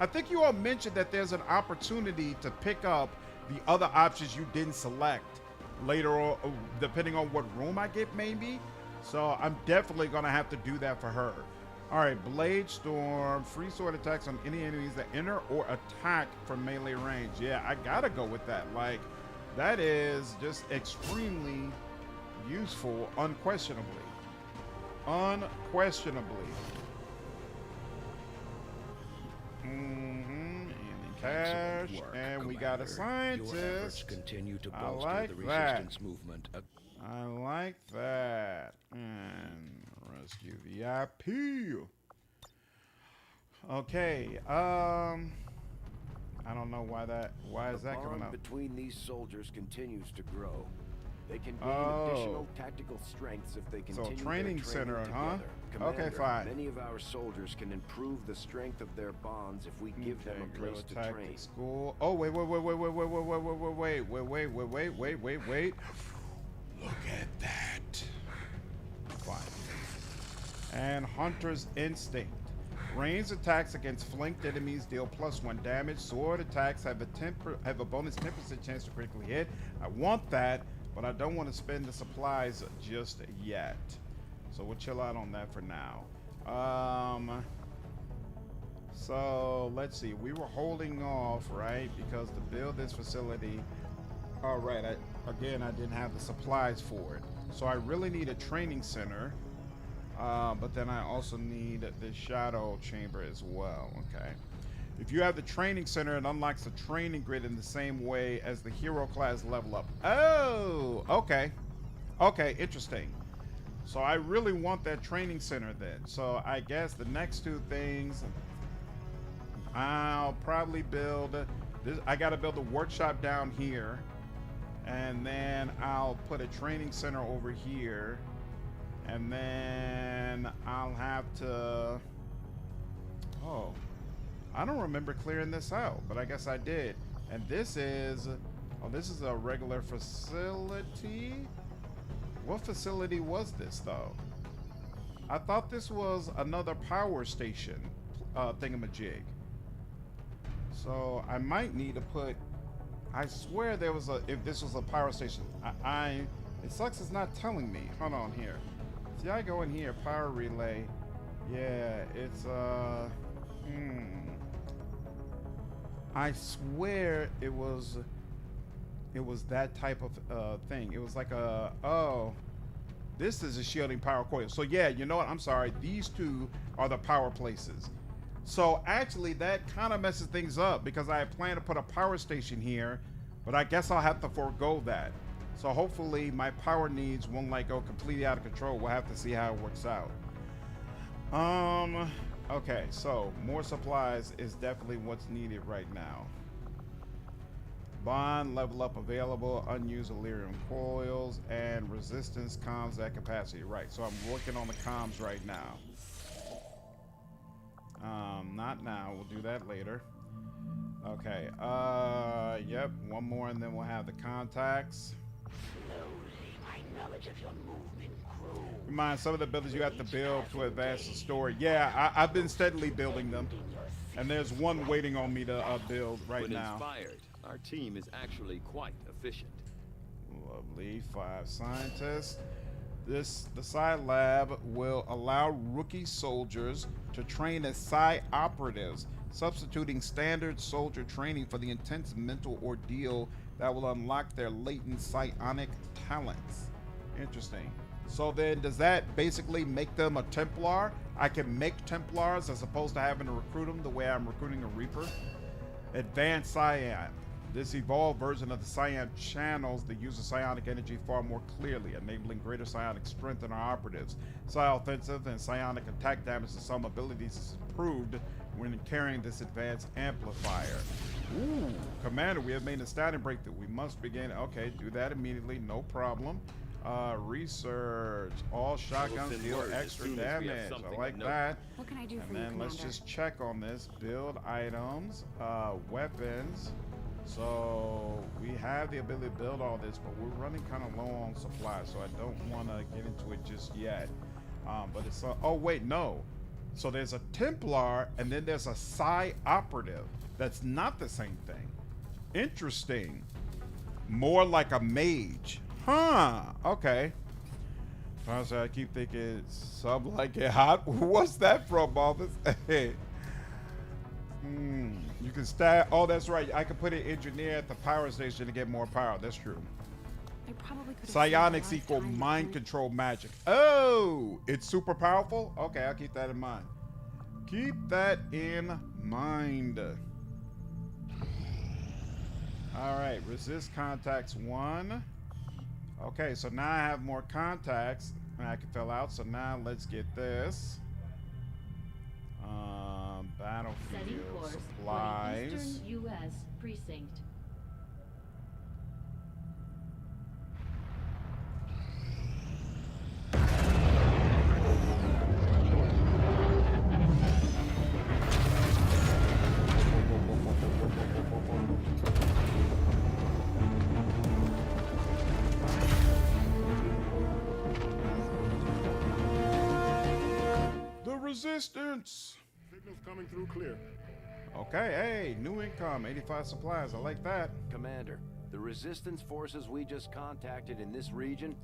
I think you all mentioned that there's an opportunity to pick up the other options you didn't select later on, depending on what room I get, maybe. So I'm definitely gonna have to do that for her. All right, Blade Storm, free sword attacks on any enemies that enter or attack from melee range. Yeah, I gotta go with that. Like, that is just extremely useful, unquestionably. Unquestionably. Cash, and we got a scientist. Continue to I bolster like the that. resistance movement. I like that. And rescue VIP. Okay. I don't know why is that coming up? The bond between these soldiers continues to grow. They can gain additional tactical strengths if they continue training their center, training huh? together. Commander, Okay, fine. Many of our soldiers can improve the strength of their bonds if we give them a place to train. School. Oh, wait. Look at that. Fine. And Hunter's Instinct. Ranged attacks against flanked enemies deal +1 damage. Sword attacks have a bonus 10% chance to critically hit. I want that, but I don't want to spend the supplies just yet. So we'll chill out on that for now. So let's see. We were holding off, right? Because to build this facility, all right, I didn't have the supplies for it. So I really need a training center. But then I also need the shadow chamber as well. Okay. If you have the training center, it unlocks the training grid in the same way as the hero class level up. Oh, okay. Okay, interesting. So I really want that training center then. So I guess the next two things, I'll probably build this. I got to build a workshop down here, and then I'll put a training center over here, and then I'll have to, oh, I don't remember clearing this out, but I guess I did. And this is, oh, this is a regular facility. What facility was this though? I thought this was another power station thingamajig. So I might need to put, I swear there was a, if this was a power station, it sucks it's not telling me. Hold on here. See, I go in here, power relay. Yeah, it's I swear it was that type of thing. It was like a, oh, this is a shielding power coil. So yeah, you know what? I'm sorry. These two are the power places. So actually that kind of messes things up because I had planned to put a power station here, but I guess I'll have to forego that. So hopefully my power needs won't like go completely out of control. We'll have to see how it works out. Okay, so more supplies is definitely what's needed right now. Bond level up available, unused Illyrium coils, and resistance comms at capacity. Right, so I'm working on the comms right now. Not now, we'll do that later. Okay, yep, one more and then we'll have the contacts. Slowly, my knowledge of your movement grows. Remind some of the buildings you have to build to advance the story. Yeah, I've been steadily building them. And there's one waiting on me to build right now. When inspired, our team is actually quite efficient. Lovely, 5 scientists. The Psi Lab will allow rookie soldiers to train as Psi operatives, substituting standard soldier training for the intense mental ordeal that will unlock their latent psionic talents. Interesting. So then does that basically make them a Templar? I can make Templars as opposed to having to recruit them the way I'm recruiting a Reaper? Advanced Psion. This evolved version of the Psion channels the use of psionic energy far more clearly, enabling greater psionic strength in our operatives. Psi offensive and psionic attack damage to some abilities is improved when carrying this advanced amplifier. Ooh, Commander, we have made a static breakthrough. We must begin. Okay, do that immediately, no problem. Research. All shotguns deal extra damage. I like that. What can I do for you, you, Commander? Let's just check on this. Build items, weapons. So we have the ability to build all this, but we're running kind of low on supplies, so I don't want to get into it just yet. But it's oh wait, no. So there's a Templar and then there's a Psi operative. That's not the same thing. Interesting. More like a mage. Huh. Okay. Honestly, I keep thinking something like it hot. What's that from, Balthus? You can stab. Oh, that's right. I could put an engineer at the power station to get more power. That's true. Psionics equal mind control magic. Oh, it's super powerful? Okay, I'll keep that in mind. Keep that in mind. All right, resist contacts 1. Okay, so now I have more contacts I can fill out. So now let's get this. Battlefield supplies. Eastern U.S. precinct. resistance. Signal's coming through clear. Okay, hey, new income, 85 supplies. I like that. Commander, the resistance forces we just contacted in this region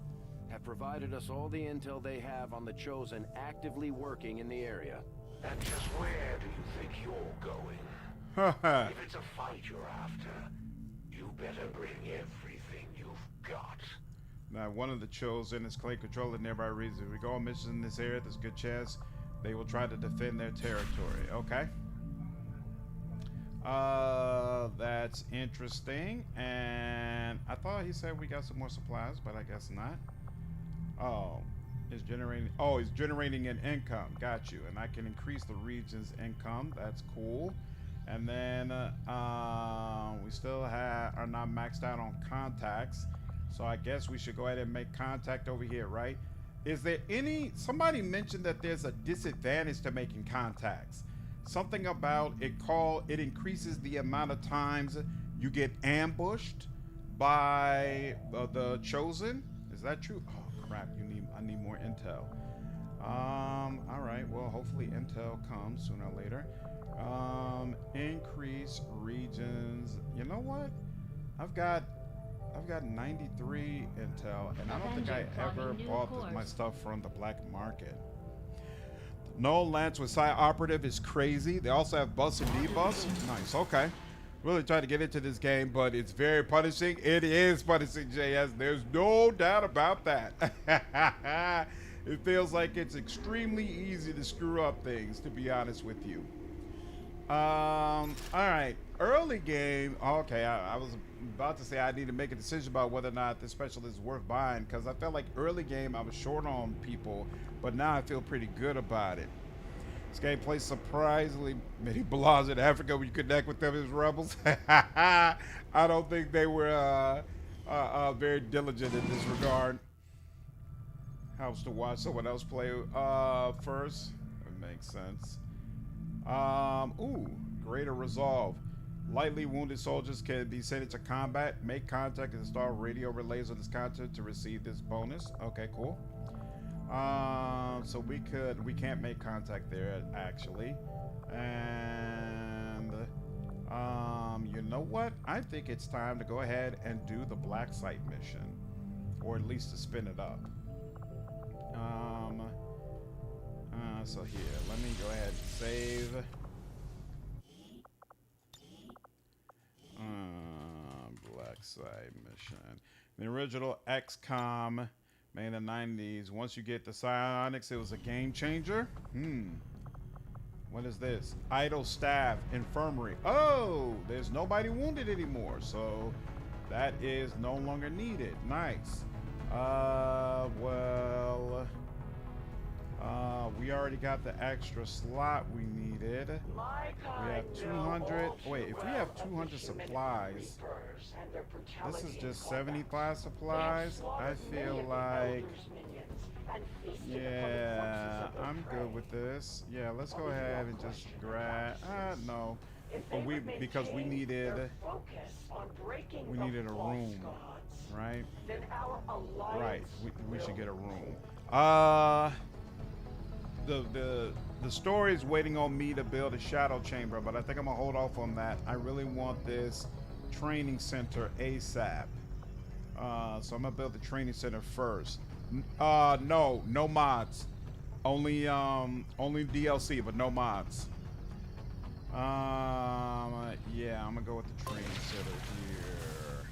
have provided us all the intel they have on the Chosen actively working in the area. And just where do you think you're going? If it's a fight you're after, you better bring everything you've got. Now, one of the Chosen is claim control of nearby regions. If we go on missions in this area, there's a good chance they will try to defend their territory. Okay. That's interesting. And I thought he said we got some more supplies, but I guess not. Oh, it's generating. Oh, it's generating an income. Got you. And I can increase the region's income. That's cool. And then we still are not maxed out on contacts. So I guess we should go ahead and make contact over here, right? Is there somebody mentioned that there's a disadvantage to making contacts. Something about it increases the amount of times you get ambushed by the Chosen. Is that true? Oh crap, I need more intel. All right, well, hopefully intel comes sooner or later. Increase regions. You know what? I've got 93 intel, and I don't think I ever bought my stuff from the black market. No Lance with Psi Operative is crazy. They also have bus and debuffs. Nice, okay. Really trying to get into this game, but it's very punishing. It is punishing, JS. There's no doubt about that. It feels like it's extremely easy to screw up things, to be honest with you. All right, early game. Okay, I was about to say I need to make a decision about whether or not this special is worth buying, because I felt like early game I was short on people, but now I feel pretty good about it. This game plays surprisingly many blogs in Africa when you connect with them as rebels. I don't think they were very diligent in this regard. Helps to watch someone else play first. It makes sense. Ooh, greater resolve. Lightly wounded soldiers can be sent into combat. Make contact and install radio relays on this content to receive this bonus. Okay, cool. So we can't make contact there actually. And you know what? I think it's time to go ahead and do the black site mission, or at least to spin it up. So here, let me go ahead and save. Black site mission. The original XCOM made in the 90s. Once you get the psionics, it was a game changer. What is this? Idle staff, infirmary. Oh, there's nobody wounded anymore, so that is no longer needed. Nice. We already got the extra slot we needed. We have 200. Wait, if we have 200 supplies, this is just 75 supplies. I feel like, yeah, I'm good with this. Yeah, let's go ahead and just grab. No, but because we needed a room, right? Right. We should get a room. The story is waiting on me to build a shadow chamber, but I think I'm gonna hold off on that. I really want this training center ASAP. So I'm gonna build the training center first. No mods. Only DLC, but no mods. Yeah, I'm gonna go with the training center here.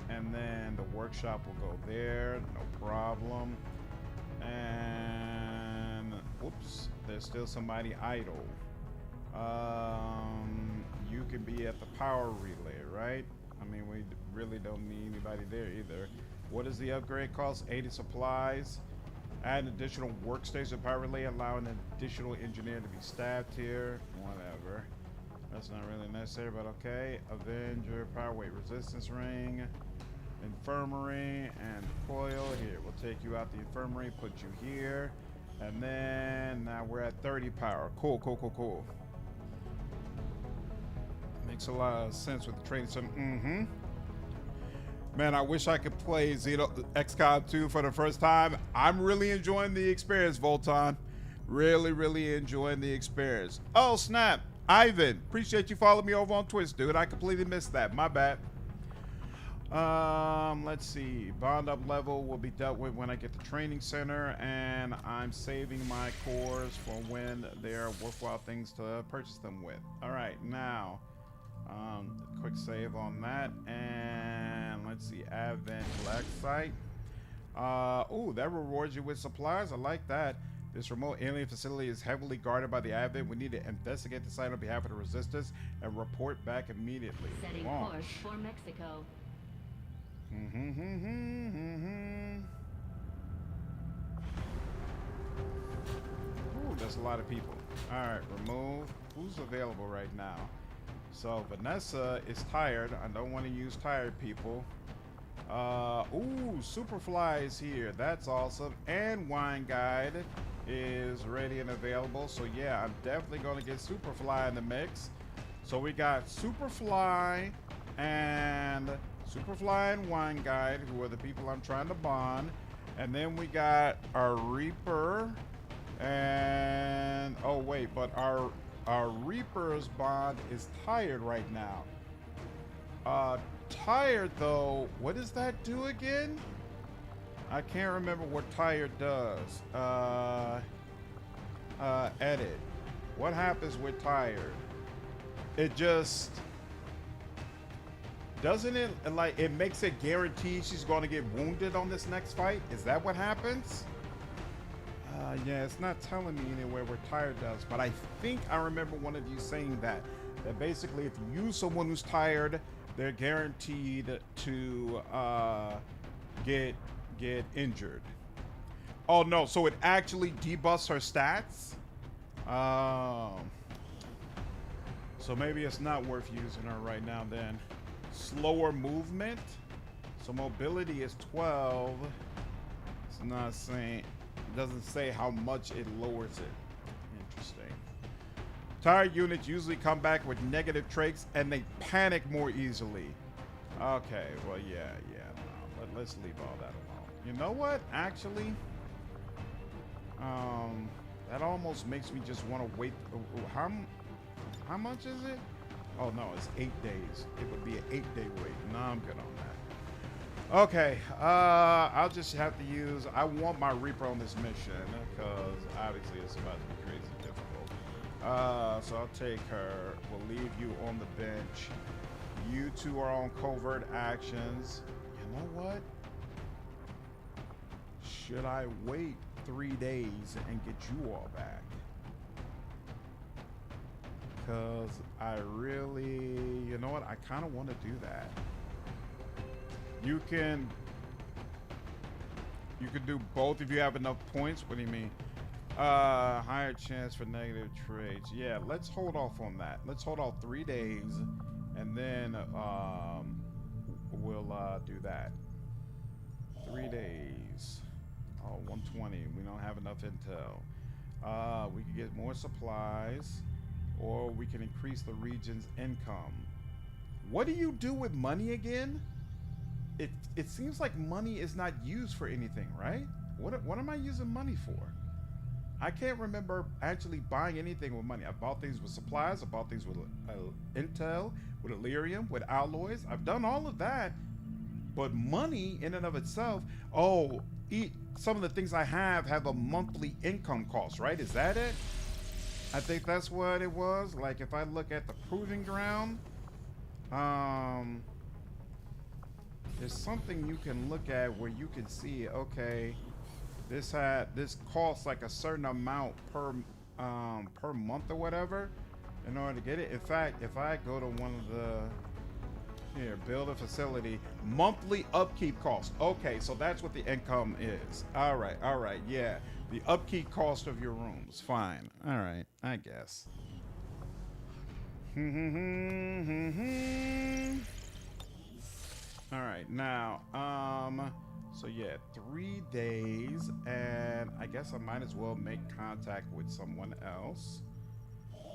And then the workshop will go there, no problem. And whoops, there's still somebody idle. You can be at the power relay, right? I mean, we really don't need anybody there either. What does the upgrade cost? 80 supplies. Add an additional workstation power relay, allowing an additional engineer to be staffed here. Whatever. That's not really necessary, but okay. Avenger, power weight resistance ring. Infirmary and coil. Here, we'll take you out the infirmary, put you here, and then now we're at 30 power. Cool. Makes a lot of sense with the training center. Man, I wish I could play XCOM 2 for the first time. I'm really enjoying the experience, Volton. Really enjoying the experience. Oh, snap. Ivan, appreciate you following me over on Twitch, dude. I completely missed that. My bad. Let's see. Bond up level will be dealt with when I get to training center, and I'm saving my cores for when there are worthwhile things to purchase them with. All right, now, quick save on that, and let's see. Advent Black Site. Ooh, that rewards you with supplies. I like that. This remote alien facility is heavily guarded by the Advent. We need to investigate the site on behalf of the Resistance and report back immediately. Setting course for Mexico. Ooh, that's a lot of people. All right, remove. Who's available right now? So Vanessa is tired. I don't want to use tired people. Ooh, Superfly is here. That's awesome. And Wine Guide is ready and available. So yeah, I'm definitely going to get Superfly in the mix. So we got Superfly and Wine Guide, who are the people I'm trying to bond. And then we got our Reaper and oh wait, but our Reaper's bond is tired right now. Tired though, what does that do again? I can't remember what tired does. Edit. What happens with tired? It just doesn't it, like, it makes it guaranteed she's going to get wounded on this next fight? Is that what happens? Yeah, it's not telling me anywhere where tired does, but I think I remember one of you saying that basically if you use someone who's tired, they're guaranteed to get injured. Oh no, so it actually debuffs her stats? So maybe it's not worth using her right now then. Slower movement. So mobility is 12. It's not saying, it doesn't say how much it lowers it. Interesting. Tired units usually come back with negative traits and they panic more easily. Okay, well, yeah, no, let's leave all that alone. You know what? Actually, that almost makes me just want to wait. How much is it? Oh no, it's 8 days. It would be an 8-day wait. No, I'm good on that. Okay, I'll just have to use. I want my Reaper on this mission because obviously it's about to be crazy difficult. So I'll take her. We'll leave you on the bench. You two are on covert actions. You know what? Should I wait 3 days and get you all back? Because I really, you know what? I kind of want to do that. You can do both if you have enough points. What do you mean? Higher chance for negative traits. Yeah, let's hold off on that. Let's hold off 3 days, and then we'll do that. 3 days. Oh, 120. We don't have enough intel. We can get more supplies, or we can increase the region's income. What do you do with money again? It seems like money is not used for anything, right? What am I using money for? I can't remember actually buying anything with money. I bought things with supplies. I bought things with intel, with Illyrium, with alloys. I've done all of that. But money in and of itself, some of the things I have a monthly income cost, right? Is that it? I think that's what it was. Like if I look at the proving ground, there's something you can look at where you can see, okay, this costs like a certain amount per month or whatever in order to get it. In fact, if I go to one of the, here, build a facility, monthly upkeep cost. Okay, so that's what the income is. All right, yeah. The upkeep cost of your rooms. Fine. All right, I guess. All right, now, so yeah, 3 days, and I guess I might as well make contact with someone else.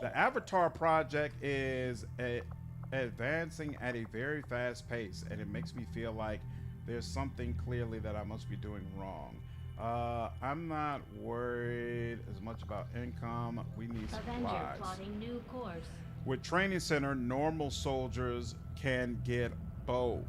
The Avatar project is advancing at a very fast pace, and it makes me feel like there's something clearly that I must be doing wrong. I'm not worried as much about income. We need Avenger supplies. plotting new course. With Training Center, normal soldiers can get both.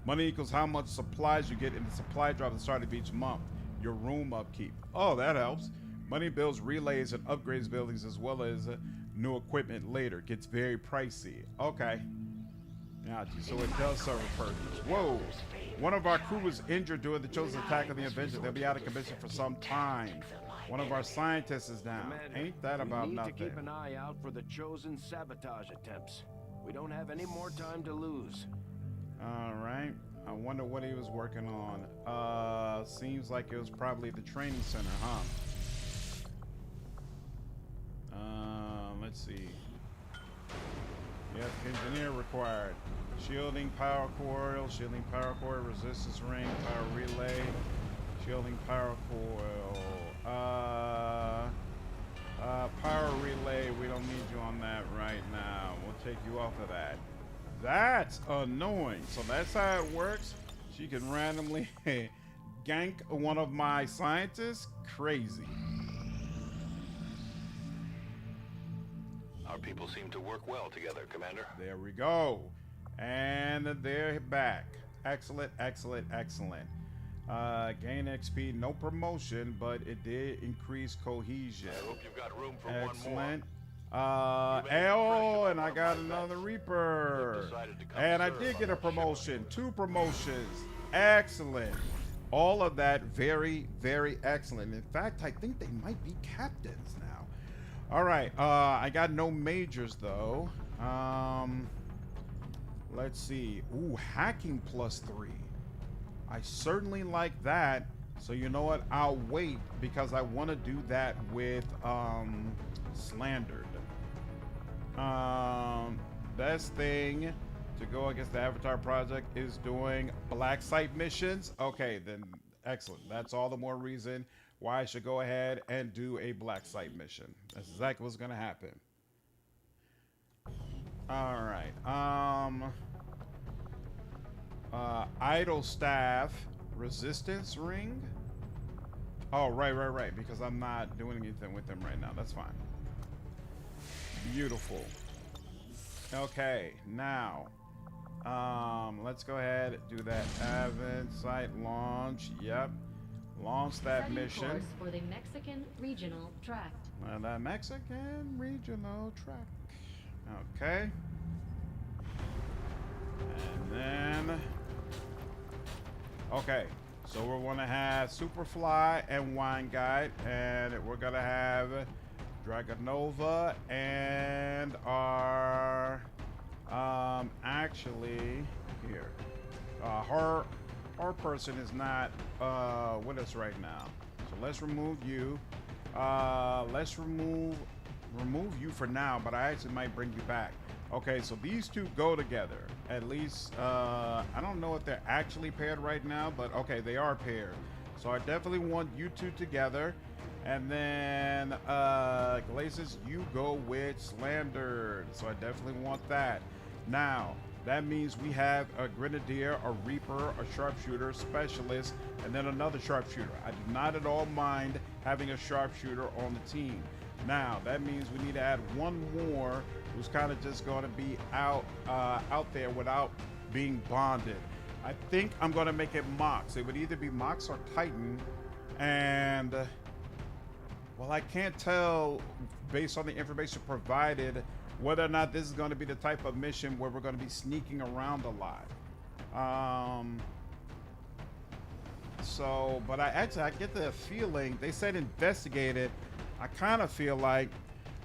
Money equals how much supplies you get in the supply drop at the start of each month. Your room upkeep. Oh, that helps. Money builds relays and upgrades buildings as well as new equipment later. Gets very pricey. Okay. Gotcha. So it does serve a purpose. Whoa. One of our crew was injured during the chosen attack of the Avenger. They'll be out of commission for some time. One of our scientists is down. Commander, Ain't that about we need nothing? to keep an eye out for the chosen sabotage attempts. We don't have any more time to lose. All right. I wonder what he was working on. Seems like it was probably the training center, huh? Let's see. Yep, engineer required. Shielding power coil, resistance ring, power relay, shielding power coil. Power relay, we don't need you on that right now. We'll take you off of that. That's annoying. So that's how it works. She can randomly gank one of my scientists. Crazy. Our people seem to work well together, Commander. There we go. And they're back. Excellent, excellent, excellent. Gain XP, no promotion, but it did increase cohesion. I hope you've got room for Excellent. one more. And I got another Reaper. And I did get a promotion. 2 promotions. Excellent. All of that very, very excellent. In fact, I think they might be captains now. All right. I got no majors, though. Let's see. Ooh, hacking +3. I certainly like that. So you know what? I'll wait because I want to do that with Slandered. Best thing to go against the Avatar Project is doing black site missions. Okay, then excellent. That's all the more reason why I should go ahead and do a black site mission. That's exactly what's going to happen. All right. Idle staff resistance ring. Oh, right. Because I'm not doing anything with them right now. That's fine. Beautiful. Okay, now, let's go ahead and do that. Advent site launch. Yep. Launch that Setting mission. course for the Mexican regional tract. The Mexican regional track. Okay. And then, okay, so we're gonna have Superfly and Wine Guide, and we're gonna have Dragonova and our actually here. Her person is not with us right now. So let's remove you. Let's remove you for now, but I actually might bring you back. Okay, so these two go together. At least, I don't know if they're actually paired right now, but okay, they are paired. So I definitely want you two together. And then, Glacis, you go with Slandered. So I definitely want that. Now, that means we have a Grenadier, a Reaper, a Sharpshooter, Specialist, and then another Sharpshooter. I do not at all mind having a Sharpshooter on the team. Now, that means we need to add one more who's kind of just going to be out there without being bonded. I think I'm going to make it Mox. It would either be Mox or Titan. And, well, I can't tell based on the information provided whether or not this is going to be the type of mission where we're going to be sneaking around a lot. But I get the feeling, they said investigated. I kind of feel like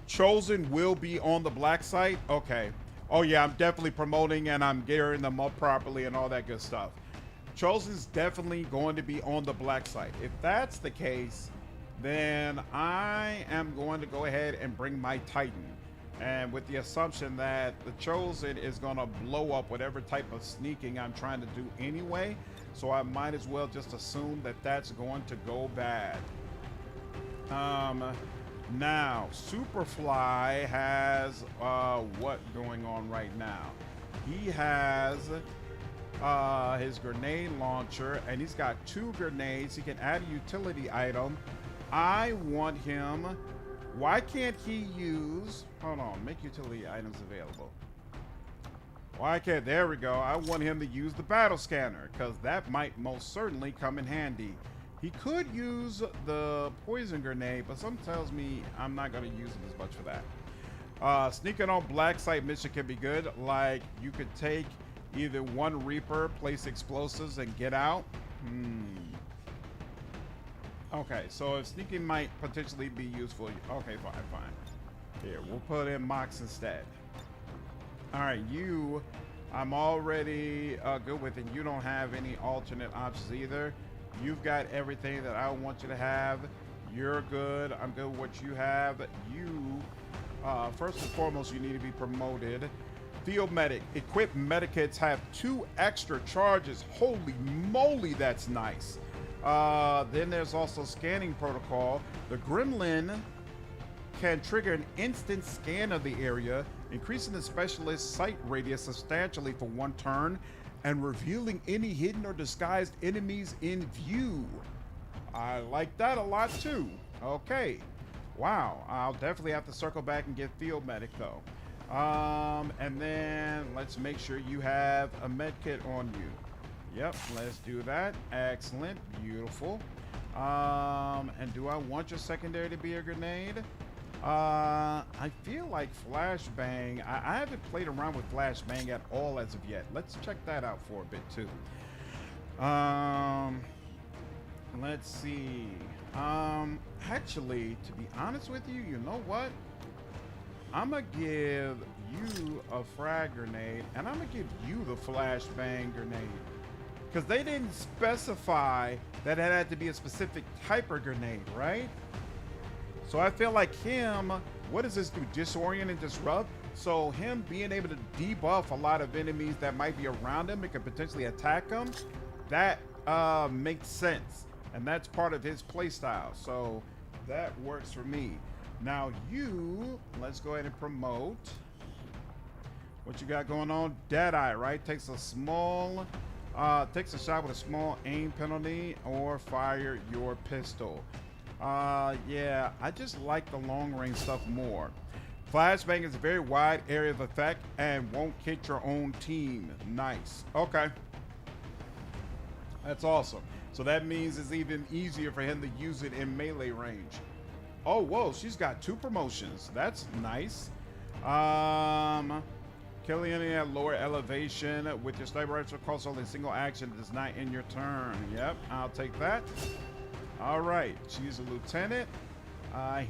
Chosen will be on the black site. Okay. Oh yeah, I'm definitely promoting and I'm gearing them up properly and all that good stuff. Chosen's definitely going to be on the black site. If that's the case, then I am going to go ahead and bring my Titan. And with the assumption that the Chosen is going to blow up whatever type of sneaking I'm trying to do anyway. So I might as well just assume that that's going to go bad. Now, Superfly has what going on right now? He has his grenade launcher, and he's got 2 grenades. He can add a utility item. I want him. Why can't he use? Hold on. Make utility items available. Why can't? There we go. I want him to use the battle scanner because that might most certainly come in handy. He could use the poison grenade, but something tells me I'm not going to use it as much for that. Sneaking on black site mission can be good. Like you could take either one Reaper, place explosives, and get out. Okay, so if sneaking might potentially be useful. Okay, fine. Here, we'll put in Mox instead. All right, you, I'm already good with, and you don't have any alternate options either. You've got everything that I want you to have. You're good. I'm good with what you have. You, first and foremost, you need to be promoted. Field medic. Equipped medikits have 2 extra charges. Holy moly, that's nice. Then there's also scanning protocol. The gremlin can trigger an instant scan of the area, increasing the specialist's sight radius substantially for 1 turn and revealing any hidden or disguised enemies in view. I like that a lot too. Okay. Wow. I'll definitely have to circle back and get field medic though. And then let's make sure you have a med kit on you. Yep, let's do that. Excellent. Beautiful. And do I want your secondary to be a grenade? I feel like flashbang. I haven't played around with flashbang at all as of yet. Let's check that out for a bit too. Let's see. Actually, to be honest with you, you know what? I'm gonna give you a frag grenade, and I'm gonna give you the flashbang grenade. Because they didn't specify that it had to be a specific type of grenade, right? So I feel like him, what does this do? Disorient and disrupt? So him being able to debuff a lot of enemies that might be around him and could potentially attack him, that makes sense. And that's part of his playstyle. So that works for me. Now you, let's go ahead and promote. What you got going on? Deadeye, right? Takes a small, takes a shot with a small aim penalty or fire your pistol. Yeah, I just like the long range stuff more. Flashbang is a very wide area of effect and won't hit your own team. Nice. Okay. That's awesome. So that means it's even easier for him to use it in melee range. Oh, whoa, she's got 2 promotions. That's nice. Killing enemy at lower elevation with your sniper rifle costs only single action. Does not end your turn. Yep, I'll take that. All right, she's a lieutenant.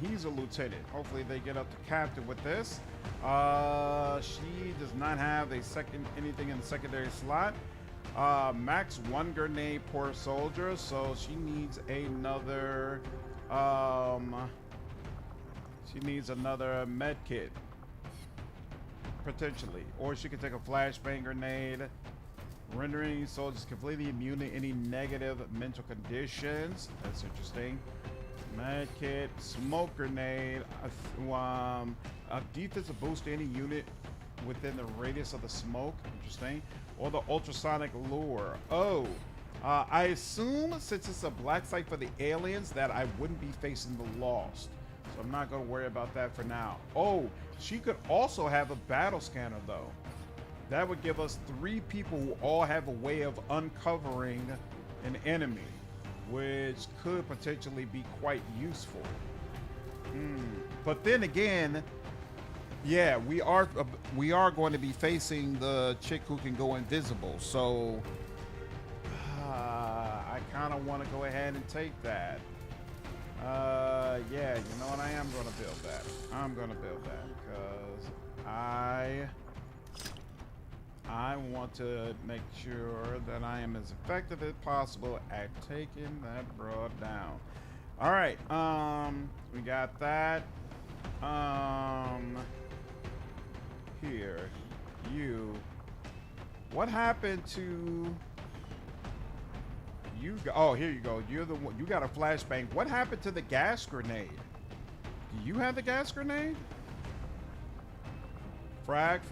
He's a lieutenant. Hopefully they get up to captain with this. She does not have anything in the secondary slot. Max 1 grenade per soldier, so she needs another med kit potentially, or she could take a flashbang grenade, rendering soldiers completely immune to any negative mental conditions. That's interesting. Med kit, smoke grenade, a defensive boost to any unit within the radius of the smoke. Interesting. Or the ultrasonic lure. Oh, I assume since it's a black site for the aliens that I wouldn't be facing the Lost. So I'm not going to worry about that for now. Oh, she could also have a battle scanner though. That would give us 3 people who all have a way of uncovering an enemy, which could potentially be quite useful. But then again, yeah, we are going to be facing the chick who can go invisible. So I kind of want to go ahead and take that. Yeah, you know what? I am going to build that. I'm going to build that because I want to make sure that I am as effective as possible at taking that broad down. All right, we got that. Here, you. What happened to you? Oh, here you go. You're the one. You got a flashbang. What happened to the gas grenade? Do you have the gas grenade? Frag.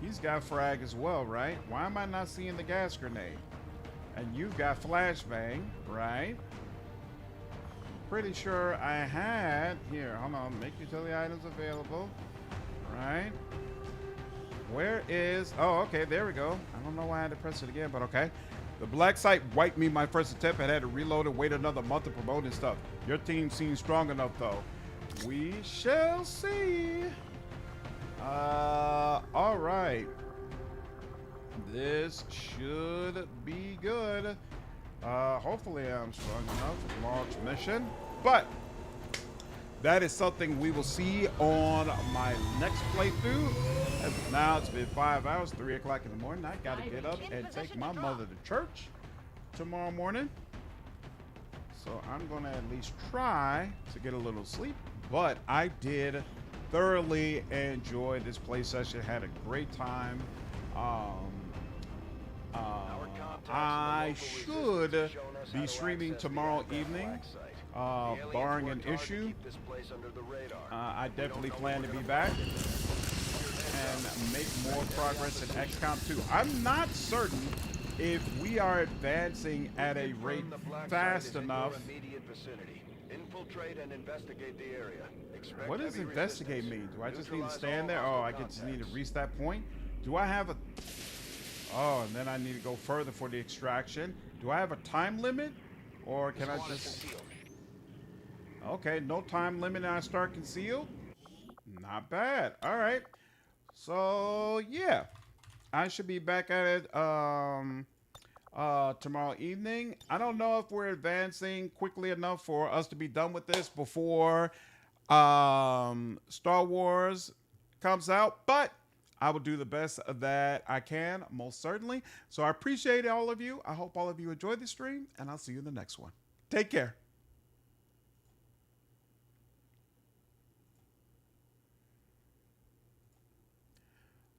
He's got frag as well, right? Why am I not seeing the gas grenade? And you've got flashbang, right? Pretty sure I had... Here, hold on. Make utility items available. Right? Where is... Oh, okay. There we go. I don't know why I had to press it again, but okay. The black site wiped me my first attempt. I had to reload and wait another month to promote and stuff. Your team seems strong enough, though. We shall see. All right. This should be good. Hopefully I'm strong enough to launch mission. But that is something we will see on my next playthrough. As of now, it's been 5 hours, 3 o'clock in the morning. I gotta get up and take my mother to church tomorrow morning. So I'm gonna at least try to get a little sleep. But I did thoroughly enjoy this play session. Had a great time. I should be streaming tomorrow evening, barring an issue. I definitely plan to be back and make more progress in XCOM 2. I'm not certain if we are advancing at a rate fast enough. Infiltrate and investigate the area. What does investigate mean? Do I just need to stand there? Oh, I just need to reach that point? Do I have a... Oh, and then I need to go further for the extraction. Do I have a time limit? Or can I just... Okay, no time limit and I start concealed? Not bad. All right. So, yeah. I should be back at it tomorrow evening. I don't know if we're advancing quickly enough for us to be done with this before Star Wars comes out, but I will do the best that I can, most certainly. So I appreciate all of you. I hope all of you enjoyed the stream, and I'll see you in the next one. Take care.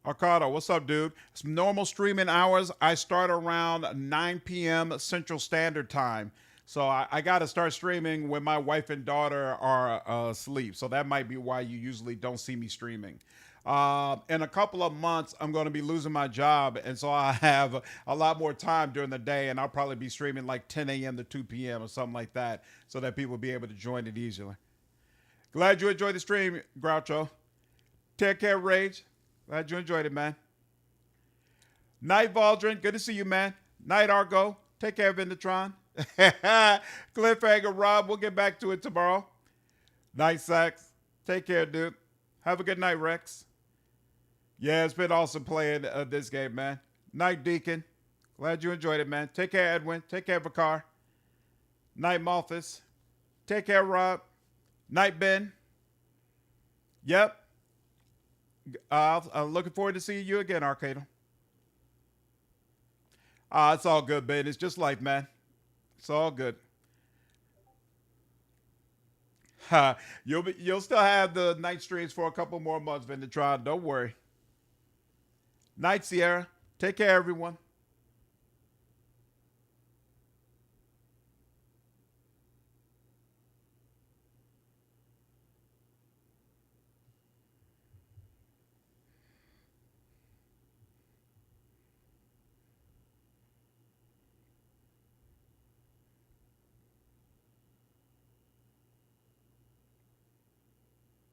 Arcado, what's up, dude? It's normal streaming hours. I start around 9 p.m. Central Standard Time. So I got to start streaming when my wife and daughter are asleep. So that might be why you usually don't see me streaming. In a couple of months, I'm going to be losing my job. And so I have a lot more time during the day. And I'll probably be streaming like 10 a.m. to 2 p.m. or something like that so that people will be able to join it easily. Glad you enjoyed the stream, Groucho. Take care, Rage. Glad you enjoyed it, man. Night, Valdrin. Good to see you, man. Night, Argo. Take care, Vindatron. Cliffhanger, Rob. We'll get back to it tomorrow. Night, Sax. Take care, dude. Have a good night, Rex. Yeah, it's been awesome playing this game, man. Night, Deacon. Glad you enjoyed it, man. Take care, Edwin. Take care, Vakar. Night, Malthus. Take care, Rob. Night, Ben. Yep. I'm looking forward to seeing you again, Arcado. It's all good, Ben. It's just life, man. It's all good. You'll still have the night streams for a couple more months, Vindatron. Don't worry. Night, Sierra. Take care, everyone.